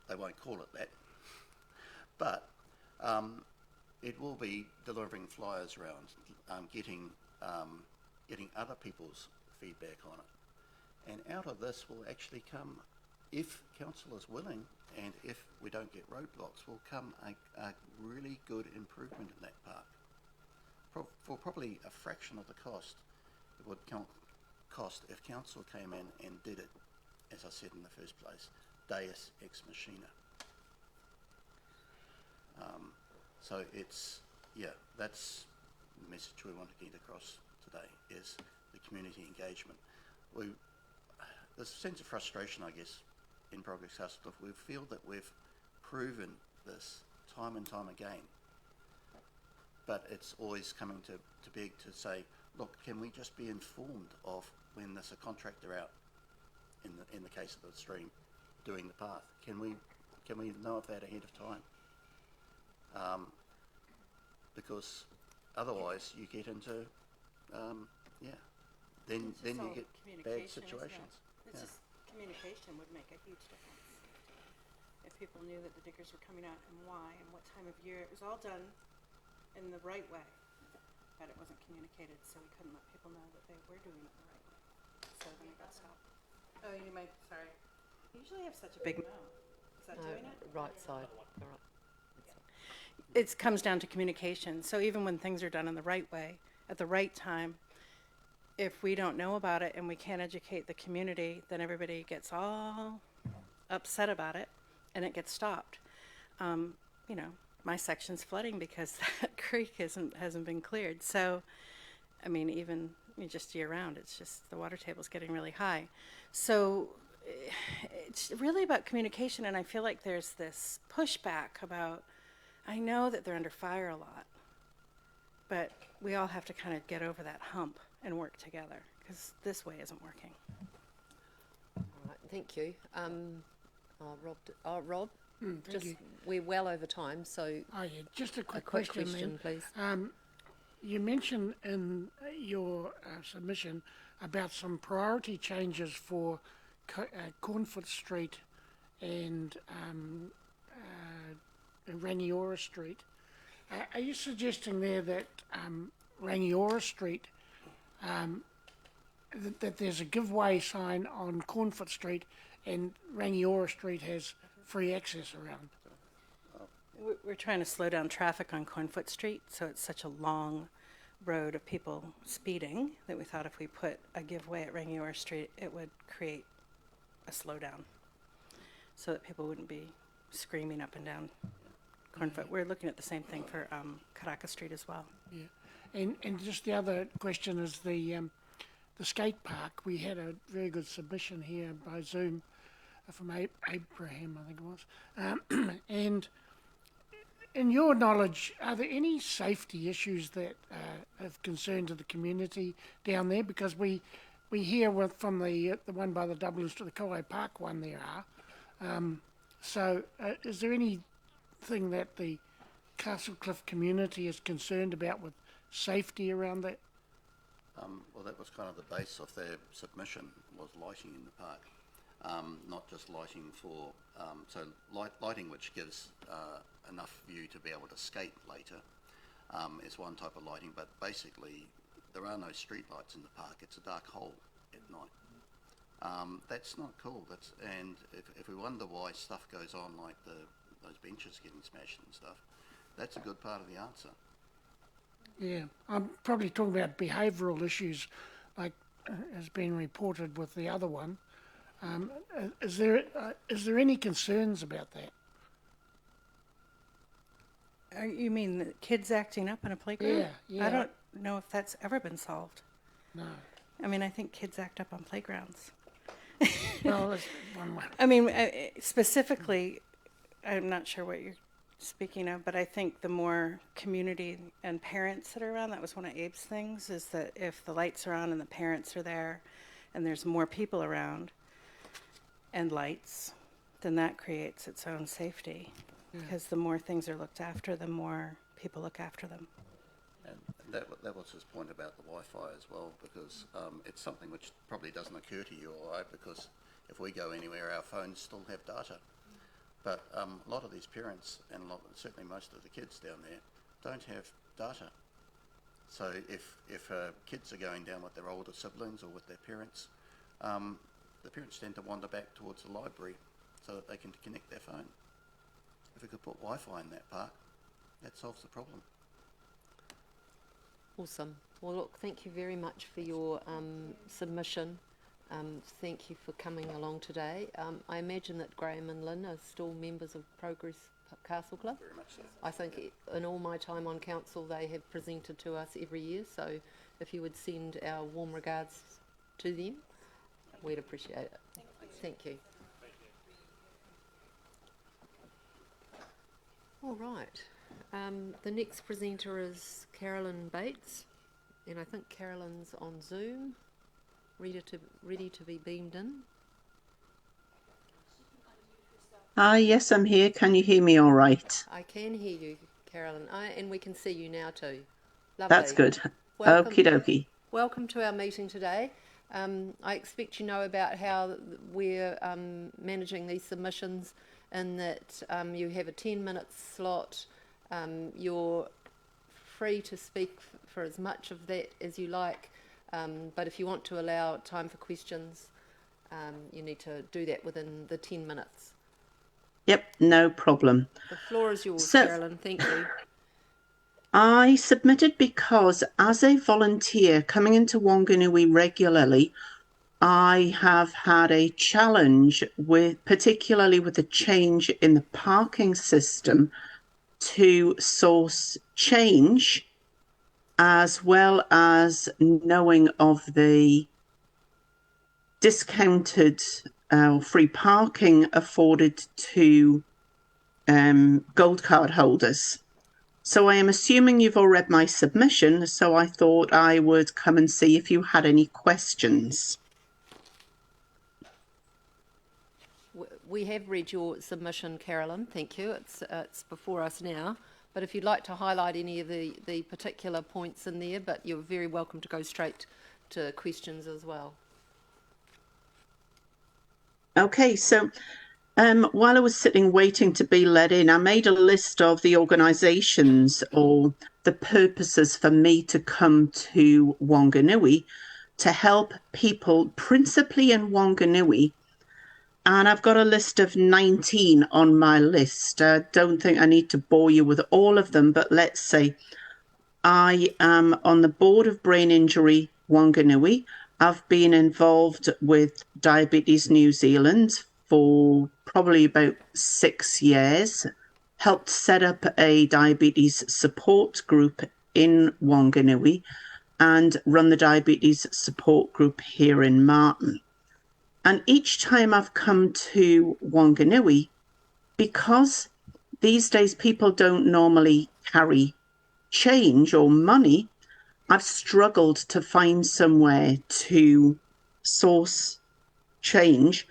They won't call it that, but it will be delivering flyers around, getting other people's feedback on it. And out of this will actually come, if council is willing and if we don't get roadblocks, will come a really good improvement in that park. For probably a fraction of the cost it would cost if council came in and did it, as I said in the first place, deus ex machina. So it's, yeah, that's the message we want to get across today, is the community engagement. There's a sense of frustration, I guess, in Progress Castlecliff. We feel that we've proven this time and time again, but it's always coming to beg to say, look, can we just be informed of when there's a contractor out in the case of the stream doing the path? Can we know of that ahead of time? Because otherwise you get into then you get bad situations. It's just communication would make a huge difference. If people knew that the diggers were coming out and why and what time of year, it was all done in the right way, but it wasn't communicated, so we couldn't let people know that they were doing it the right way. So then it got stopped. Oh, you might, sorry. You usually have such a big mouth. Is that doing it? Right side. All right. It comes down to communication. So even when things are done in the right way, at the right time, if we don't know about it and we can't educate the community, then everybody gets all upset about it and it gets stopped. You know, my section's flooding because that creek hasn't been cleared. So, I mean, even just year round, it's just the water table's getting really high. So it's really about communication, and I feel like there's this pushback about, I know that they're under fire a lot, but we all have to kind of get over that hump and work together, because this way isn't working. All right, thank you. Rob, Thank you. we're well over time, so Just a quick question, then. please. You mentioned in your submission about some priority changes for Cornfoot Street and Rangiora Street. Are you suggesting there that Rangiora Street, that there's a giveaway sign on Cornfoot Street and Rangiora Street has free access around? We're trying to slow down traffic on Cornfoot Street, so it's such a long road of people speeding that we thought if we put a giveaway at Rangiora Street, it would create a slowdown so that people wouldn't be screaming up and down Cornfoot. We're looking at the same thing for Karakia Street as well. Yeah, and just the other question is the skate park. We had a very good submission here by Zoom from Abraham, I think it was. And in your knowledge, are there any safety issues that of concern to the community down there? Because we hear from the one by the Dubliners to the Kauai Park one there are. So is there anything that the Castlecliff community is concerned about with safety around that? Well, that was kind of the base of their submission, was lighting in the park. Not just lighting for, lighting which gives enough view to be able to skate later is one type of lighting, but basically there are no street lights in the park. It's a dark hole at night. That's not cool. And if we wonder why stuff goes on like those benches getting smashed and stuff, that's a good part of the answer. Yeah, I'm probably talking about behavioural issues like has been reported with the other one. Is there any concerns about that? You mean the kids acting up in a playground? Yeah. I don't know if that's ever been solved. No. I mean, I think kids act up on playgrounds. Well, that's one way. I mean, specifically, I'm not sure what you're speaking of, but I think the more community and parents that are around, that was one of Abe's things, is that if the lights are on and the parents are there and there's more people around and lights, then that creates its own safety. Because the more things are looked after, the more people look after them. And that was his point about the Wi-Fi as well, because it's something which probably doesn't occur to you or I, because if we go anywhere, our phones still have data. But a lot of these parents, and certainly most of the kids down there, don't have data. So if kids are going down with their older siblings or with their parents, the parents tend to wander back towards the library so that they can connect their phone. If we could put Wi-Fi in that park, that solves the problem. Awesome. Well, look, thank you very much for your submission. Thank you for coming along today. I imagine that Graham and Lynn are still members of Progress Castlecliff. Very much so. I think in all my time on council they have presented to us every year, so if you would send our warm regards to them, we'd appreciate it. Thank you. All right. The next presenter is Carolyn Bates, and I think Carolyn's on Zoom, ready to be beamed in. Yes, I'm here. Can you hear me all right? I can hear you, Carolyn, and we can see you now too. Lovely. That's good. Okie dokie. Welcome to our meeting today. I expect you know about how we're managing these submissions, in that you have a 10-minute slot. You're free to speak for as much of that as you like, but if you want to allow time for questions, you need to do that within the 10 minutes. Yep, no problem. The floor is yours, Carolyn. Thank you. I submitted because as a volunteer coming into Whanganui regularly, I have had a challenge particularly with the change in the parking system to source change, as well as knowing of the discounted free parking afforded to gold card holders. So I am assuming you've all read my submission, so I thought I would come and see if you had any questions. We have read your submission, Carolyn. Thank you. It's before us now. But if you'd like to highlight any of the particular points in there, but you're very welcome to go straight to questions as well. Okay, so while I was sitting waiting to be let in, I made a list of the organisations or the purposes for me to come to Whanganui to help people, principally in Whanganui. And I've got a list of 19 on my list. I don't think I need to bore you with all of them, but let's say I am on the board of Brain Injury Whanganui. I've been involved with Diabetes New Zealand for probably about 6 years, helped set up a diabetes support group in Whanganui and run the diabetes support group here in Martin. And each time I've come to Whanganui, because these days people don't normally carry change or money, I've struggled to find somewhere to source change,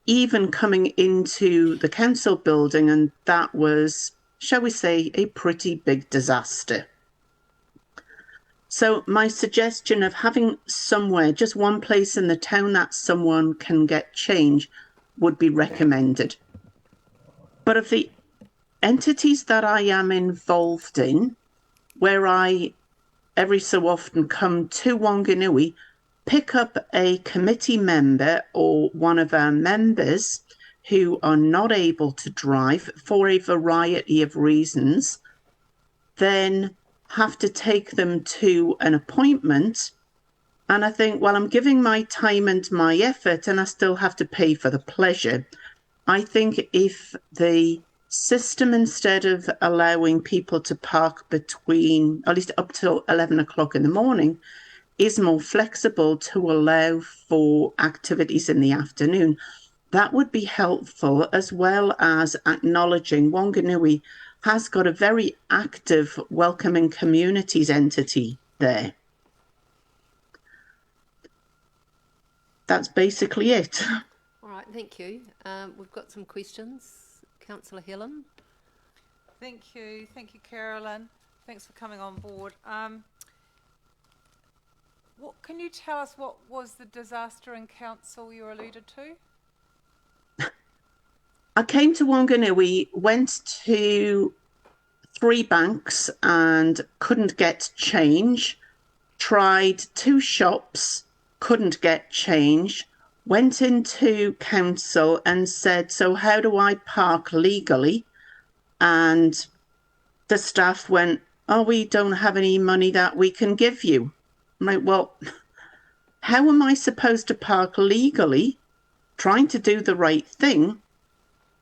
even coming into the council building, and that was, shall we say, a pretty big disaster. So my suggestion of having somewhere, just one place in the town that someone can get change would be recommended. But of the entities that I am involved in, where I every so often come to Whanganui, pick up a committee member or one of our members who are not able to drive for a variety of reasons, then have to take them to an appointment. And I think, well, I'm giving my time and my effort and I still have to pay for the pleasure. I think if the system, instead of allowing people to park between, at least up till 11 o'clock in the morning, is more flexible to allow for activities in the afternoon, that would be helpful, as well as acknowledging Whanganui has got a very active welcoming communities entity there. That's basically it. All right, thank you. We've got some questions. Councillor Helen. Thank you, Carolyn. Thanks for coming on board. What can you tell us? What was the disaster in council you alluded to? I came to Whanganui, went to 3 banks and couldn't get change. Tried 2 shops, couldn't get change. Went into council and said, so how do I park legally? And the staff went, oh, we don't have any money that we can give you. I'm like, well, how am I supposed to park legally, trying to do the right thing?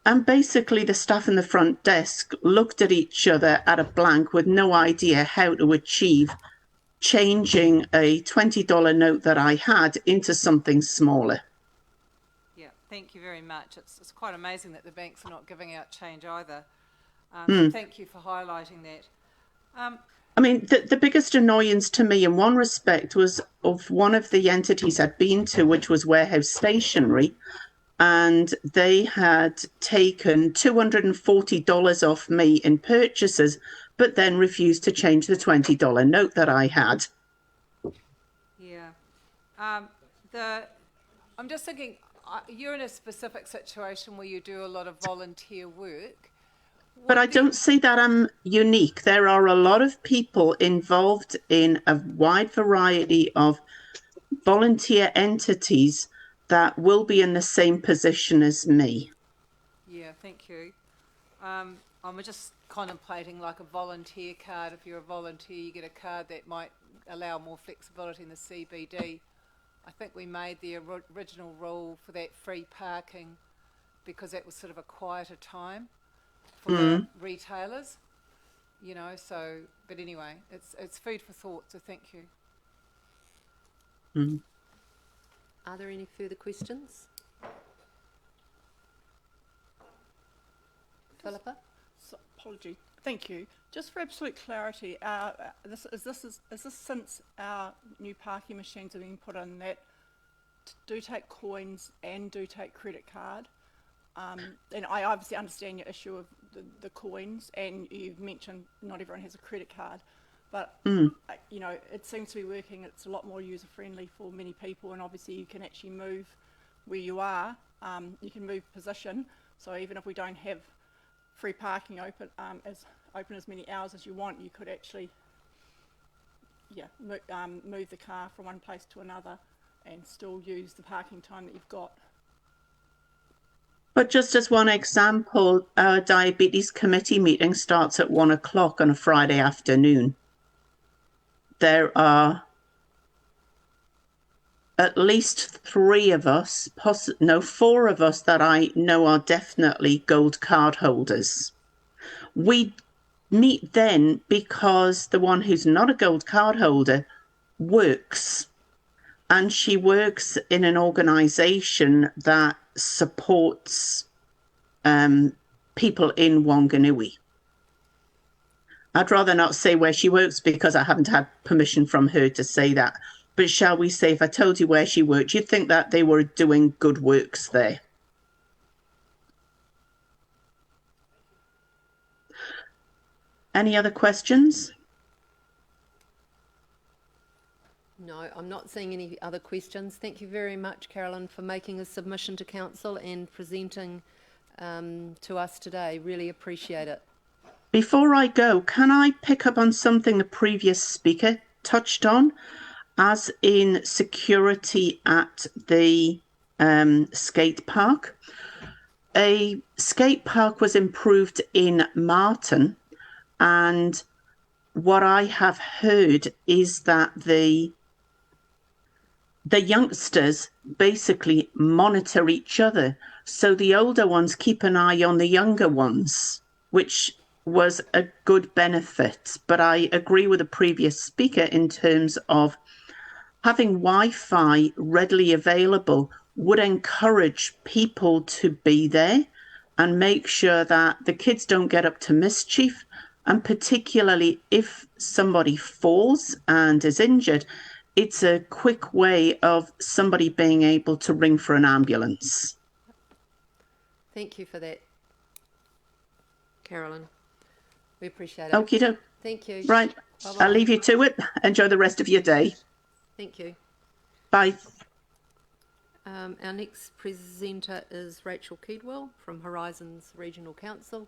And basically the staff in the front desk looked at each other at a blank with no idea how to achieve changing a $20 note that I had into something smaller. Yeah, thank you very much. It's quite amazing that the banks are not giving out change either. Thank you for highlighting that. I mean, the biggest annoyance to me in one respect was of one of the entities I'd been to, which was Warehouse Stationery, and they had taken $240 off me in purchases, but then refused to change the $20 note that I had. Yeah. I'm just thinking, you're in a specific situation where you do a lot of volunteer work. But I don't see that I'm unique. There are a lot of people involved in a wide variety of volunteer entities that will be in the same position as me. Yeah, thank you. I'm just contemplating like a volunteer card. If you're a volunteer, you get a card that might allow more flexibility in the CBD. I think we made the original rule for that free parking because that was sort of a quieter time for the retailers, you know, so, but anyway, it's food for thought, so thank you. Are there any further questions? Philippa? Apology. Thank you. Just for absolute clarity, is this since our new parking machines have been put in that do take coins and do take credit card? And I obviously understand your issue of the coins, and you've mentioned not everyone has a credit card, but you know, it seems to be working. It's a lot more user friendly for many people, and obviously you can actually move where you are. You can move position, so even if we don't have free parking open as many hours as you want, you could actually move the car from one place to another and still use the parking time that you've got. But just as one example, our diabetes committee meeting starts at 1 o'clock on a Friday afternoon. There are at least 4 of us that I know are definitely gold card holders. We meet then because the one who's not a gold card holder works, and she works in an organisation that supports people in Whanganui. I'd rather not say where she works because I haven't had permission from her to say that. But shall we say, if I told you where she worked, you'd think that they were doing good works there. Any other questions? No, I'm not seeing any other questions. Thank you very much, Carolyn, for making a submission to Council and presenting to us today. Really appreciate it. Before I go, can I pick up on something the previous speaker touched on, as in security at the skate park? A skate park was improved in Martin, and what I have heard is that the youngsters basically monitor each other. So the older ones keep an eye on the younger ones, which was a good benefit. But I agree with the previous speaker in terms of having Wi-Fi readily available would encourage people to be there and make sure that the kids don't get up to mischief. And particularly if somebody falls and is injured, it's a quick way of somebody being able to ring for an ambulance. Thank you for that, Carolyn. We appreciate it. Okie doke. Thank you. Right. Bye-bye. I'll leave you to it. Enjoy the rest of your day. Thank you. Bye. Our next presenter is Rachel Keedwell from Horizons Regional Council.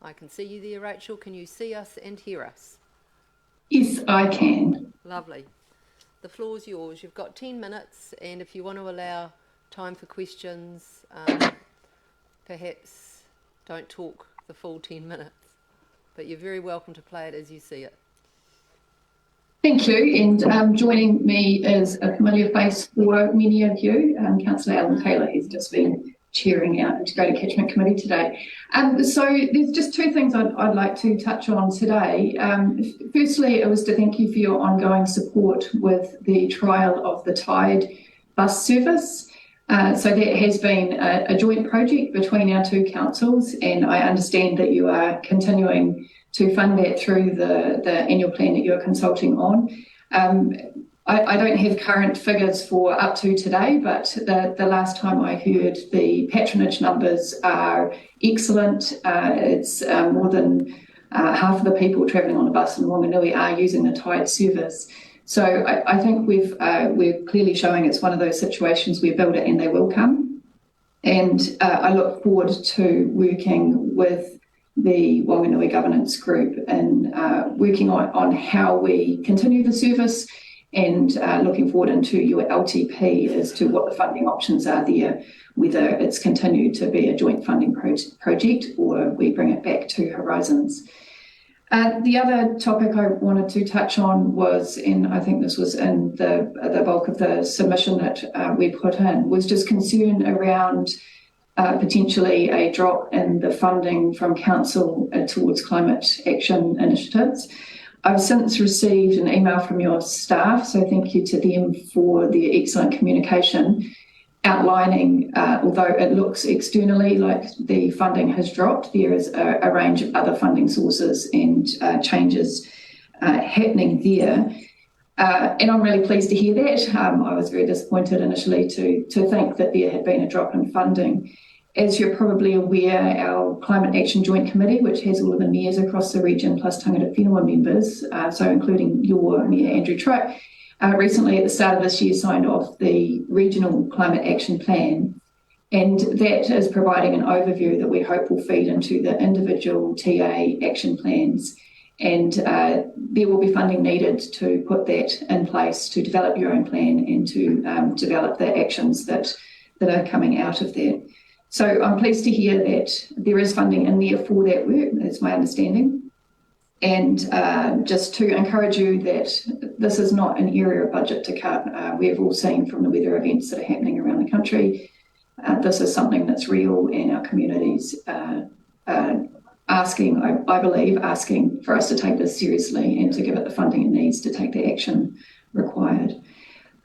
I can see you there, Rachel. Can you see us and hear us? Yes, I can. Lovely. The floor's yours. You've got 10 minutes, and if you want to allow time for questions, perhaps don't talk the full 10 minutes, but you're very welcome to play it as you see it. Thank you, and joining me is a familiar face for many of you, Councillor Alan Taylor, who's just been chairing our Integrated Catchment Committee today. So there's just 2 things I'd like to touch on today. Firstly, it was to thank you for your ongoing support with the trial of the Tide bus service. So that has been a joint project between our 2 councils, and I understand that you are continuing to fund that through the annual plan that you're consulting on. I don't have current figures for up to today, but the last time I heard, the patronage numbers are excellent. It's more than half of the people travelling on a bus in Wanganui are using the Tide service. So I think we're clearly showing it's one of those situations where build it and they will come. And I look forward to working with the Wanganui Governance Group and working on how we continue the service, and looking forward into your LTP as to what the funding options are there, whether it's continued to be a joint funding project or we bring it back to Horizons. The other topic I wanted to touch on was, and I think this was in the bulk of the submission that we put in, was just concern around potentially a drop in the funding from Council towards climate action initiatives. I've since received an email from your staff, so thank you to them for the excellent communication. outlining, although it looks externally like the funding has dropped, there is a range of other funding sources and changes happening there. And I'm really pleased to hear that. I was very disappointed initially to think that there had been a drop in funding. As you're probably aware, our Climate Action Joint Committee, which has all of the mayors across the region plus tangata whenua members, so including your Mayor Andrew Truck, recently at the start of this year signed off the Regional Climate Action Plan, and that is providing an overview that we hope will feed into the individual TA action plans. And there will be funding needed to put that in place, to develop your own plan and to develop the actions that are coming out of that. So I'm pleased to hear that there is funding in there for that work, that's my understanding. And just to encourage you that this is not an area of budget to cut. We've all seen from the weather events that are happening around the country, this is something that's real, and our communities asking, I believe, asking for us to take this seriously and to give it the funding it needs to take the action required.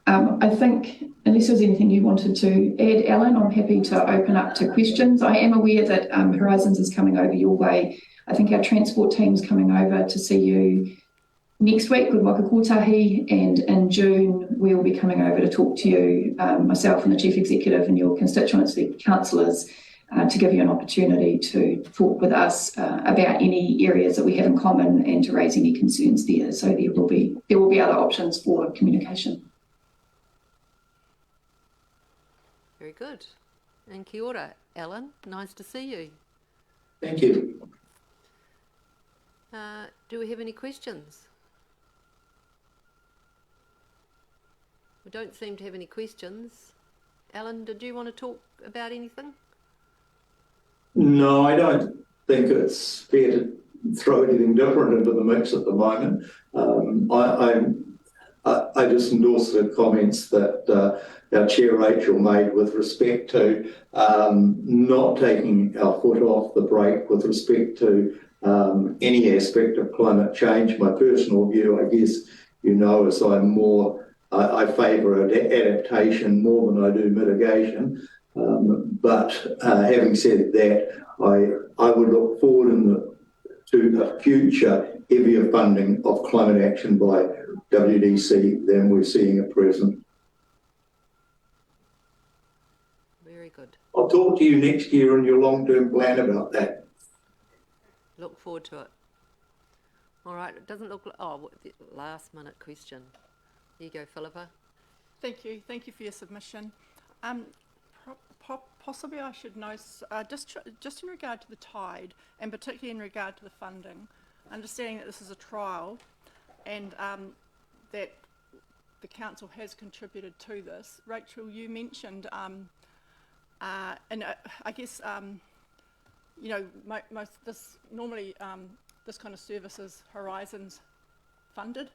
I think, unless there's anything you wanted to add, Alan, I'm happy to open up to questions. I am aware that Horizons is coming over your way. I think our transport team's coming over to see you next week with Waka Kotahi, and in June we will be coming over to talk to you, myself and the Chief Executive and your constituency councillors, to give you an opportunity to talk with us about any areas that we have in common and to raise any concerns there. So there will be other options for communication. Very good. And kia ora, Alan. Nice to see you. Thank you. Do we have any questions? We don't seem to have any questions. Alan, did you want to talk about anything? No, I don't think it's fair to throw anything different into the mix at the moment. I just endorse the comments that our Chair Rachel made with respect to not taking our foot off the brake with respect to any aspect of climate change. My personal view, I guess, is I favour adaptation more than I do mitigation. But having said that, I would look forward to a future heavier funding of climate action by WDC than we're seeing at present. Very good. I'll talk to you next year on your long-term plan about that. Look forward to it. All right, it doesn't look like... Oh, last minute question. Here you go, Philippa. Thank you. Thank you for your submission. Possibly I should know, just in regard to the tide, and particularly in regard to the funding, understanding that this is a trial and that the council has contributed to this. Rachel, you mentioned, and I guess, normally this kind of service is Horizons funded,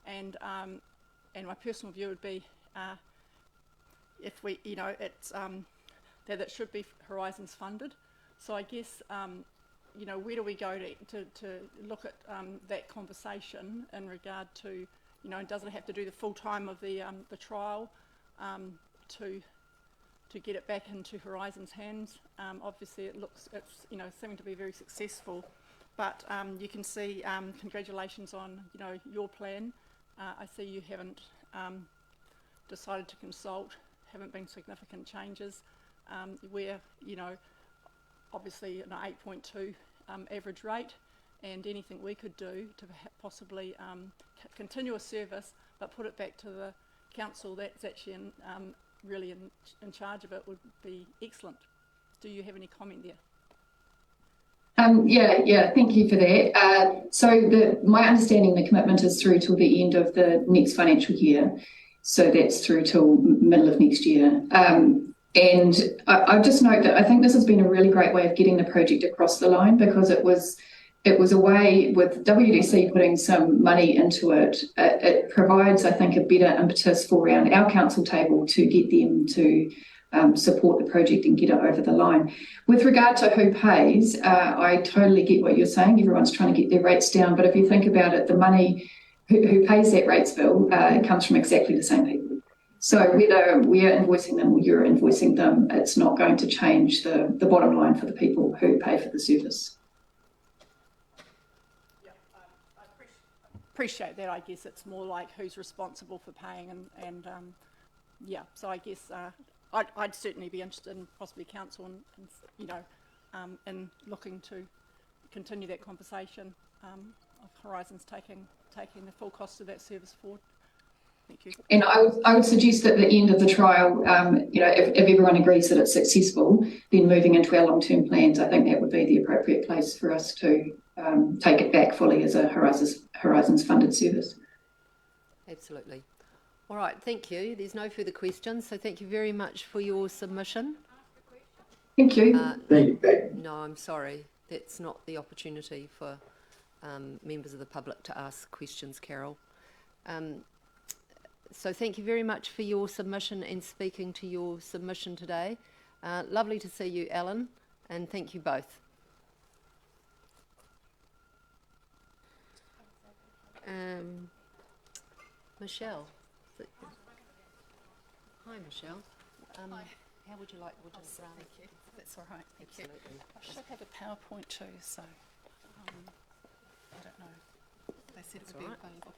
and my personal view would be if we, it's that it should be Horizons funded. So I guess, where do we go to look at that conversation in regard to, does it have to do the full time of the trial to get it back into Horizons' hands? Obviously, it's seeming to be very successful, but you can see congratulations on your plan. I see you haven't decided to consult, haven't been significant changes. We're, obviously an 8.2 average rate, and anything we could do to possibly continue a service but put it back to the council that's actually really in charge of it would be excellent. Do you have any comment there? Yeah, thank you for that. So my understanding, the commitment is through till the end of the next financial year. So that's through till middle of next year. And I just note that I think this has been a really great way of getting the project across the line, because it was a way, with WDC putting some money into it, it provides, I think, a better impetus for around our council table to get them to support the project and get it over the line. With regard to who pays, I totally get what you're saying. Everyone's trying to get their rates down, but if you think about it, the money, who pays that rates bill, it comes from exactly the same people. So whether we are invoicing them or you're invoicing them, it's not going to change the bottom line for the people who pay for the service. Appreciate that. I guess it's more like who's responsible for paying, and yeah. So I guess I'd certainly be interested in possibly council and you know in looking to continue that conversation of Horizons taking the full cost of that service forward. Thank you. And I would suggest that at the end of the trial, you know, if everyone agrees that it's successful, then moving into our long-term plans, I think that would be the appropriate place for us to take it back fully as a Horizons funded service. Absolutely. All right, thank you. There's no further questions, so thank you very much for your submission. Thank you. Thank you. No, I'm sorry. That's not the opportunity for members of the public to ask questions, Carol. So thank you very much for your submission and speaking to your submission today. Lovely to see you, Alan, and thank you both. Michelle. Hi, Michelle. Hi. How would you like to run? Thank you. That's all right. Thank Absolutely. you. I should have a PowerPoint too, so I don't know. They said it would be available.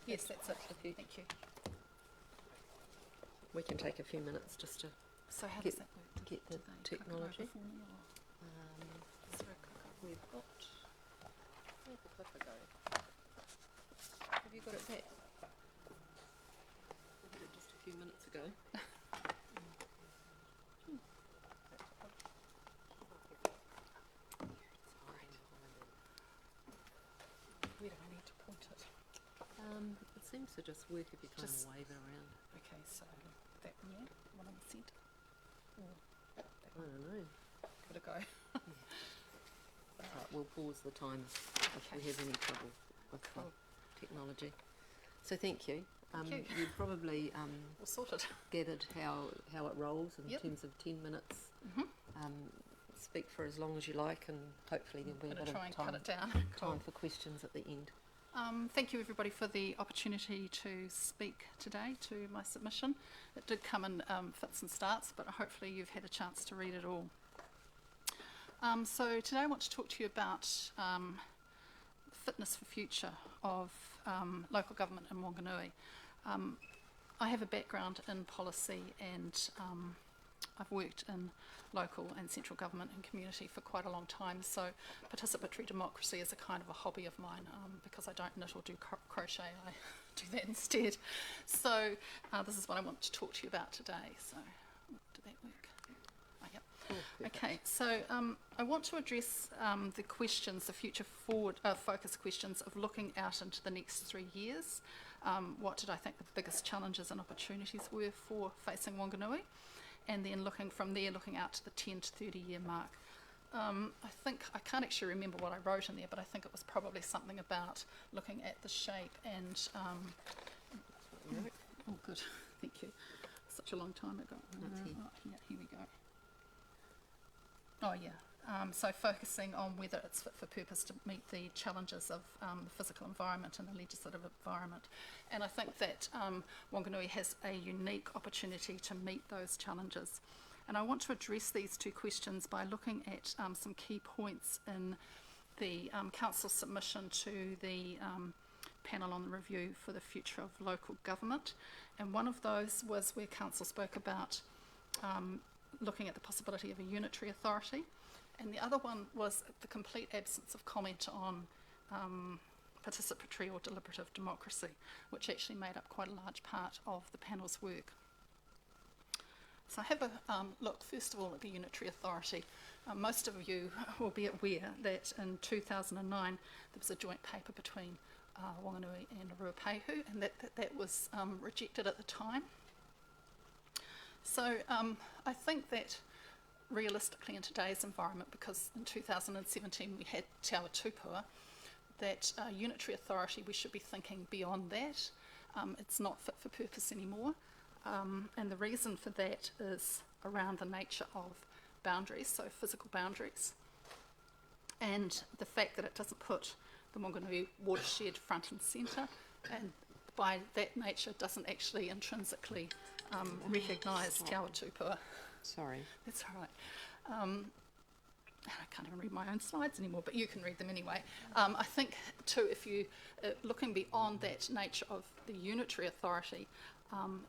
Yes, that's it. Thank you. We can take a few minutes just to So how get, does that work? get the technology. Is there a cook-up? We've got... Where'd the clicker go? Have you got it back? We did it just a few minutes ago. Where do I need to point it? It seems to just work if you kind Just- of wave it around. Okay, so that one, yeah, one on the centre. I don't know. Could it go? Right, we'll pause the time if we have any trouble with the technology. So thank you. Thank you. You've probably We'll sort it. gathered how it rolls in Yep. terms of 10 minutes. Mhm. Speak for as long as you like, and hopefully there'll be a Gonna bit try of and time, cut it down. Cool. time for questions at the end. Thank you everybody for the opportunity to speak today to my submission. It did come in fits and starts, but hopefully you've had a chance to read it all. So today I want to talk to you about fitness for future of local government in Whanganui. I have a background in policy and I've worked in local and central government and community for quite a long time, so participatory democracy is a kind of a hobby of mine. Because I don't knit or do crochet, I do that instead. So this is what I want to talk to you about today. So did that work? Oh, yep. Okay, so I want to address the questions, the future forward focus questions of looking out into the next 3 years. What did I think the biggest challenges and opportunities were for facing Whanganui? And then looking out to the 10 to 30 year mark. I think, I can't actually remember what I wrote in there, but I think it was probably something about looking at the shape and, oh good, thank you. Such a long time ago. Yeah, here we go. Oh yeah, so focusing on whether it's fit for purpose to meet the challenges of the physical environment and the legislative environment. And I think that Whanganui has a unique opportunity to meet those challenges. And I want to address these two questions by looking at some key points in the council submission to the panel on the review for the future of local government. And one of those was where council spoke about looking at the possibility of a unitary authority. And the other one was the complete absence of comment on participatory or deliberative democracy, which actually made up quite a large part of the panel's work. So have a look first of all at the unitary authority. Most of you will be aware that in 2009 there was a joint paper between Whanganui and Ruapehu, and that was rejected at the time. So I think that realistically in today's environment, because in 2017 we had Te Awa Tupua, that unitary authority, we should be thinking beyond that. It's not fit for purpose anymore. And the reason for that is around the nature of boundaries, so physical boundaries, and the fact that it doesn't put the Whanganui watershed front and centre, and by that nature doesn't actually intrinsically recognise Te Awa Tupua. Sorry. That's all right. I can't even read my own slides anymore, but you can read them anyway. I think, too, if you, looking beyond that nature of the unitary authority,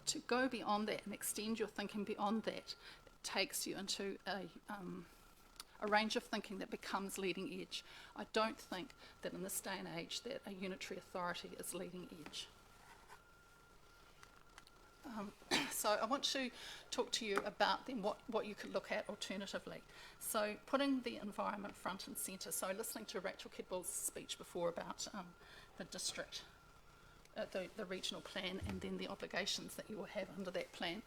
to go beyond that and extend your thinking beyond that takes you into a range of thinking that becomes leading edge. I don't think that in this day and age that a unitary authority is leading edge. So I want to talk to you about then what you could look at alternatively. So putting the environment front and centre. So listening to Rachel Keedwell's speech before about the district, the regional plan, and then the obligations that you will have under that plan.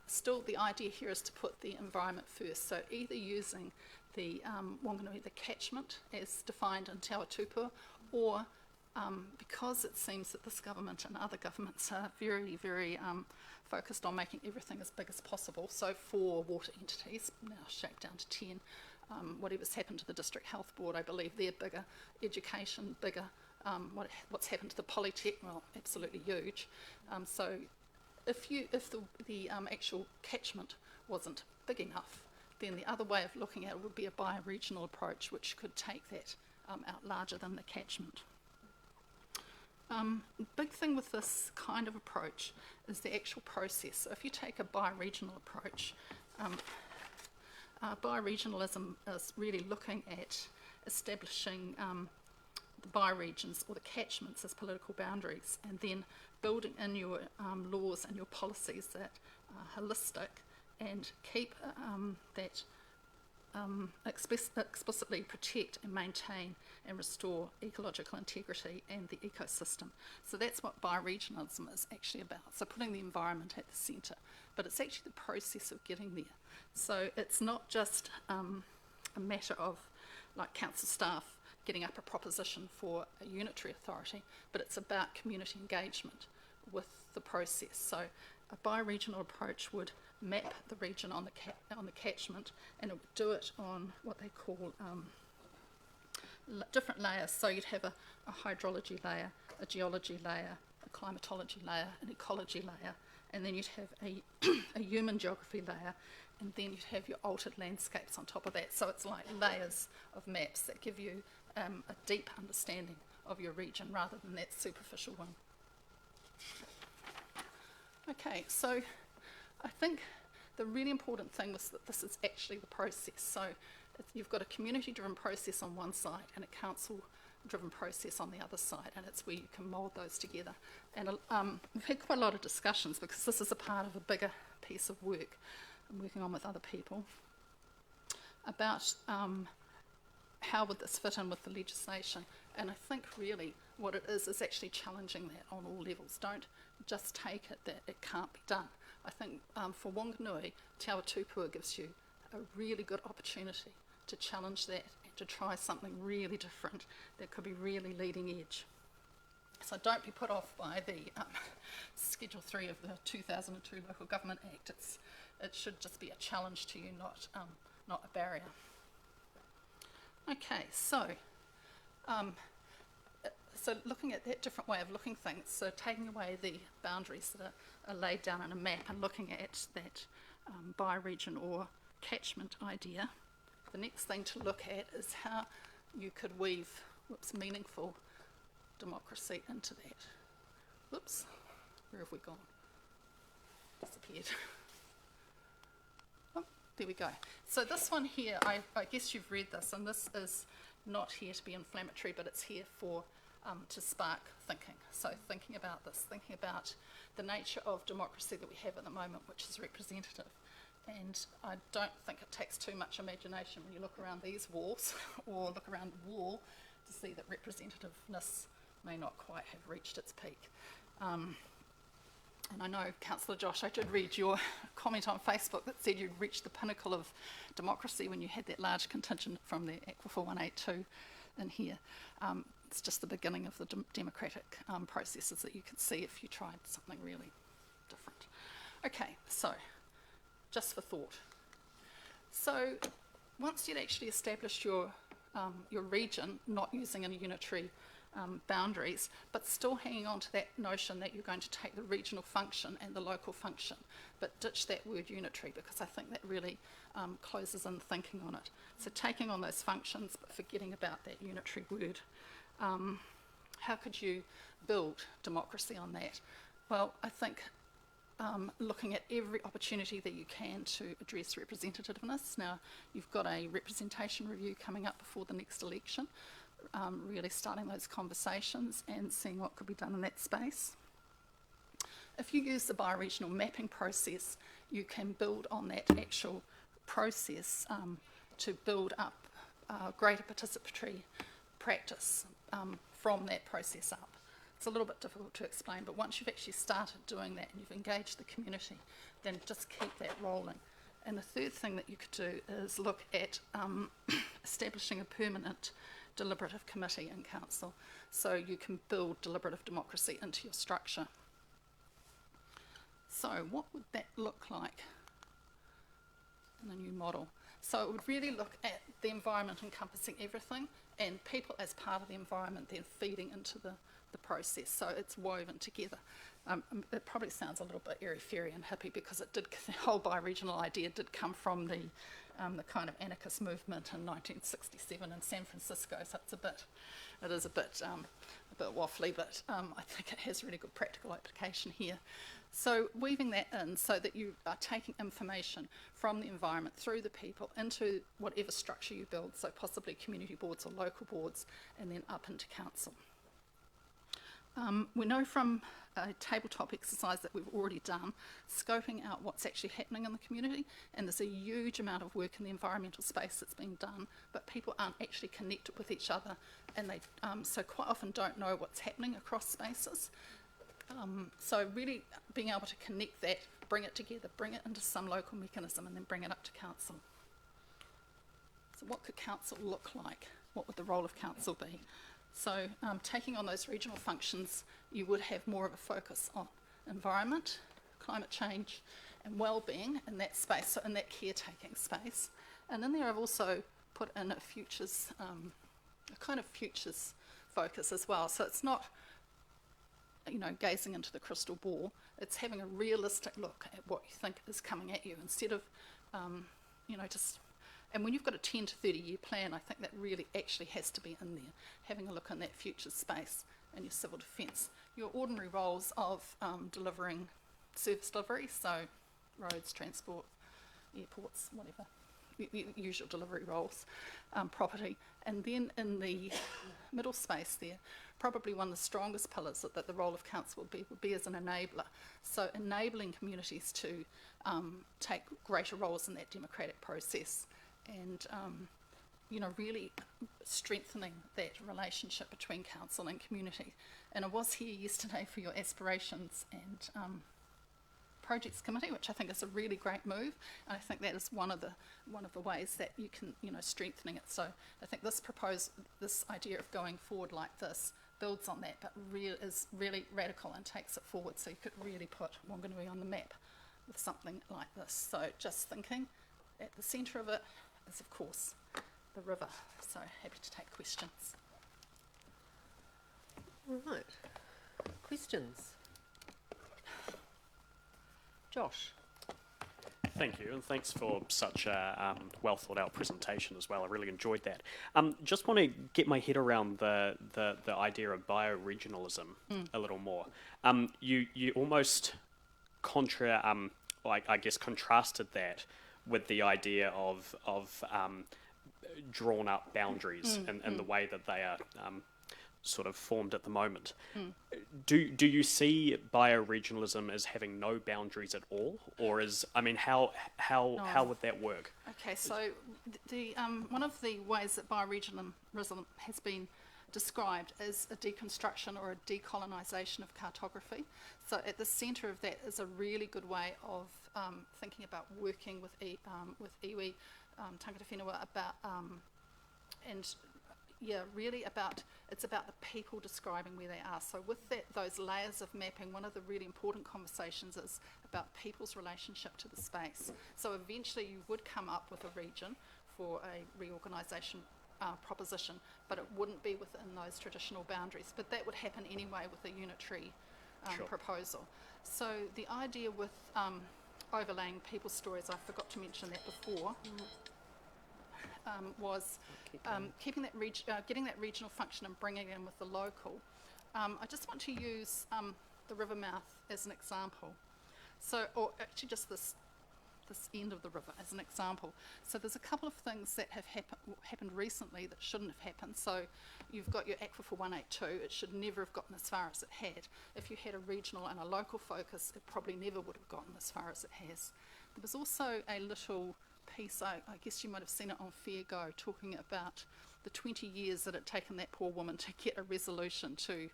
Still, the idea here is to put the environment first. So either using the Whanganui, the catchment, as defined in Te Awa Tupua, or because it seems that this government and other governments are very, very focused on making everything as big as possible. So for water entities, now shaped down to 10, whatever's happened to the District Health Board, I believe they're bigger, education bigger, what's happened to the Polytech, well, absolutely huge. So if the actual catchment wasn't big enough, then the other way of looking at it would be a bioregional approach, which could take that out larger than the catchment. Big thing with this kind of approach is the actual process. So if you take a bioregional approach, bioregionalism is really looking at establishing the bioregions or the catchments as political boundaries, and then building in your laws and your policies that are holistic and keep that explicitly protect and maintain and restore ecological integrity and the ecosystem. So that's what bioregionalism is actually about. So putting the environment at the centre, but it's actually the process of getting there. So it's not just a matter of, like, council staff getting up a proposition for a unitary authority, but it's about community engagement with the process. So a bioregional approach would map the region on the catchment, and it would do it on what they call different layers. So you'd have a hydrology layer, a geology layer, a climatology layer, an ecology layer, and then you'd have a human geography layer, and then you'd have your altered landscapes on top of that. So it's like layers of maps that give you a deep understanding of your region rather than that superficial one. Okay, so I think the really important thing was that this is actually the process. So you've got a community-driven process on one side and a council-driven process on the other side, and it's where you can mould those together. And we've had quite a lot of discussions because this is a part of a bigger piece of work I'm working on with other people about how would this fit in with the legislation. And I think really what it is actually challenging that on all levels. Don't just take it that it can't be done. I think for Whanganui, Te Awa Tupua gives you a really good opportunity to challenge that and to try something really different that could be really leading edge. So don't be put off by the Schedule 3 of the 2002 Local Government Act. It should just be a challenge to you, not a barrier. Okay, so looking at that different way of looking things, so taking away the boundaries that are laid down in a map and looking at that bioregion or catchment idea, the next thing to look at is how you could weave meaningful democracy into that. Whoops, where have we gone? Disappeared. Oh, there we go. So this one here, I guess you've read this, and this is not here to be inflammatory, but it's here for to spark thinking. So thinking about this, thinking about the nature of democracy that we have at the moment, which is representative. And I don't think it takes too much imagination when you look around these walls or look around the wall to see that representativeness may not quite have reached its peak. And I know, Councillor Josh, I did read your comment on Facebook that said you'd reached the pinnacle of democracy when you had that large contingent from the Aquifer 182 in here. It's just the beginning of the democratic processes that you could see if you tried something really different. Okay, so just for thought. So once you'd actually established your region, not using a unitary boundaries, but still hanging on to that notion that you're going to take the regional function and the local function, but ditch that word unitary, because I think that really closes in thinking on it. So taking on those functions but forgetting about that unitary word. How could you build democracy on that? Well, I think looking at every opportunity that you can to address representativeness. Now, you've got a representation review coming up before the next election, really starting those conversations and seeing what could be done in that space. If you use the bioregional mapping process, you can build on that actual process to build up greater participatory practice from that process up. It's a little bit difficult to explain, but once you've actually started doing that and you've engaged the community, then just keep that rolling. And the third thing that you could do is look at establishing a permanent deliberative committee in council, so you can build deliberative democracy into your structure. So what would that look like in a new model? So it would really look at the environment encompassing everything, and people as part of the environment then feeding into the process, so it's woven together. It probably sounds a little bit airy-fairy and hippie, because it did, the whole bioregional idea did come from the kind of anarchist movement in 1967 in San Francisco, so it is a bit waffly, but I think it has really good practical application here. So weaving that in so that you are taking information from the environment through the people into whatever structure you build, so possibly community boards or local boards, and then up into council. We know from a tabletop exercise that we've already done, scoping out what's actually happening in the community, and there's a huge amount of work in the environmental space that's been done, but people aren't actually connected with each other, and they so quite often don't know what's happening across spaces. So really being able to connect that, bring it together, bring it into some local mechanism, and then bring it up to council. So what could council look like? What would the role of council be? So taking on those regional functions, you would have more of a focus on environment, climate change and well-being in that space, so in that caretaking space. And in there I've also put in a futures, a kind of futures focus as well. So it's not, you know, gazing into the crystal ball, it's having a realistic look at what you think is coming at you, instead of, you know, just. And when you've got a 10 to 30 year plan, I think that really actually has to be in there, having a look in that future space and your civil defence. Your ordinary roles of delivering service delivery, so roads, transport, airports, whatever, usual delivery roles, property. And then in the middle space there, probably one of the strongest pillars that the role of council would be as an enabler. So enabling communities to take greater roles in that democratic process, and you know, really strengthening that relationship between council and community. And I was here yesterday for your aspirations and projects committee, which I think is a really great move, and I think that is one of the ways that you can, you know, strengthening it. So I think this idea of going forward like this builds on that, but is really radical and takes it forward. So you could really put Whanganui on the map with something like this. So just thinking, at the centre of it is, of course, the river. So happy to take questions. All right. Questions? Josh. Thank you, and thanks for such a well thought out presentation as well. I really enjoyed that. Just want to get my head around the idea of bioregionalism a little more. You almost I guess contrasted that with the idea of drawn up boundaries and the way that they are sort of formed at the moment. Do you see bioregionalism as having no boundaries at all, or how would that work? Okay, so the one of the ways that bioregionalism has been described as a deconstruction or a decolonisation of cartography. So at the centre of that is a really good way of thinking about working with iwi, tangata whenua, about it's about the people describing where they are. So with those layers of mapping, one of the really important conversations is about people's relationship to the space. So eventually you would come up with a region for a reorganisation proposition, but it wouldn't be within those traditional boundaries. But that would happen anyway with a unitary proposal. So the idea with overlaying people's stories, I forgot to mention that before, was keeping that getting that regional function and bringing it in with the local. I just want to use the river mouth as an example. So, or actually just this end of the river as an example. So there's a couple of things that have happened recently that shouldn't have happened. So you've got your Aquifer 182, it should never have gotten as far as it had. If you had a regional and a local focus, it probably never would have gotten as far as it has. There was also a little piece, I guess you might have seen it on Fair Go, talking about the 20 years that it had taken that poor woman to get a resolution to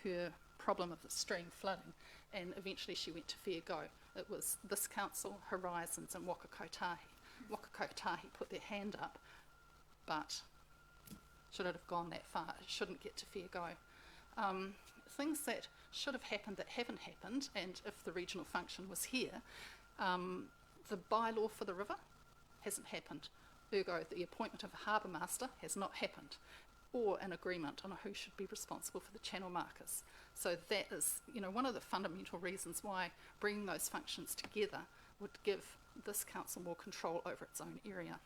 her problem of the stream flooding, and eventually she went to Fair Go. It was this council, Horizons and Waka Kotahi. Waka Kotahi put their hand up, but should it have gone that far? It shouldn't get to Fair Go. Things that should have happened that haven't happened, and if the regional function was here, the bylaw for the river hasn't happened. Ergo, the appointment of a harbour master has not happened, or an agreement on who should be responsible for the channel markers. So that is, one of the fundamental reasons why bringing those functions together would give this council more control over its own area.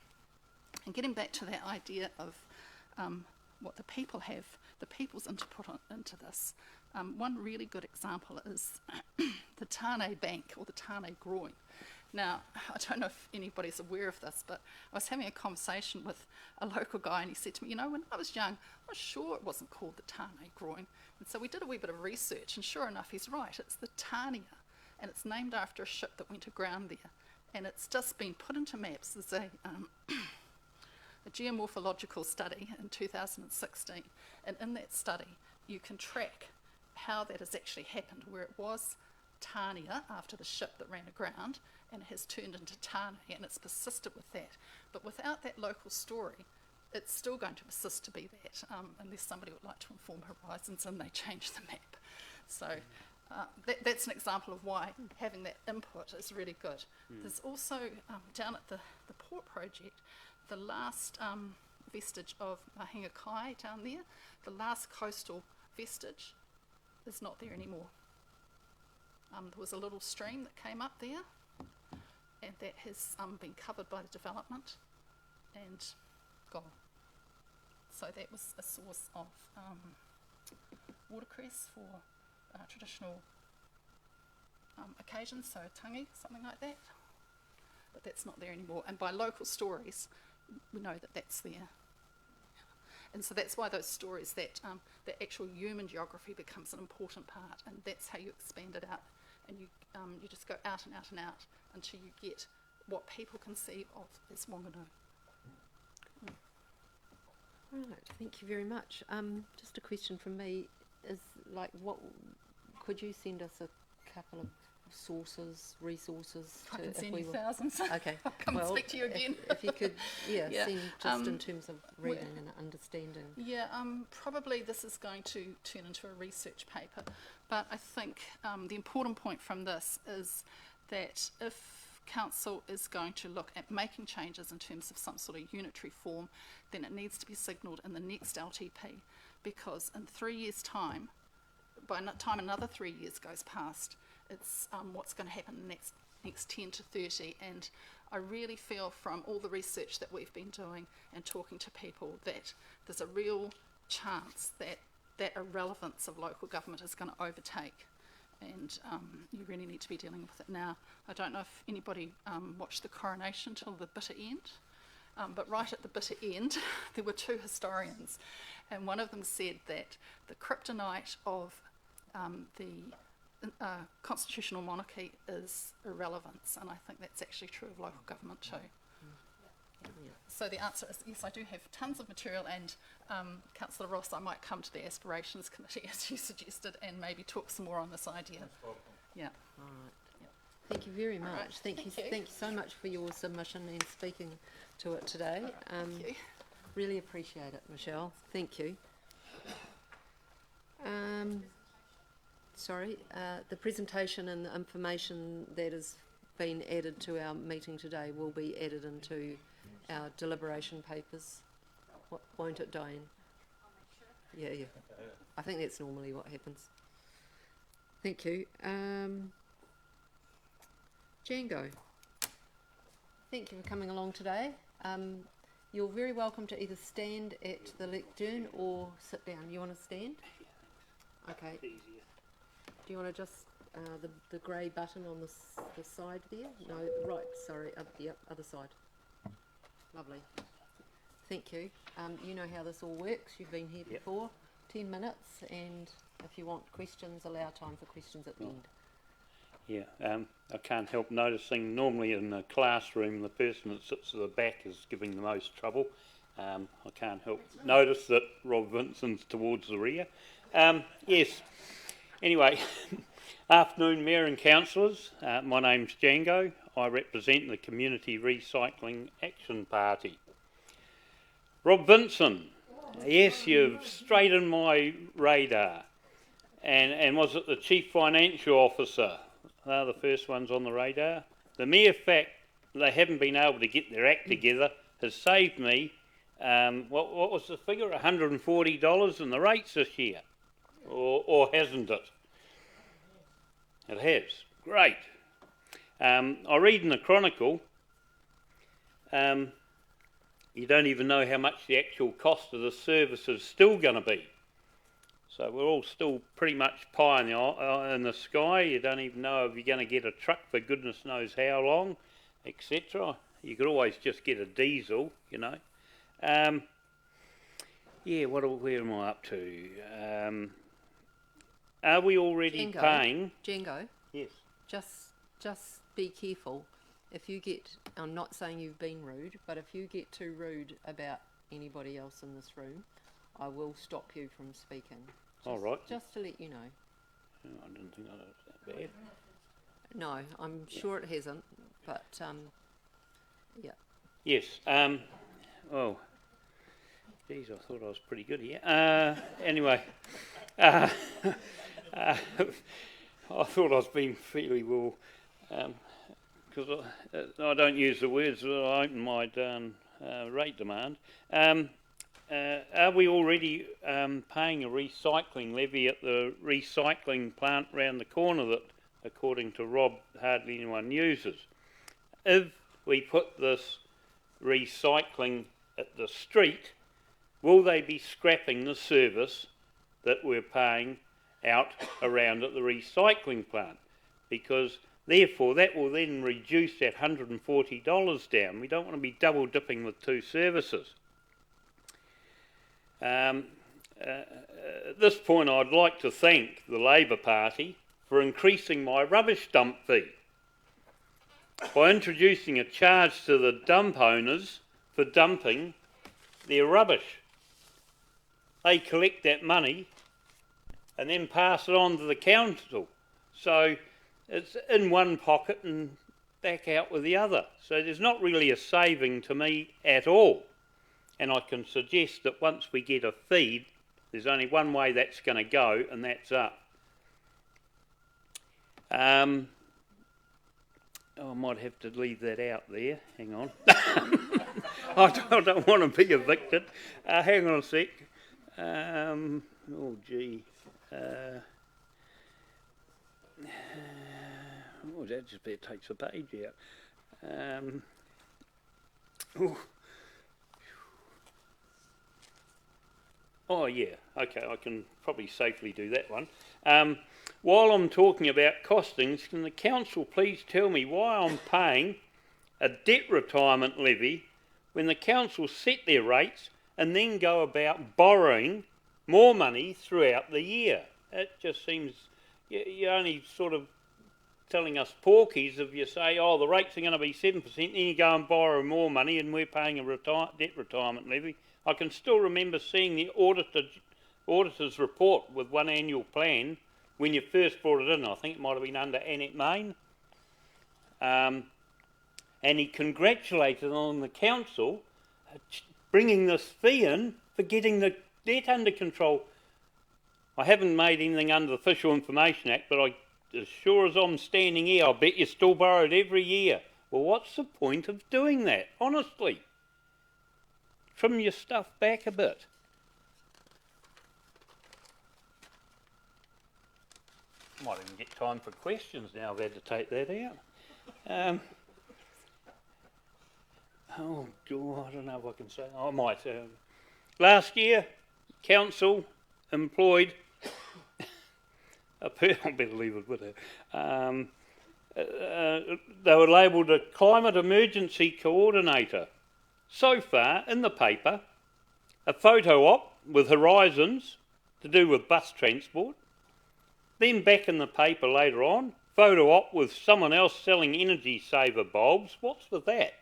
And getting back to that idea of what the people have, the people's input into this, one really good example is the Tane Bank, or the Tane Groin. Now, I don't know if anybody's aware of this, but I was having a conversation with a local guy, and he said to me, when I was young, I was sure it wasn't called the Tane Groin. And so we did a wee bit of research, and sure enough, he's right. It's the Tania, and it's named after a ship that went aground there. And it's just been put into maps. There's a geomorphological study in 2016, and in that study, you can track how that has actually happened, where it was Tania after the ship that ran aground, and it has turned into Tane, and it's persisted with that. But without that local story, it's still going to persist to be that, unless somebody would like to inform Horizons and they change the map. So that's an example of why having that input is really good. There's also, down at the port project, the last vestige of Mahinga Kai down there, the last coastal vestige is not there anymore. There was a little stream that came up there, and that has been covered by the development and gone. So that was a source of watercress for traditional occasions, so tangi, something like that. But that's not there anymore. And by local stories, we know that that's there. And so that's why those stories, that the actual human geography becomes an important part, and that's how you expand it out. And you just go out and out and out until you get what people conceive of as Whanganui. Right, thank you very much. Just a question from me is, what could you send us a couple of resources? I can send you thousands. Okay. I'll come and speak to you again. If you could, send just in terms of reading and understanding. Yeah, probably this is going to turn into a research paper, but I think the important point from this is that if Council is going to look at making changes in terms of some sort of unitary form, then it needs to be signalled in the next LTP, because in 3 years' time, by the time another 3 years goes past, it's what's going to happen in the next 10 to 30. And I really feel from all the research that we've been doing and talking to people that there's a real chance that that irrelevance of local government is going to overtake. And you really need to be dealing with it now. I don't know if anybody watched the coronation till the bitter end, but right at the bitter end, there were two historians, and one of them said that the kryptonite of the constitutional monarchy is irrelevance, and I think that's actually true of local government too. So the answer is yes, I do have tons of material, and Councillor Ross, I might come to the Aspirations Committee as you suggested and maybe talk some more on this idea. Yeah. All right. Yep. Thank you very much. Right. Thank you so much for your submission and speaking to it today. Thank you. Really appreciate it, Michelle. Thank you. The presentation and the information that has been added to our meeting today will be added into our deliberation papers Won't it, Diane? Yeah, yeah. I think that's normally what happens. Thank you. Django, thank you for coming along today. You're very welcome to either stand at the lectern or sit down. You want to stand? Okay. Do you want to just the grey button on the side there? No, right. Sorry, the other side. Lovely. Thank you. You know how this all works. You've been here before. 10 minutes, and if you want questions, allow time for questions at the end. Yeah, I can't help noticing normally in the classroom the person that sits at the back is giving the most trouble. I can't help notice that Rob Vincent's towards the rear. Yes, anyway, afternoon Mayor and Councillors, my name's Django. I represent the Community Recycling Action Party. Rob Vincent, yes, you've straight in my radar. And was it the Chief Financial Officer? They're the first ones on the radar. The mere fact they haven't been able to get their act together has saved me, what was the figure, $140 in the rates this year? Or hasn't it? It has. Great. I read in the Chronicle, you don't even know how much the actual cost of the service is still going to be. So we're all still pretty much pie in the sky. You don't even know if you're going to get a truck for goodness knows how long, etc. You could always just get a diesel, you know. Yeah, where am I up to? Are we already paying? Django? Yes. Just be careful. If you get, I'm not saying you've been rude, but if you get too rude about anybody else in this room, I will stop you from speaking. All right. Just to let you know. Oh, I didn't think that was that bad. No, I'm sure it hasn't, but yeah. Yes. Oh, geez, I thought I was pretty good here. Anyway, I thought I was being fairly well, because I don't use the words that I open my rate demand. Are we already paying a recycling levy at the recycling plant round the corner that, according to Rob, hardly anyone uses? If we put this recycling at the street, will they be scrapping the service that we're paying out around at the recycling plant? Because therefore that will then reduce that $140 down. We don't want to be double dipping with two services. At this point, I'd like to thank the Labor Party for increasing my rubbish dump fee by introducing a charge to the dump owners for dumping their rubbish. They collect that money and then pass it on to the council. So it's in one pocket and back out with the other. So there's not really a saving to me at all. And I can suggest that once we get a feed, there's only one way that's going to go, and that's up. I might have to leave that out there. Hang on. I don't want to be evicted. Hang on a sec. Oh, gee. That just about takes a page out. Oh, yeah, okay, I can probably safely do that one. While I'm talking about costings, can the council please tell me why I'm paying a debt retirement levy when the council set their rates and then go about borrowing more money throughout the year? It just seems you're only sort of telling us porkies if you say, oh, the rates are going to be 7%, then you go and borrow more money and we're paying a debt retirement levy. I can still remember seeing the auditor's report with one annual plan when you first brought it in. I think it might have been under Annette Main. And he congratulated on the council bringing this fee in for getting the debt under control. I haven't made anything under the Official Information Act, but as sure as I'm standing here, I bet you still borrow it every year. Well, what's the point of doing that, honestly? trim your stuff back a bit. Might even get time for questions now. I've had to take that out. Oh, God, I don't know if I can say. I might. Last year, council employed. I better leave it with her. They were labelled a climate emergency coordinator. So far, in the paper, a photo op with horizons to do with bus transport. Then back in the paper later on, photo op with someone else selling energy saver bulbs. What's with that?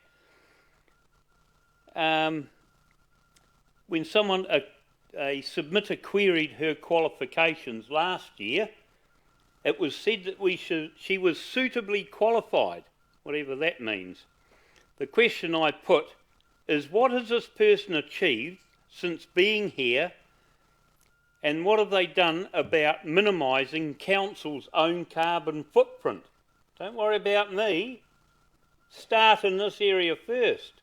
When someone, a submitter queried her qualifications last year, it was said that she was suitably qualified, whatever that means. The question I put is, what has this person achieved since being here, and what have they done about minimising council's own carbon footprint? Don't worry about me. Start in this area first.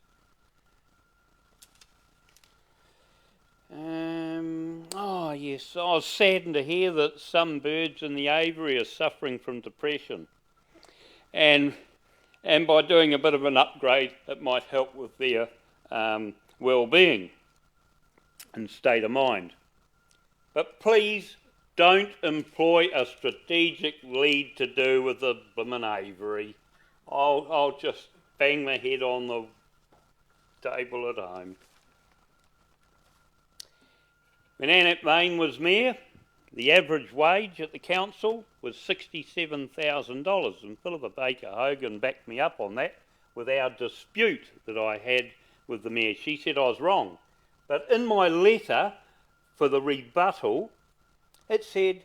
Oh yes, I was saddened to hear that some birds in the aviary are suffering from depression, and by doing a bit of an upgrade, it might help with their well-being and state of mind. But please don't employ a strategic lead to do with the bloomin' aviary. I'll just bang my head on the table at home. When Annette Main was mayor, the average wage at the council was $67,000, and Philippa Baker Hogan backed me up on that with our dispute that I had with the mayor. She said I was wrong. But in my letter for the rebuttal, it said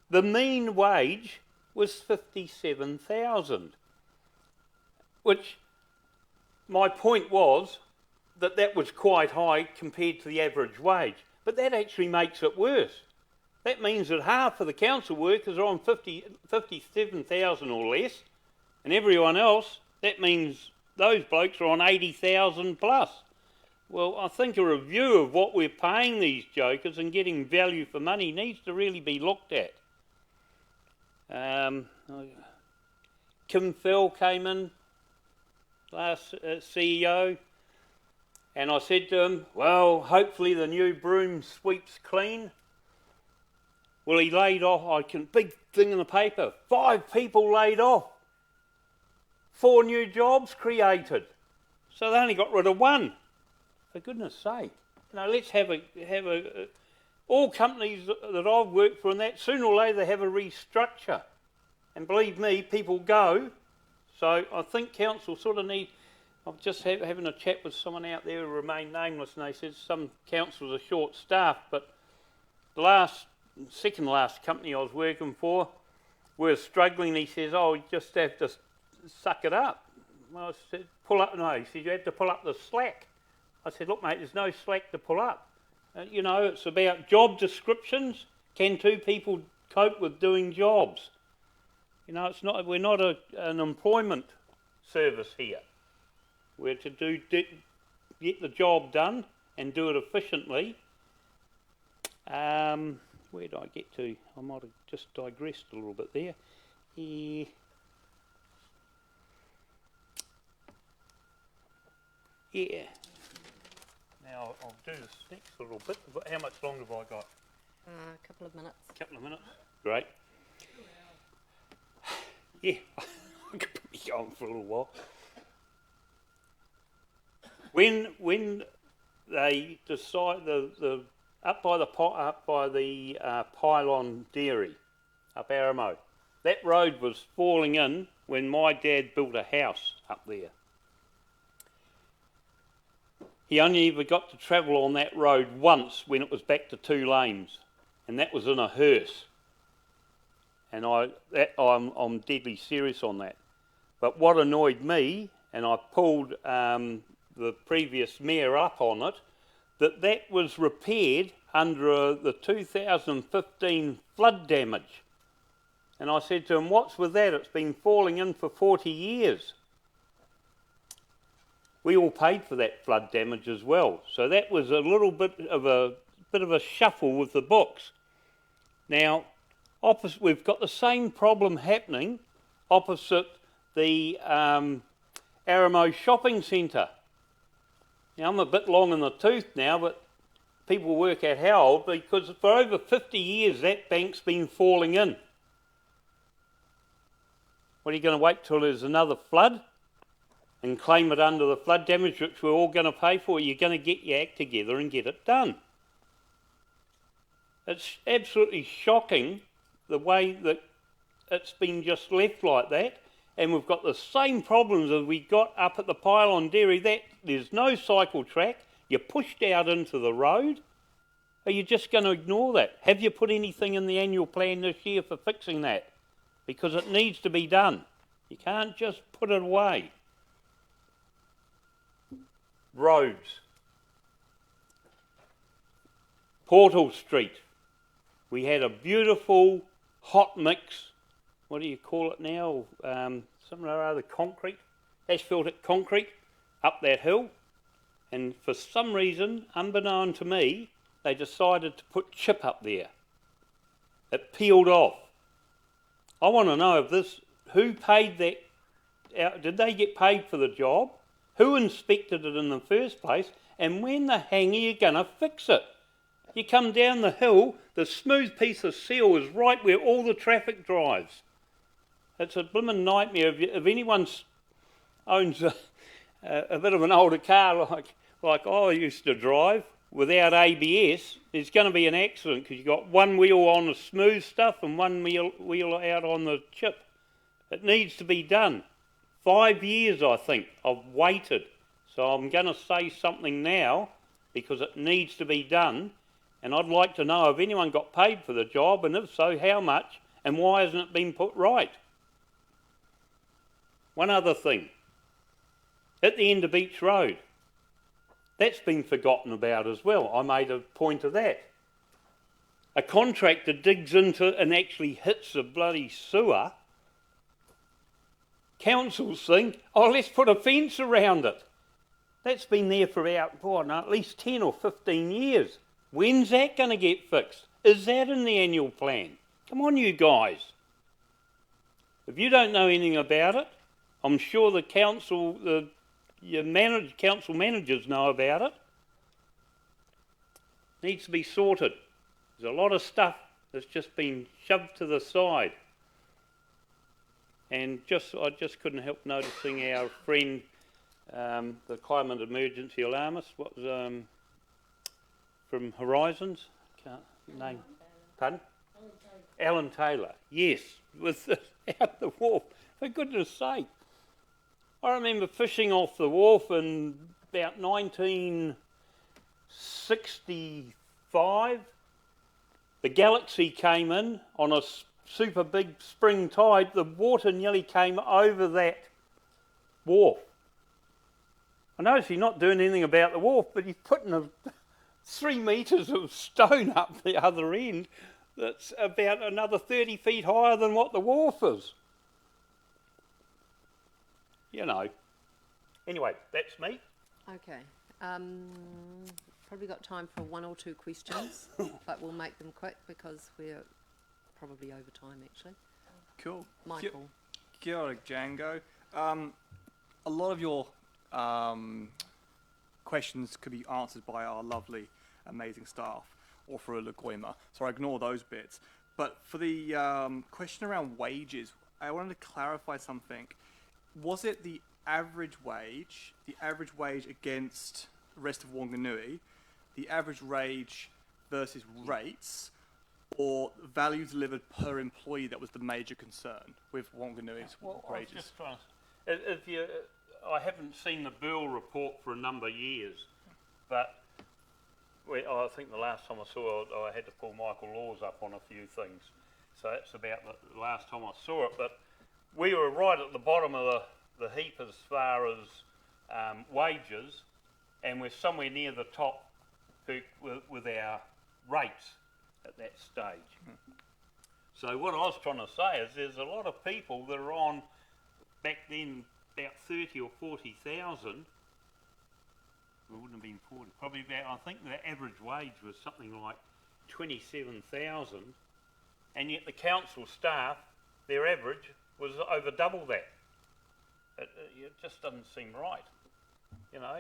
the mean wage was $57,000, which my point was that was quite high compared to the average wage. But that actually makes it worse. That means that half of the council workers are on 57,000 or less, and everyone else, that means those blokes are on 80,000 plus. Well, I think a review of what we're paying these jokers and getting value for money needs to really be looked at. Kim Fell came in, last CEO, and I said to him, well, hopefully the new broom sweeps clean. Well, he laid off, big thing in the paper, 5 people laid off, 4 new jobs created. So they only got rid of 1. For goodness sake. Let's have all companies that I've worked for and that, sooner or later they have a restructure. And believe me, people go. So I think council sort of need. I'm just having a chat with someone out there who remained nameless, and they said some councils are short-staffed, but the second last company I was working for, we were struggling. He says, you just have to suck it up. Well, I said, pull up. No, he said, you have to pull up the slack. I said, look, mate, there's no slack to pull up. It's about job descriptions. Can 2 people cope with doing jobs? We're not an employment service here. We're to get the job done and do it efficiently. Where did I get to? I might have just digressed a little bit there. Yeah. Now I'll do this next little bit. How much longer have I got? A couple of minutes. A couple of minutes. Great. Yeah, I could be going for a little while. When they decide up by the Pylon Dairy, up Aramo, that road was falling in when my dad built a house up there. He only ever got to travel on that road once when it was back to 2 lanes, and that was in a hearse. And I'm deadly serious on that. But what annoyed me, and I pulled the previous mayor up on it, that was repaired under the 2015 flood damage. And I said to him, what's with that? It's been falling in for 40 years. we all paid for that flood damage as well. So that was a little bit of a shuffle with the books. Now, we've got the same problem happening opposite the Aramo Shopping Centre. Now, I'm a bit long in the tooth now, but people work out how old, because for over 50 years that bank's been falling in. What, are you going to wait till there's another flood and claim it under the flood damage, which we're all going to pay for? You're going to get your act together and get it done. It's absolutely shocking the way that it's been just left like that, and we've got the same problems as we got up at the pylon dairy. That there's no cycle track, you're pushed out into the road. Are you just going to ignore that? Have you put anything in the annual plan this year for fixing that? Because it needs to be done. You can't just put it away. Roads. Portal Street. We had a beautiful hot mix, what do you call it now? Something or other, concrete, asphaltic concrete up that hill. And for some reason, unbeknown to me, they decided to put chip up there. It peeled off. I want to know who paid that, did they get paid for the job? Who inspected it in the first place? And when the hang are you going to fix it? You come down the hill, the smooth piece of seal is right where all the traffic drives. It's a blooming nightmare. If anyone owns a bit of an older car like I used to drive, without ABS, there's going to be an accident because you've got one wheel on the smooth stuff and one wheel out on the chip. It needs to be done. 5 years, I think, I've waited. So I'm going to say something now because it needs to be done. And I'd like to know if anyone got paid for the job, and if so, how much, and why hasn't it been put right? One other thing. At the end of Beach Road, that's been forgotten about as well. I made a point of that. A contractor digs into and actually hits the bloody sewer. Councils think, oh, let's put a fence around it. That's been there for about, at least 10 or 15 years. When's that going to get fixed? Is that in the annual plan? Come on, you guys. If you don't know anything about it, I'm sure the council, council managers know about it. Needs to be sorted. There's a lot of stuff that's just been shoved to the side. And I just couldn't help noticing our friend, the climate emergency alarmist, from Horizons, can't name, pardon? Alan Taylor, yes, out the wharf, for goodness sake. I remember fishing off the wharf in about 1965. The Galaxy came in on a super big spring tide. The water nearly came over that wharf. I noticed he's not doing anything about the wharf, but he's putting 3 metres of stone up the other end that's about another 30 feet higher than what the wharf is. You know. Anyway, that's me. Okay. Probably got time for 1 or 2 questions, but we'll make them quick because we're probably over time actually. Cool. Michael. Kia ora, Django. A lot of your questions could be answered by our lovely, amazing staff or through a Lagoima, so I ignore those bits. But for the question around wages, I wanted to clarify something. Was it the average wage against the rest of Whanganui, the average wage versus rates, or value delivered per employee that was the major concern with Wanganui's wages? I haven't seen the Burl report for a number of years, but I think the last time I saw it, I had to pull Michael Laws up on a few things. So that's about the last time I saw it. But we were right at the bottom of the heap as far as wages, and we're somewhere near the top with our rates at that stage. So what I was trying to say is there's a lot of people that are on, back then, about 30 or 40,000, It wouldn't have been 40. Probably about, I think the average wage was something like 27,000, and yet the council staff, their average was over double that. It just doesn't seem right, you know.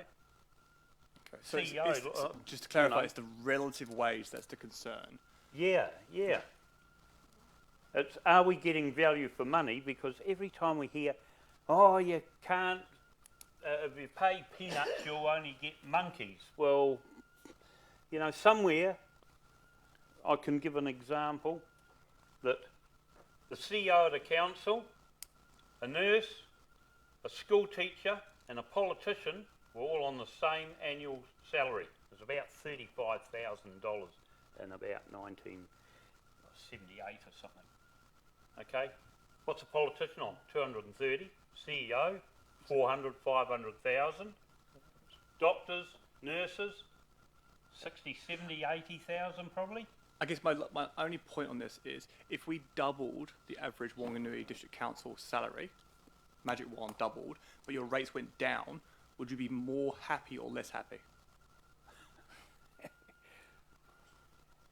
Okay, so CEO, just to clarify, you know, it's the relative wage that's the concern. Yeah, yeah. It's, are we getting value for money? Because every time we hear, oh, you can't, if you pay peanuts, you'll only get monkeys. Well, you know, somewhere, I can give an example, that the CEO of the council, a nurse, a school teacher and a politician were all on the same annual salary. It was about $35,000 in about 1978 or something. Okay, what's a politician on? 230. CEO, 400, 500,000. Doctors, nurses, 60, 70, 80,000 probably. I guess my only point on this is, if we doubled the average Whanganui District Council salary, magic wand doubled, but your rates went down, would you be more happy or less happy?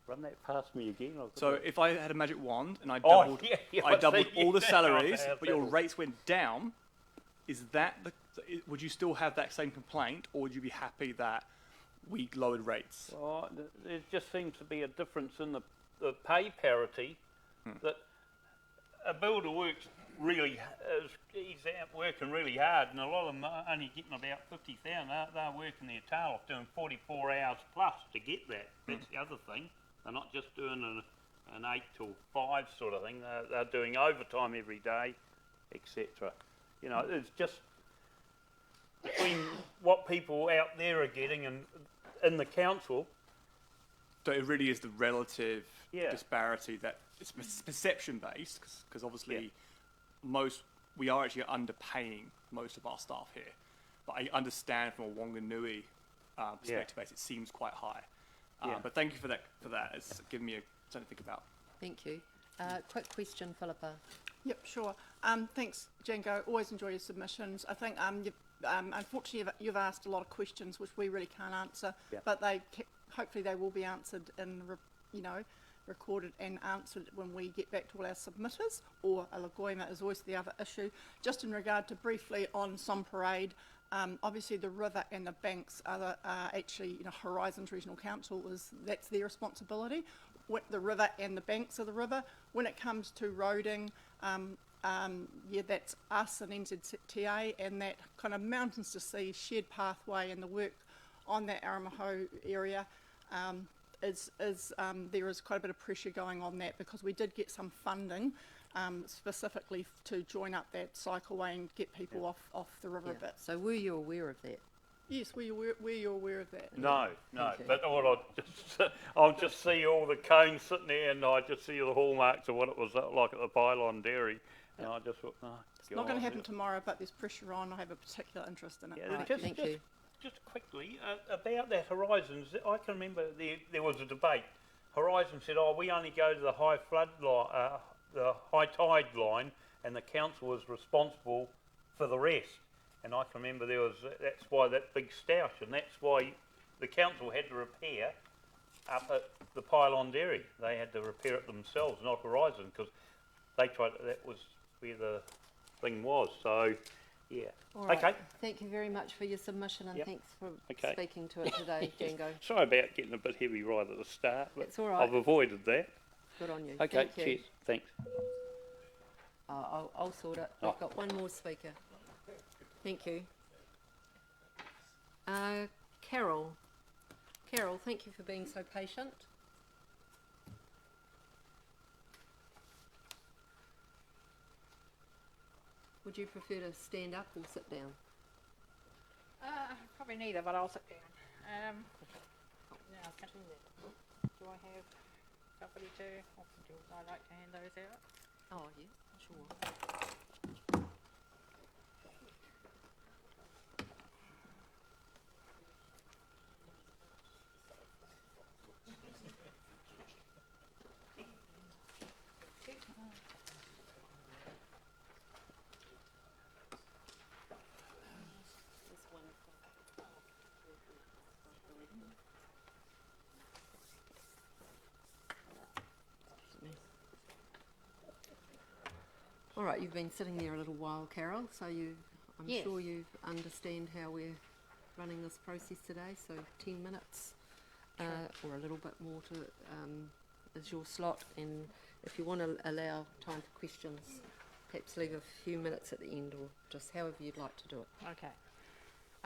Run that past me again. So if I had a magic wand and I Oh, doubled, yeah, I doubled see, all the yeah, salaries, I have but your doubled. rates went down, is that would you still have that same complaint, or would you be happy that we lowered rates? Well, there just seems to be a difference in the pay parity, that a builder works really, he's out working really hard, and a lot of them are only getting about 50,000. They're working their tail off, doing 44 hours plus to get that. That's the other thing. They're not just doing an 8 till 5 sort of thing. They're doing overtime every day, etc. You know, it's just between what people out there are getting and in the council. So it really is the relative Yeah. disparity that it's perception based, because obviously we are actually underpaying most of our staff here. But I understand from a Whanganui perspective base, it seems quite high. But thank you for that. It's given me something to think about. Thank you. Quick question, Philippa. Yep, sure. Thanks, Django. Always enjoy your submissions. I think unfortunately you've asked a lot of questions which we really can't answer, but hopefully they will be answered in, recorded and answered when we get back to all our submitters, or a Lagoima is always the other issue. Just in regard to briefly on Some Parade, obviously the river and the banks are actually, Horizons Regional Council, that's their responsibility. The river and the banks of the river. When it comes to roading, that's us and NZTA, and that kind of mountains to sea shared pathway and the work on that Aramaho area there is quite a bit of pressure going on that, because we did get some funding specifically to join up that cycleway and get people off the river a bit. So were you aware of that? Yes, were you aware of that? No, but I'll just see all the cones sitting there, and I just see the hallmarks of what it was like at the Pylon Dairy, and I just thought, no. It's not going to happen tomorrow, but there's pressure on. I have a particular interest in it. Yeah, Thank you. Just quickly, about that Horizons, I can remember there was a debate. Horizons said, we only go to the high flood line, the high tide line, and the council was responsible for the rest. And I can remember that's why that big stoush, and that's why the council had to repair up at the Pylon Dairy. They had to repair it themselves, not Horizon, because that was where the thing was. So, yeah. All right. Okay. Thank you very much for your submission, and thanks for speaking to it today, Django. Sorry about getting a bit heavy right at the start, but it's all right. I've avoided that. Good on you. Okay, Thank you. cheers. Thanks. I'll sort it. We've got one more speaker. Thank you. Carol. Carol, thank you for being so patient. Would you prefer to stand up or sit down? Probably neither, but I'll sit down. Now, do I have somebody to? I like to hand those out. Oh, yeah, sure. right, you've been sitting there a little while, Carol, so I'm Yes. sure you understand how we're running this process today, so 10 minutes or a little bit more is your slot, and if you want to allow time for questions, perhaps leave a few minutes at the end, or just however you'd like to do it.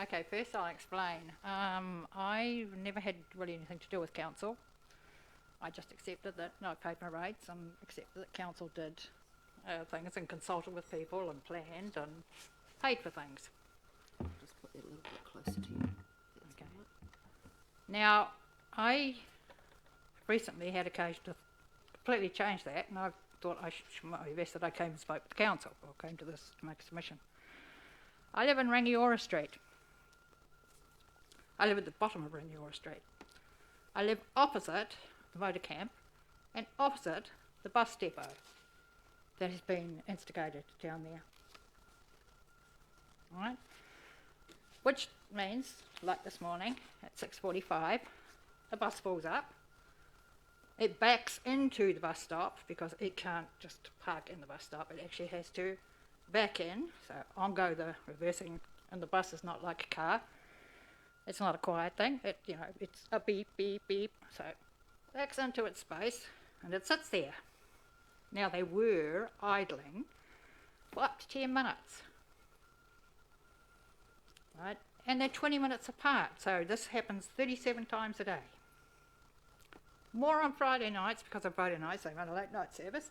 Okay, first I'll explain. I never had really anything to do with council. I just accepted that, I paid my rates and accepted that council did things and consulted with people and planned and paid for things. I'll just put that a little bit closer to you. Okay. Now, I recently had occasion to completely change that, and I thought might be best that I came and spoke with the council, or came to this to make a submission. I live in Rangiora Street. I live at the bottom of Rangiora Street. I live opposite the motor camp and opposite the bus depot that has been instigated down there. Right? Which means, like this morning at 6:45, the bus pulls up. It backs into the bus stop because it can't just park in the bus stop. It actually has to back in. So on go the reversing, and the bus is not like a car. It's not a quiet thing. It's a beep, beep, beep. So it backs into its space and it sits there. Now they were idling for up to 10 minutes. Right? And they're 20 minutes apart. So this happens 37 times a day. More on Friday nights, because on Friday nights they run a late night service.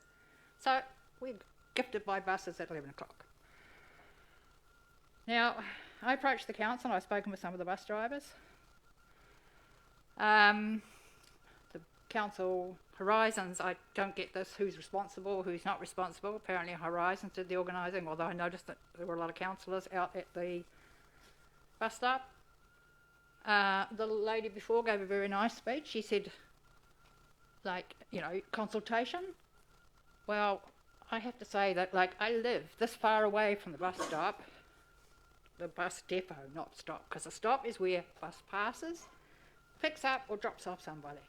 So we're gifted by buses at 11 o'clock. Now, I approached the council and I've spoken with some of the bus drivers. The council, Horizons, I don't get this, who's responsible, who's not responsible. Apparently Horizons did the organising, although I noticed that there were a lot of councillors out at the bus stop. The lady before gave a very nice speech. She said, consultation. Well, I have to say that, I live this far away from the bus stop, the bus depot, not stop, because the stop is where bus passes, picks up or drops off somebody.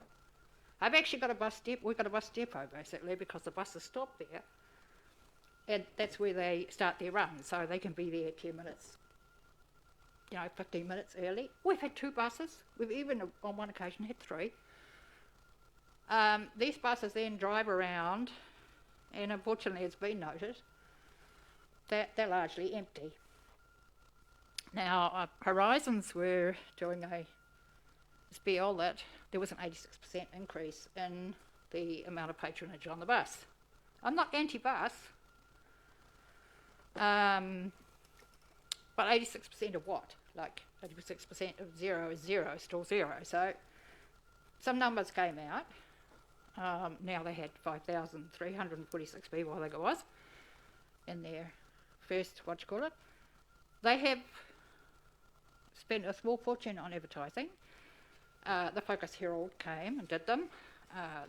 I've actually got a bus depot. We've got a bus depot basically because the buses stop there, and that's where they start their run, so they can be there 10 minutes, 15 minutes early. We've had 2 buses. We've even on one occasion had 3. These buses then drive around, and unfortunately it's been noted that they're largely empty. Now, Horizons were doing a spiel that there was an 86% increase in the amount of patronage on the bus. I'm not anti-bus, but 86% of what? 86% of 0 is 0, still 0. So some numbers came out. Now they had 5,346 people, I think it was, in their first, They have spent a small fortune on advertising. The Focus Herald came and did them.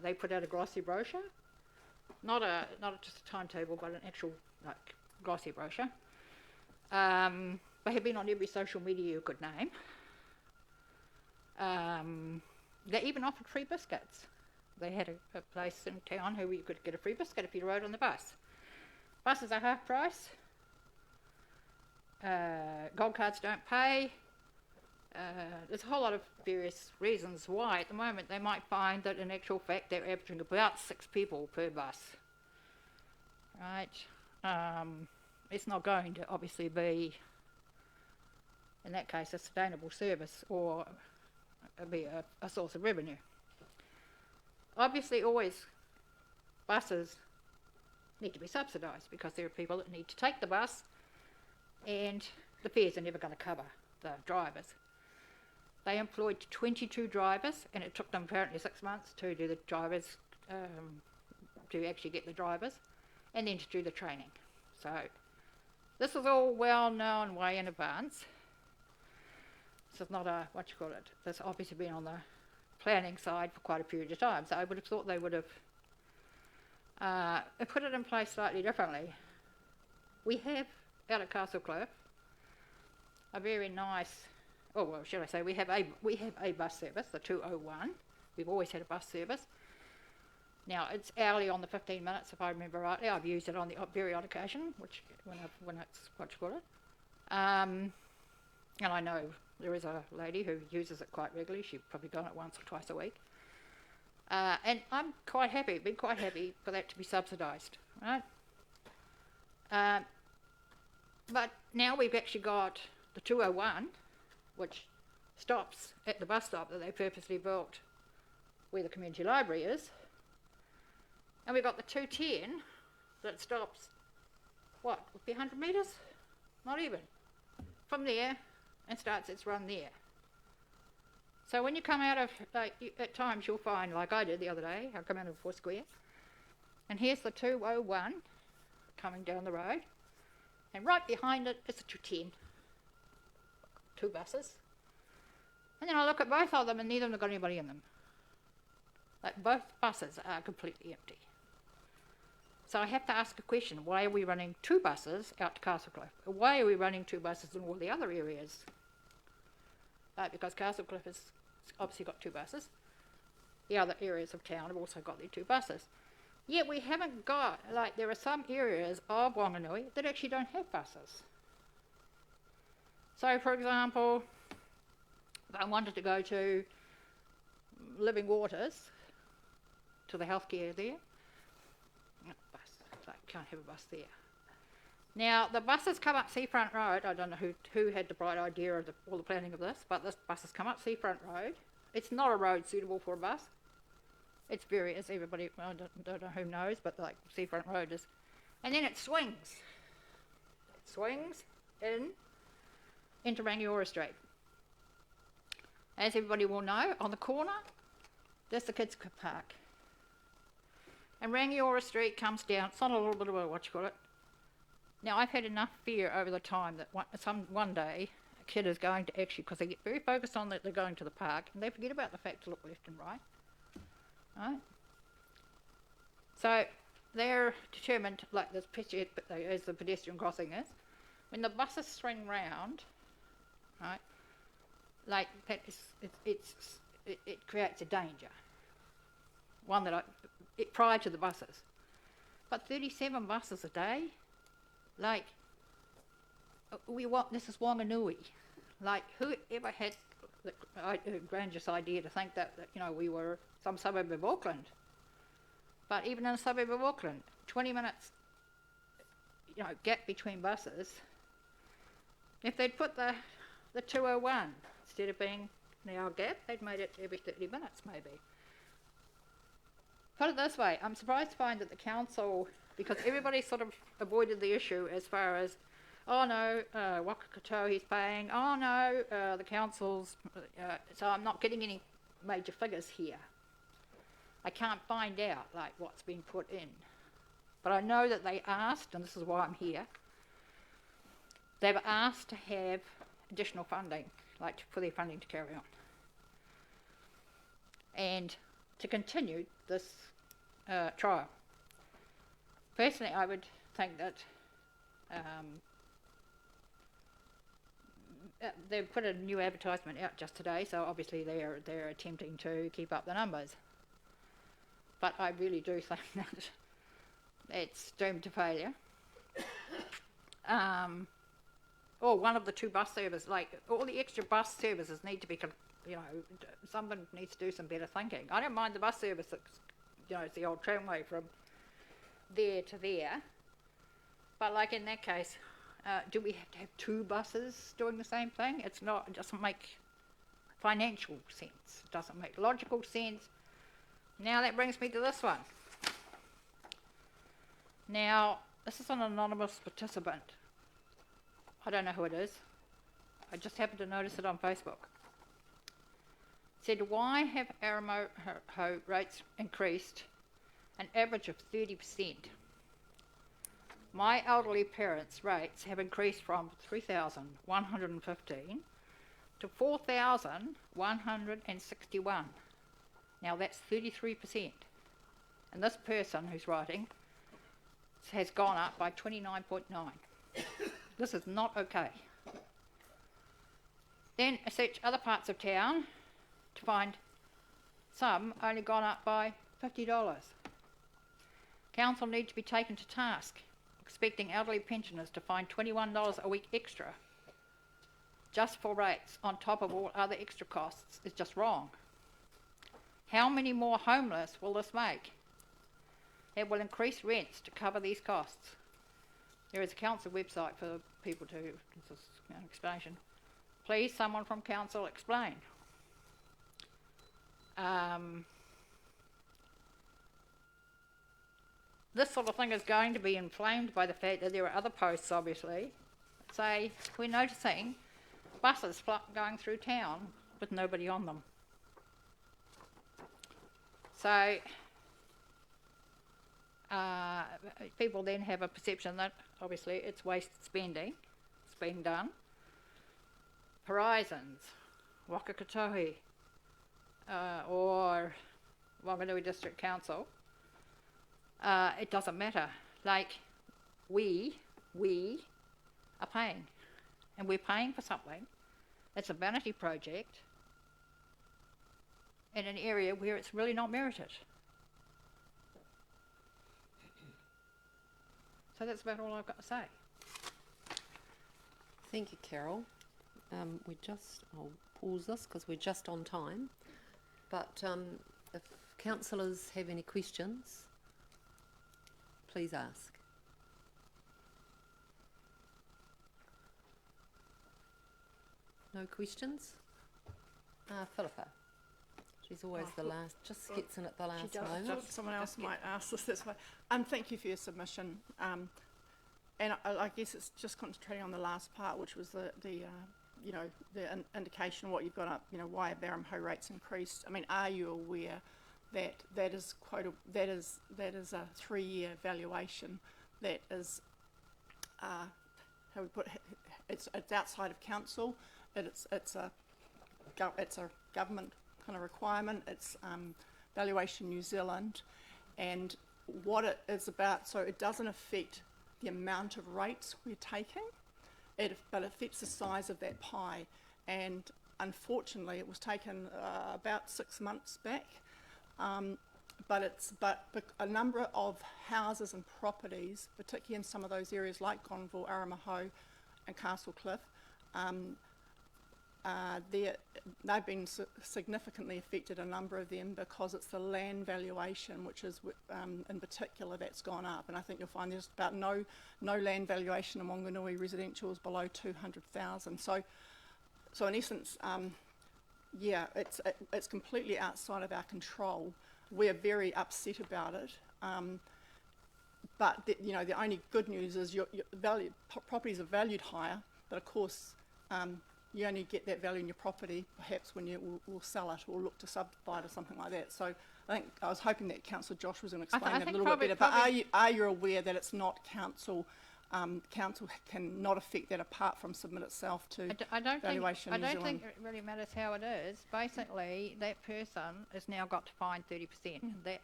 They put out a glossy brochure, not just a timetable, but an actual glossy brochure. They have been on every social media you could name. They even offered free biscuits. They had a place in town where you could get a free biscuit if you rode on the bus. Buses are half price. Gold cards don't pay. There's a whole lot of various reasons why. At the moment, they might find that in actual fact they're averaging about 6 people per bus. Right? It's not going to obviously be, in that case, a sustainable service or be a source of revenue. Obviously, always buses need to be subsidised because there are people that need to take the bus, and the fares are never going to cover the drivers. They employed 22 drivers, and it took them apparently 6 months to do the drivers, to actually get the drivers, and then to do the training. So this is all well known way in advance. This is not that's obviously been on the planning side for quite a period of time, so I would have thought they would have put it in place slightly differently. We have out at Castlecliff a very nice, we have a bus service, the 201. We've always had a bus service. Now, it's hourly on the 15 minutes, if I remember rightly. I've used it on the very odd occasion, when it's what you call it. And I know there is a lady who uses it quite regularly. She's probably done it once or twice a week. And I'm quite happy, been quite happy for that to be subsidised, right? But now we've actually got the 201, which stops at the bus stop that they purposely built where the community library is. And we've got the 210 that stops, what, would be 100 metres? Not even. From there and starts its run there. So when you come out of, at times you'll find, like I did the other day, I come out of Foursquare, and here's the 201 coming down the road, and right behind it is the 210. 2 buses. And then I look at both of them and neither of them have got anybody in them. Like, both buses are completely empty. So I have to ask a question, why are we running 2 buses out to Castlecliff? Why are we running 2 buses in all the other areas? Because Castlecliff has obviously got 2 buses. The other areas of town have also got their 2 buses. Yet we haven't got, like, there are some areas of Whanganui that actually don't have buses. So, for example, if I wanted to go to Living Waters, to the healthcare there, can't have a bus there. Now, the buses come up Seafront Road. I don't know who had the bright idea of all the planning of this, but this buses come up Seafront Road. It's not a road suitable for a bus. It's very, as everybody, well, I don't know who knows, but like Seafront Road is. And then it swings. It swings into Rangiora Street. As everybody will know, on the corner, there's the kids' park. And Rangiora Street comes down. It's not a little bit of a, what you call it. Now, I've had enough fear over the time that one day a kid is going to actually, because they get very focused on that they're going to the park, and they forget about the fact to look left and right. Right? So they're determined, like this picture, as the pedestrian crossing is, when the buses swing round, right, like that is, it creates a danger. One that prior to the buses. But 37 buses a day, like, this is Whanganui. Like, whoever had the grandiose idea to think that, you know, we were some suburb of Auckland. But even in a suburb of Auckland, 20 minutes, you know, gap between buses, if they'd put the 201, instead of being an hour gap, they'd made it every 30 minutes maybe. Put it this way, I'm surprised to find that the council, because everybody sort of avoided the issue as far as, oh no, Wakakato he's paying, oh no, the council's, so I'm not getting any major figures here. I can't find out, like, what's been put in. But I know that they asked, and this is why I'm here, they've asked to have additional funding, like for their funding to carry on. And to continue this trial. Personally, I would think that they've put a new advertisement out just today, so obviously they're attempting to keep up the numbers. But I really do think that it's doomed to failure. Or one of the 2 bus services, like all the extra bus services need to be, you know, someone needs to do some better thinking. I don't mind the bus service that's, you know, it's the old tramway from there to there. But like in that case, do we have to have 2 buses doing the same thing? It's not, it doesn't make financial sense. It doesn't make logical sense. Now that brings me to this one. Now, this is an anonymous participant. I don't know who it is. I just happened to notice it on Facebook. Said, why have Aramo rates increased an average of 30%? My elderly parents' rates have increased from 3,115 to 4,161. Now that's 33%. And this person who's writing has gone up by 29.9. This is not okay. Then I searched other parts of town to find some only gone up by $50. Council need to be taken to task. Expecting elderly pensioners to find $21 a week extra just for rates on top of all other extra costs is just wrong. How many more homeless will this make? It will increase rents to cover these costs. There is a council website for people to explanation. Please, someone from council explain. This sort of thing is going to be inflamed by the fact that there are other posts, obviously. Say, we're noticing buses going through town with nobody on them. So, people then have a perception that, obviously, it's wasted spending. It's being done. Horizons, Wakakatohi, or Whanganui District Council, it doesn't matter. Like, we are paying. And we're paying for something. It's a vanity project in an area where it's really not merited. So that's about all I've got to say. Thank you, Carol. I'll pause this because we're just on time. But if councillors have any questions, please ask. No questions? Philippa. She's always the last, just gets in at the last moment. Someone else might ask this this way. Thank you for your submission. And I guess it's just concentrating on the last part, which was the indication of what you've got up, why are Barron Ho rates increased. I mean, are you aware that that is a 3-year valuation that is, how we put it, it's outside of council. It's a government kind of requirement. It's Valuation New Zealand, and what it is about. So it doesn't affect the amount of rates we're taking, but it affects the size of that pie. And unfortunately, it was taken about 6 months back. But a number of houses and properties, particularly in some of those areas like Gonville, Aramaho, and Castlecliff, they've been significantly affected, a number of them, because it's the land valuation, which is in particular that's gone up. And I think you'll find there's about no land valuation in Whanganui residentials below 200,000. So in essence, it's completely outside of our control. We're very upset about it. But the only good news is your properties are valued higher, but of course you only get that value in your property perhaps when you will sell it or look to subdivide or something like that. So I was hoping that Councillor Josh was going to explain that a little bit better. But are you aware that it's not council? Council can not affect that apart from submit itself to Valuation New Zealand. I don't think it really matters how it is. Basically, that person has now got to find 30%,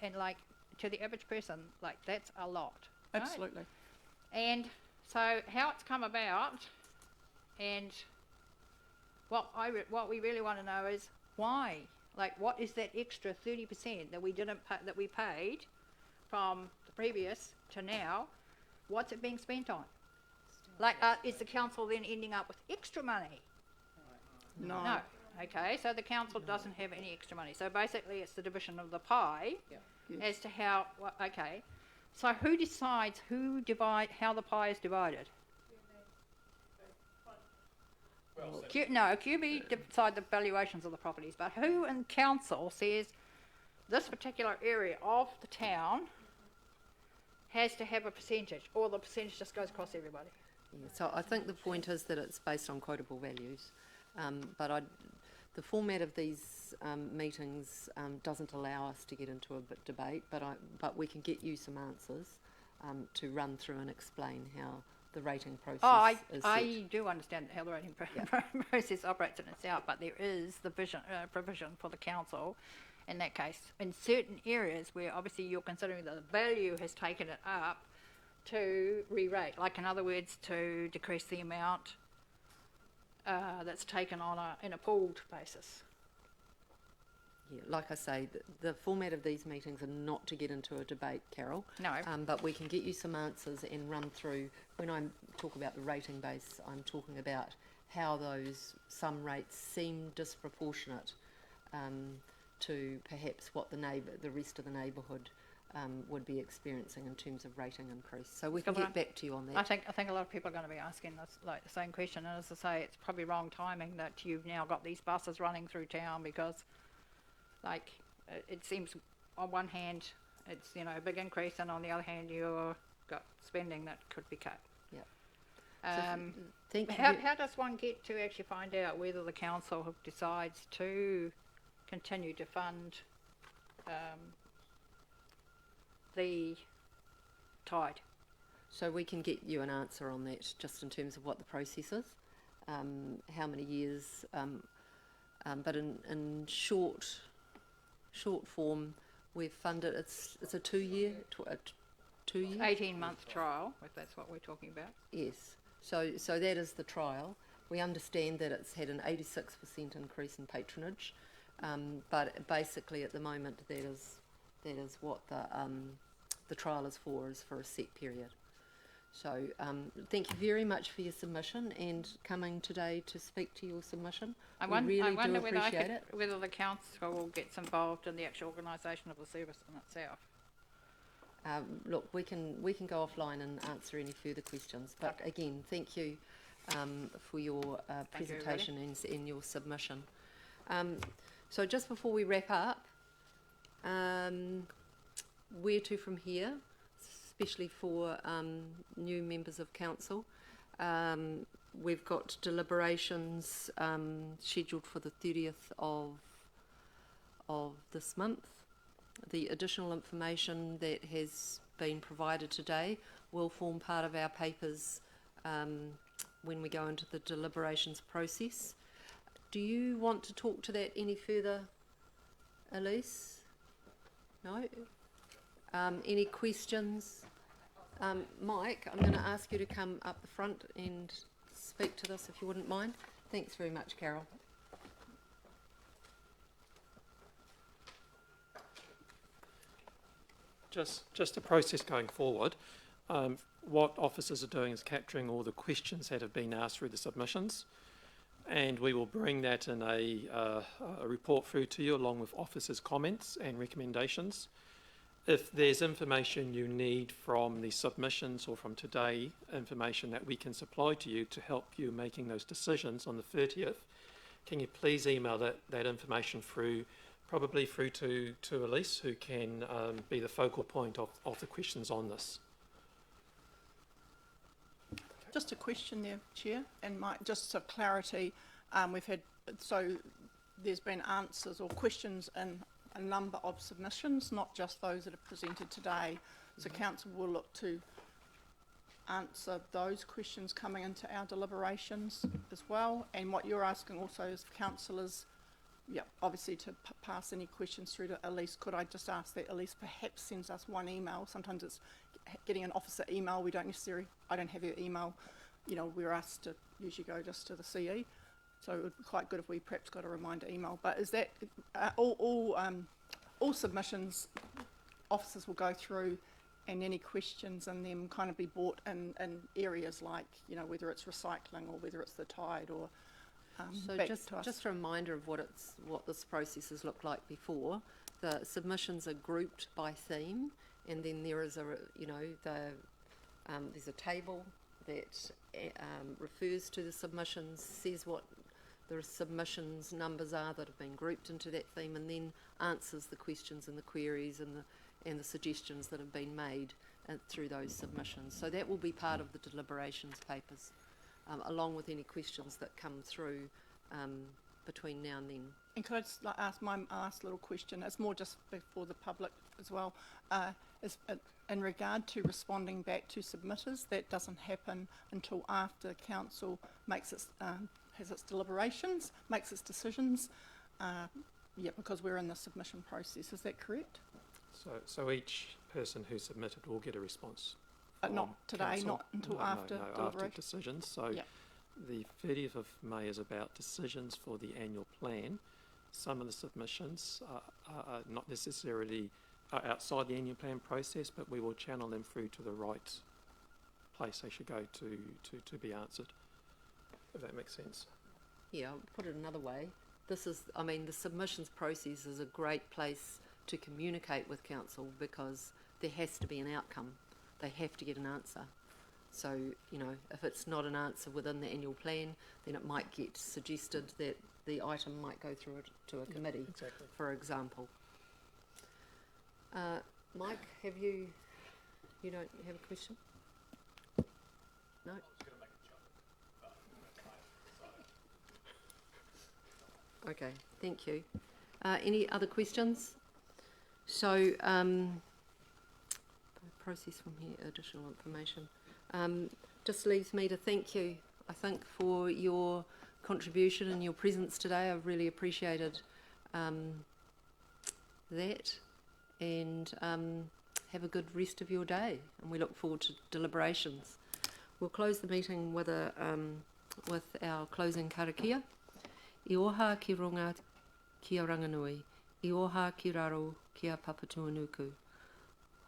and like to the average person, like that's a lot. Right? Absolutely. And so how it's come about, and what we really want to know is why. Like, what is that extra 30% that we didn't pay, that we paid from the previous to now? What's it being spent on? Like, is the council then ending up with extra money? No. No. Okay, so the council doesn't have any extra money. So basically, it's the division of the pie as to how. Okay, so who decides how the pie is divided? QB decide the valuations of the properties, but who in council says this particular area of the town has to have a percentage, or the percentage just goes across everybody? Yeah, so I think the point is that it's based on quotable values, but the format of these meetings doesn't allow us to get into a debate, but we can get you some answers to run through and explain how the rating process is set. I do understand how the rating process operates in itself, but there is the provision for the council in that case, in certain areas where obviously you're considering that the value has taken it up, to re-rate, like in other words, to decrease the amount that's taken on in a pooled basis. Yeah, like I say, the format of these meetings are not to get into a debate, Carol. No. But we can get you some answers and run through. When I talk about the rating base, I'm talking about how those some rates seem disproportionate to perhaps what the rest of the neighbourhood would be experiencing in terms of rating increase. So we can get back to you on that. I think a lot of people are going to be asking this, like the same question, and as I say, it's probably wrong timing that you've now got these buses running through town, because like it seems on one hand it's a big increase, and on the other hand you've got spending that could be cut. How does one get to actually find out whether the council decides to continue to fund the tide? So we can get you an answer on that, just in terms of what the process is, how many years, but in short form, we've funded. It's a 2 year, 18-month trial, if that's what we're talking about. Yes. So that is the trial. We understand that it's had an 86% increase in patronage, but basically at the moment that is what the trial is for a set period. So thank you very much for your submission and coming today to speak to your submission. I wonder whether the council gets involved in the actual organisation of the service in itself. Look, we can go offline and answer any further questions. But again, thank you for your presentation and your submission. So just before we wrap up, where to from here, especially for new members of council. We've got deliberations scheduled for the 30th of this month. The additional information that has been provided today will form part of our papers when we go into the deliberations process. Do you want to talk to that any further, Elise? No? Any questions? Mike, I'm going to ask you to come up the front and speak to this if you wouldn't mind. Thanks very much, Carol. Just the process going forward. What officers are doing is capturing all the questions that have been asked through the submissions, and we will bring that in a report through to you along with officers' comments and recommendations. If there's information you need from the submissions or from today, information that we can supply to you to help you making those decisions on the 30th, can you please email that information through, probably through to Elise, who can be the focal point of the questions on this. Just a question there, Chair, and just for clarity, there's been answers or questions in a number of submissions, not just those that are presented today. So Council will look to answer those questions coming into our deliberations as well. And what you're asking also is councillors, obviously to pass any questions through to Elise. Could I just ask that Elise perhaps sends us one email? Sometimes it's getting an officer email. I don't have your email. We're asked to usually go just to the CE. So it would be quite good if we perhaps got a reminder email. But is that all submissions officers will go through, and any questions and them kind of be brought in areas like, whether it's recycling or whether it's the tide or so just a reminder of what this process has looked like before. The submissions are grouped by theme, and then there is there's a table that refers to the submissions, says what the submissions numbers are that have been grouped into that theme, and then answers the questions and the queries and the suggestions that have been made through those submissions. So that will be part of the deliberations papers, along with any questions that come through between now and then. And could I just ask my last little question? It's more just for the public as well. In regard to responding back to submitters, that doesn't happen until after council makes has its deliberations, makes its decisions. Because we're in the submission process. Is that correct? So each person who submitted will get a response. Not today, council. Not until after after decisions. So the 30th of May is about decisions for the annual plan. some of the submissions are not necessarily outside the annual plan process, but we will channel them through to the right place they should go to be answered, if that makes sense. Yeah, I'll put it another way. This is, I mean, the submissions process is a great place to communicate with council because there has to be an outcome. They have to get an answer. So, you know, if it's not an answer within the annual plan, then it might get suggested that the item might go through to a committee, exactly. For example. Mike, have you don't have a question? No? Okay, thank you. Any other questions? So, process from here, additional information. Just leaves me to thank you, I think, for your contribution and your presence today. I've really appreciated that, and have a good rest of your day, and we look forward to deliberations. We'll close the meeting with our closing karakia. I oha ki runga ki a ranganui, I oha ki raro ki a papatuanuku.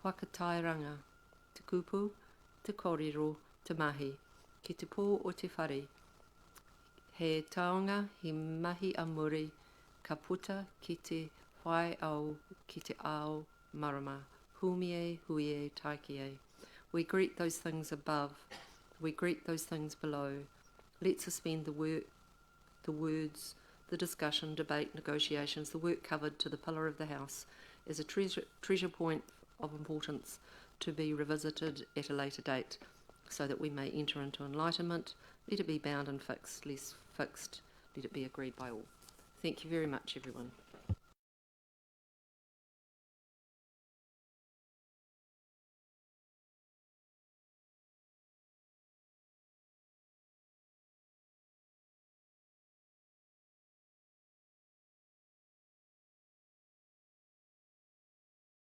Whakatairanga, te kupu, te kōrero, te mahi, ki te pō o te whare. He taonga, he mahi a muri, ka puta ki te whai au, ki te ao marama, humie, huie, taikie. We greet those things above, we greet those things below. Let's suspend the words, the discussion, debate, negotiations, the work covered to the pillar of the house as a treasure point of importance to be revisited at a later date so that we may enter into enlightenment. Let it be bound and fixed, less fixed, let it be agreed by all. Thank you very much, everyone.